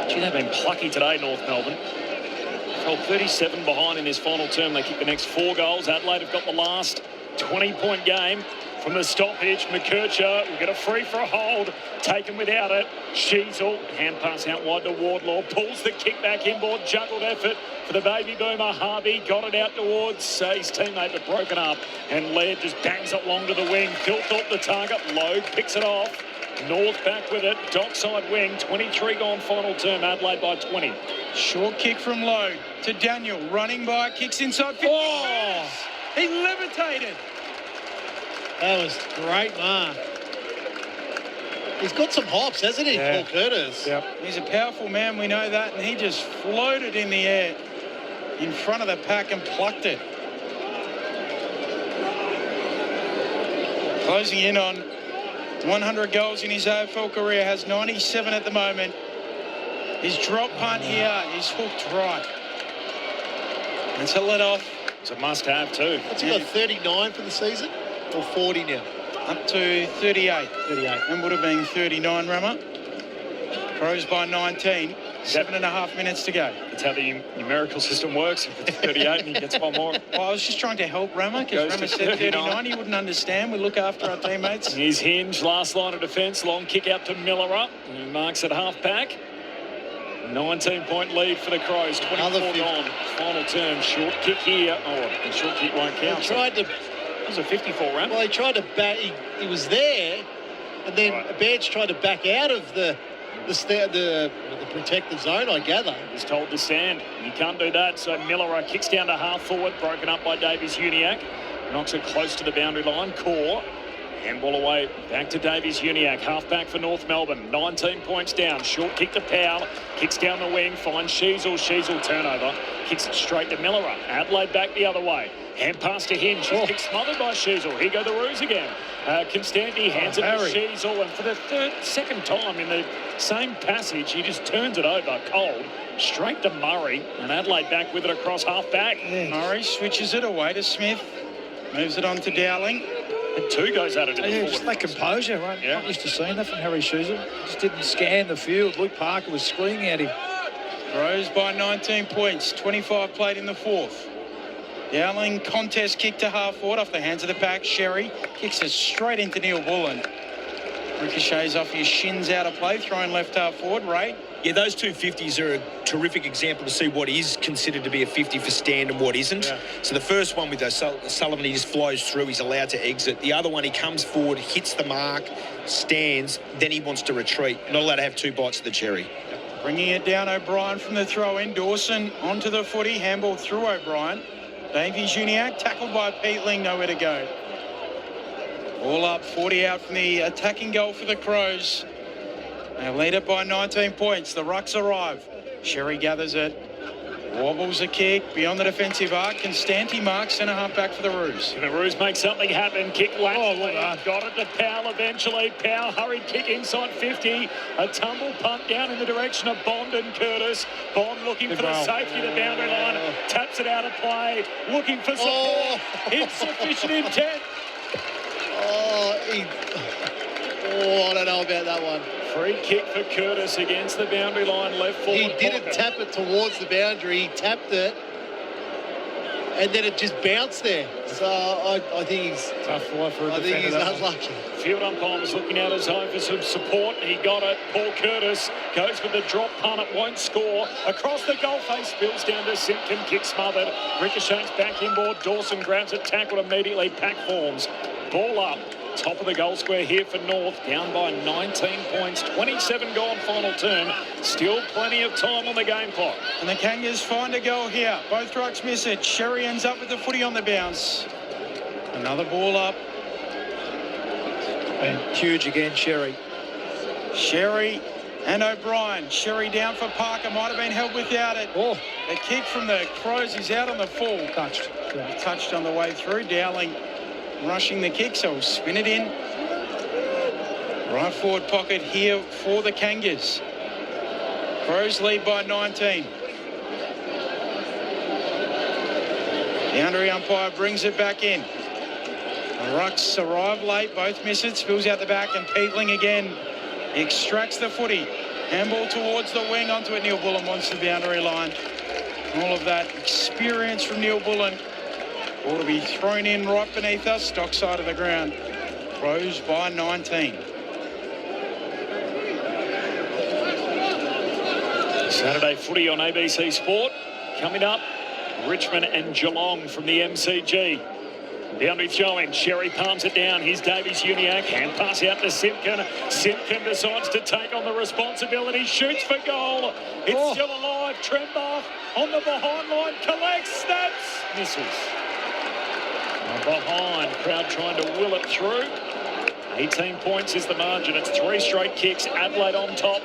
Gee, they've been plucky today, North Melbourne. Fell 37 behind in this final term. They kick the next 4 goals. Adelaide have got the last 20-point game. From the stoppage, McKercher will get a free for a hold. Taken without it. Sheasel, hand pass out wide to Wardlaw. Pulls the kick back inboard. Juggled effort for the baby boomer. Harvey got it out towards his teammate, but broken up. And Laird just bangs it long to the wing. Phil thought the target. Logue picks it off. North back with it. Dockside wing. 23 gone final term. Adelaide by 20. Short kick from low to Daniel. Running by, kicks inside. Oh! He levitated. That was great, Mark. He's got some hops, hasn't he, Paul Curtis? Yep. He's a powerful man, we know that, and he just floated in the air in front of the pack and plucked it. Closing in on 100 goals in his AFL career, has 97 at the moment. His drop punt here is hooked right. And to let off. It's a must-have too. What's he got, 39 for the season? Or 40 now? Up to 38. 38. And would have been 39, Rama. Crows by 19. 7.5 minutes to go. That's how the numerical system works. If it's 38 and he gets one more. Well, I was just trying to help Rama because Rama said 39. He wouldn't understand. We look after our teammates. He's hinged. Last line of defence. Long kick out to Miller. Who marks at half-back. 19-point lead for the Crows. 24 gone. Final term. Short kick here. Oh, the short kick won't count. He tried to... That was a 54 run. Well, he tried to back... He was there, and then Badge tried to back out of the protected zone, I gather. He's told to stand. You can't do that. So Miller kicks down to half forward, broken up by Davies-Uniacke. Knocks it close to the boundary line. Core. Handball away. Back to Davies-Uniacke. Half back for North Melbourne. 19 points down. Short kick to Powell. Kicks down the wing. Finds Sheasel. Sheasel turnover. Kicks it straight to Miller. Adelaide back the other way. Hand pass to Hinge. She's kicked smothered by Sheasel. Here go the Roos again. Constanti hands it to Sheasel, and for the second time in the same passage, he just turns it over cold, straight to Murray, and Adelaide back with it across half back. Murray switches it away to Smith, moves it on to Dowling. And two goes at it in the forward. Just that composure, right? Not used to seeing that from Harry Sheasel. Just didn't scan the field. Luke Parker was screaming at him. Crows by 19 points, 25 played in the fourth. Dowling contest kick to half forward off the hands of the pack. Sherry kicks it straight into Neil Bullen. Ricochets off his shins out of play, thrown left half forward. Ray. Yeah, those two 50s are a terrific example to see what is considered to be a 50 for stand and what isn't. Yeah. So the first one with Sullivan, he just flows through, he's allowed to exit. The other one, he comes forward, hits the mark, stands, then he wants to retreat. Not allowed to have two bites of the cherry. Bringing it down, O'Brien from the throw-in. Dawson onto the footy, handball through O'Brien. Davies-Uniacke tackled by Peatling, nowhere to go. All up, 40 out from the attacking goal for the Crows. They lead it by 19 points. The Rucks arrive. Sherry gathers it. Wobbles a kick beyond the defensive arc. Constanti marks centre half back for the Roos. And the Roos make something happen. Kick laterally. Got it to Powell eventually. Powell hurried kick inside 50. A tumble punt down in the direction of Bond and Curtis. Bond looking for the safety of the boundary line. Taps it out of play. Looking for support. Insufficient intent. I don't know about that one. Free kick for Curtis against the boundary line, left forward. He didn't tap it towards the boundary. He tapped it, and then it just bounced there. So I think he's tough life for a defender. I think he's unlucky. Field umpire was looking out his home for some support. He got it. Paul Curtis goes with the drop punt. It won't score. Across the goal face, spills down to Simpkin. Kick smothered. Ricochets back inboard. Dawson grabs it, tackled immediately. Pack forms. Ball up. Top of the goal square here for North, down by 19 points, 27 gone final term. Still plenty of time on the game clock. And the Kangas find a goal here. Both rucks miss it. Sherry ends up with the footy on the bounce. Another ball up. And huge again, Sherry. Sherry and O'Brien. Sherry down for Parker. Might have been helped without it. A kick from the Crows. He's out on the full. Touched. Yeah. Touched on the way through. Dowling rushing the kick, so we'll spin it in. Right forward pocket here for the Kangas. Crows lead by 19. Boundary umpire brings it back in. The Rucks arrive late, both miss it, spills out the back, and Peatling again extracts the footy. Handball towards the wing, onto it. Neil Bullen wants the boundary line. All of that experience from Neil Bullen. Ball to be thrown in right beneath us, stock side of the ground. Crows by 19. Saturday footy on ABC Sport. Coming up, Richmond and Geelong from the MCG. Down to Joan. Sherry palms it down. Here's Davies-Uniacke. Hand pass out to Simpkin. Simpkin decides to take on the responsibility. Shoots for goal. It's still alive. Trembath on the behind line. Collects. Snaps. Misses. Behind. Crowd trying to will it through. 18 points is the margin. It's 3 straight kicks. Adelaide on top.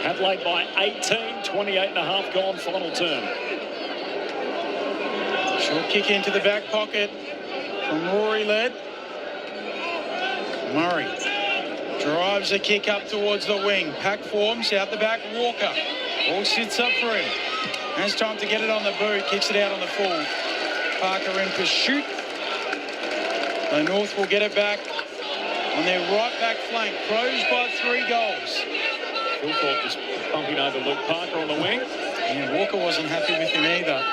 Adelaide by 18. 28.5 gone final term. Short kick into the back pocket from Rory Led. Murray drives a kick up towards the wing. Pack forms out the back. Walker. Ball sits up for him. Has time to get it on the boot. Kicks it out on the full. Parker in pursuit. The North will get it back on their right back flank. Crows by 3 goals. Phil Thorpe just bumping over Luke Parker on the wing. And Walker wasn't happy with him either.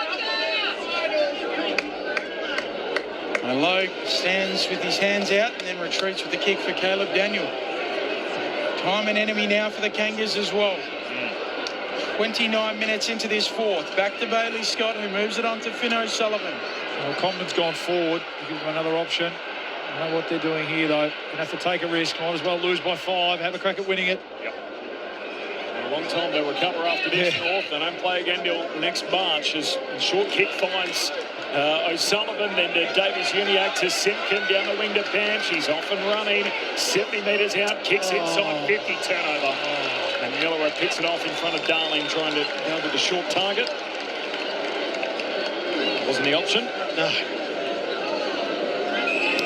Lowe stands with his hands out and then retreats with the kick for Caleb Daniel. Time and enemy now for the Kangas as well. 29 minutes into this fourth. Back to Bailey Scott, who moves it on to Finn O'Sullivan. Well, Corbin's gone forward. Give them another option. I don't know what they're doing here, though. Gonna have to take a risk. Might as well lose by 5. Have a crack at winning it. Yep. A long time to recover after this, North. They don't play again till next March as the short kick finds O'Sullivan, then to Davies-Uniacke to Simpkin, down the wing to Banch. He's off and running. 70 metres out, kicks inside, 50 turnover. And Miller picks it off in front of Darling, trying to go with the short target. Wasn't the option? No.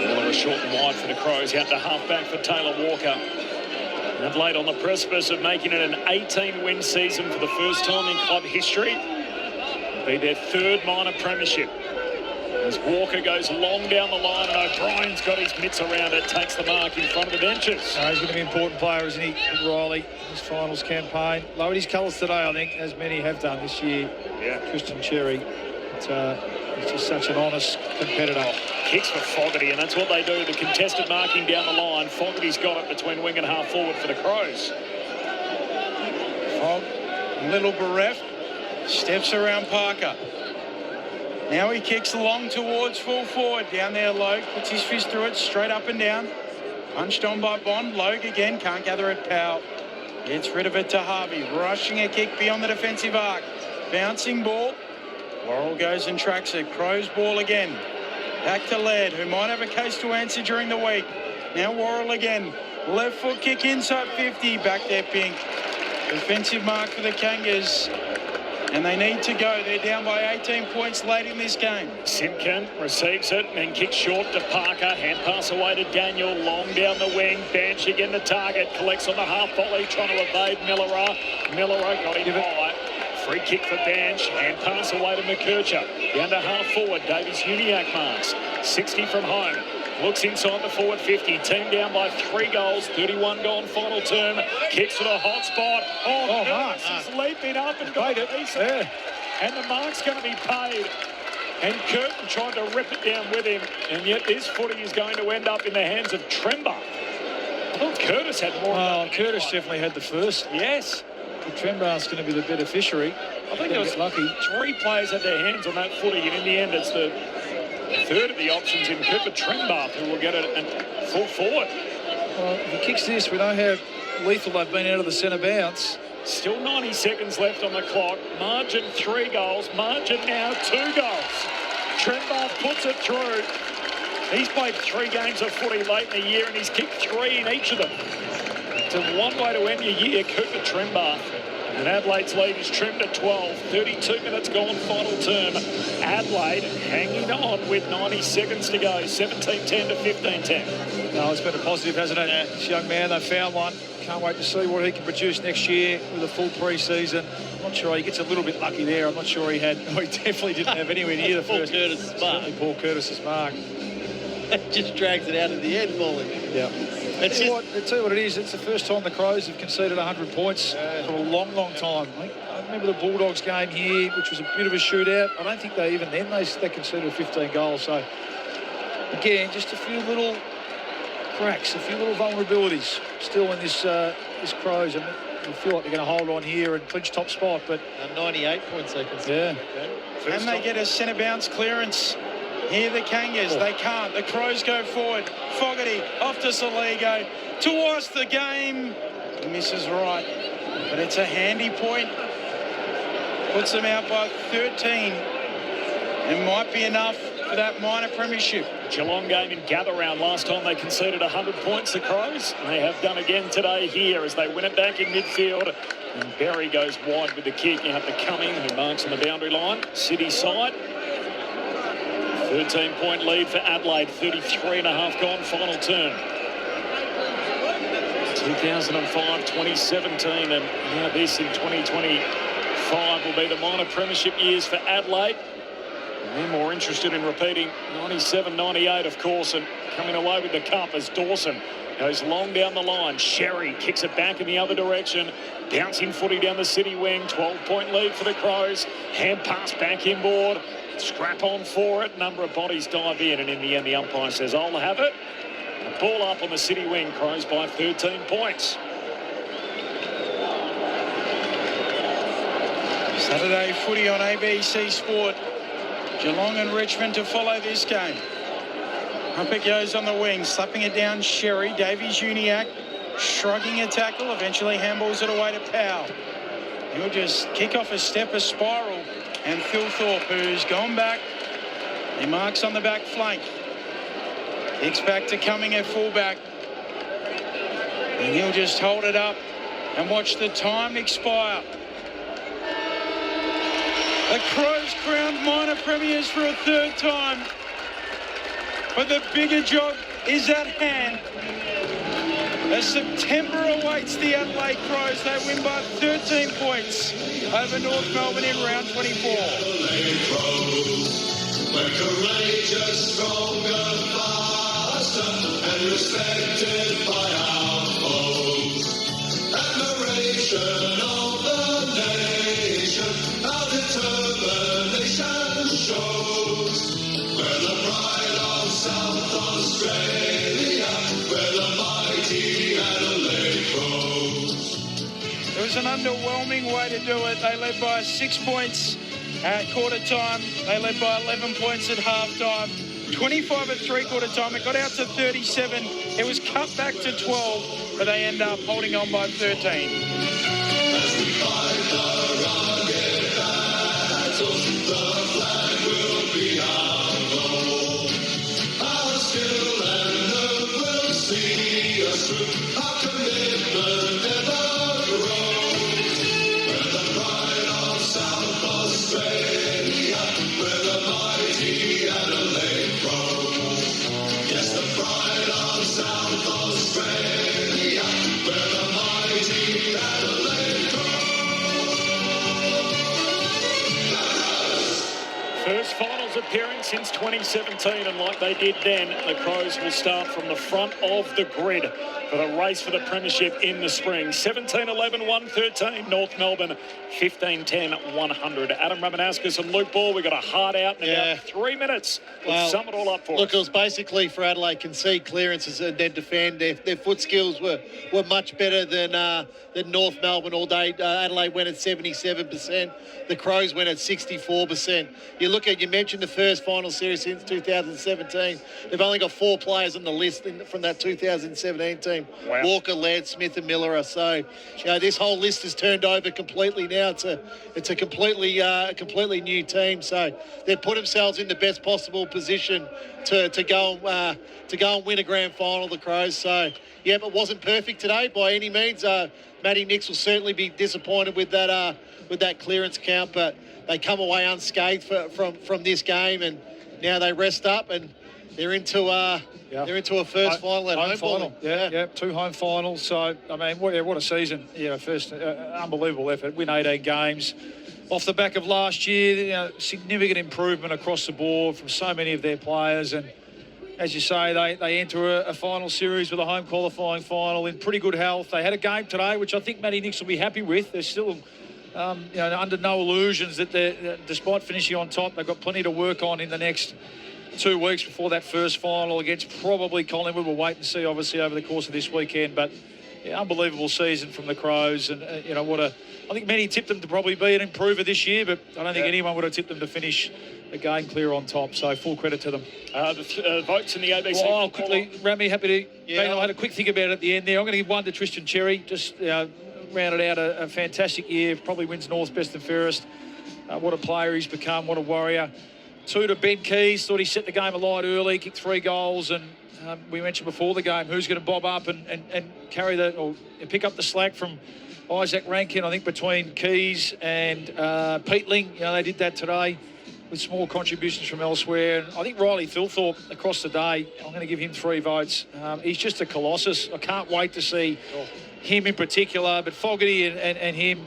Miller short and wide for the Crows, out to half-back for Taylor Walker. Adelaide on the precipice of making it an 18-win season for the first time in club history. It'll be their 3rd minor premiership. As Walker goes long down the line and O'Brien's got his mitts around it, takes the mark in front of the benches. He's going to be an important player, isn't he, Riley, his finals campaign. Lowered his colours today, I think, as many have done this year. Yeah. Christian Cherry. He's just such an honest competitor. Kicks for Fogarty, and that's what they do, the contested marking down the line. Fogarty's got it between wing and half forward for the Crows. Fogg, a little bereft, steps around Parker. Now he kicks long towards full forward. Down there, Logue puts his fist through it, straight up and down. Punched on by Bond. Logue again, can't gather it. Powell gets rid of it to Harvey. Rushing a kick beyond the defensive arc. Bouncing ball. Worrell goes and tracks it. Crows ball again. Back to Laird, who might have a case to answer during the week. Now Worrell again. Left foot kick inside 50. Back there, Pink. Defensive mark for the Kangas. And they need to go. They're down by 18 points late in this game. Simpkin receives it and kicks short to Parker. Hand pass away to Daniel. Long down the wing. Banch again the target. Collects on the half volley, trying to evade Millera. Millera got him high. Free kick for Banch. Hand pass away to McKercher. Down to half forward. Davies-Uniacke marks. 60 from home. Looks inside the forward 50. Team down by 3 goals. 31 gone final term. Kicks to the hot spot. Marks is leaping up and got it. And the mark's going to be paid. And Curtin tried to rip it down with him. And yet this footy is going to end up in the hands of Tremba. I thought Curtis had more. Oh, Curtis definitely had the first. Yes. Tremba's going to be the beneficiary. I think there was lucky. 3 players had their hands on that footy, and in the end, it's the 3rd of the options in Cooper Trembath who will get it and full forward. Well, if he kicks this, we know how lethal they've been out of the centre bounce. Still 90 seconds left on the clock. Margin 3 goals. Margin now 2 goals. Trembath puts it through. He's played 3 games of footy late in the year, and he's kicked 3 in each of them. It's a one way to end your year, Cooper Trembath. And Adelaide's lead is trimmed at 12. 32 minutes gone, final term. Adelaide hanging on with 90 seconds to go. 17-10 to 15-10. No, it's been a positive, hasn't it? This young man, they found one. Can't wait to see what he can produce next year with a full pre-season. I'm not sure he gets a little bit lucky there. I'm not sure he had. No, he definitely didn't have anywhere near the first. Paul Curtis's mark. It just drags it out at the end, Paulie. Yeah. I'll tell you what it is. It's the first time the Crows have conceded 100 points for a long, long time. I remember the Bulldogs game here, which was a bit of a shootout. I don't think they even then they conceded 15 goals. So again, just a few little cracks, a few little vulnerabilities still in this Crows. I mean, I feel like they're going to hold on here and clinch top spot, but 98 points they conceded. Yeah. And they get a centre bounce clearance Here the Kangas, they can't. The Crows go forward. Fogarty off to Saligo. Towards the game. Misses right. But it's a handy point. Puts them out by 13. It might be enough for that minor premiership. Geelong game in Gather Round. Last time they conceded 100 points, the Crows. They have done again today here as they win it back in midfield. And Berry goes wide with the kick. You have the Cumming, who marks on the boundary line. City side. 13-point lead for Adelaide. 33 and a half gone, final turn. 2005, 2017, and now this in 2025 will be the minor premiership years for Adelaide. And they're more interested in repeating 97, 98, of course, and coming away with the cup as Dawson goes long down the line. Sherry kicks it back in the other direction. Bouncing footy down the City wing. 12-point lead for the Crows. Hand pass back inboard. Scrap on for it. Number of bodies dive in, and in the end, the umpire says, I'll have it. And a ball up on the City wing. Crows by 13 points. Saturday footy on ABC Sport. Geelong and Richmond to follow this game. Up it goes on the wing, slapping it down Sherry. Davies-Uniacke shrugging a tackle, eventually handballs it away to Powell. He'll just kick off a step, a spiral. And Phil Thorpe, who's gone back. He marks on the back flank. Kicks back to Cumming at fullback. And he'll just hold it up and watch the time expire. The Crows crowned minor premiers for a third time. But the bigger job is at hand. As September awaits the Adelaide Crows, they win by 13 points over North Melbourne in round 24. Adelaide Crows, we're courageous, stronger, faster, and respected by our foes. Admiration of the nation, our determination shows. We're the pride of South Australia, we're the mighty Adelaide Crows. It was an underwhelming way to do it. They led by 6 points at quarter time. They led by 11 points at half time. 25 at three-quarter time. It got out to 37. It was cut back to 12, but they end up holding on by 13. As we fight the rugged battle, the flag will be our goal. Our skill and nerve will see us through. Our commitment never grows. We're the pride of South Australia. We're the mighty Adelaide Crows. Yes, the pride of South Australia. We're the mighty Adelaide Crows. First finals appearance since 2017, and like they did then, the Crows will start from the front of the grid for the race for the premiership in the spring. 17-11, 113, North Melbourne, 15-10, 100. Adam Ramanuskas and Luke Ball, we got a hard out in about 3 minutes. We'll sum it all up for us. Look, it was basically for Adelaide concede clearances and then defend. Their foot skills were much better than North Melbourne all day. Adelaide went at 77%. The Crows went at 64%. You mentioned the first final series since 2017. They've only got 4 players on the list from that 2017 team. Wow. Walker, Laird, Smith and Miller. So, this whole list is turned over completely now. It's a completely new team. So they've put themselves in the best possible position to go and win a grand final, the Crows. So, it wasn't perfect today by any means. Matty Nicks will certainly be disappointed with that clearance count, but they come away unscathed from this game, and now they rest up and they're into a first final at home final. Yeah, 2 home finals. So I mean, what a season! First unbelievable effort. Win 18 games off the back of last year. Significant improvement across the board from so many of their players, and as you say, they enter a final series with a home qualifying final in pretty good health. They had a game today, which I think Matty Nicks will be happy with. They're still under no illusions that despite finishing on top, they've got plenty to work on in the next 2 weeks before that first final against probably Collingwood. We'll wait and see, obviously, over the course of this weekend. But unbelievable season from the Crows, and I think many tipped them to probably be an improver this year, but I don't think anyone would have tipped them to finish again clear on top. So full credit to them. The votes in the ABC. Oh, quickly, Rami, happy to. I had a quick think about it at the end there. I'm going to give one to Tristan Cherry. Just rounded out a fantastic year. Probably wins North's best and fairest. What a player he's become. What a warrior. 2 to Ben Keys. Thought he set the game alight early. Kicked 3 goals. And we mentioned before the game who's going to bob up and carry or pick up the slack from Isaac Rankin. I think between Keys and Peatling, they did that today with small contributions from elsewhere. And I think Riley Thilthorpe across the day, I'm going to give him 3 votes. He's just a colossus. I can't wait to see him in particular, but Fogarty and him,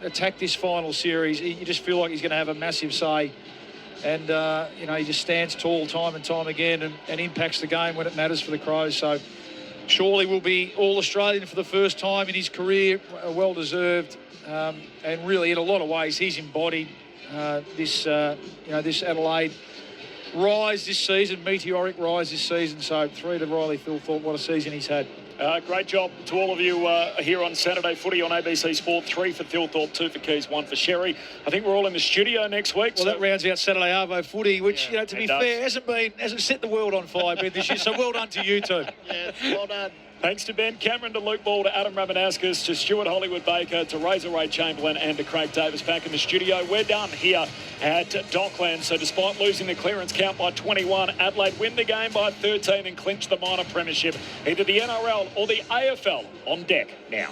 attack this final series. You just feel like he's going to have a massive say. And, he just stands tall time and time again and impacts the game when it matters for the Crows. So surely will be All-Australian for the first time in his career, well-deserved. And really, in a lot of ways, he's embodied this Adelaide rise this season, meteoric rise this season. So 3 to Riley Thilthorpe. What a season he's had. Great job to all of you here on Saturday Footy on ABC Sport. 3 for Thilthorpe, 2 for Keys, 1 for Sherry. I think we're all in the studio next week. Well, that rounds out Saturday Arvo Footy, which, to be fair, hasn't set the world on fire, Ben, this year. So well done to you two. Yeah, well done. Thanks to Ben Cameron, to Luke Ball, to Adam Ramanuskas, to Stuart Hollywood-Baker, to Razor Ray Chamberlain and to Craig Davis back in the studio. We're done here at Dockland. So despite losing the clearance count by 21, Adelaide win the game by 13 and clinch the minor premiership. Either the NRL or the AFL on deck now.